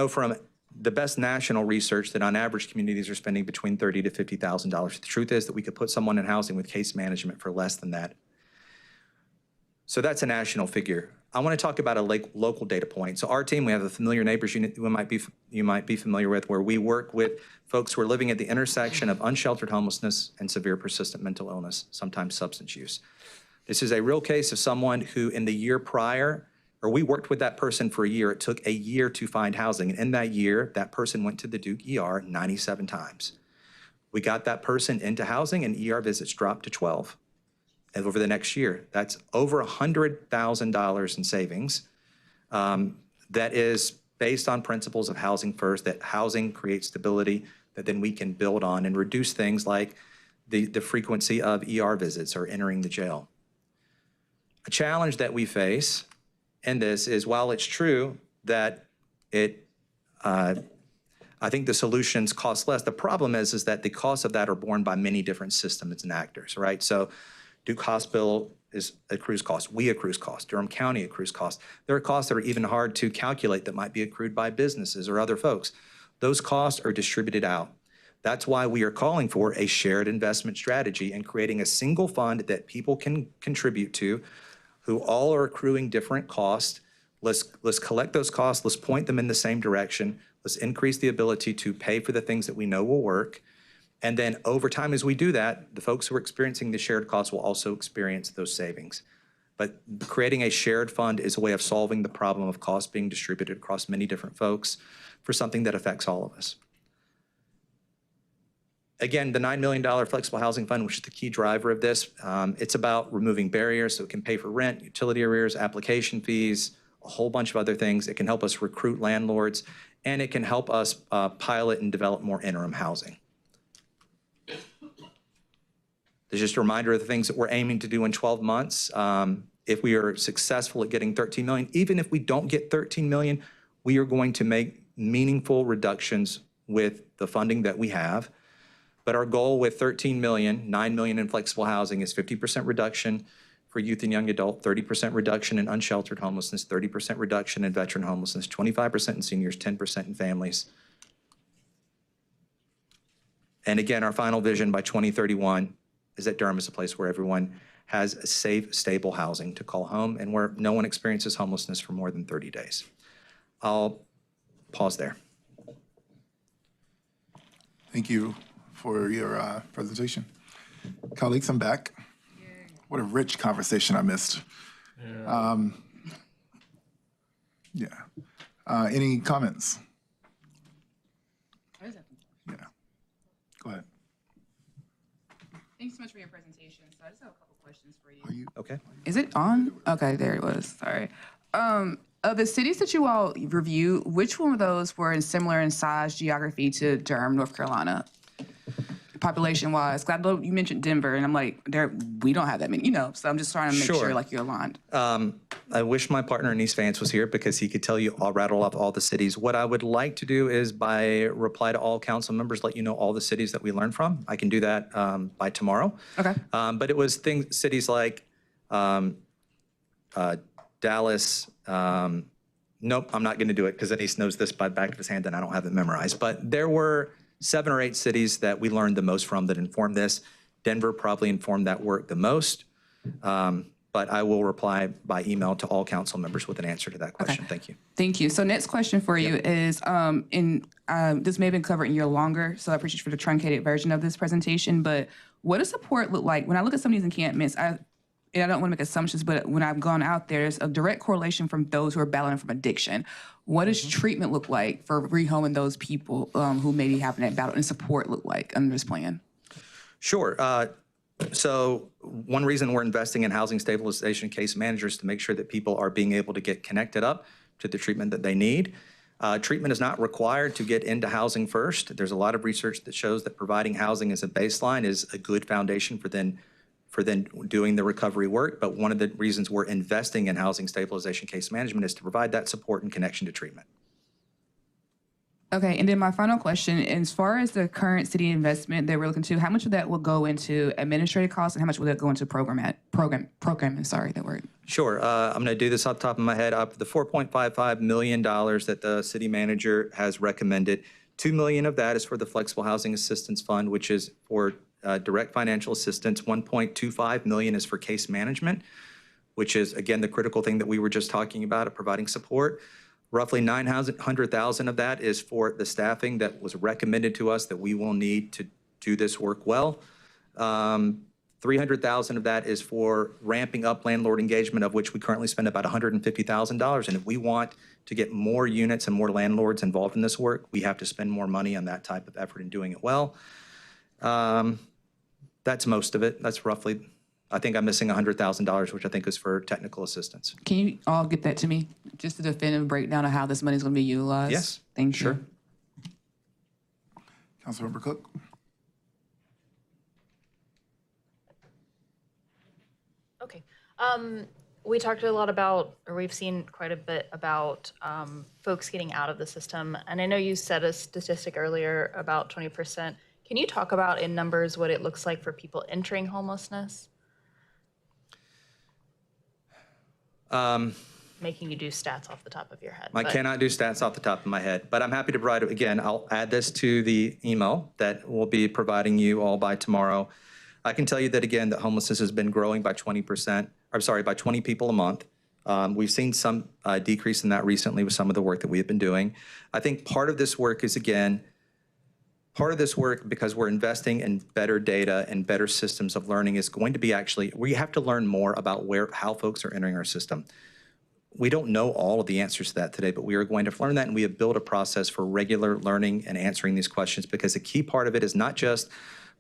from the best national research that on average communities are spending between $30,000 to $50,000. The truth is that we could put someone in housing with case management for less than that. So that's a national figure. I want to talk about a local data point. So our team, we have a Familiar Neighbors unit you might be familiar with, where we work with folks who are living at the intersection of unsheltered homelessness and severe persistent mental illness, sometimes substance use. This is a real case of someone who in the year prior, or we worked with that person for a year. It took a year to find housing. And in that year, that person went to the Duke ER 97 times. We got that person into housing and ER visits dropped to 12. And over the next year, that's over $100,000 in savings. That is based on principles of housing first, that housing creates stability that then we can build on and reduce things like the frequency of ER visits or entering the jail. A challenge that we face in this is, while it's true that I think the solutions cost less, the problem is that the costs of that are borne by many different systems and actors, right? So Duke Hospital accrues costs. We accrue costs. Durham County accrues costs. There are costs that are even hard to calculate that might be accrued by businesses or other folks. Those costs are distributed out. That's why we are calling for a shared investment strategy and creating a single fund that people can contribute to, who all are accruing different costs. Let's collect those costs. Let's point them in the same direction. Let's increase the ability to pay for the things that we know will work. And then over time, as we do that, the folks who are experiencing the shared costs will also experience those savings. But creating a shared fund is a way of solving the problem of costs being distributed across many different folks for something that affects all of us. Again, the $9 million flexible housing fund, which is the key driver of this, it's about removing barriers so it can pay for rent, utility arrears, application fees, a whole bunch of other things. It can help us recruit landlords, and it can help us pilot and develop more interim housing. There's just a reminder of the things that we're aiming to do in 12 months. If we are successful at getting 13 million, even if we don't get 13 million, we are going to make meaningful reductions with the funding that we have. But our goal with 13 million, 9 million in flexible housing is 50% reduction for youth and young adult, 30% reduction in unsheltered homelessness, 30% reduction in veteran homelessness, 25% in seniors, 10% in families. And again, our final vision by 2031 is that Durham is a place where everyone has a safe, stable housing to call home and where no one experiences homelessness for more than 30 days. I'll pause there. Thank you for your presentation. Colleagues, I'm back. What a rich conversation I missed. Any comments? Yeah, go ahead. Thanks so much for your presentation. So I just have a couple questions for you. Okay. Is it on? Okay, there it was. Sorry. Of the cities that you all review, which one of those were similar in size, geography to Durham, North Carolina, population-wise? 'Cause I know you mentioned Denver, and I'm like, we don't have that many, so I'm just trying to make sure like you're aligned. I wish my partner in East Vance was here because he could tell you, I'll rattle off all the cities. What I would like to do is by reply to all council members, let you know all the cities that we learned from. I can do that by tomorrow. Okay. But it was cities like Dallas. Nope, I'm not going to do it because Denise knows this by the back of his hand and I don't have it memorized. But there were 7 or 8 cities that we learned the most from that informed this. Denver probably informed that work the most. But I will reply by email to all council members with an answer to that question. Thank you. Thank you. So next question for you is, this may have been covered in your longer, so I appreciate you for the truncated version of this presentation, but what does support look like? When I look at some of these encampments, and I don't want to make assumptions, but when I've gone out there, there's a direct correlation from those who are battling from addiction. What does treatment look like for rehoming those people who may be having that battle, and support look like under this plan? Sure. So one reason we're investing in housing stabilization case managers to make sure that people are being able to get connected up to the treatment that they need. Treatment is not required to get into housing first. There's a lot of research that shows that providing housing as a baseline is a good foundation for then doing the recovery work. But one of the reasons we're investing in housing stabilization case management is to provide that support and connection to treatment. Okay, and then my final question, as far as the current city investment that we're looking to, how much of that will go into administrative costs and how much will that go into programming, sorry, that word. Sure, I'm gonna do this off the top of my head. Up the $4.55 million that the city manager has recommended, $2 million of that is for the Flexible Housing Assistance Fund, which is for direct financial assistance. $1.25 million is for case management, which is, again, the critical thing that we were just talking about of providing support. Roughly $900,000 of that is for the staffing that was recommended to us that we will need to do this work well. $300,000 of that is for ramping up landlord engagement, of which we currently spend about $150,000. And if we want to get more units and more landlords involved in this work, we have to spend more money on that type of effort in doing it well. That's most of it. That's roughly, I think I'm missing $100,000, which I think is for technical assistance. Can you all get that to me? Just a definitive breakdown of how this money is going to be utilized? Yes. Thank you. Sure. Councilmember Cook. Okay. We talked a lot about, or we've seen quite a bit about folks getting out of the system. And I know you said a statistic earlier about 20%. Can you talk about in numbers what it looks like for people entering homelessness? Making you do stats off the top of your head. I cannot do stats off the top of my head, but I'm happy to provide it. Again, I'll add this to the email that we'll be providing you all by tomorrow. I can tell you that, again, that homelessness has been growing by 20%, by 20 people a month. We've seen some decrease in that recently with some of the work that we have been doing. I think part of this work is, again, because we're investing in better data and better systems of learning, is going to be we have to learn more about how folks are entering our system. We don't know all of the answers to that today, but we are going to learn that, and we have built a process for regular learning and answering these questions, because a key part of it is not just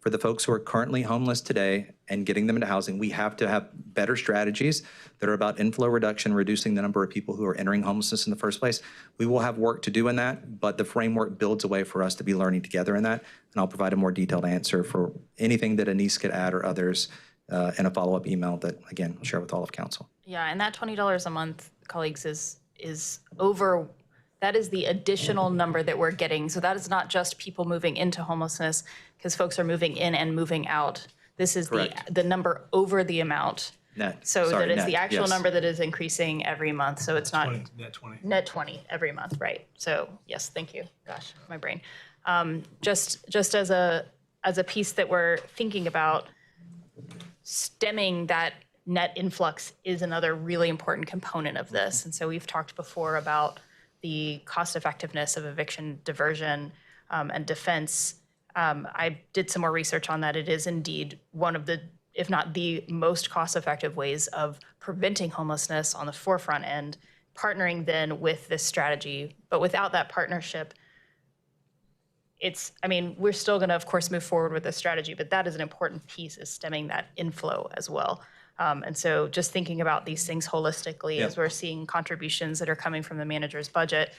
for the folks who are currently homeless today and getting them into housing. We have to have better strategies that are about inflow reduction, reducing the number of people who are entering homelessness in the first place. We will have work to do in that, but the framework builds a way for us to be learning together in that. And I'll provide a more detailed answer for anything that Anise could add or others in a follow-up email that, again, I'll share with all of council. Yeah, and that $20 a month, colleagues, is over. That is the additional number that we're getting. So that is not just people moving into homelessness, because folks are moving in and moving out. This is the number over the amount. Net. So Sorry, that it's net, the actual yes. number that is increasing every month. So it's not Net 20. Net 20 every month, right? So yes, thank you. Gosh, my brain. Just as a piece that we're thinking about, stemming that net influx is another really important component of this. And so we've talked before about the cost effectiveness of eviction diversion and defense. I did some more research on that. It is indeed one of the, if not the most cost effective ways of preventing homelessness on the forefront end, partnering then with this strategy. But without that partnership, we're still gonna, of course, move forward with this strategy, but that is an important piece, is stemming that inflow as well. And so just thinking about these things holistically as we're seeing contributions that are coming from the manager's budget,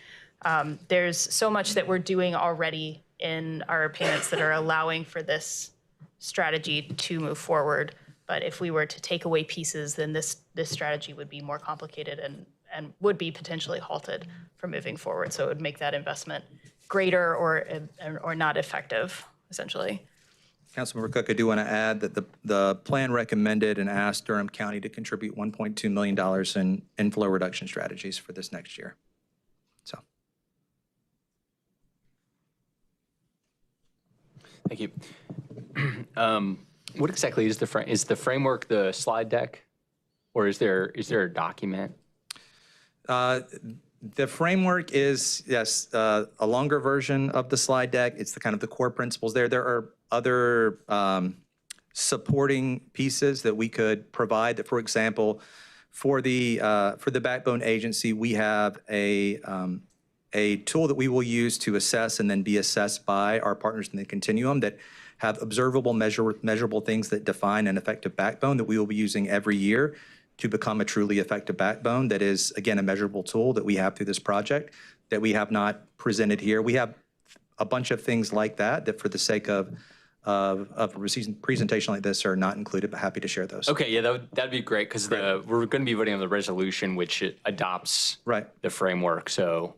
there's so much that we're doing already in our payments that are allowing for this strategy to move forward. But if we were to take away pieces, then this strategy would be more complicated and would be potentially halted from moving forward. So it would make that investment greater or not effective, essentially. Councilmember Cook, I do want to add that the plan recommended and asked Durham County to contribute $1.2 million in inflow reduction strategies for this next year. So. Thank you. What exactly is the framework the slide deck, or is there a document? The framework is, yes, a longer version of the slide deck. It's the kind of the core principles there. There are other supporting pieces that we could provide. That, for example, for the backbone agency, we have a tool that we will use to assess and then be assessed by our partners in the continuum that have observable, measurable things that define an effective backbone that we will be using every year to become a truly effective backbone that is, again, a measurable tool that we have through this project that we have not presented here. We have a bunch of things like that for the sake of a presentation like this are not included, but happy to share those. Okay, yeah, that'd be great, because we're going to be voting on the resolution which adopts the framework. So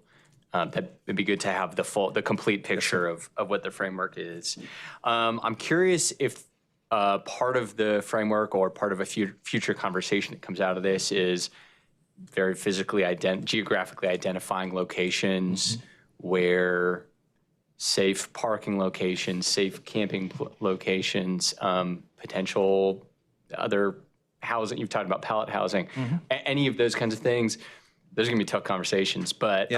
that'd be good to have the complete picture of what the framework is. I'm curious if part of the framework or part of a future conversation that comes out of this is very geographically identifying locations where safe parking locations, safe camping locations, potential other housing. You've talked about pallet housing, any of those kinds of things. Those are going to be tough conversations, but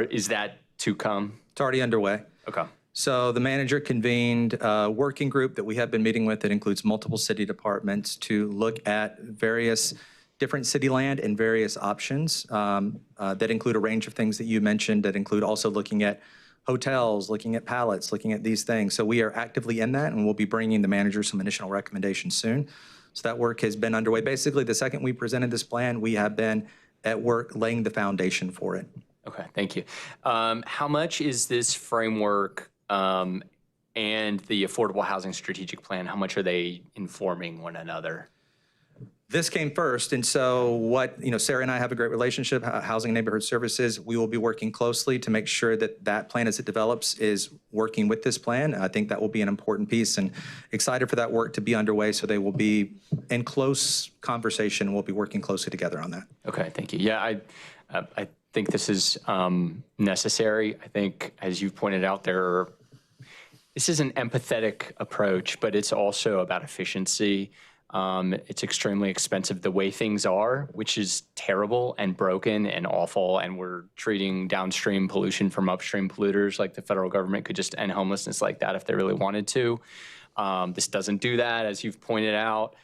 is that to come? It's already underway. Okay. So the manager convened a working group that we have been meeting with that includes multiple city departments to look at various different city land and various options that include a range of things that you mentioned, that include also looking at hotels, looking at pallets, looking at these things. So we are actively in that, and we'll be bringing the manager some initial recommendations soon. So that work has been underway. Basically, the second we presented this plan, we have been at work laying the foundation for it. Okay, thank you. How much is this framework and the Affordable Housing Strategic Plan, how much are they informing one another? This came first, and so Sarah and I have a great relationship, Housing and Neighborhood Services. We will be working closely to make sure that that plan as it develops is working with this plan. I think that will be an important piece, and excited for that work to be underway, so they will be in close conversation. We'll be working closely together on that. Okay, thank you. Yeah, I think this is necessary. I think, as you've pointed out, this is an empathetic approach, but it's also about efficiency. It's extremely expensive the way things are, which is terrible and broken and awful, and we're treating downstream pollution from upstream polluters like the federal government could just end homelessness like that if they really wanted to. This doesn't do that, as you've pointed out,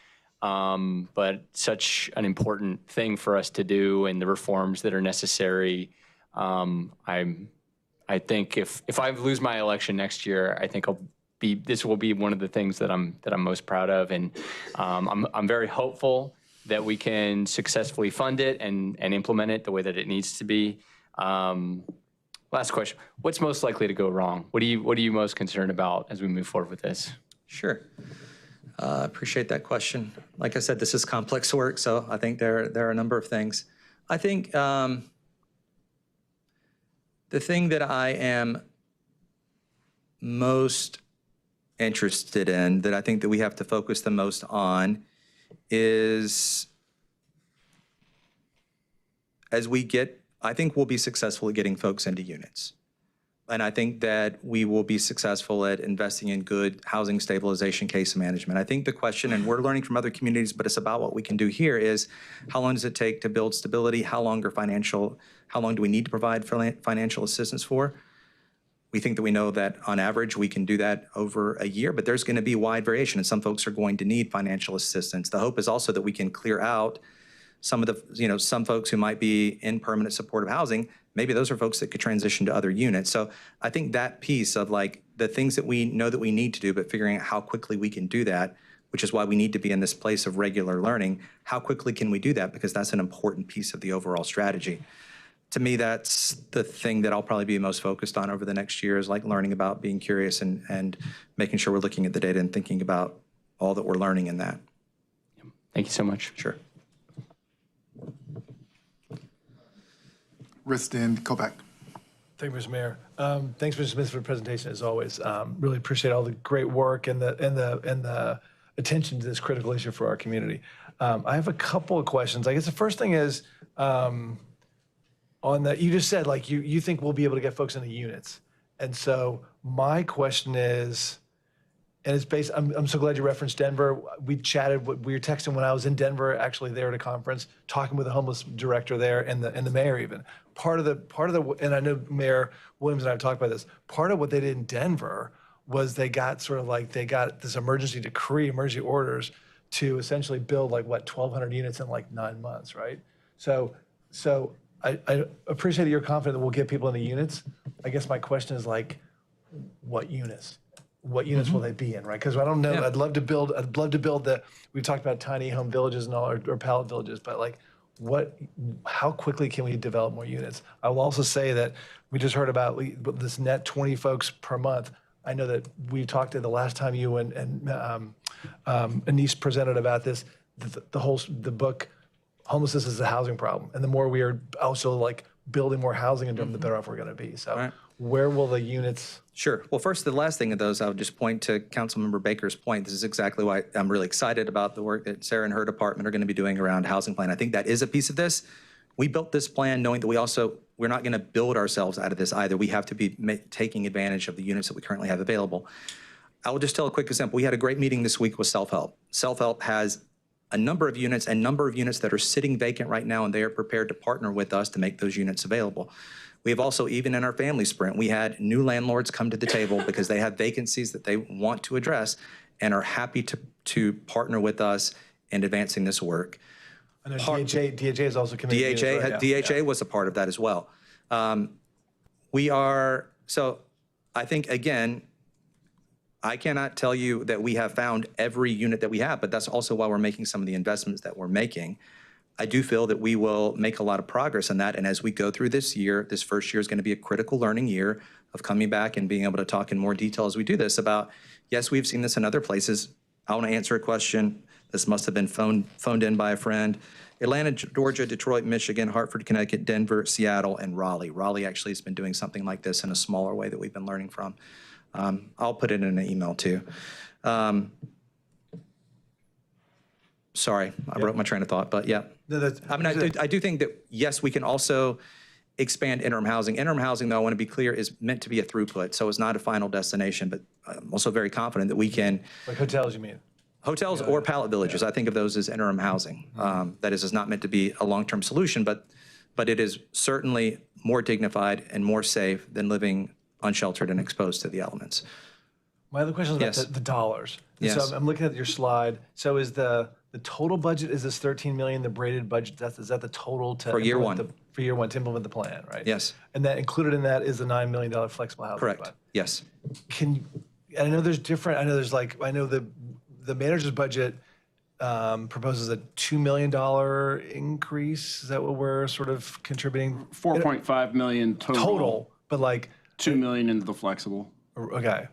but such an important thing for us to do, and the reforms that are necessary. I think if I lose my election next year, I think this will be one of the things that I'm most proud of, and I'm very hopeful that we can successfully fund it and implement it the way that it needs to be. Last question: what's most likely to go wrong? What are you most concerned about as we move forward with this? Sure. Appreciate that question. Like I said, this is complex work, so I think there are a number of things. I think the thing that I am most interested in, that I think that we have to focus the most on, is I think we'll be successful at getting folks into units. And I think that we will be successful at investing in good housing stabilization case management. I think the question, and we're learning from other communities, but it's about what we can do here, is how long does it take to build stability? How long do we need to provide financial assistance for? We think that we know that on average we can do that over a year, but there's going to be wide variation, and some folks are going to need financial assistance. The hope is also that we can clear out some of the, some folks who might be in permanent supportive housing. Maybe those are folks that could transition to other units. So I think that piece of the things that we know that we need to do, but figuring out how quickly we can do that which is why we need to be in this place of regular learning. How quickly can we do that? Because that's an important piece of the overall strategy. To me, that's the thing that I'll probably be most focused on over the next year, is like learning about, being curious, and making sure we're looking at the data and thinking about all that we're learning in that. Thank you so much. Sure. Riston Kopak. Thank you, Mr. Mayor. Thanks, Mr. Smith, for the presentation, as always. Really appreciate all the great work and the attention to this critical issue for our community. I have a couple of questions. I guess the first thing is, on that, you just said, like, you think we'll be able to get folks into units. And so my question is, and it's based, I'm so glad you referenced Denver. We chatted, we were texting when I was in Denver, actually there at a conference, talking with the homeless director there and the mayor even. Part of the, and I know Mayor Williams and I have talked about this, part of what they did in Denver was they got this emergency decree, emergency orders to essentially build like, what, 1,200 units in like 9 months, right? So I appreciate that you're confident that we'll get people in the units. I guess my question is, like, what units? What units will they be in, right? Because I don't know. Yeah. I'd love to build the. We've talked about tiny home villages and all, or pallet villages, but like, how quickly can we develop more units? I will also say that we just heard about this net 20 folks per month. I know that we talked to the last time you and Anise presented about this. The book. Homelessness is a housing problem, and the more we are also like building more housing in Durham, the better off we're going to be. So, where will the units? Sure. Well, first, the last thing of those, I would just point to Councilmember Baker's point. This is exactly why I'm really excited about the work that Sarah and her department are going to be doing around housing plan. I think that is a piece of this. We built this plan knowing that we're not going to build ourselves out of this either. We have to be taking advantage of the units that we currently have available. I will just tell a quick example. We had a great meeting this week with Self-Help. Self-Help has a number of units that are sitting vacant right now, and they are prepared to partner with us to make those units available. We have also, even in our family sprint, we had new landlords come to the table because they have vacancies that they want to address and are happy to partner with us in advancing this work. I know DHA is also committed. DHA was a part of that as well. So I think, again, I cannot tell you that we have found every unit that we have, but that's also why we're making some of the investments that we're making. I do feel that we will make a lot of progress in that. And as we go through this year, this first year is going to be a critical learning year of coming back and being able to talk in more detail as we do this about, yes, we've seen this in other places. I want to answer a question. This must have been phoned in by a friend. Atlanta, Georgia, Detroit, Michigan, Hartford, Connecticut, Denver, Seattle, and Raleigh. Raleigh actually has been doing something like this in a smaller way that we've been learning from. I'll put it in an email too. Sorry, I broke my train of thought, but yeah. No, I do think that, yes, we can also expand interim housing. Interim housing, though, I want to be clear, is meant to be a throughput, so it's not a final destination, but I'm also very confident that we can. Like hotels, you mean? Hotels or pallet villages. I think of those as interim housing. That is not meant to be a long-term solution, but it is certainly more dignified and more safe than living unsheltered and exposed to the elements. My other question is about the dollars. Yes. So I'm looking at your slide. So is the total budget, is this 13 million, the braided budget, is that the total to For year one. For year one to implement the plan, right? Yes. And that included in that is the $9 million flexible housing Correct. plan. Yes. And I know there's different, I know the manager's budget proposes a $2 million increase. Is that what we're sort of contributing? 4.5 million total. But like 2 million into the flexible. Okay.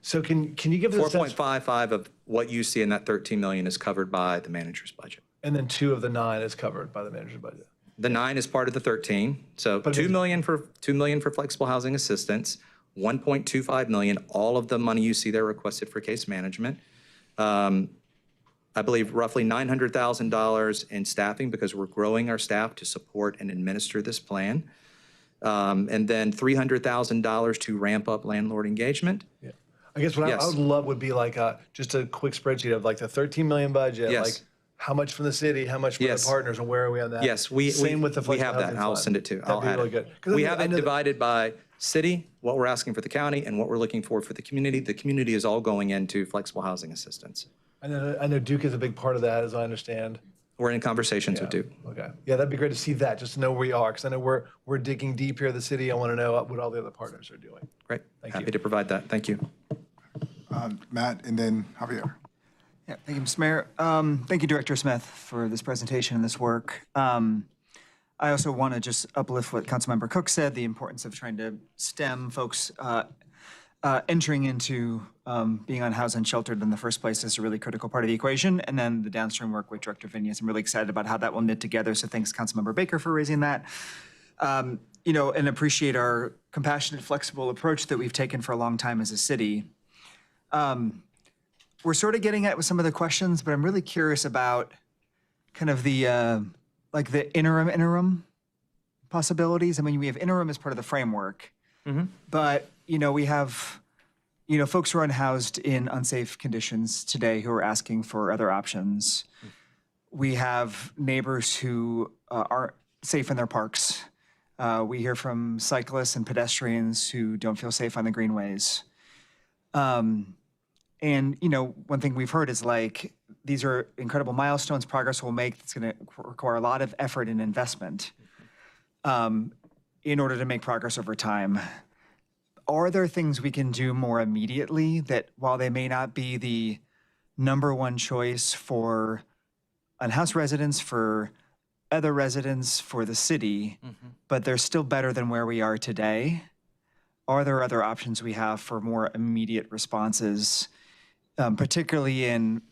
So can you give us 4.55 of what you see in that 13 million is covered by the manager's budget. And then 2 of the 9 is covered by the manager's budget. The 9 is part of the 13. So $2 million for flexible housing assistance, 1.25 million, all of the money you see there requested for case management. I believe roughly $900,000 in staffing because we're growing our staff to support and administer this plan. And then $300,000 to ramp up landlord engagement. Yeah. I guess what I would love would be like just a quick spreadsheet of like the 13 million budget, like how much from the city, how much from the partners, and where are we on that? Yes, we have that. I'll send it to. That'd be really good. We have it divided by city, what we're asking for the county, and what we're looking for the community. The community is all going into flexible housing assistance. I know Duke is a big part of that, as I understand. We're in conversations with Duke. Okay. Yeah, that'd be great to see that, just to know where we are, because I know we're digging deep here at the city. I want to know what all the other partners are doing. Great. Happy to provide that. Thank you. Matt, and then Javier. Yeah, thank you, Mr. Mayor. Thank you, Director Smith, for this presentation and this work. I also want to just uplift what Councilmember Cook said, the importance of trying to stem folks entering into being unhoused and sheltered in the first place is a really critical part of the equation. And then the downstream work with Director Vignes, I'm really excited about how that will knit together. So thanks, Councilmember Baker, for raising that. You know, and appreciate our compassionate, flexible approach that we've taken for a long time as a city. We're sort of getting at with some of the questions, but I'm really curious about kind of the like the interim possibilities. I mean, we have interim as part of the framework, but you know, we have folks who are unhoused in unsafe conditions today who are asking for other options. We have neighbors who aren't safe in their parks. We hear from cyclists and pedestrians who don't feel safe on the greenways. And, you know, one thing we've heard is like, these are incredible milestones progress will make. It's going to require a lot of effort and investment in order to make progress over time. Are there things we can do more immediately that, while they may not be the #1 choice for unhoused residents, for other residents, for the city, but they're still better than where we are today? Are there other options we have for more immediate responses, particularly in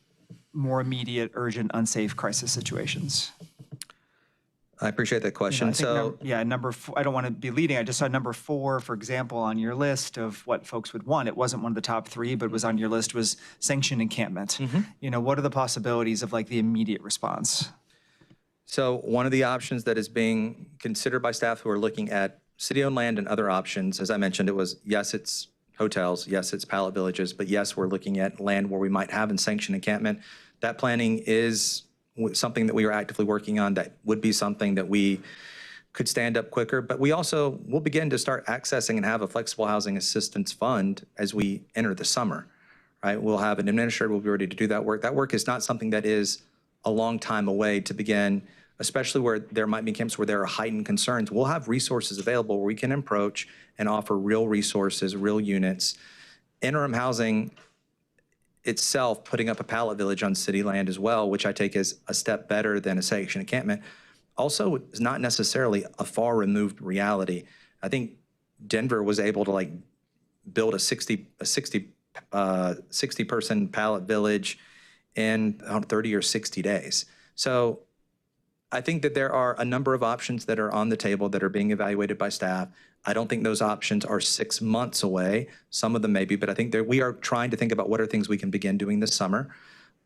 more immediate, urgent, unsafe crisis situations? I appreciate that question. Number 4, I don't want to be leading. I just saw number 4, for example, on your list of what folks would want. It wasn't one of the top 3, but was on your list, was sanctioned encampment. You know, what are the possibilities of like the immediate response? So one of the options that is being considered by staff who are looking at city-owned land and other options, as I mentioned, it was, yes, it's hotels, yes, it's pallet villages, but yes, we're looking at land where we might have in sanctioned encampment. That planning is something that we are actively working on. That would be something that we could stand up quicker, but we also will begin to start accessing and have a flexible housing assistance fund as we enter the summer, right? We'll have an administrator who will be ready to do that work. That work is not something that is a long time away to begin, especially where there might be camps where there are heightened concerns. We'll have resources available where we can approach and offer real resources, real units. Interim housing itself, putting up a pallet village on city land as well, which I take as a step better than a sanctioned encampment, also is not necessarily a far removed reality. I think Denver was able to like build a 60 person pallet village in 30 or 60 days. So I think that there are a number of options that are on the table that are being evaluated by staff. I don't think those options are 6 months away. Some of them may be, but I think that we are trying to think about what are things we can begin doing this summer.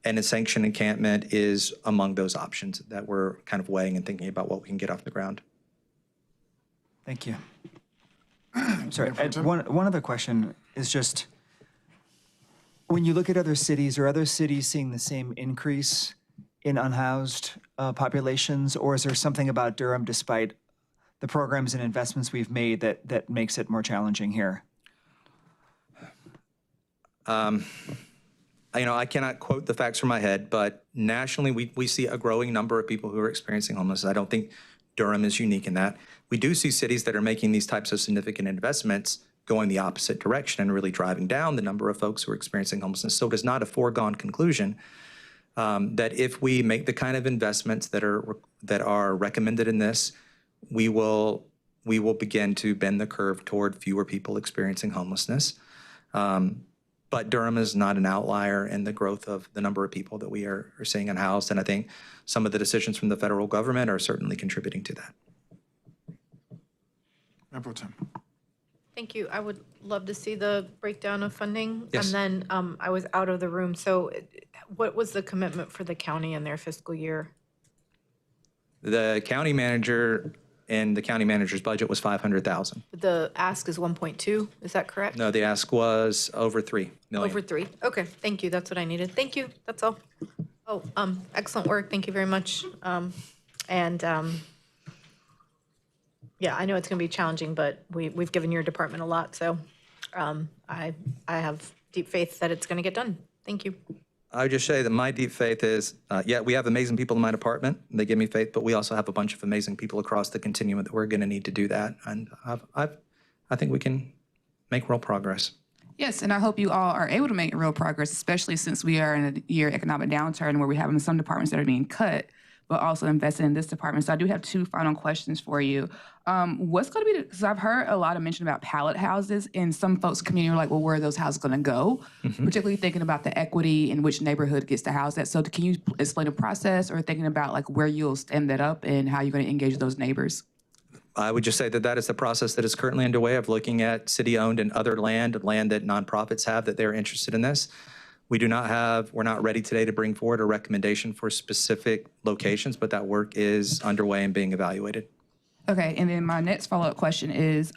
And a sanctioned encampment is among those options that we're kind of weighing and thinking about what we can get off the ground. Thank you. Sorry, one other question is just, when you look at other cities, are other cities seeing the same increase in unhoused populations, or is there something about Durham, despite the programs and investments we've made, that makes it more challenging here? You know, I cannot quote the facts from my head, but nationally we see a growing number of people who are experiencing homelessness. I don't think Durham is unique in that. We do see cities that are making these types of significant investments going the opposite direction and really driving down the number of folks who are experiencing homelessness. So it is not a foregone conclusion that if we make the kind of investments that are recommended in this, we will begin to bend the curve toward fewer people experiencing homelessness. But Durham is not an outlier in the growth of the number of people that we are seeing unhoused, and I think some of the decisions from the federal government are certainly contributing to that. Mayor Pro Tem. Thank you. I would love to see the breakdown of funding. Yes. And then I was out of the room. So what was the commitment for the county in their fiscal year? The county manager and the county manager's budget was $500,000. The ask is 1.2. Is that correct? No, the ask was over $3 million. Over 3. Okay. Thank you. That's what I needed. Thank you. That's all. Oh, excellent work. Thank you very much. Yeah, I know it's going to be challenging, but we've given your department a lot, so I have deep faith that it's going to get done. Thank you. I would just say that my deep faith is, yeah, we have amazing people in my department. They give me faith, but we also have a bunch of amazing people across the continuum that we're going to need to do that. And I think we can make real progress. Yes, and I hope you all are able to make real progress, especially since we are in a year economic downturn where we have some departments that are being cut, but also invested in this department. So I do have two final questions for you. What's going to be, because I've heard a lot of mention about pallet houses, and some folks in the community are like, well, where are those houses going to go? Particularly thinking about the equity in which neighborhood gets to house that. So can you explain the process, or thinking about like where you'll stand that up and how you're going to engage those neighbors? I would just say that that is the process that is currently underway of looking at city-owned and other land that nonprofits have that they're interested in this. We're not ready today to bring forward a recommendation for specific locations, but that work is underway and being evaluated. Okay, and then my next follow-up question is,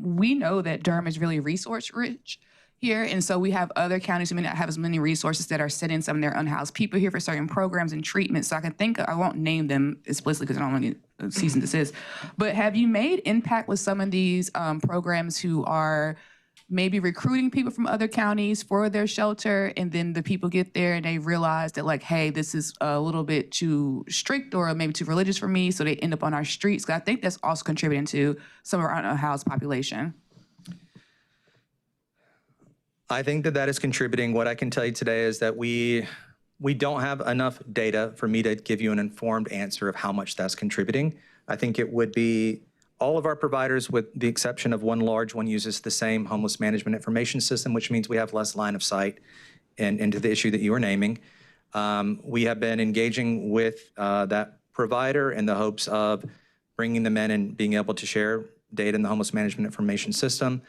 we know that Durham is really resource-rich here, and so we have other counties who may not have as many resources that are sending some of their unhoused people here for certain programs and treatments. So I won't name them explicitly because I don't want to cease and desist, but have you made impact with some of these programs who are maybe recruiting people from other counties for their shelter, and then the people get there and they realize that like, hey, this is a little bit too strict or maybe too religious for me, so they end up on our streets? Because I think that's also contributing to some of our unhoused population. I think that is contributing. What I can tell you today is that we don't have enough data for me to give you an informed answer of how much that's contributing. I think it would be all of our providers, with the exception of one large one, uses the same homeless management information system, which means we have less line of sight into the issue that you are naming. We have been engaging with that provider in the hopes of bringing them in and being able to share data in the homeless management information system.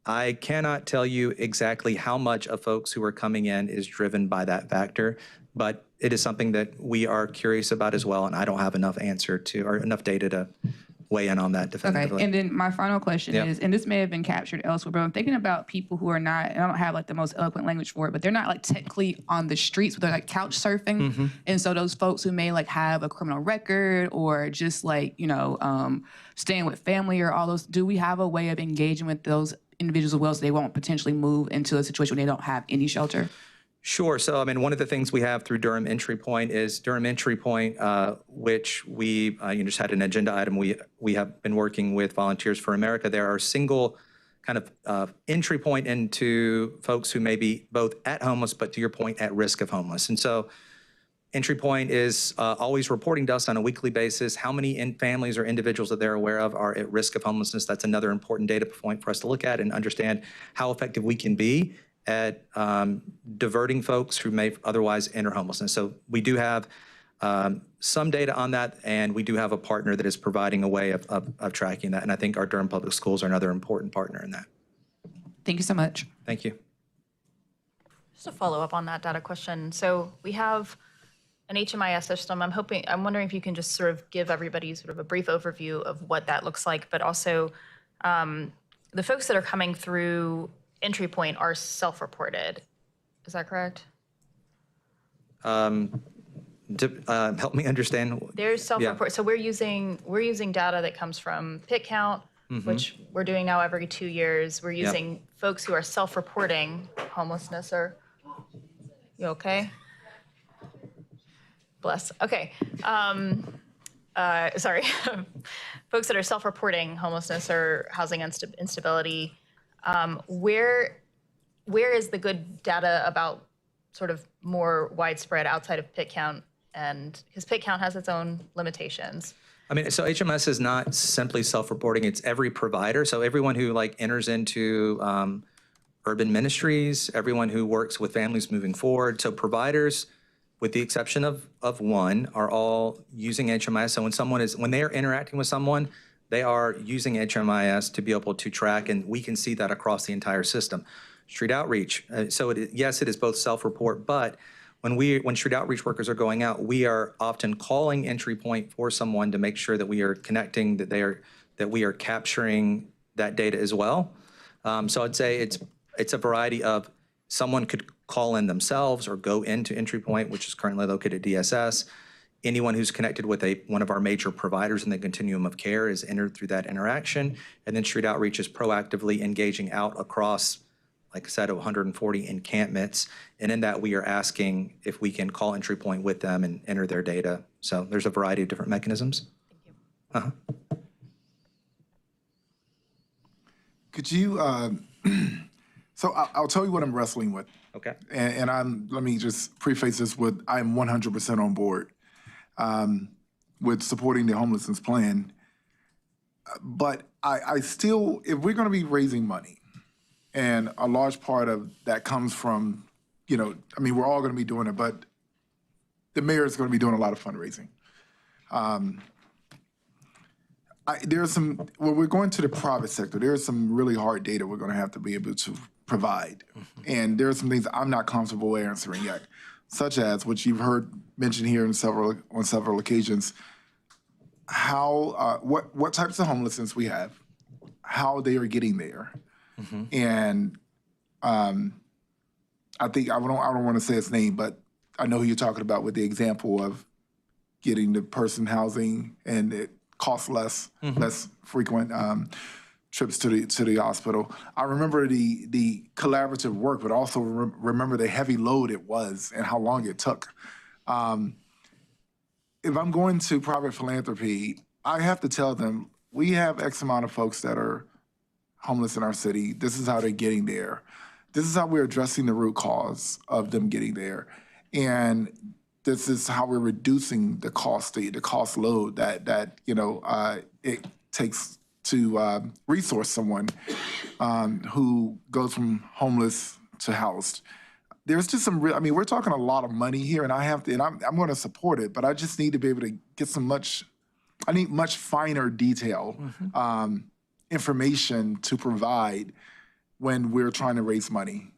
I cannot tell you exactly how much of folks who are coming in is driven by that factor, but it is something that we are curious about as well, and I don't have enough enough data to weigh in on that definitively. Okay, and then my final question Yep. is, and this may have been captured elsewhere, but I'm thinking about people who are not, and I don't have like the most eloquent language for it, but they're not like technically on the streets, but they're like couch surfing. And so those folks who may like have a criminal record or just like, staying with family or all those, do we have a way of engaging with those individuals as well so they won't potentially move into a situation where they don't have any shelter? Sure. So, one of the things we have through Durham Entry Point is Durham Entry Point, which we just had an agenda item. We have been working with Volunteers for America. There are single kind of entry point into folks who may be both at homeless, but to your point, at risk of homeless. And so Entry Point is always reporting to us on a weekly basis how many families or individuals that they're aware of are at risk of homelessness. That's another important data point for us to look at and understand how effective we can be at diverting folks who may otherwise enter homelessness. So we do have some data on that, and we do have a partner that is providing a way of tracking that. And I think our Durham Public Schools are another important partner in that. Thank you so much. Thank you. Just to follow up on that data question. So we have an HMIS system. I'm wondering if you can just sort of give everybody sort of a brief overview of what that looks like, but also the folks that are coming through Entry Point are self-reported. Is that correct? Help me understand. There's self-report. So we're using data that comes from pit count, which we're doing now every 2 years. We're using folks who are self-reporting homelessness. You okay? Bless. Okay. Sorry. Folks that are self-reporting homelessness or housing instability. Where is the good data about sort of more widespread outside of pit count? And because pit count has its own limitations. So HMS is not simply self-reporting, it's every provider. So everyone who enters into urban ministries, everyone who works with families moving forward. So providers, with the exception of one, are all using HMIS. So when they are interacting with someone, they are using HMIS to be able to track, and we can see that across the entire system. Street outreach. Yes, it is both self-report, but when street outreach workers are going out, we are often calling Entry Point for someone to make sure that we are connecting, that we are capturing that data as well. So I'd say it's a variety of someone could call in themselves or go into Entry Point, which is currently located at DSS. Anyone who's connected with one of our major providers in the continuum of care is entered through that interaction. And then street outreach is proactively engaging out across, like I said, 140 encampments. And in that, we are asking if we can call Entry Point with them and enter their data. So there's a variety of different mechanisms. Thank you. Could you, So I'll tell you what I'm wrestling with. Okay. And let me just preface this with, I'm 100% on board with supporting the homelessness plan. But I still, if we're gonna be raising money, and a large part of that comes from, we're all gonna be doing it, but the mayor is gonna be doing a lot of fundraising. When we're going to the private sector, there's some really hard data we're gonna have to be able to provide. And there are some things I'm not comfortable answering yet, such as, which you've heard mentioned here on several occasions, what types of homelessness we have, how they are getting there. And I think, I don't want to say his name, but I know who you're talking about with the example of getting the person housing, and it costs less frequent trips to the hospital. I remember the collaborative work, but also remember the heavy load it was and how long it took. If I'm going to private philanthropy, I have to tell them, we have X amount of folks that are homeless in our city. This is how they're getting there. This is how we're addressing the root cause of them getting there. And this is how we're reducing the cost load that it takes to resource someone who goes from homeless to housed. There's just some real, we're talking a lot of money here, and I'm going to support it, but I just need to be able to get I need much finer detail information to provide when we're trying to raise money.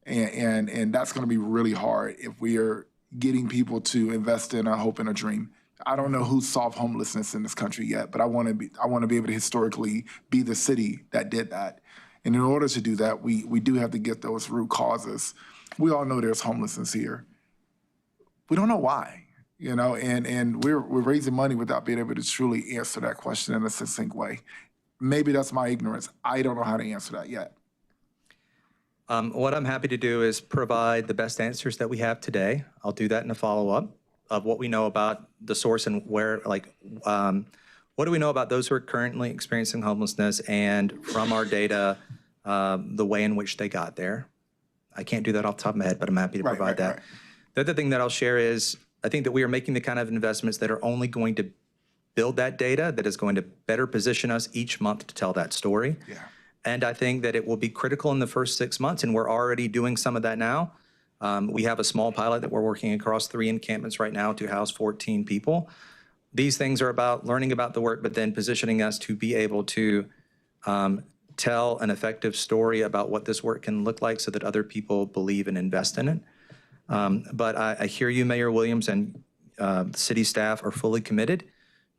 And that's going to be really hard if we are getting people to invest in a hope and a dream. I don't know who solved homelessness in this country yet, but I want to be able to historically be the city that did that. And in order to do that, we do have to get those root causes. We all know there's homelessness here. We don't know why, and we're raising money without being able to truly answer that question in a succinct way. Maybe that's my ignorance. I don't know how to answer that yet. What I'm happy to do is provide the best answers that we have today. I'll do that in a follow-up of what we know about the source and where, what do we know about those who are currently experiencing homelessness, and from our data, the way in which they got there. I can't do that off the top of my head, but I'm happy to provide that. Right. The other thing that I'll share is, I think that we are making the kind of investments that are only going to build that data, that is going to better position us each month to tell that story. Yeah. And I think that it will be critical in the first 6 months, and we're already doing some of that now. We have a small pilot that we're working across 3 encampments right now to house 14 people. These things are about learning about the work, but then positioning us to be able to tell an effective story about what this work can look like so that other people believe and invest in it. But I hear you, Mayor Williams, and the city staff are fully committed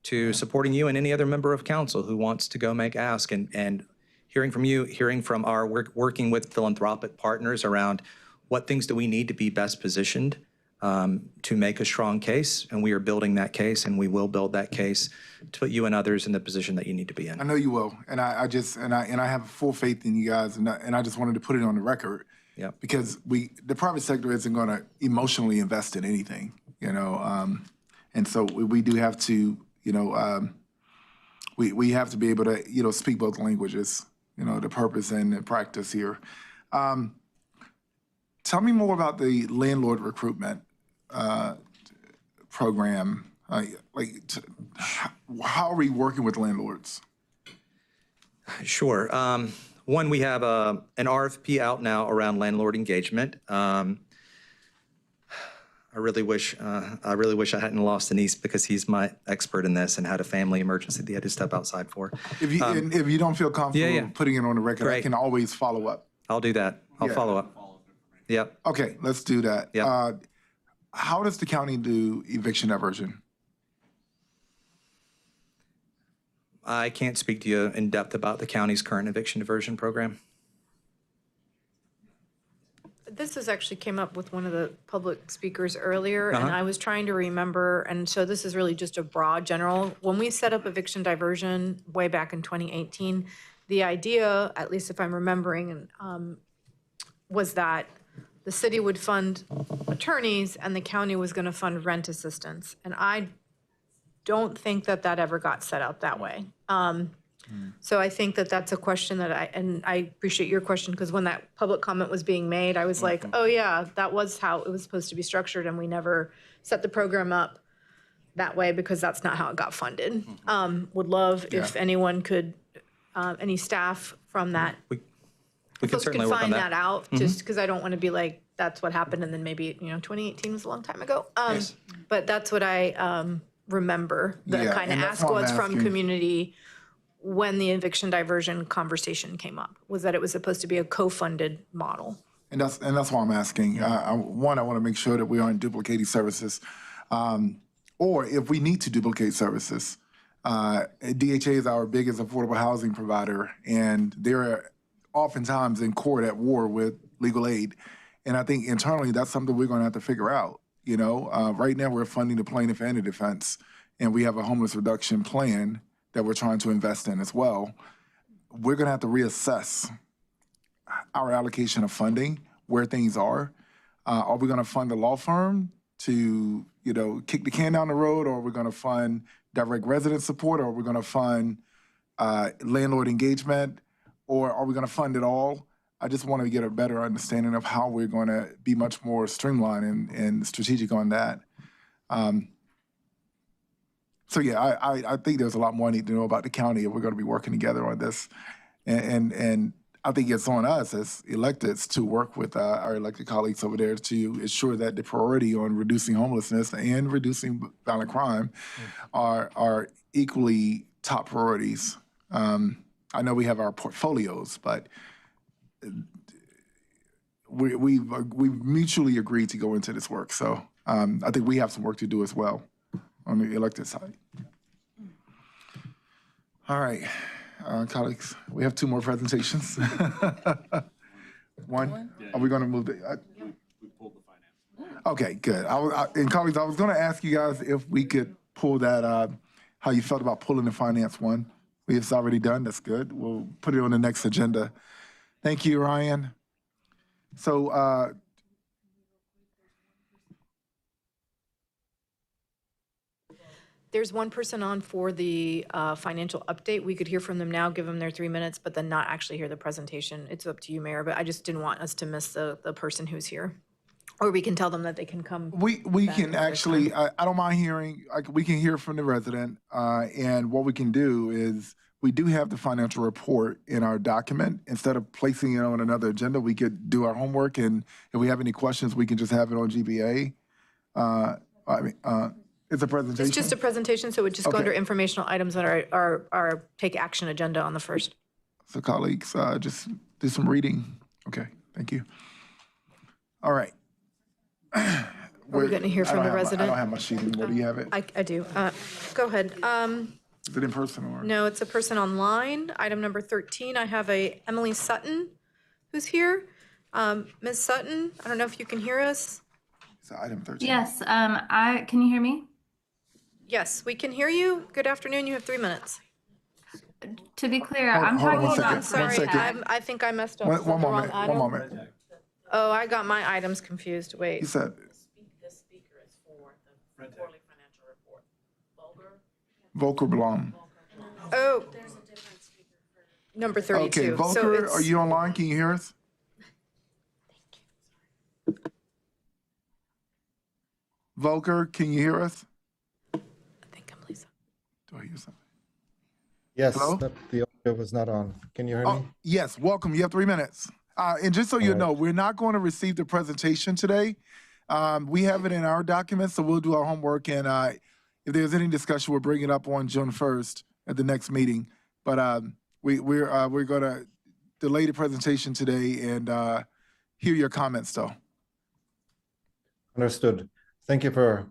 to supporting you and any other member of council who wants to go make ask, and hearing from you, hearing from our working with philanthropic partners around what things do we need to be best positioned to make a strong case, and we are building that case, and we will build that case to put you and others in the position that you need to be in. I know you will, and I have full faith in you guys, and I just wanted to put it on the record, because the private sector isn't going to emotionally invest in anything, and so we do have to, we have to be able to, speak both languages, the purpose and the practice here. Tell me more about the landlord recruitment program. How are we working with landlords? Sure. One, we have an RFP out now around landlord engagement. I really wish I hadn't lost Denise, because he's my expert in this and had a family emergency that he had to step outside for. If you don't feel comfortable putting it on the record, I can always follow up. I'll do that. I'll follow up. Yep. Okay, let's do that. Yep. How does the county do eviction diversion? I can't speak to you in depth about the county's current eviction diversion program. This has actually came up with one of the public speakers earlier, and I was trying to remember, and so this is really just a broad general. When we set up eviction diversion way back in 2018, the idea, at least if I'm remembering, was that the city would fund attorneys and the county was going to fund rent assistance. And I don't think that ever got set out that way. So I think that that's a question that I appreciate your question, because when that public comment was being made, I was like, oh yeah, that was how it was supposed to be structured, and we never set the program up that way because that's not how it got funded. Would love if anyone could, any staff from that. We can folks certainly could work on find that. that out, just because I don't want to be like, that's what happened, and then maybe, 2018 was a long time ago. But that's what I remember, the Yeah, kind of and that's ask why I'm was from asking. community when the eviction diversion conversation came up, was that it was supposed to be a co-funded model. And that's why I'm asking. One, I want to make sure that we aren't duplicating services, or if we need to duplicate services. DHA is our biggest affordable housing provider, and they're oftentimes in court at war with legal aid. And I think internally that's something we're going to have to figure out. Right now we're funding the plaintiff and the defense, and we have a homeless reduction plan that we're trying to invest in as well. We're going to have to reassess our allocation of funding, where things are. Are we going to fund the law firm to, kick the can down the road, or are we going to fund direct resident support, or are we going to fund landlord engagement, or are we going to fund it all? I just want to get a better understanding of how we're going to be much more streamlined and strategic on that. So yeah, I think there's a lot more I need to know about the county if we're going to be working together on this. And I think it's on us as electeds to work with our elected colleagues over there to ensure that the priority on reducing homelessness and reducing violent crime are equally top priorities. I know we have our portfolios, but we've mutually agreed to go into this work. So I think we have some work to do as well on the elected side. All right, colleagues, we have 2 more presentations. One, are we going to move the? Okay, good. And colleagues, I was going to ask you guys if we could pull that, how you felt about pulling the finance one. It's already done. That's good. We'll put it on the next agenda. Thank you, Ryan. So, There's one person on for the financial update. We could hear from them now, give them their 3 minutes, but then not actually hear the presentation. It's up to you, Mayor, but I just didn't want us to miss the person who's here. Or we can tell them that they can come. we can actually, I don't mind hearing, we can hear from the resident. And what we can do is, we do have the financial report in our document. Instead of placing it on another agenda, we could do our homework, and if we have any questions, we can just have it on GBA. It's a presentation. It's just a presentation, so it would just go Okay. under informational items that are take action agenda on the first. So colleagues, just do some reading. Okay, thank you. All right. Are we going to hear from the resident? I don't have my sheet anymore. Do you have it? I do. Go ahead. Is it in person or? No, it's a person online. Item number 13, I have a Emily Sutton who's here. Ms. Sutton, I don't know if you can hear us. It's item 13. Yes, can you hear me? Yes, we can hear you. Good afternoon. You have 3 minutes. To be clear, Hold- I'm hold on talking one about. second. Sorry, One second. I think I messed up. One Is that the wrong moment, one item? moment. Oh, I got my items confused. Wait. He said. Volker Blom. Oh. Number 32. Okay, So Volker, it's- are you online? Can you hear us? Volker, can you hear us? I think I'm Lisa. Do I hear something? Yes, Hello? the audio was not on. Can you hear Oh, me? yes, welcome. You have 3 minutes. And just so you know, we're not going to receive the presentation today. We have it in our documents, so we'll do our homework. And if there's any discussion, we'll bring it up on June 1st at the next meeting. But we're going to delay the presentation today and hear your comments, though. Understood. Thank you for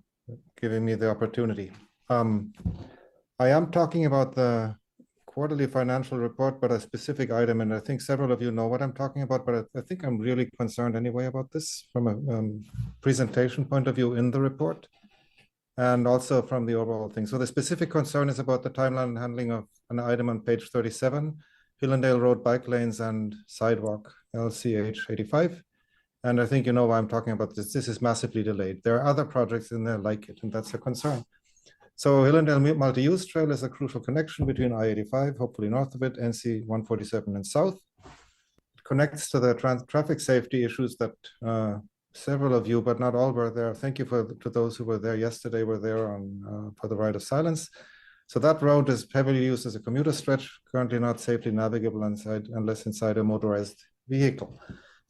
giving me the opportunity. I am talking about the quarterly financial report, but a specific item, and I think several of you know what I'm talking about, but I think I'm really concerned anyway about this from a presentation point of view in the report, and also from the overall thing. So the specific concern is about the timeline and handling of an item on page 37, Hillendale Road bike lanes and sidewalk, LCH 85. And I think you know why I'm talking about this. This is massively delayed. There are other projects in there like it, and that's a concern. So Hillendale Multi-Use Trail is a crucial connection between I-85, hopefully north of it, NC 147 and south. It connects to the traffic safety issues that several of you, but not all, were there. Thank you to those who were there yesterday, were there on for the Ride of Silence. So that road is heavily used as a commuter stretch, currently not safely navigable unless inside a motorized vehicle.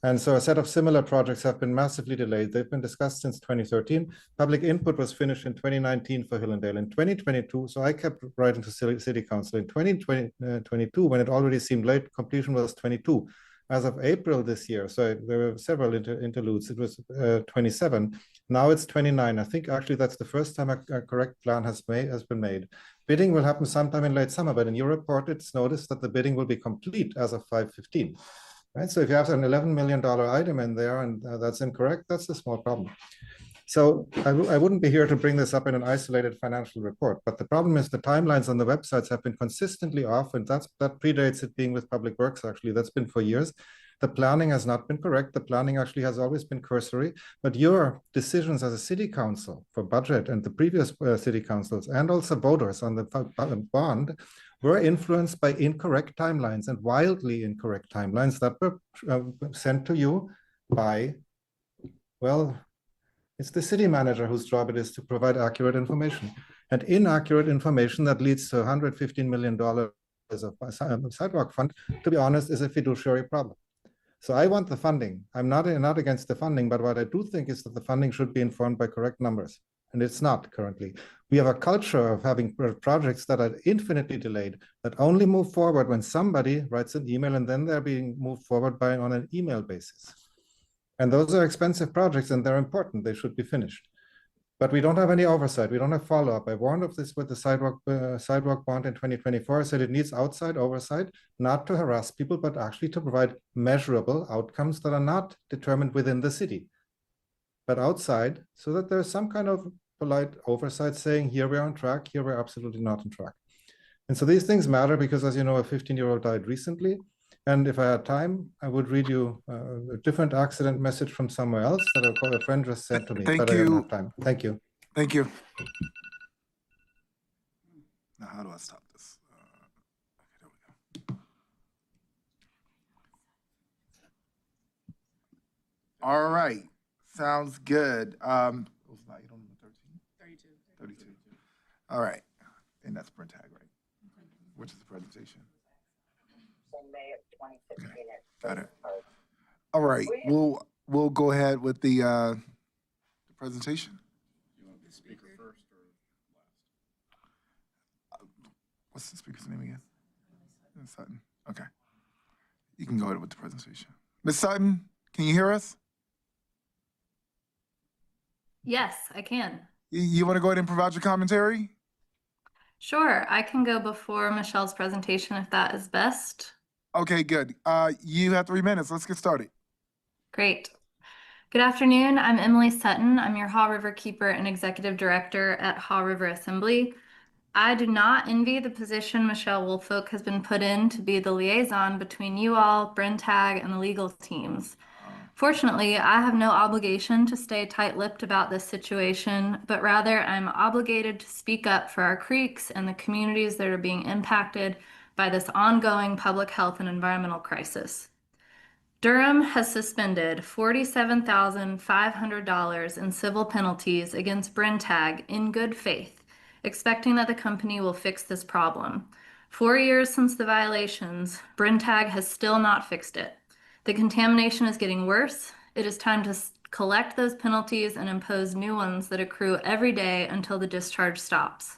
And so a set of similar projects have been massively delayed. They've been discussed since 2013. Public input was finished in 2019 for Hillendale. In 2022, so I kept writing to City Council. In 2022, when it already seemed late, completion was 22. As of April this year, so there were several interludes, it was 27. Now it's 29. I think actually that's the first time a correct plan has been made. Bidding will happen sometime in late summer, but in your report, it's noticed that the bidding will be complete as of 5/15. Right? So if you have an $11 million item in there and that's incorrect, that's a small problem. So I wouldn't be here to bring this up in an isolated financial report, but the problem is the timelines on the websites have been consistently off, and that predates it being with Public Works, actually. That's been for years. The planning has not been correct. The planning actually has always been cursory, but your decisions as a city council for budget and the previous city councils and also voters on the bond were influenced by incorrect timelines and wildly incorrect timelines that were sent to you by, well, it's the city manager whose job it is to provide accurate information. And inaccurate information that leads to $115 million of sidewalk fund, to be honest, is a fiduciary problem. So I want the funding. I'm not against the funding, but what I do think is that the funding should be informed by correct numbers. And it's not currently. We have a culture of having projects that are infinitely delayed, that only move forward when somebody writes an email and then they're being moved forward on an email basis. And those are expensive projects and they're important. They should be finished. But we don't have any oversight. We don't have follow-up. I warned of this with the sidewalk bond in 2024. I said it needs outside oversight, not to harass people, but actually to provide measurable outcomes that are not determined within the city, but outside, so that there's some kind of polite oversight saying, here we're on track, here we're absolutely not on track. And so these things matter because, as you know, a 15-year-old died recently. And if I had time, I would read you a different accident message from somewhere else that a friend just sent to me. Thank but you. I don't have time. Thank you. Thank you. Now, how do I stop this? Okay, there we go. All right. Sounds good. What was that? You don't know 13? 32. 32. All right. And that's Brenntag, right? Which is the presentation. May of 2016. Okay, got it. All right, we'll go ahead with the presentation. You want the speaker first or last? What's the speaker's name again? Ms. Sutton. Okay. You can go ahead with the presentation. Ms. Sutton, can you hear us? Yes, I can. You want to go ahead and provide your commentary? Sure, I can go before Michelle's presentation if that is best. Okay, good. You have 3 minutes. Let's get started. Great. Good afternoon. I'm Emily Sutton. I'm your Haw River Keeper and Executive Director at Haw River Assembly. I do not envy the position Michelle Woolfolk has been put in to be the liaison between you all, Brenntag, and the legal teams. Fortunately, I have no obligation to stay tight-lipped about this situation, but rather I'm obligated to speak up for our creeks and the communities that are being impacted by this ongoing public health and environmental crisis. Durham has suspended $47,500 in civil penalties against Brenntag in good faith, expecting that the company will fix this problem. 4 years since the violations, Brenntag has still not fixed it. The contamination is getting worse. It is time to collect those penalties and impose new ones that accrue every day until the discharge stops.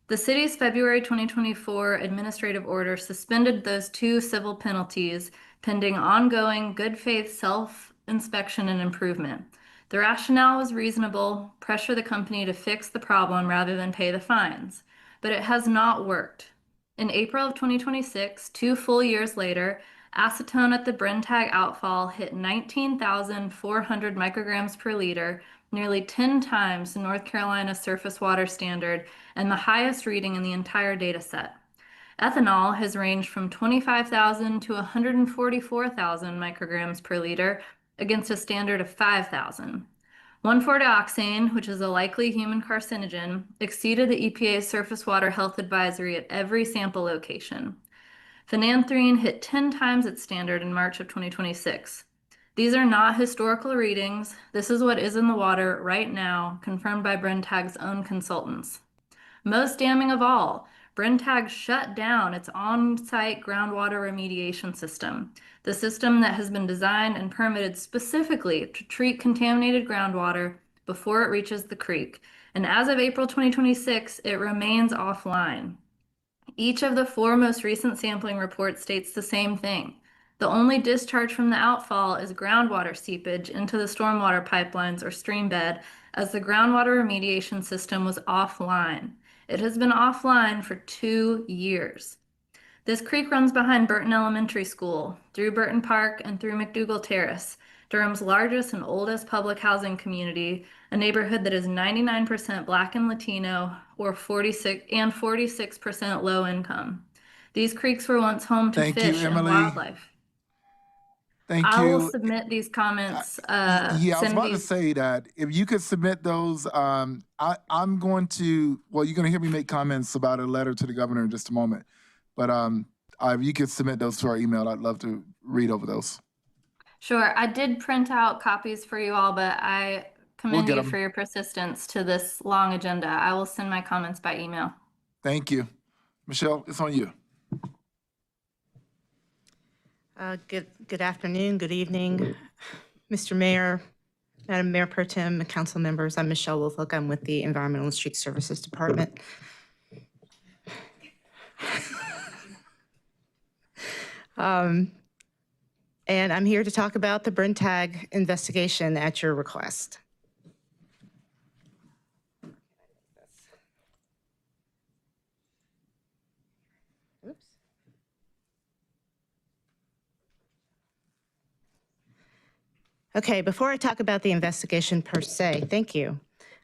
The city's February 2024 administrative order suspended those 2 civil penalties pending ongoing good faith self-inspection and improvement. The rationale was reasonable, pressure the company to fix the problem rather than pay the fines, but it has not worked. In April of 2026, 2 full years later, acetone at the Brenntag outfall hit 19,400 micrograms per liter, nearly 10 times the North Carolina surface water standard and the highest reading in the entire data set. Ethanol has ranged from 25,000 to 144,000 micrograms per liter against a standard of 5,000. 1,4-dioxane, which is a likely human carcinogen, exceeded the EPA's surface water health advisory at every sample location. Phenanthrene hit 10 times its standard in March of 2026. These are not historical readings. This is what is in the water right now, confirmed by Brenntag's own consultants. Most damning of all, Brenntag shut down its on-site groundwater remediation system, the system that has been designed and permitted specifically to treat contaminated groundwater before it reaches the creek. And as of April 2026, it remains offline. Each of the 4 most recent sampling reports states the same thing. The only discharge from the outfall is groundwater seepage into the stormwater pipelines or stream bed, as the groundwater remediation system was offline. It has been offline for 2 years. This creek runs behind Burton Elementary School, through Burton Park, and through McDougall Terrace, Durham's largest and oldest public housing community, a neighborhood that is 99% Black and Latino, or 46% low income. These creeks were once home to fish and wildlife. Thank you. I will submit these comments. Yeah, I was about to these. say that if you could submit those, I'm going to, well, you're going to hear me make comments about a letter to the governor in just a moment. But if you could submit those to our email, I'd love to read over those. Sure. I did print out copies for you all, but I commend you for your persistence to this long agenda. I will send my comments by email. Thank you. Michelle, it's on you. Good afternoon, good evening, Mr. Mayor, Madam Mayor Pro Tem, council members. I'm Michelle Wolfolk. I'm with the Environmental and Street Services Department. And I'm here to talk about the Brenntag investigation at your request. Okay, before I talk about the investigation per se, thank you.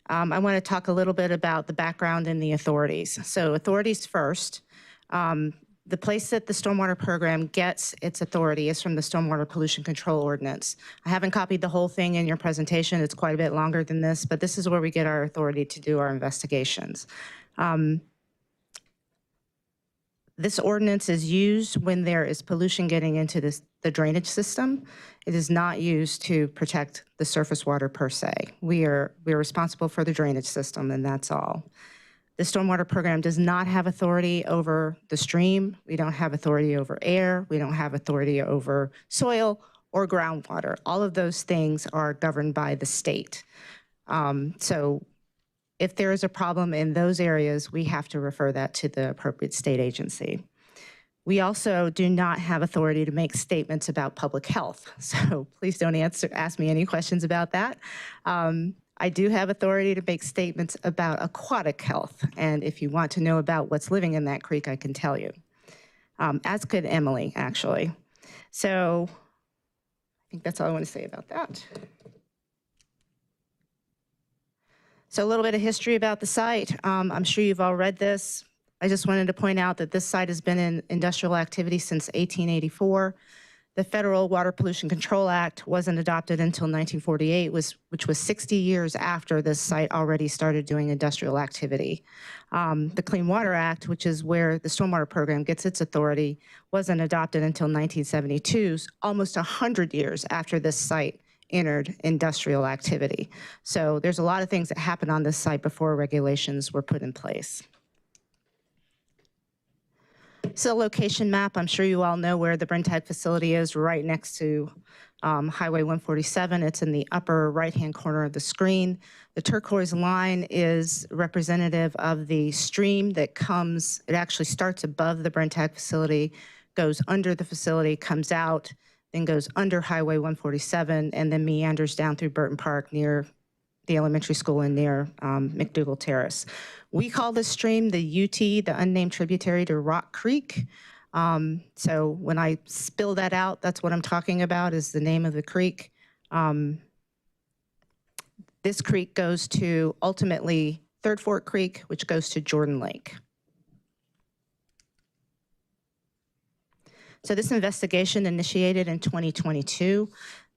I want to talk a little bit about the background and the authorities. So authorities first. The place that the stormwater program gets its authority is from the Stormwater Pollution Control Ordinance. I haven't copied the whole thing in your presentation. It's quite a bit longer than this, but this is where we get our authority to do our investigations. This ordinance is used when there is pollution getting into the drainage system. It is not used to protect the surface water per se. We are responsible for the drainage system, and that's all. The stormwater program does not have authority over the stream. We don't have authority over air. We don't have authority over soil or groundwater. All of those things are governed by the state. So if there is a problem in those areas, we have to refer that to the appropriate state agency. We also do not have authority to make statements about public health. So please don't ask me any questions about that. I do have authority to make statements about aquatic health. And if you want to know about what's living in that creek, I can tell you. As could Emily, actually. So I think that's all I want to say about that. So a little bit of history about the site. I'm sure you've all read this. I just wanted to point out that this site has been in industrial activity since 1884. The Federal Water Pollution Control Act wasn't adopted until 1948, which was 60 years after this site already started doing industrial activity. The Clean Water Act, which is where the stormwater program gets its authority, wasn't adopted until 1972, almost 100 years after this site entered industrial activity. So there's a lot of things that happened on this site before regulations were put in place. So location map, I'm sure you all know where the Brenntag facility is, right next to Highway 147. It's in the upper right-hand corner of the screen. The turquoise line is representative of the stream that comes, it actually starts above the Brenntag facility, goes under the facility, comes out, then goes under Highway 147, and then meanders down through Burton Park near the elementary school and near McDougall Terrace. We call this stream the UT, the unnamed tributary to Rock Creek. So when I spill that out, that's what I'm talking about, is the name of the creek. This creek goes to, ultimately, Third Fork Creek, which goes to Jordan Lake. So this investigation initiated in 2022.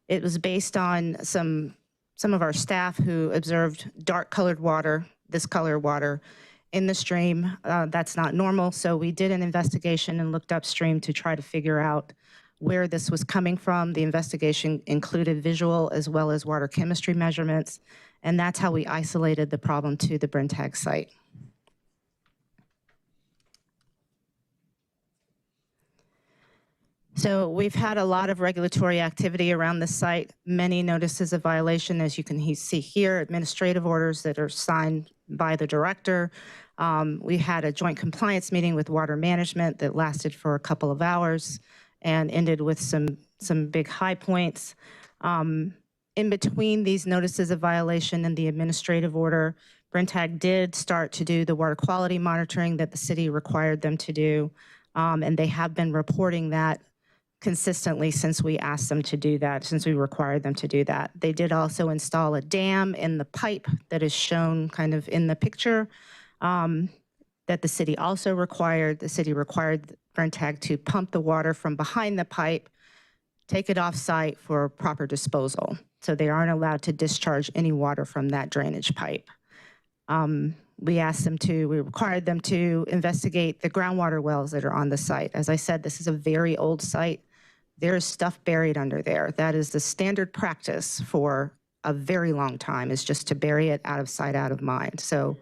It was based on some some of our staff who observed dark colored water, this color water, in the stream. That's not normal, so we did an investigation and looked upstream to try to figure out where this was coming from. The investigation included visual as well as water chemistry measurements, and that's how we isolated the problem to the Brenntag site. So we've had a lot of regulatory activity around the site, many notices of violation, as you can see here, administrative orders that are signed by the director. We had a joint compliance meeting with water management that lasted for a couple of hours and ended with some big high points. In between these notices of violation and the administrative order, Brenntag did start to do the water quality monitoring that the city required them to do, and they have been reporting that consistently since we asked them to do that, since we required them to do that. They did also install a dam in the pipe that is shown kind of in the picture that the city also required. The city required Brenntag to pump the water from behind the pipe, take it off site for proper disposal. So they aren't allowed to discharge any water from that drainage pipe. We required them to investigate the groundwater wells that are on the site. As I said, this is a very old site. There is stuff buried under there. That is the standard practice for a very long time, is just to bury it out of sight, out of mind. So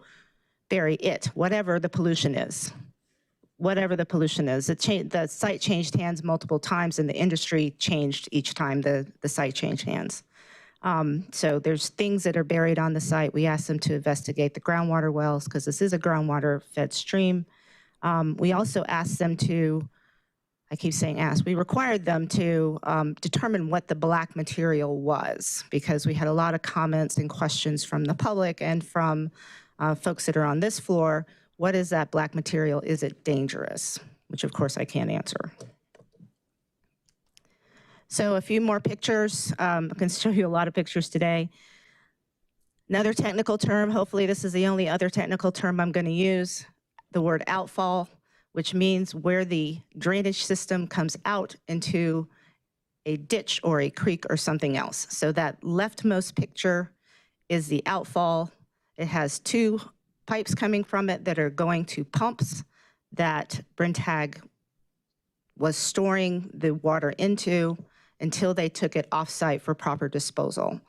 bury it, whatever the pollution is. Whatever the pollution is. The site changed hands multiple times, and the industry changed each time the site changed hands. So there's things that are buried on the site. We asked them to investigate the groundwater wells because this is a groundwater fed stream. We also asked them to, I keep saying ask, we required them to determine what the black material was, because we had a lot of comments and questions from the public and from folks that are on this floor. What is that black material? Is it dangerous? Which of course I can't answer. So a few more pictures. I can show you a lot of pictures today. Another technical term, hopefully this is the only other technical term I'm going to use, the word outfall, which means where the drainage system comes out into a ditch or a creek or something else. So that leftmost picture is the outfall. It has two pipes coming from it that are going to pumps that Brenntag was storing the water into until they took it off-site for proper disposal.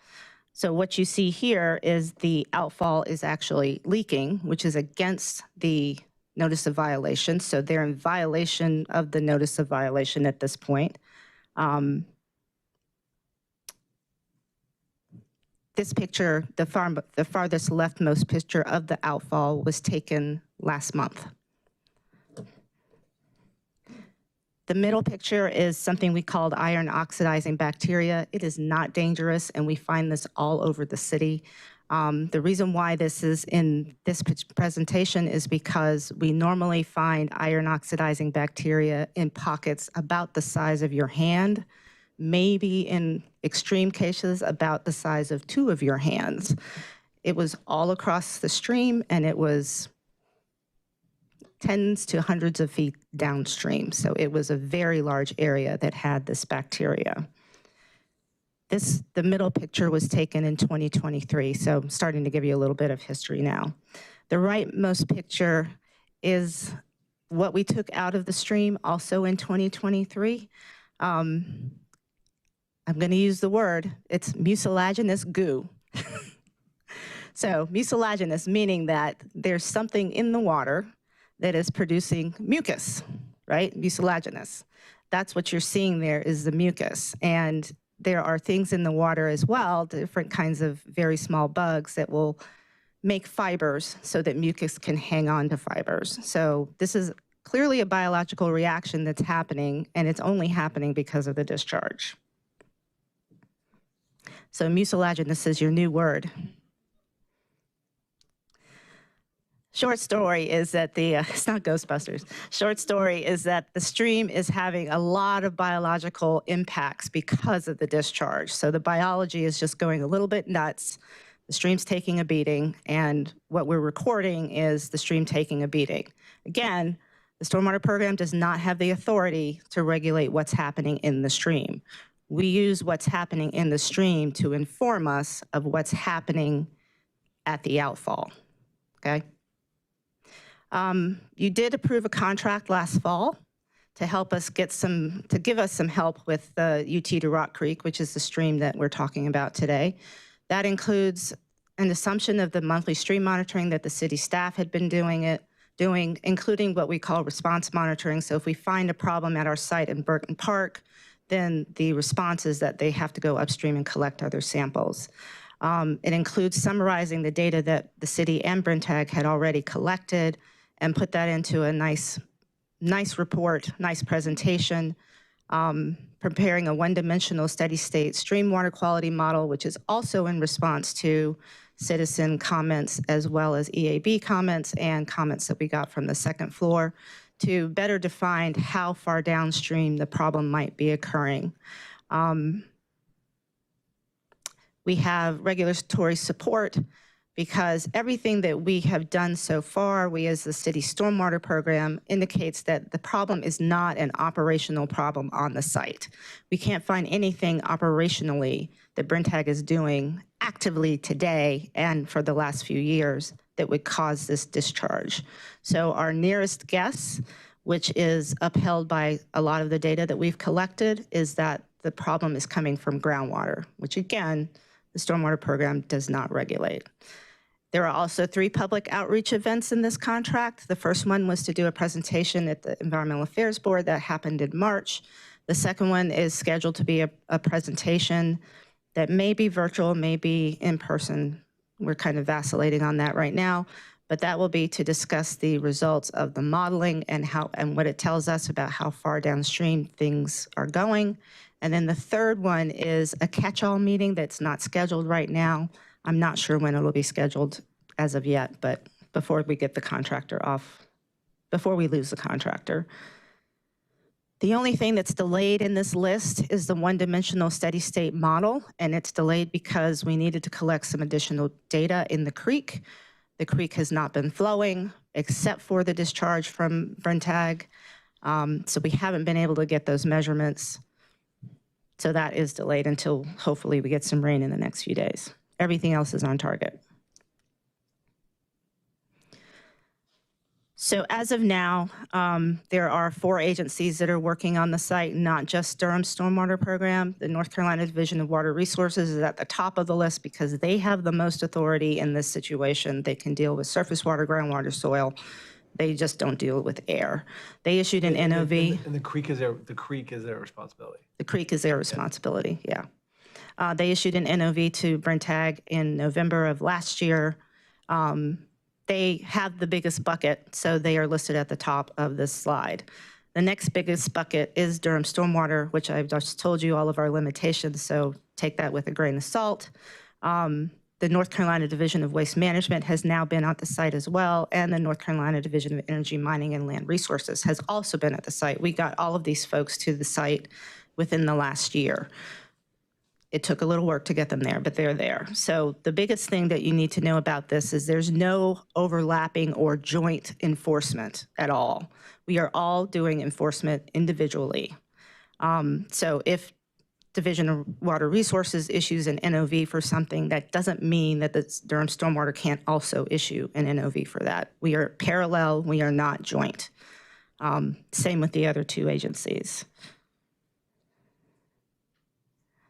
So what you see here is the outfall is actually leaking, which is against the notice of violation. So they're in violation of the notice of violation at this point. This picture, the farthest leftmost picture of the outfall was taken last month. The middle picture is something we called iron oxidizing bacteria. It is not dangerous, and we find this all over the city. The reason why this is in this presentation is because we normally find iron oxidizing bacteria in pockets about the size of your hand, maybe in extreme cases about the size of two of your hands. It was all across the stream, and it was tens to hundreds of feet downstream. So it was a very large area that had this bacteria. The middle picture was taken in 2023, so I'm starting to give you a little bit of history now. The rightmost picture is what we took out of the stream also in 2023. I'm going to use the word, it's mucilaginous goo. So mucilaginous, meaning that there's something in the water that is producing mucus, right? Mucilaginous. That's what you're seeing there is the mucus. And there are things in the water as well, different kinds of very small bugs that will make fibers so that mucus can hang on to fibers. So this is clearly a biological reaction that's happening, and it's only happening because of the discharge. So mucilaginous is your new word. Short story is that it's not Ghostbusters. Short story is that the stream is having a lot of biological impacts because of the discharge. So the biology is just going a little bit nuts. The stream's taking a beating, and what we're recording is the stream taking a beating. Again, the stormwater program does not have the authority to regulate what's happening in the stream. We use what's happening in the stream to inform us of what's happening at the outfall, okay? You did approve a contract last fall to help us give us some help with the UT to Rock Creek, which is the stream that we're talking about today. That includes an assumption of the monthly stream monitoring that the city staff had been doing, including what we call response monitoring. So if we find a problem at our site in Burton Park, then the response is that they have to go upstream and collect other samples. It includes summarizing the data that the city and Brenntag had already collected and put that into a nice report, nice presentation, preparing a one-dimensional steady-state stream water quality model, which is also in response to citizen comments as well as EAB comments and comments that we got from the second floor to better define how far downstream the problem might be occurring. We have regulatory support because everything that we have done so far, we as the city stormwater program, indicates that the problem is not an operational problem on the site. We can't find anything operationally that Brenntag is doing actively today and for the last few years that would cause this discharge. So our nearest guess, which is upheld by a lot of the data that we've collected, is that the problem is coming from groundwater, which again, the stormwater program does not regulate. There are also 3 public outreach events in this contract. The first one was to do a presentation at the Environmental Affairs Board that happened in March. The second one is scheduled to be a presentation that may be virtual, may be in person. We're kind of vacillating on that right now, but that will be to discuss the results of the modeling and what it tells us about how far downstream things are going. And then the third one is a catch-all meeting that's not scheduled right now. I'm not sure when it'll be scheduled as of yet, but before we get the contractor off, before we lose the contractor. The only thing that's delayed in this list is the one-dimensional steady-state model, and it's delayed because we needed to collect some additional data in the creek. The creek has not been flowing except for the discharge from Brenntag, so we haven't been able to get those measurements. So that is delayed until hopefully we get some rain in the next few days. Everything else is on target. So as of now, there are 4 agencies that are working on the site, not just Durham Stormwater Program. The North Carolina Division of Water Resources is at the top of the list because they have the most authority in this situation. They can deal with surface water, groundwater, soil. They just don't deal with air. They issued an NOV. And the creek is their responsibility. The creek is their responsibility, yeah. They issued an NOV to Brenntag in November of last year. They have the biggest bucket, so they are listed at the top of this slide. The next biggest bucket is Durham Stormwater, which I've just told you all of our limitations, so take that with a grain of salt. The North Carolina Division of Waste Management has now been at the site as well, and the North Carolina Division of Energy, Mining, and Land Resources has also been at the site. We got all of these folks to the site within the last year. It took a little work to get them there, but they're there. So the biggest thing that you need to know about this is there's no overlapping or joint enforcement at all. We are all doing enforcement individually. So if Division of Water Resources issues an NOV for something, that doesn't mean that the Durham Stormwater can't also issue an NOV for that. We are parallel, we are not joint. Same with the other 2 agencies.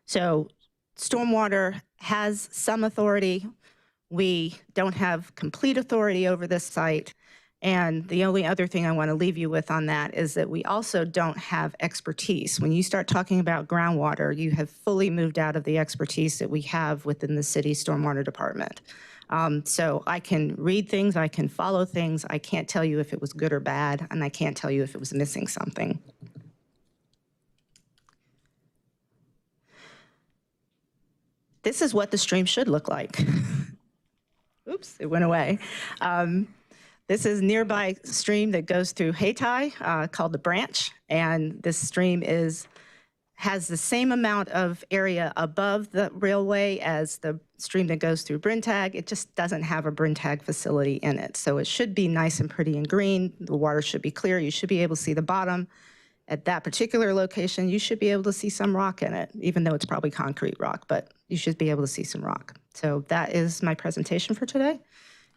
So stormwater has some authority. We don't have complete authority over this site. And the only other thing I want to leave you with on that is that we also don't have expertise. When you start talking about groundwater, you have fully moved out of the expertise that we have within the city stormwater department. So I can read things, I can follow things. I can't tell you if it was good or bad, and I can't tell you if it was missing something. This is what the stream should look like. Oops, it went away. This is nearby stream that goes through Hayti, called the Branch, and this stream has the same amount of area above the railway as the stream that goes through Brenntag. It just doesn't have a Brenntag facility in it, so it should be nice and pretty and green. The water should be clear. You should be able to see the bottom. at that particular location, you should be able to see some rock in it, even though it's probably concrete rock, but you should be able to see some rock. So that is my presentation for today.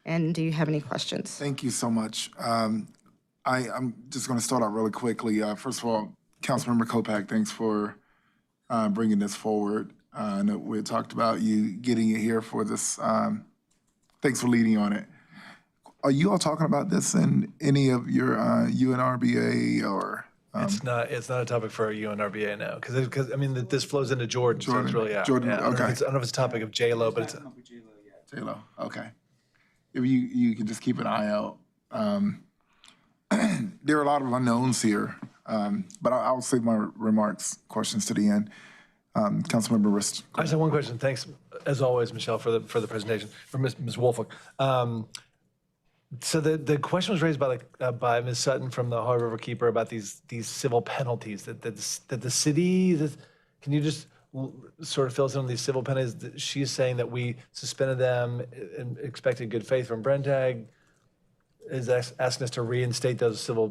And do you have any questions? Thank you so much. I'm just going to start out really quickly. First of all, Councilmember Kopak, thanks for bringing this forward. I know we had talked about you getting it here for this. Thanks for leading on it. Are you all talking about this in any of your UNRBA or? It's not a topic for UNRBA now, because I mean, this flows into Jordan, so it's really, Jordan, I don't know okay. if it's a topic of JLO, but it's. JLo, okay. If you can just keep an eye out. There are a lot of unknowns here, but I'll save my questions to the end. Councilmember Rist. I just have one question. Thanks, as always, Michelle, for the presentation, for Ms. Woolfolk. So the question was raised by Ms. Sutton from the Hard River Keeper about these civil penalties that the city. Can you just sort of fill us in on these civil penalties? She's saying that we suspended them and expected good faith from Brenntag. Is asking us to reinstate those civil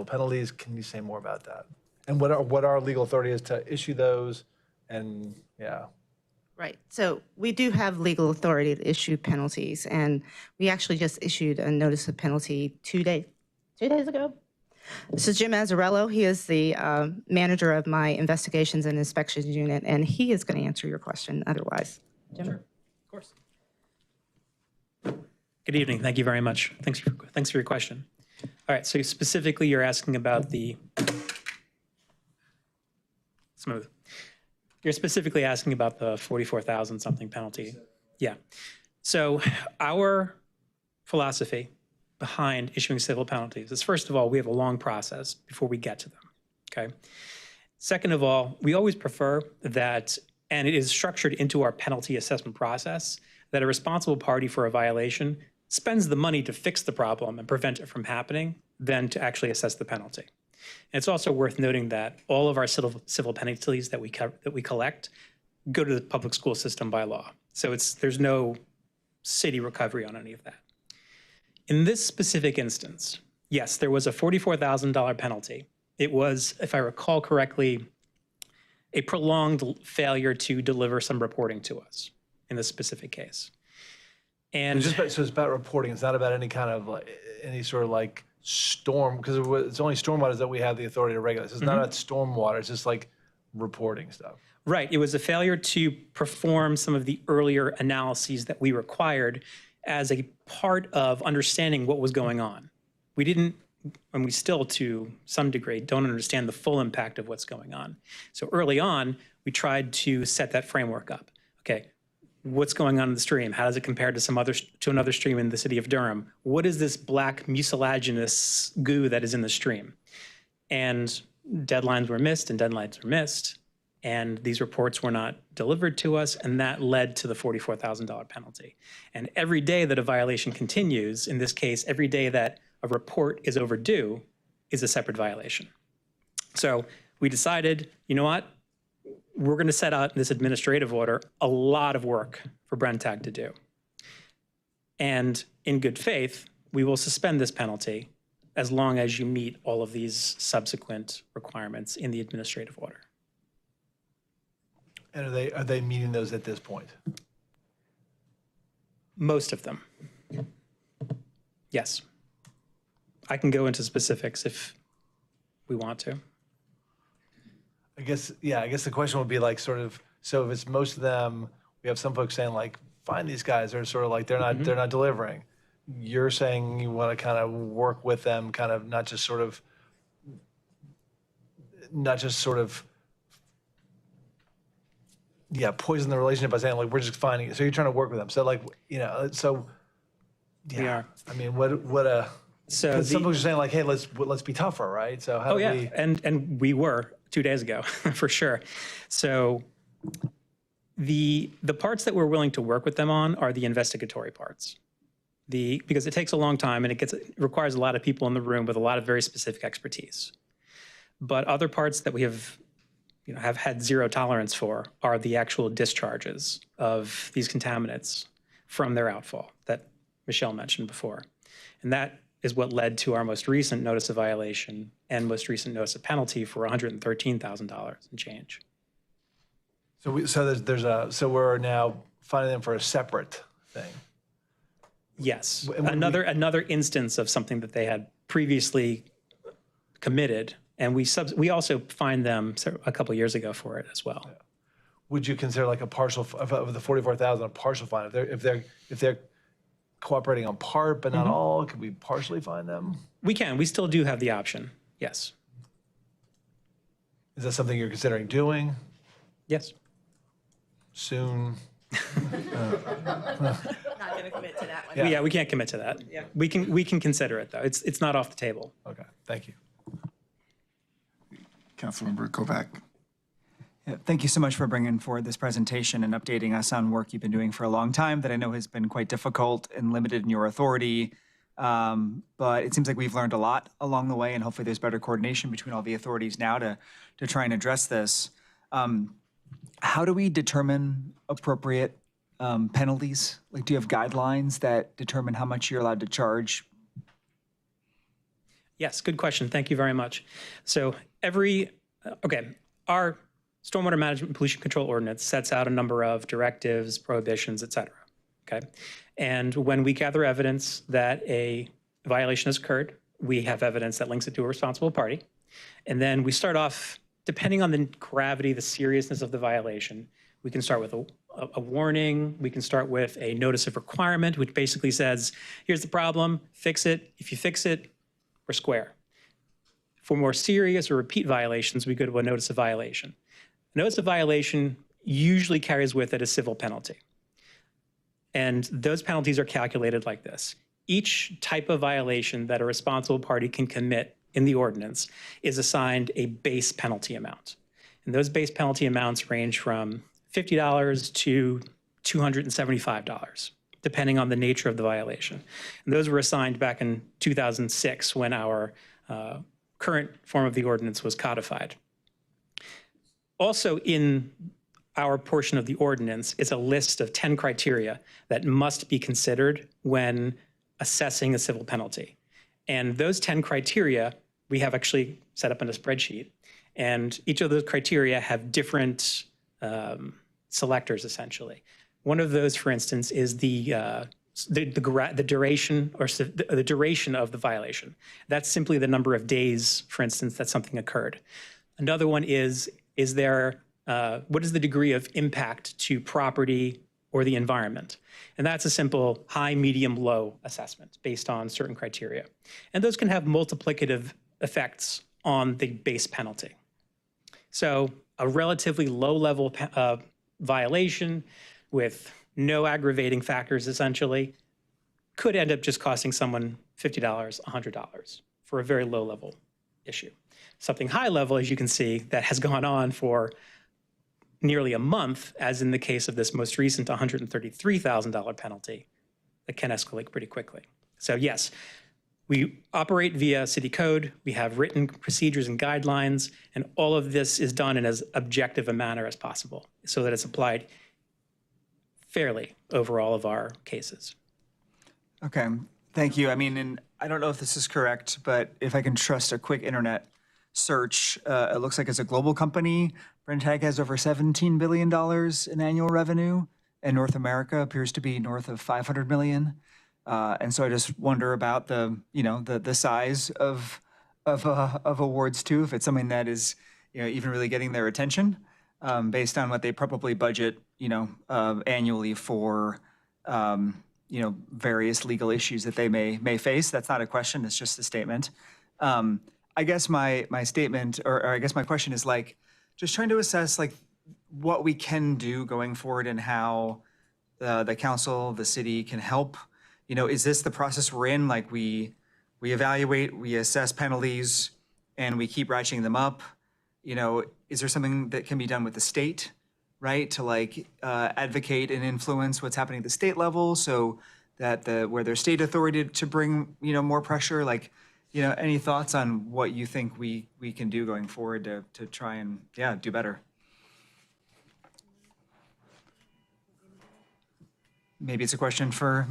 penalties. Can you say more about that? And what our legal authority is to issue those? And yeah. Right. So we do have legal authority to issue penalties, and we actually just issued a notice of penalty 2 days ago. This is Jim Azzarello. He is the manager of my investigations and inspections unit, and he is going to answer your question otherwise. Jim? Sure. Of course. Good evening. Thank you very much. Thanks for your question. All right. So specifically, you're asking about the smooth. You're specifically asking about the 44,000 something penalty. Yeah. So our philosophy behind issuing civil penalties is, first of all, we have a long process before we get to them, okay? Second of all, we always prefer that, and it is structured into our penalty assessment process, that a responsible party for a violation spends the money to fix the problem and prevent it from happening than to actually assess the penalty. And it's also worth noting that all of our civil penalties that we collect go to the public school system by law. So there's no city recovery on any of that. In this specific instance, yes, there was a $44,000 penalty. It was, if I recall correctly, a prolonged failure to deliver some reporting to us in this specific case. And so it's about reporting. It's not about any kind of any sort of storm, because it's only stormwater that we have the authority to regulate. So it's not about stormwater. It's just reporting stuff. Right. It was a failure to perform some of the earlier analyses that we required as a part of understanding what was going on. We didn't, and we still, to some degree, don't understand the full impact of what's going on. So early on, we tried to set that framework up. Okay, what's going on in the stream? How does it compare to another stream in the city of Durham? What is this black mucilaginous goo that is in the stream? And deadlines were missed, and these reports were not delivered to us, and that led to the $44,000 penalty. And every day that a violation continues, in this case, every day that a report is overdue is a separate violation. So we decided, you know what? We're going to set out in this administrative order a lot of work for Brenntag to do. And in good faith, we will suspend this penalty as long as you meet all of these subsequent requirements in the administrative order. And are they meeting those at this point? Most of them. Yes. I can go into specifics if we want to. I guess the question would be so if it's most of them, we have some folks saying find these guys, they're sort of they're not delivering. You're saying you want to kind of work with them, kind of not just sort of poison the relationship by saying we're just finding it. So you're trying to work with them. So We are. I mean, what a. So some folks are saying hey, let's be tougher, right? So how do we? And we were 2 days ago for sure. So the parts that we're willing to work with them on are the investigatory parts. Because it takes a long time and it requires a lot of people in the room with a lot of very specific expertise. But other parts that we have had zero tolerance for are the actual discharges of these contaminants from their outfall that Michelle mentioned before. And that is what led to our most recent notice of violation and most recent notice of penalty for $113,000 and change. So we're now finding them for a separate thing. Yes, another instance of something that they had previously committed, and we also fined them a couple of years ago for it as well. Yeah. Would you consider like a partial of the 44,000 a partial fine if they're cooperating on part but not all? Could we partially fine them? We can. We still do have the option. Yes. Is that something you're considering doing? Yes. Soon. Not going to commit to that one. Yeah, we can't commit to that. Yeah. We can consider it though. It's not off the table. Okay. Thank you. Councilmember Kovac. Yeah, thank you so much for bringing forward this presentation and updating us on work you've been doing for a long time that I know has been quite difficult and limited in your authority. But it seems like we've learned a lot along the way, and hopefully there's better coordination between all the authorities now to try and address this. How do we determine appropriate penalties? Like, do you have guidelines that determine how much you're allowed to charge? Yes, good question. Thank you very much. So our Stormwater Management and Pollution Control Ordinance sets out a number of directives, prohibitions, et cetera. Okay. And when we gather evidence that a violation has occurred, we have evidence that links it to a responsible party. And then we start off, depending on the gravity, the seriousness of the violation, we can start with a warning. We can start with a notice of requirement, which basically says, here's the problem, fix it. If you fix it, we're square. For more serious or repeat violations, we go to a notice of violation. A notice of violation usually carries with it a civil penalty. And those penalties are calculated like this. Each type of violation that a responsible party can commit in the ordinance is assigned a base penalty amount. And those base penalty amounts range from $50 to $275, depending on the nature of the violation. And those were assigned back in 2006 when our current form of the ordinance was codified. Also in our portion of the ordinance is a list of 10 criteria that must be considered when assessing a civil penalty. And those 10 criteria we have actually set up in a spreadsheet. And each of those criteria have different selectors, essentially. One of those, for instance, is the duration or the duration of the violation. That's simply the number of days, for instance, that something occurred. Another one is there, what is the degree of impact to property or the environment? And that's a simple high, medium, low assessment based on certain criteria. And those can have multiplicative effects on the base penalty. So a relatively low-level violation with no aggravating factors, essentially, could end up just costing someone $50, $100 for a very low-level issue. Something high-level, as you can see, that has gone on for nearly a month, as in the case of this most recent $133,000 penalty, that can escalate pretty quickly. So yes, we operate via city code, we have written procedures and guidelines, and all of this is done in as objective a manner as possible so that it's applied fairly over all of our cases. Okay, thank you. I mean, and I don't know if this is correct, but if I can trust a quick internet search, it looks like it's a global company. Brenntag has over $17 billion in annual revenue, and North America appears to be north of $500 million. And so I just wonder about the size of awards too, if it's something that is, even really getting their attention, based on what they probably budget, annually for, various legal issues that they may face. That's not a question, it's just a statement. I guess my statement, or I guess my question is just trying to assess what we can do going forward and how the council, the city can help. Is this the process we're in? We evaluate, we assess penalties, and we keep ratcheting them up. Is there something that can be done with the state, right? To advocate and influence what's happening at the state level so that where there's state authority to bring, more pressure? Any thoughts on what you think we can do going forward to try and, do better? Maybe it's a question for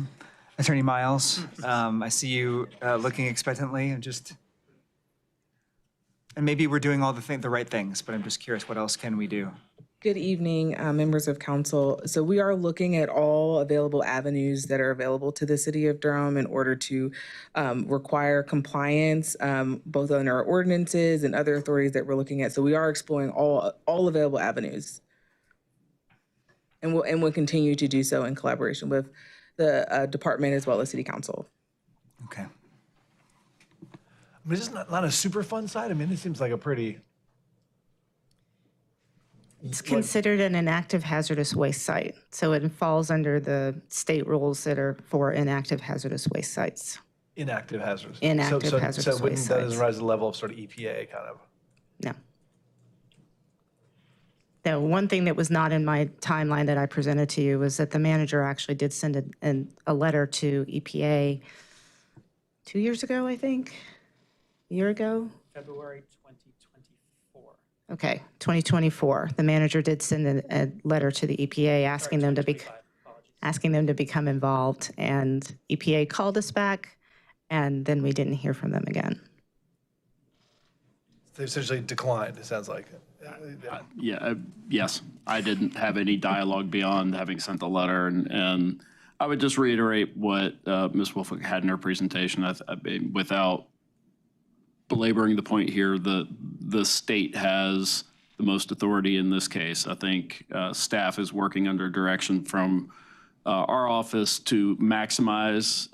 Attorney Miles, I see you looking expectantly and maybe we're doing all the right things, but I'm just curious, what else can we do? Good evening, members of council. So we are looking at all available avenues that are available to the city of Durham in order to require compliance, both on our ordinances and other authorities that we're looking at. So we are exploring all available avenues. And we'll continue to do so in collaboration with the department as well as city council. Okay. I mean, it's not a super fun site. I mean, it seems like a pretty. It's considered an inactive hazardous waste site, so it falls under the state rules that are for inactive hazardous waste sites. Inactive hazardous. Inactive hazardous so waste that sites. doesn't rise to the level of sort of EPA kind of. No. The one thing that was not in my timeline that I presented to you was that the manager actually did send a letter to EPA 2 years ago, I think, a year ago. February 2024. Okay, 2024. The manager did send a letter to the EPA asking them to become involved, and EPA called us back, and then we didn't hear from them again. They essentially declined, it sounds like. Yes, I didn't have any dialogue beyond having sent the letter, and I would just reiterate what Ms. Woolfolk had in her presentation. I mean, without belaboring the point here, the state has the most authority in this case. I think staff is working under direction from our office to maximize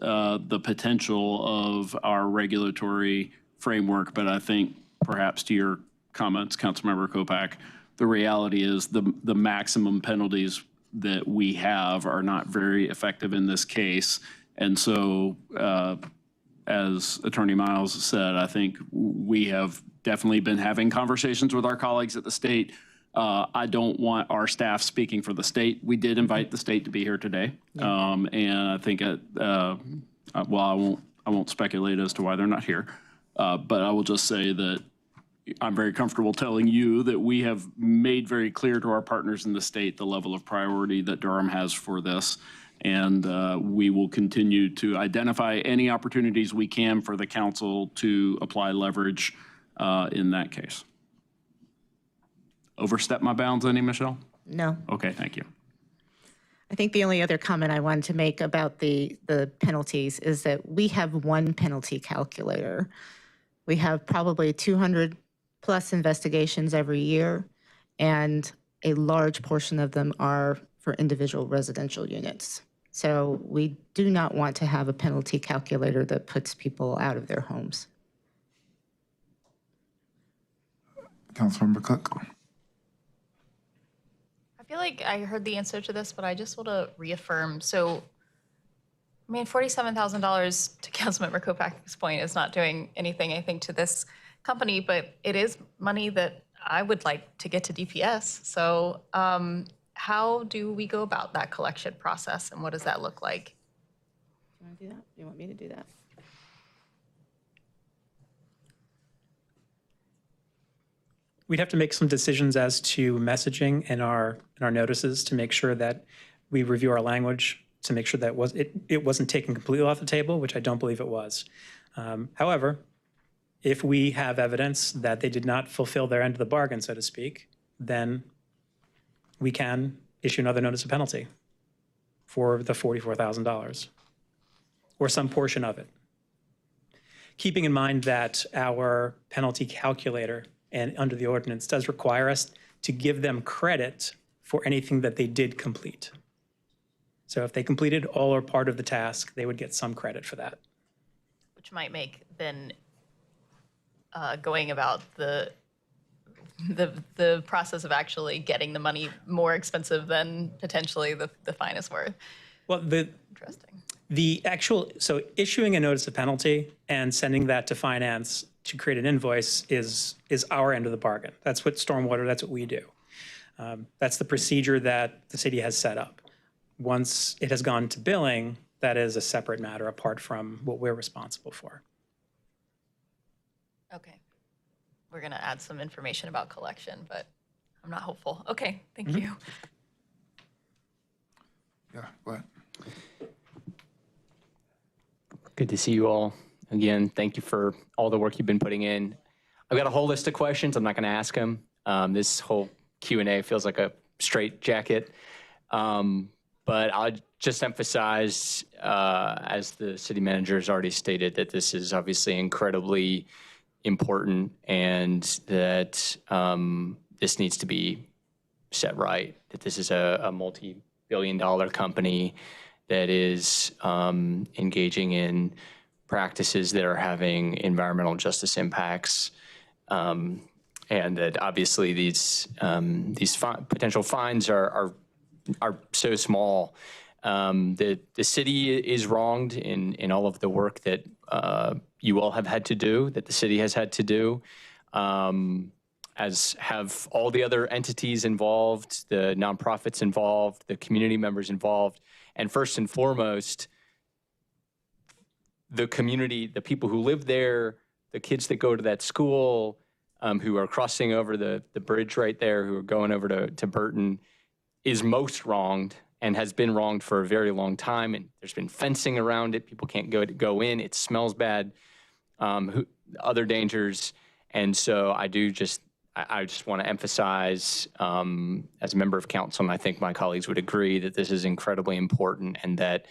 the potential of our regulatory framework, but I think perhaps to your comments, Councilmember Kopak, the reality is the maximum penalties that we have are not very effective in this case. And so, as Attorney Miles said, I think we have definitely been having conversations with our colleagues at the state. I don't want our staff speaking for the state. We did invite the state to be here today. And I think, well, I won't speculate as to why they're not here. But I will just say that I'm very comfortable telling you that we have made very clear to our partners in the state the level of priority that Durham has for this. And we will continue to identify any opportunities we can for the council to apply leverage in that case. Overstep my bounds any, Michelle? No. Okay, thank you. I think the only other comment I wanted to make about the penalties is that we have one penalty calculator. We have probably 200 plus investigations every year, and a large portion of them are for individual residential units. So we do not want to have a penalty calculator that puts people out of their homes. Councilmember Cook. I feel like I heard the answer to this, but I just want to reaffirm. So, I mean, $47,000 to Councilmember Kopak's point is not doing anything, I think, to this company, but it is money that I would like to get to DPS. So how do we go about that collection process, and what does that look like? Do you want to do that? Do you want me to do that? We'd have to make some decisions as to messaging in our notices to make sure that we review our language to make sure that it wasn't taken completely off the table, which I don't believe it was. However, if we have evidence that they did not fulfill their end of the bargain, so to speak, then we can issue another notice of penalty for the $44,000 or some portion of it. Keeping in mind that our penalty calculator and under the ordinance does require us to give them credit for anything that they did complete. So if they completed all or part of the task, they would get some credit for that. Which might make then going about the process of actually getting the money more expensive than potentially the fine is worth. Well, so issuing a notice of penalty and sending that to finance to create an invoice is our end of the bargain. That's what stormwater, that's what we do. That's the procedure that the city has set up. Once it has gone to billing, that is a separate matter apart from what we're responsible for. Okay. We're going to add some information about collection, but I'm not hopeful. Okay, thank you. Yeah, go ahead. Good to see you all. Again, thank you for all the work you've been putting in. I've got a whole list of questions. I'm not going to ask them. This whole Q&A feels like a straight jacket. But I'll just emphasize, as the city manager has already stated, that this is obviously incredibly important and that this needs to be set right, that this is a multi-billion-dollar company that is engaging in practices that are having environmental justice impacts, and that obviously these potential fines are so small. The city is wronged in all of the work that you all have had to do, that the city has had to do, as have all the other entities involved, the nonprofits involved, the community members involved, and first and foremost, the community, the people who live there, the kids that go to that school, who are crossing over the bridge right there, who are going over to Burton, is most wronged and has been wronged for a very long time. And there's been fencing around it. People can't go in. It smells bad. Other dangers. And so I just want to emphasize, as a member of council, and I think my colleagues would agree, that this is incredibly important, and that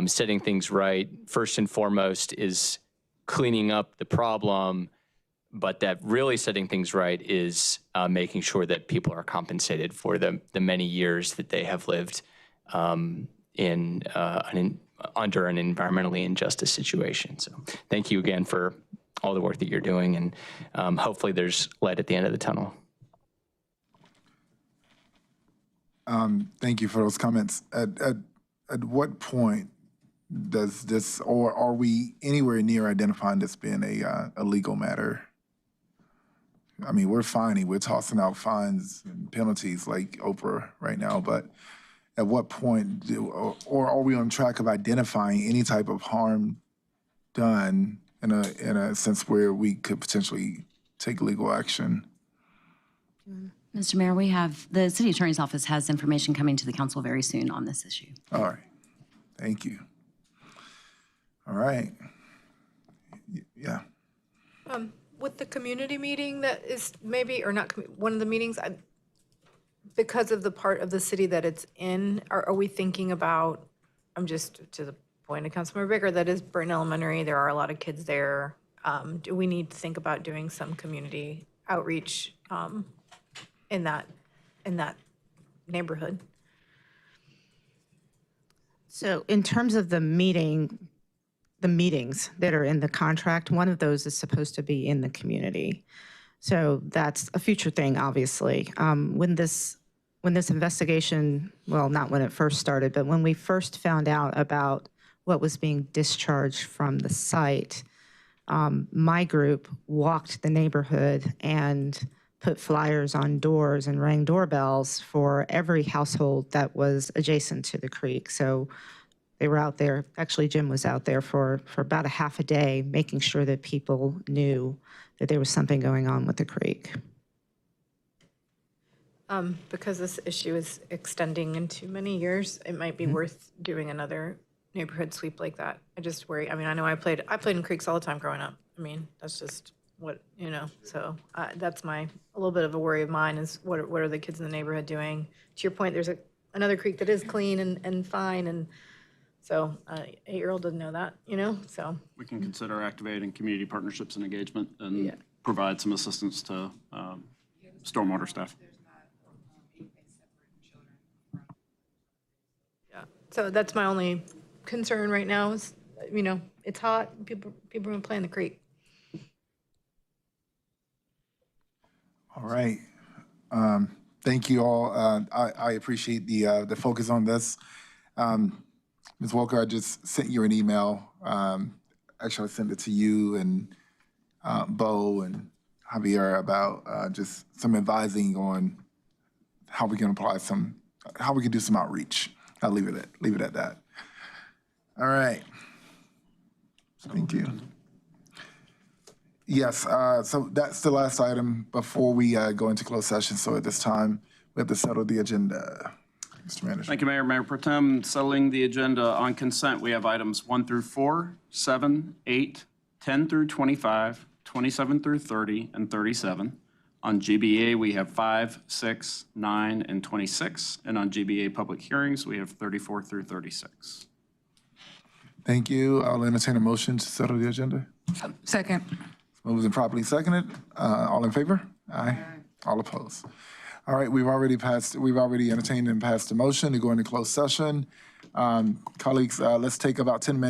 setting things right, first and foremost, is cleaning up the problem, but that really setting things right is making sure that people are compensated for the many years that they have lived under an environmentally injustice situation. So thank you again for all the work that you're doing, and hopefully there's light at the end of the tunnel. Thank you for those comments. At what point does this, or are we anywhere near identifying this being a legal matter? I mean, we're tossing out fines and penalties like Oprah right now, but at what point, or are we on track of identifying any type of harm done in a sense where we could potentially take legal action? Mr. Mayor, the city attorney's office has information coming to the council very soon on this issue. All right. Thank you. All right. Yeah. With the community meeting that is maybe, or not, one of the meetings, because of the part of the city that it's in, are we thinking about, I'm just to the point of Councilmember Baker, that is Burton Elementary, there are a lot of kids there. Do we need to think about doing some community outreach in that neighborhood? So in terms of the meetings that are in the contract, one of those is supposed to be in the community. So that's a future thing, obviously. When this investigation, well, not when it first started, but when we first found out about what was being discharged from the site, my group walked the neighborhood and put flyers on doors and rang doorbells for every household that was adjacent to the creek. So they were out there, actually Jim was out there for about a half a day, making sure that people knew that there was something going on with the creek. Because this issue is extending into many years, it might be worth doing another neighborhood sweep like that. I just worry, I mean, I know I played in creeks all the time growing up. I mean, that's just what, so that's a little bit of a worry of mine, is what are the kids in the neighborhood doing? To your point, there's another creek that is clean and fine, and so 8-year-old doesn't know that, so. We can consider activating community partnerships and engagement and provide some assistance to stormwater staff. Yeah, so that's my only concern right now is, it's hot, people are going to play in the creek. All right. Thank you all. I appreciate the focus on this. Ms. Walker, I just sent you an email. Actually, I sent it to you and Bo and Javier about just some advising on how we can how we can do some outreach. I'll leave it at that. All right. Thank you. Yes, so that's the last item before we go into closed session. So at this time, we have to settle the agenda. Mr. Manager. Thank you, Mayor. Mayor Pro Tem, settling the agenda on consent, we have items 1 through 4, 7, 8, 10 through 25, 27 through 30, and 37. On GBA, we have 5, 6, 9, and 26. And on GBA public hearings, we have 34 through 36. Thank you. I'll entertain a motion to settle the agenda. Second. Moved and properly seconded. All in favor? Aye. All opposed? All right, we've already entertained and passed the motion to go into closed session. Colleagues, let's take about 10 minutes.